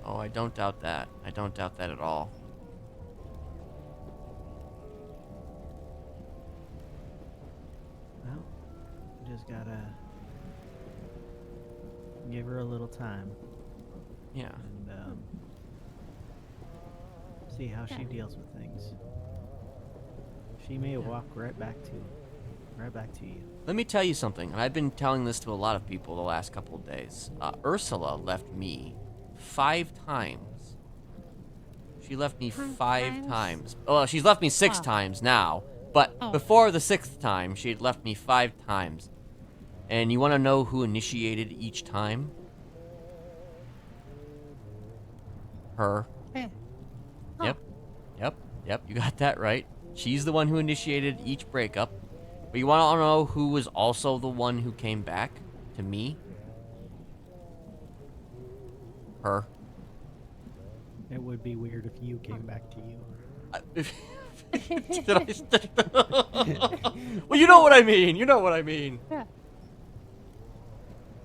Oh, I don't doubt that. I don't doubt that at all. Well, just gotta give her a little time. Yeah. And see how she deals with things. She may walk right back to you. Let me tell you something, and I've been telling this to a lot of people the last couple of days. Ursula left me 5 times. She left me 5 times. Well, she's left me 6 times now, but before the 6th time, she had left me 5 times. And you want to know who initiated each time? Her. Yep, you got that right. She's the one who initiated each breakup. But you want to know who was also the one who came back to me? Her. It would be weird if you came back to you. Well, you know what I mean. Yeah.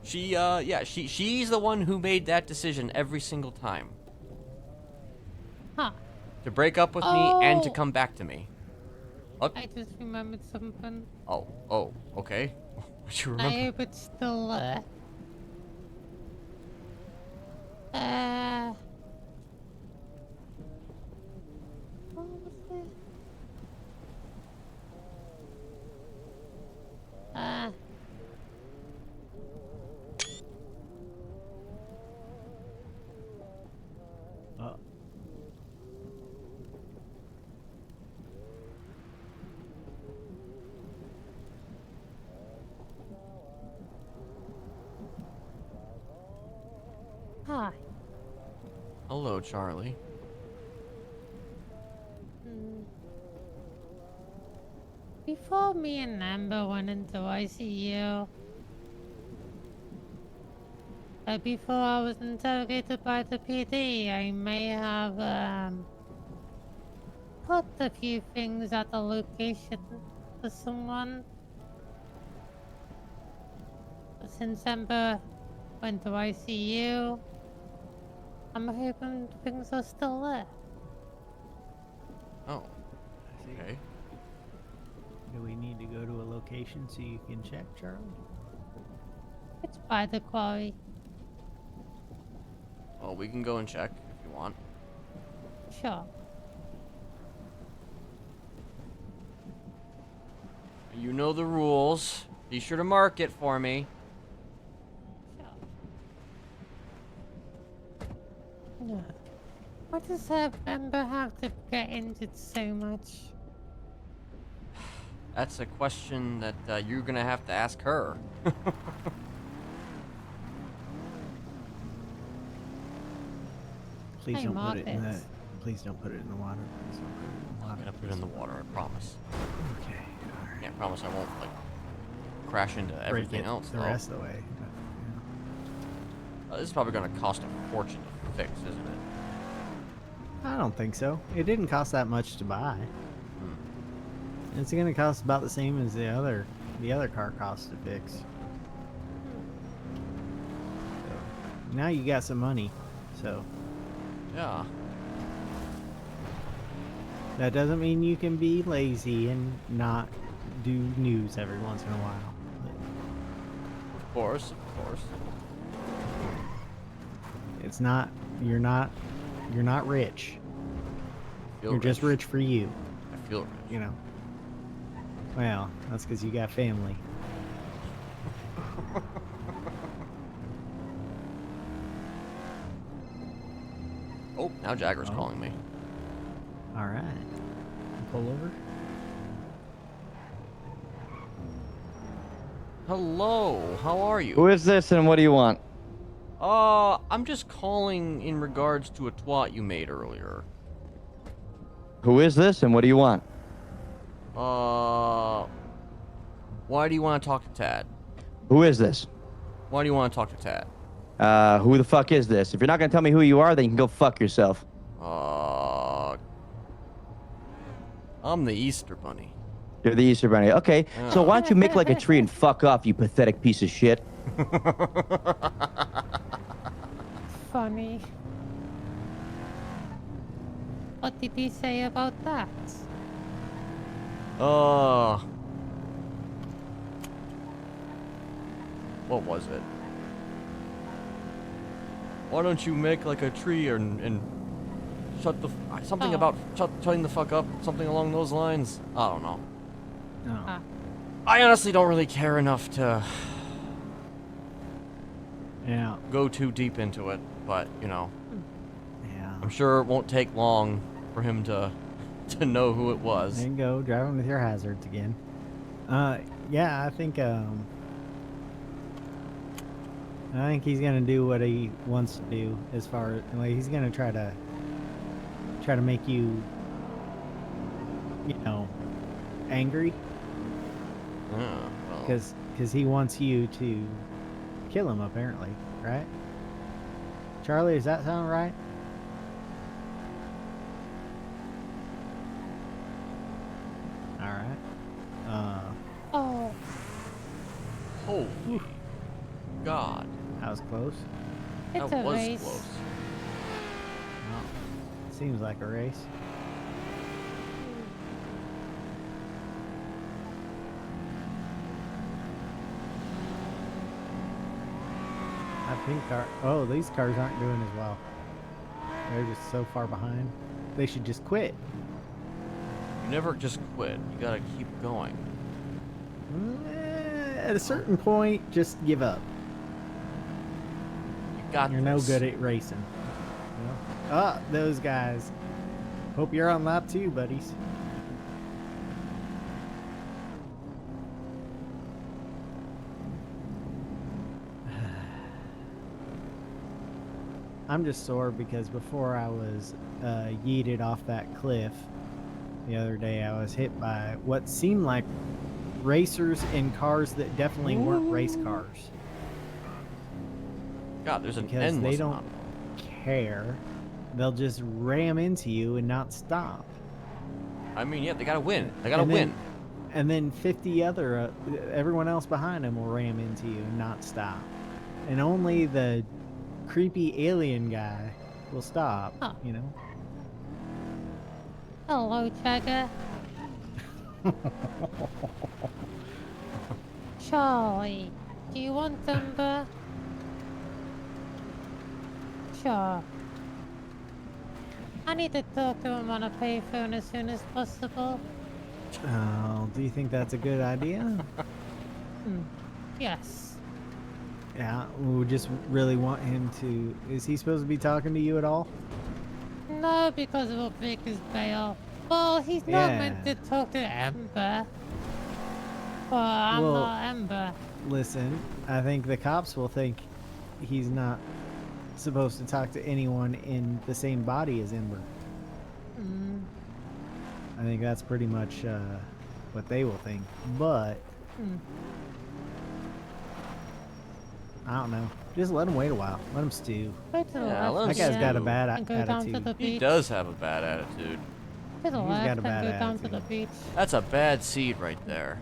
She's the one who made that decision every single time. Huh. To break up with me and to come back to me. What? I just remembered something. Oh, okay. What you remember? I hope it's still there. What was it? Hi. Hello, Charlie. Before me and Amber went into ICU, before I was interrogated by the PD, I may have put a few things at the location for someone. But since Amber went to ICU, I'm hoping things are still there. Oh, okay. Do we need to go to a location so you can check, Charlie? It's by the quarry. Well, we can go and check if you want. Sure. You know the rules. Be sure to mark it for me. Yeah. Why does Amber have to get injured so much? That's a question that you're gonna have to ask her. Please Hey, don't put it in the. Marcus. Please don't put it in the water. Please don't put it in the I'm water. gonna put it in the water, I promise. Okay. All right. Yeah, I promise I won't like crash into Break everything it else the though. rest of the way. This is probably gonna cost a fortune to fix, isn't it? I don't think so. It didn't cost that much to buy. It's gonna cost about the same as the other car cost to fix. So, now you got some money, so Yeah. that doesn't mean you can be lazy and not do news every once in a while. Of course. It's not you're not rich. Feel You're just rich for you. I feel rich. You know. Well, that's because you got family. Oh, now Jagger's calling me. All right. Pull over. Hello, how are you? Who is this and what do you want? I'm just calling in regards to a twat you made earlier. Who is this and what do you want? Why do you want to talk to Tad? Who is this? Why do you want to talk to Tad? Who the fuck is this? If you're not gonna tell me who you are, then you can go fuck yourself. I'm the Easter Bunny. You're the Easter Bunny. Okay, so why don't you make like a tree and fuck off, you pathetic piece of shit? Funny. What did he say about that? What was it? Why don't you make like a tree and shut the something about shutting the fuck up, something along those lines? I don't know. No. I honestly don't really care enough to go too deep into it, but you know, I'm sure it won't take long for him to know who it was. There you go, driving with your hazards again. Yeah, I think he's gonna do what he wants to do as far as like he's gonna try to make you, you know, angry. Because he wants you to kill him apparently, right? Charlie, does that sound right? All right. Oh. Holy God. That was close. It's that a was race. close. Well, seems like a race. That pink car. Oh, these cars aren't doing as well. They're just so far behind. They should just quit. You never just quit. You gotta keep going. At a certain point, just give up. You got You're no this. good at racing. You know? Ah, those guys. Hope you're on lap 2, buddies. I'm just sore because before I was yeeted off that cliff the other day, I was hit by what seemed like racers in cars that definitely weren't race cars. God, there's an Because endless they don't amount. care. They'll just ram into you and not stop. I mean, yeah, they gotta win. They gotta And then- win. And then 50 other, everyone else behind them will ram into you and not stop. And only the creepy alien guy will stop, Huh. you know? Hello, Jagger. Charlie, do you want Umber? Sure. I need to talk to him on a payphone as soon as possible. Oh, do you think that's a good idea? Yes. Yeah, we just really want him to... Is he supposed to be talking to you at all? No, because we'll break his bail. Well, he's not Yeah. meant to talk to Amber. Well, I'm Well- not Ember. Listen, I think the cops will think he's not supposed to talk to anyone in the same body as Ember. Mm, I think that's pretty much what they will think. But mm. I don't know. Just let him wait a while. Let him stew. Wait to the Yeah, left let him That guy's got a stew. bad and go down to attitude. the He beach. does have a bad attitude. To the He's left got a bad and go down to attitude. the beach. That's a bad seed right there.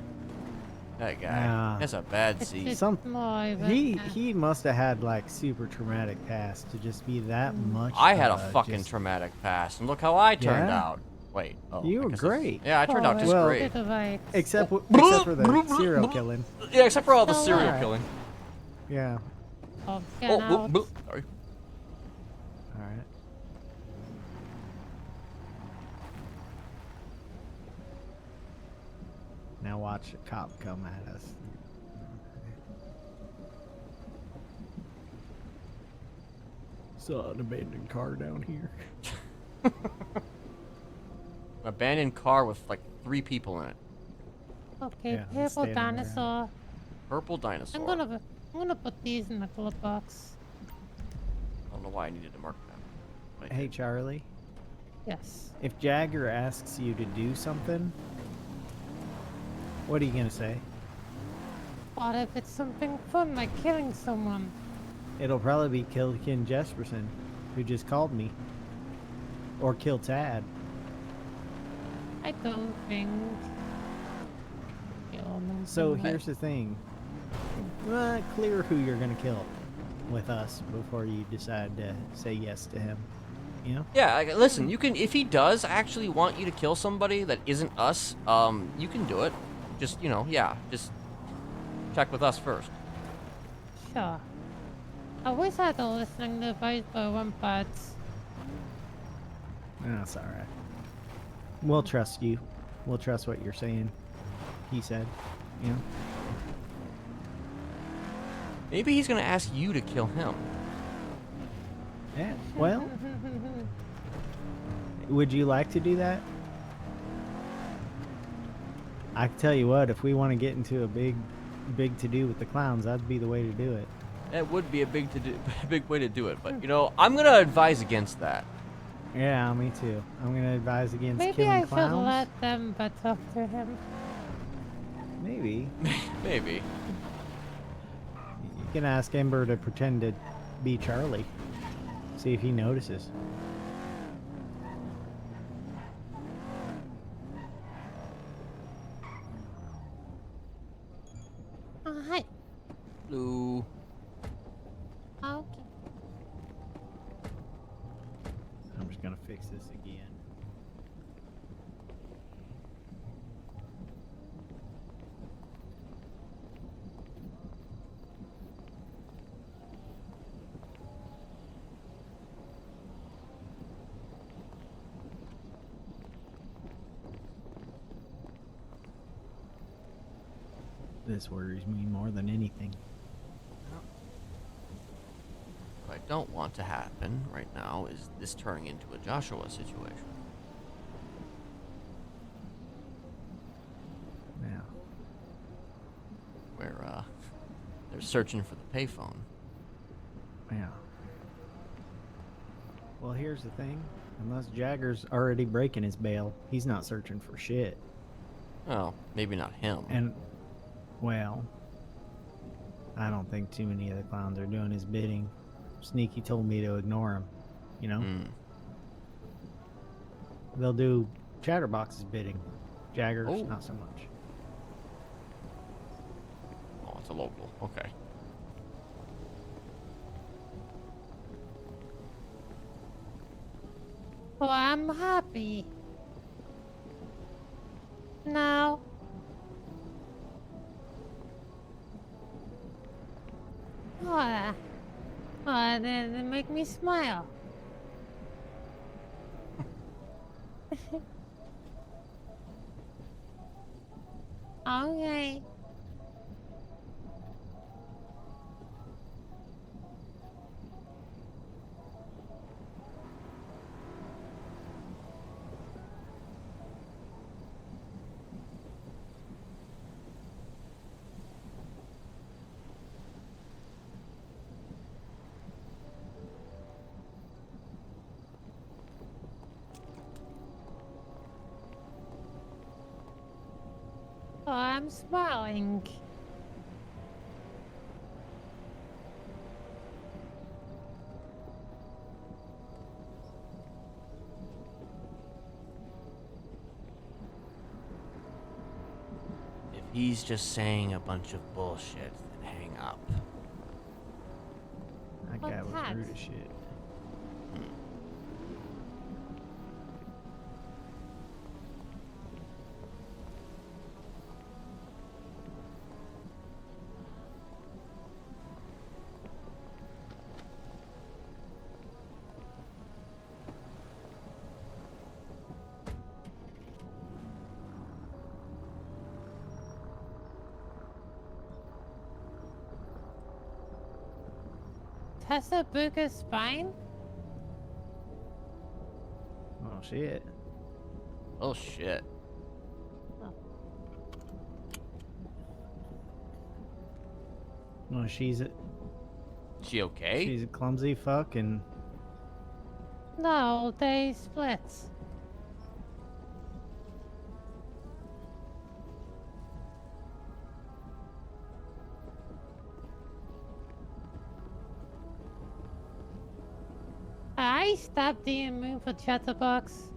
That guy. Nah. That's a bad It's seed. just Some- more of a- He must have had like super traumatic past to just be that much. I had a of fucking just- traumatic past, and look how I turned Yeah? out. Wait. Oh, You I were guess it's- great. Yeah, I turned out just Well, great. To the right. except for the serial killing. Yeah, except for all the Oh, serial alright. killing. Yeah. Oh, Oh, get out. sorry. All right. Now watch a cop come at us. Saw an abandoned car down here. Abandoned car with like 3 people in it. Okay, Yeah, purple standing around. dinosaur. Purple dinosaur. I'm gonna put these in the glove box. I don't know why I needed to mark that. But I Hey did. Charlie, Yes. if Jagger asks you to do something, what are you gonna say? What if it's something fun like killing someone? It'll probably be kill Ken Jesperson, who just called me. Or kill Tad. I don't think. So here's the thing. Clear who you're gonna kill with us before you decide to say yes to him. You know? Yeah, listen, you can if he does actually want you to kill somebody that isn't us, you can do it. Just, just check with us first. Sure. I wish I had a listening device, but one parts. That's alright. We'll trust you. We'll trust what you're saying. He said. You know? Maybe he's gonna ask you to kill him. Yeah. Well, would you like to do that? I can tell you what, if we want to get into a big to do with the clowns, that'd be the way to do it. That would be a big way to do it, but I'm gonna advise against that. Yeah, me too. I'm gonna advise against Maybe killing I should clowns. let them but talk to him. Maybe. Maybe. You can ask Ember to pretend to be Charlie. See if he notices. Oh, hi. Blue. Okay. I'm just gonna fix this again. This worries me more than anything. What I don't want to happen right now is this turning into a Joshua situation. Now, Where they're searching for the payphone. yeah. Well, here's the thing. Unless Jagger's already breaking his bail, he's not searching for shit. Oh, maybe not him. And, well, I don't think too many of the clowns are doing his bidding. Sneaky told me to ignore him, you know? They'll do Chatterbox's bidding. Jagger's, Oh. not so much. Oh, it's a local. Okay. Well, I'm happy. Now. What? What? They make me smile. Okay. Oh, I'm smiling. If he's just saying a bunch of bullshit, then hang up. That guy was rude as shit. Tessa Booker's spine? Oh shit. Oh shit. Well, she's a She okay? she's a clumsy fuck, and No, they split. I stopped the moon for Chatterbox.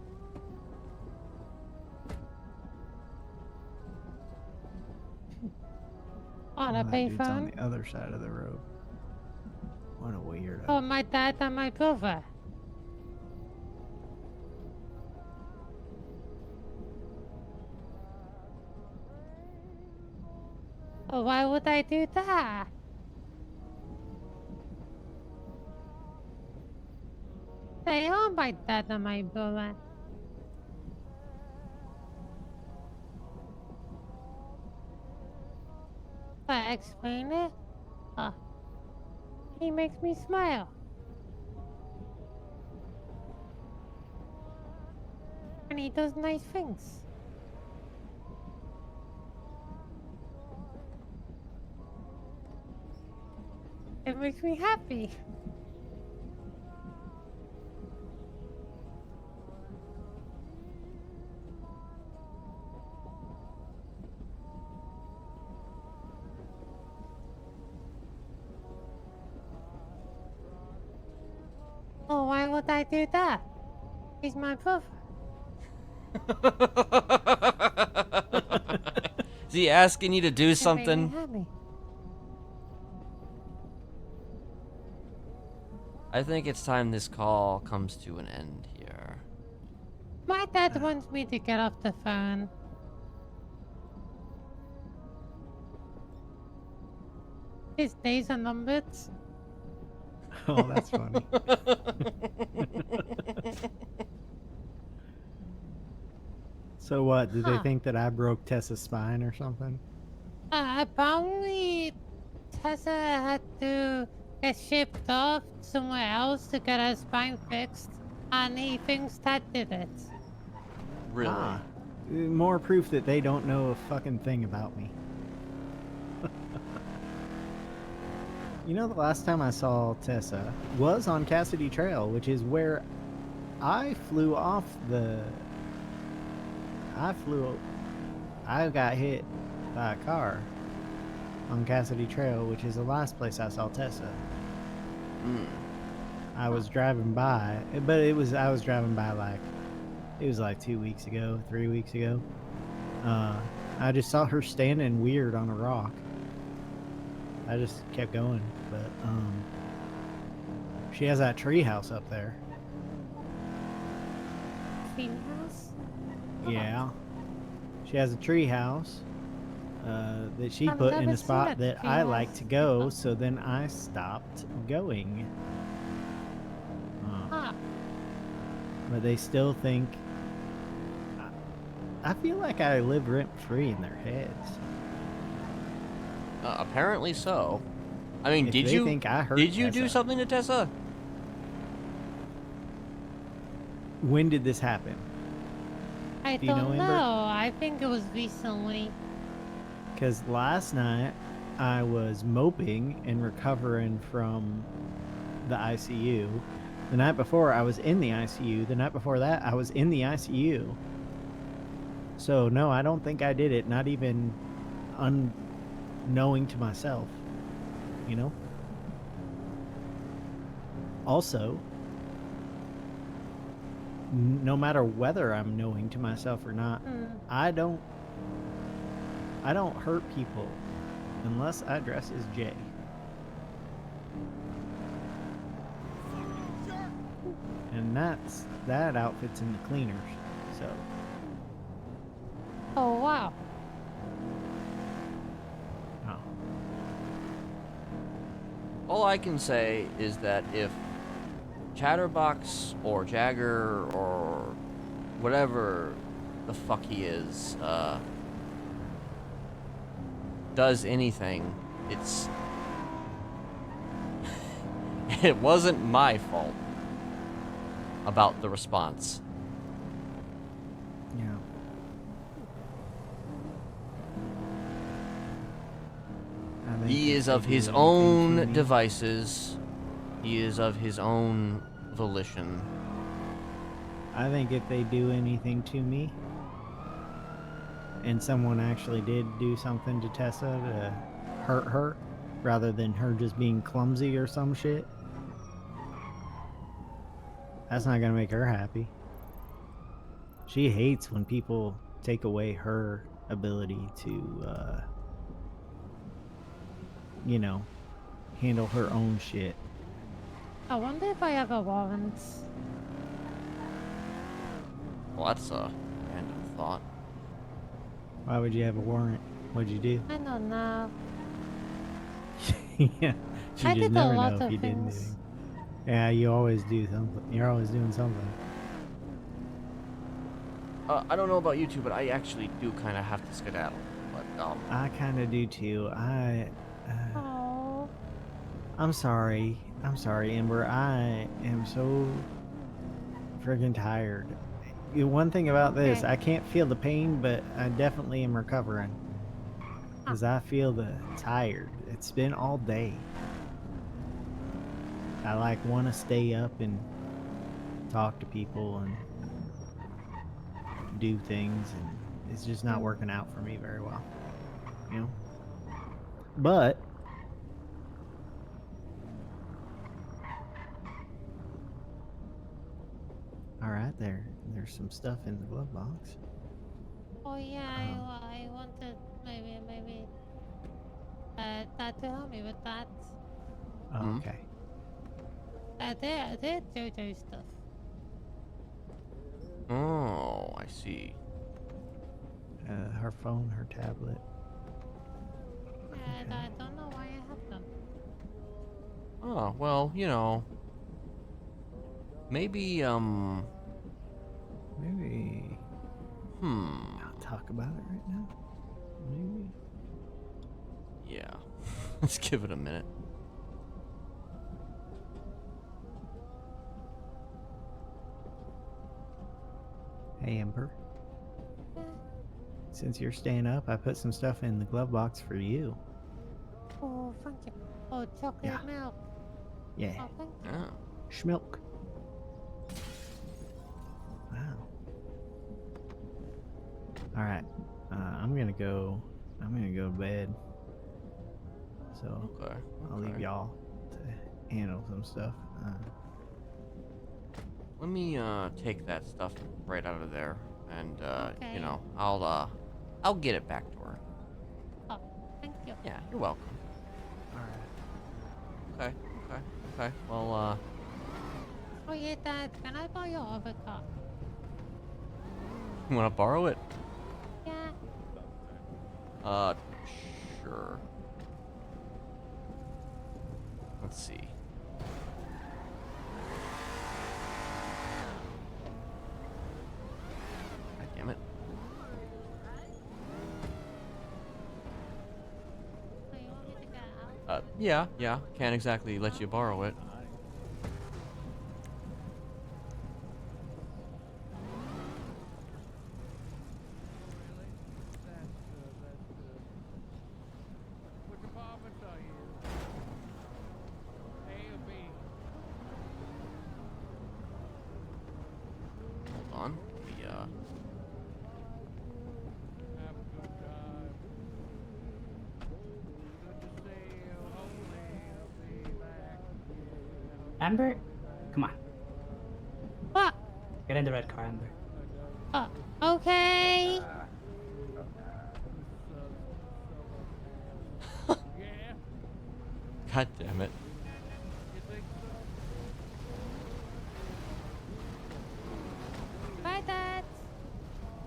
On a that dude's on payphone. the other side of the road. What a weirdo. Oh, my dad and my brother. Oh, why would I do that? They are my dad and my brother. I explain it? He makes me smile. And he does nice things. It makes me happy. Oh, why would I do that? He's my brother. Is he asking you to do It made me something? happy. I think it's time this call comes to an end here. My dad wants me to get off the phone. His days are numbered. Oh, that's funny. So what? Did they think that I broke Tessa's spine or something? Apparently Tessa had to get shipped off somewhere else to get her spine fixed, and he thinks that did it. Really? Ah, more proof that they don't know a fucking thing about me. You know, the last time I saw Tessa was on Cassidy Trail, which is where I flew off the... I got hit by a car on Cassidy Trail, which is the last place I saw Tessa. I was driving by, but I was driving by it was like 2 weeks ago, 3 weeks ago. I just saw her standing weird on a rock. I just kept going, but she has that tree house up there. Females? Yeah. She has a tree house that she I've put in never a seen spot that that I tree like house. to go, so then I stopped going. But they still think... I feel like I live rent-free in their heads. Apparently so. I mean, If did they you think I hurt do Tessa. something to Tessa? When did this happen? I Do you know, don't Amber? know. I think it was recently. Because last night I was moping and recovering from the ICU. The night before I was in the ICU. The night before that I was in the ICU. So no, I don't think I did it. Not even unknowing to myself. You know. Also, no matter whether I'm knowing to myself or not, I don't hurt people unless I dress as Jay. And that outfit's in the cleaners, so. Oh, wow. Oh. All I can say is that if Chatterbox or Jagger or whatever the fuck he is, does anything, it's it wasn't my fault about the response. Yeah. He is of his own devices. He is of his own volition. I think if they do anything to me, and someone actually did do something to Tessa to hurt her, rather than her just being clumsy or some shit, that's not gonna make her happy. She hates when people take away her ability to, you know, handle her own shit. I wonder if I have a warrant. Well, that's a random thought. Why would you have a warrant? What'd you do? I don't know. Yeah, she I just did a never lot know if of you did things. anything. Yeah, you always do something. You're always doing something. I don't know about you two, but I actually do kind of have to skedaddle. But I kind of do too. Oh. I'm sorry. I'm sorry, Ember. I am so friggin' tired. One thing about this, Okay. I can't feel the pain, but I definitely am recovering. Because I feel the tired. It's been all day. I like want to stay up and talk to people and do things, and it's just not working out for me very well. You know? But all right, there's some stuff in the glove box. Oh yeah, I wanted maybe that to help me with that. Oh, okay. They're JoJo stuff. Oh, I see. Her phone, her tablet. Yeah, I don't know why I have them. Oh, well, you know. Maybe, Maybe Hmm. not talk about it right now. Maybe. Yeah. Let's give it a minute. Hey, Ember. Since you're staying up, I put some stuff in the glove box for you. Oh, thank you. Oh, chocolate milk. Yeah. Oh, thank you. Oh. Schmilk. Wow. All right. I'm gonna go to bed. So Okay. I'll leave y'all to handle some stuff. Let me take that stuff right out of there, and Okay. you know, I'll get it back to her. Oh, thank you. Yeah, you're welcome. All right. Okay. Well, Oh yeah, Dad, can I buy your other car? you wanna borrow it? Yeah. Sure. Let's see. God damn it. So you want me to get out? Yeah. Can't exactly let you borrow it. What department are you? A or B? Hold on. Amber, come on. What? Get in the red car, Amber. Okay. God damn it. Bye, Dad.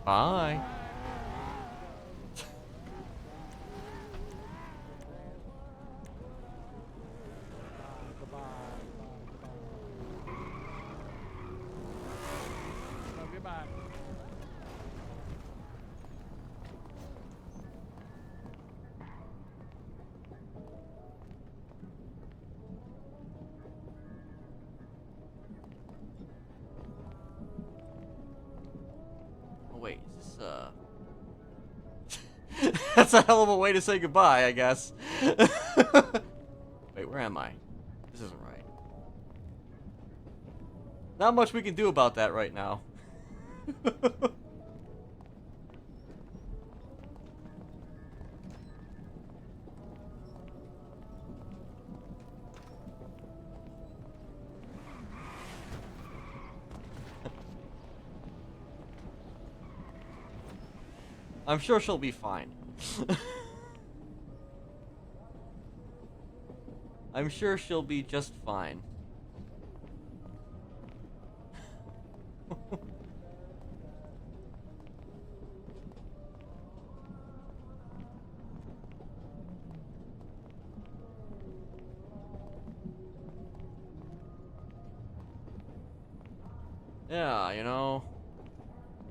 Bye. Oh wait, is this that's a hell of a way to say goodbye, I guess. Wait, where am I? This isn't right. Not much we can do about that right now. I'm sure she'll be fine. I'm sure she'll be just fine. Yeah, you know.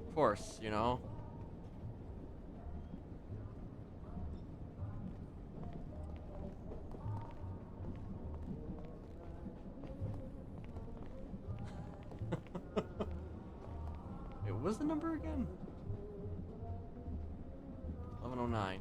Of course, you know. Wait, what was the number again? 1109.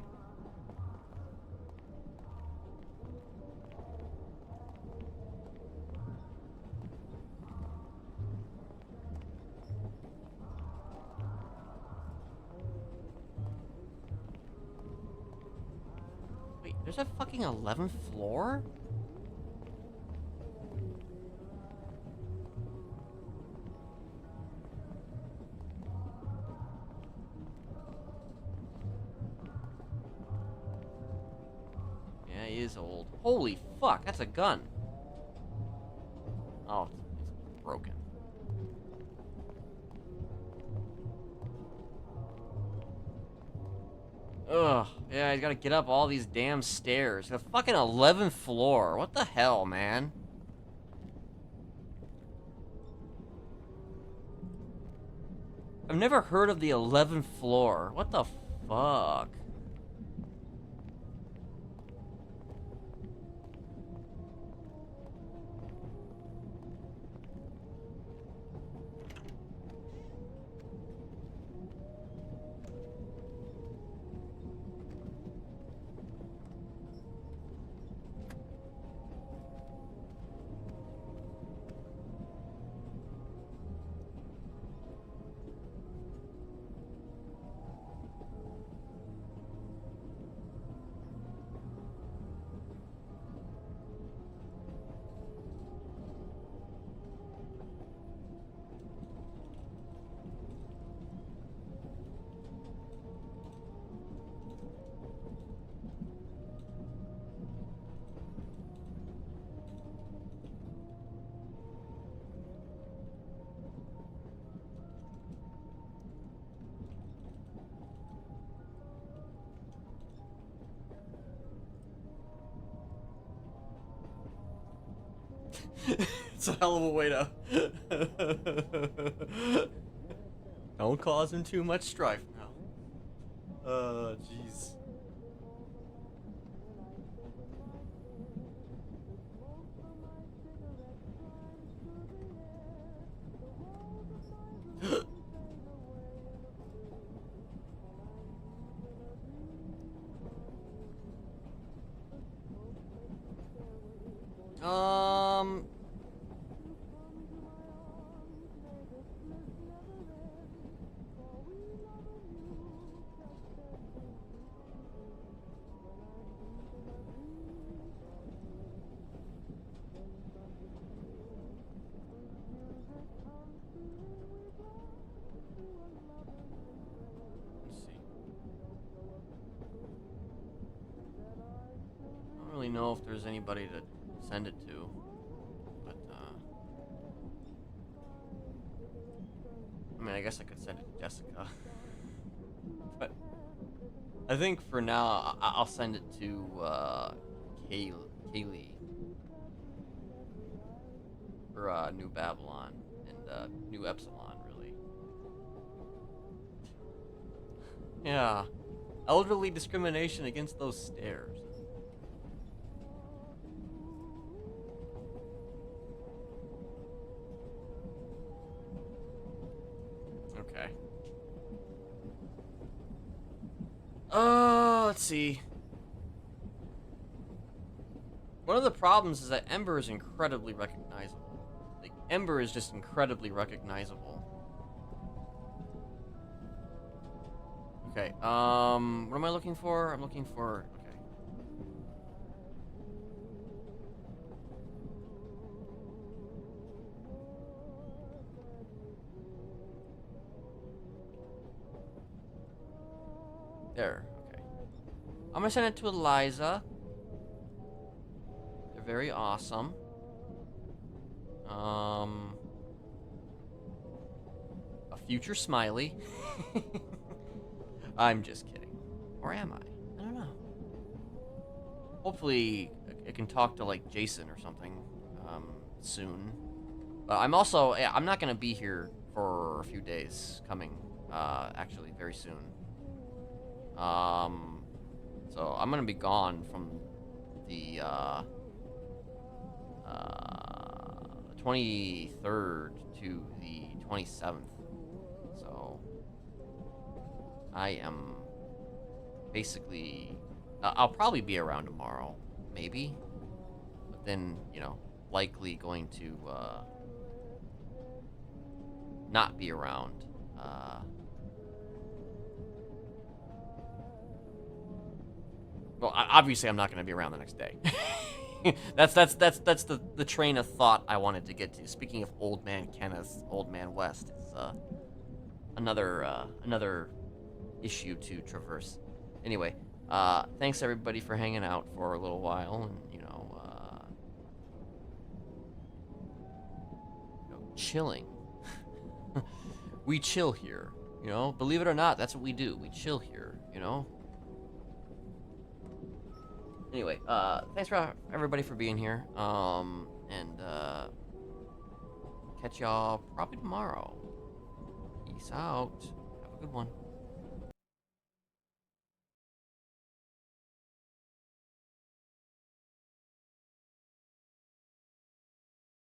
Wait, there's a fucking 11th floor? Yeah, he is old. Holy fuck, that's a gun. Oh, it's broken. Ugh, yeah, he's gotta get up all these damn stairs. The fucking 11th floor. What the hell, man? I've never heard of the 11th floor. What the fuck? It's a hell of a way to... Don't cause him too much strife now. Jeez. Um... really know if there's anybody to send it to. But, I mean, I guess I could send it to Jessica. But I think for now, I'll send it to, Kaylee. For, New Babylon and, New Epsilon, really. Yeah. Elderly discrimination against those stairs. Okay. Let's see. One of the problems is that Ember is incredibly recognizable. Like, Ember is just incredibly recognizable. Okay, what am I looking for? I'm looking for... Okay. There, okay. I'm gonna send it to Eliza. They're very awesome. A future Smiley. I'm just kidding. Or am I? I don't know. Hopefully, it can talk to, like, Jason or something, soon. But I'm also, yeah, I'm not gonna be here for a few days coming, actually, very soon. So I'm gonna be gone from the 23rd to the 27th. So I am basically, I'll probably be around tomorrow, maybe, but then, you know, likely going to not be around. Well, obviously, I'm not going to be around the next day. that's the train of thought I wanted to get to. Speaking of Old Man Kenneth, Old Man West, it's another issue to traverse. Anyway, thanks everybody for hanging out for a little while, and you know, chilling. We chill here, you know. Believe it or not, that's what we do. We chill here, you know. Anyway, thanks for everybody for being here. And catch y'all probably tomorrow. Peace out. Have a good one.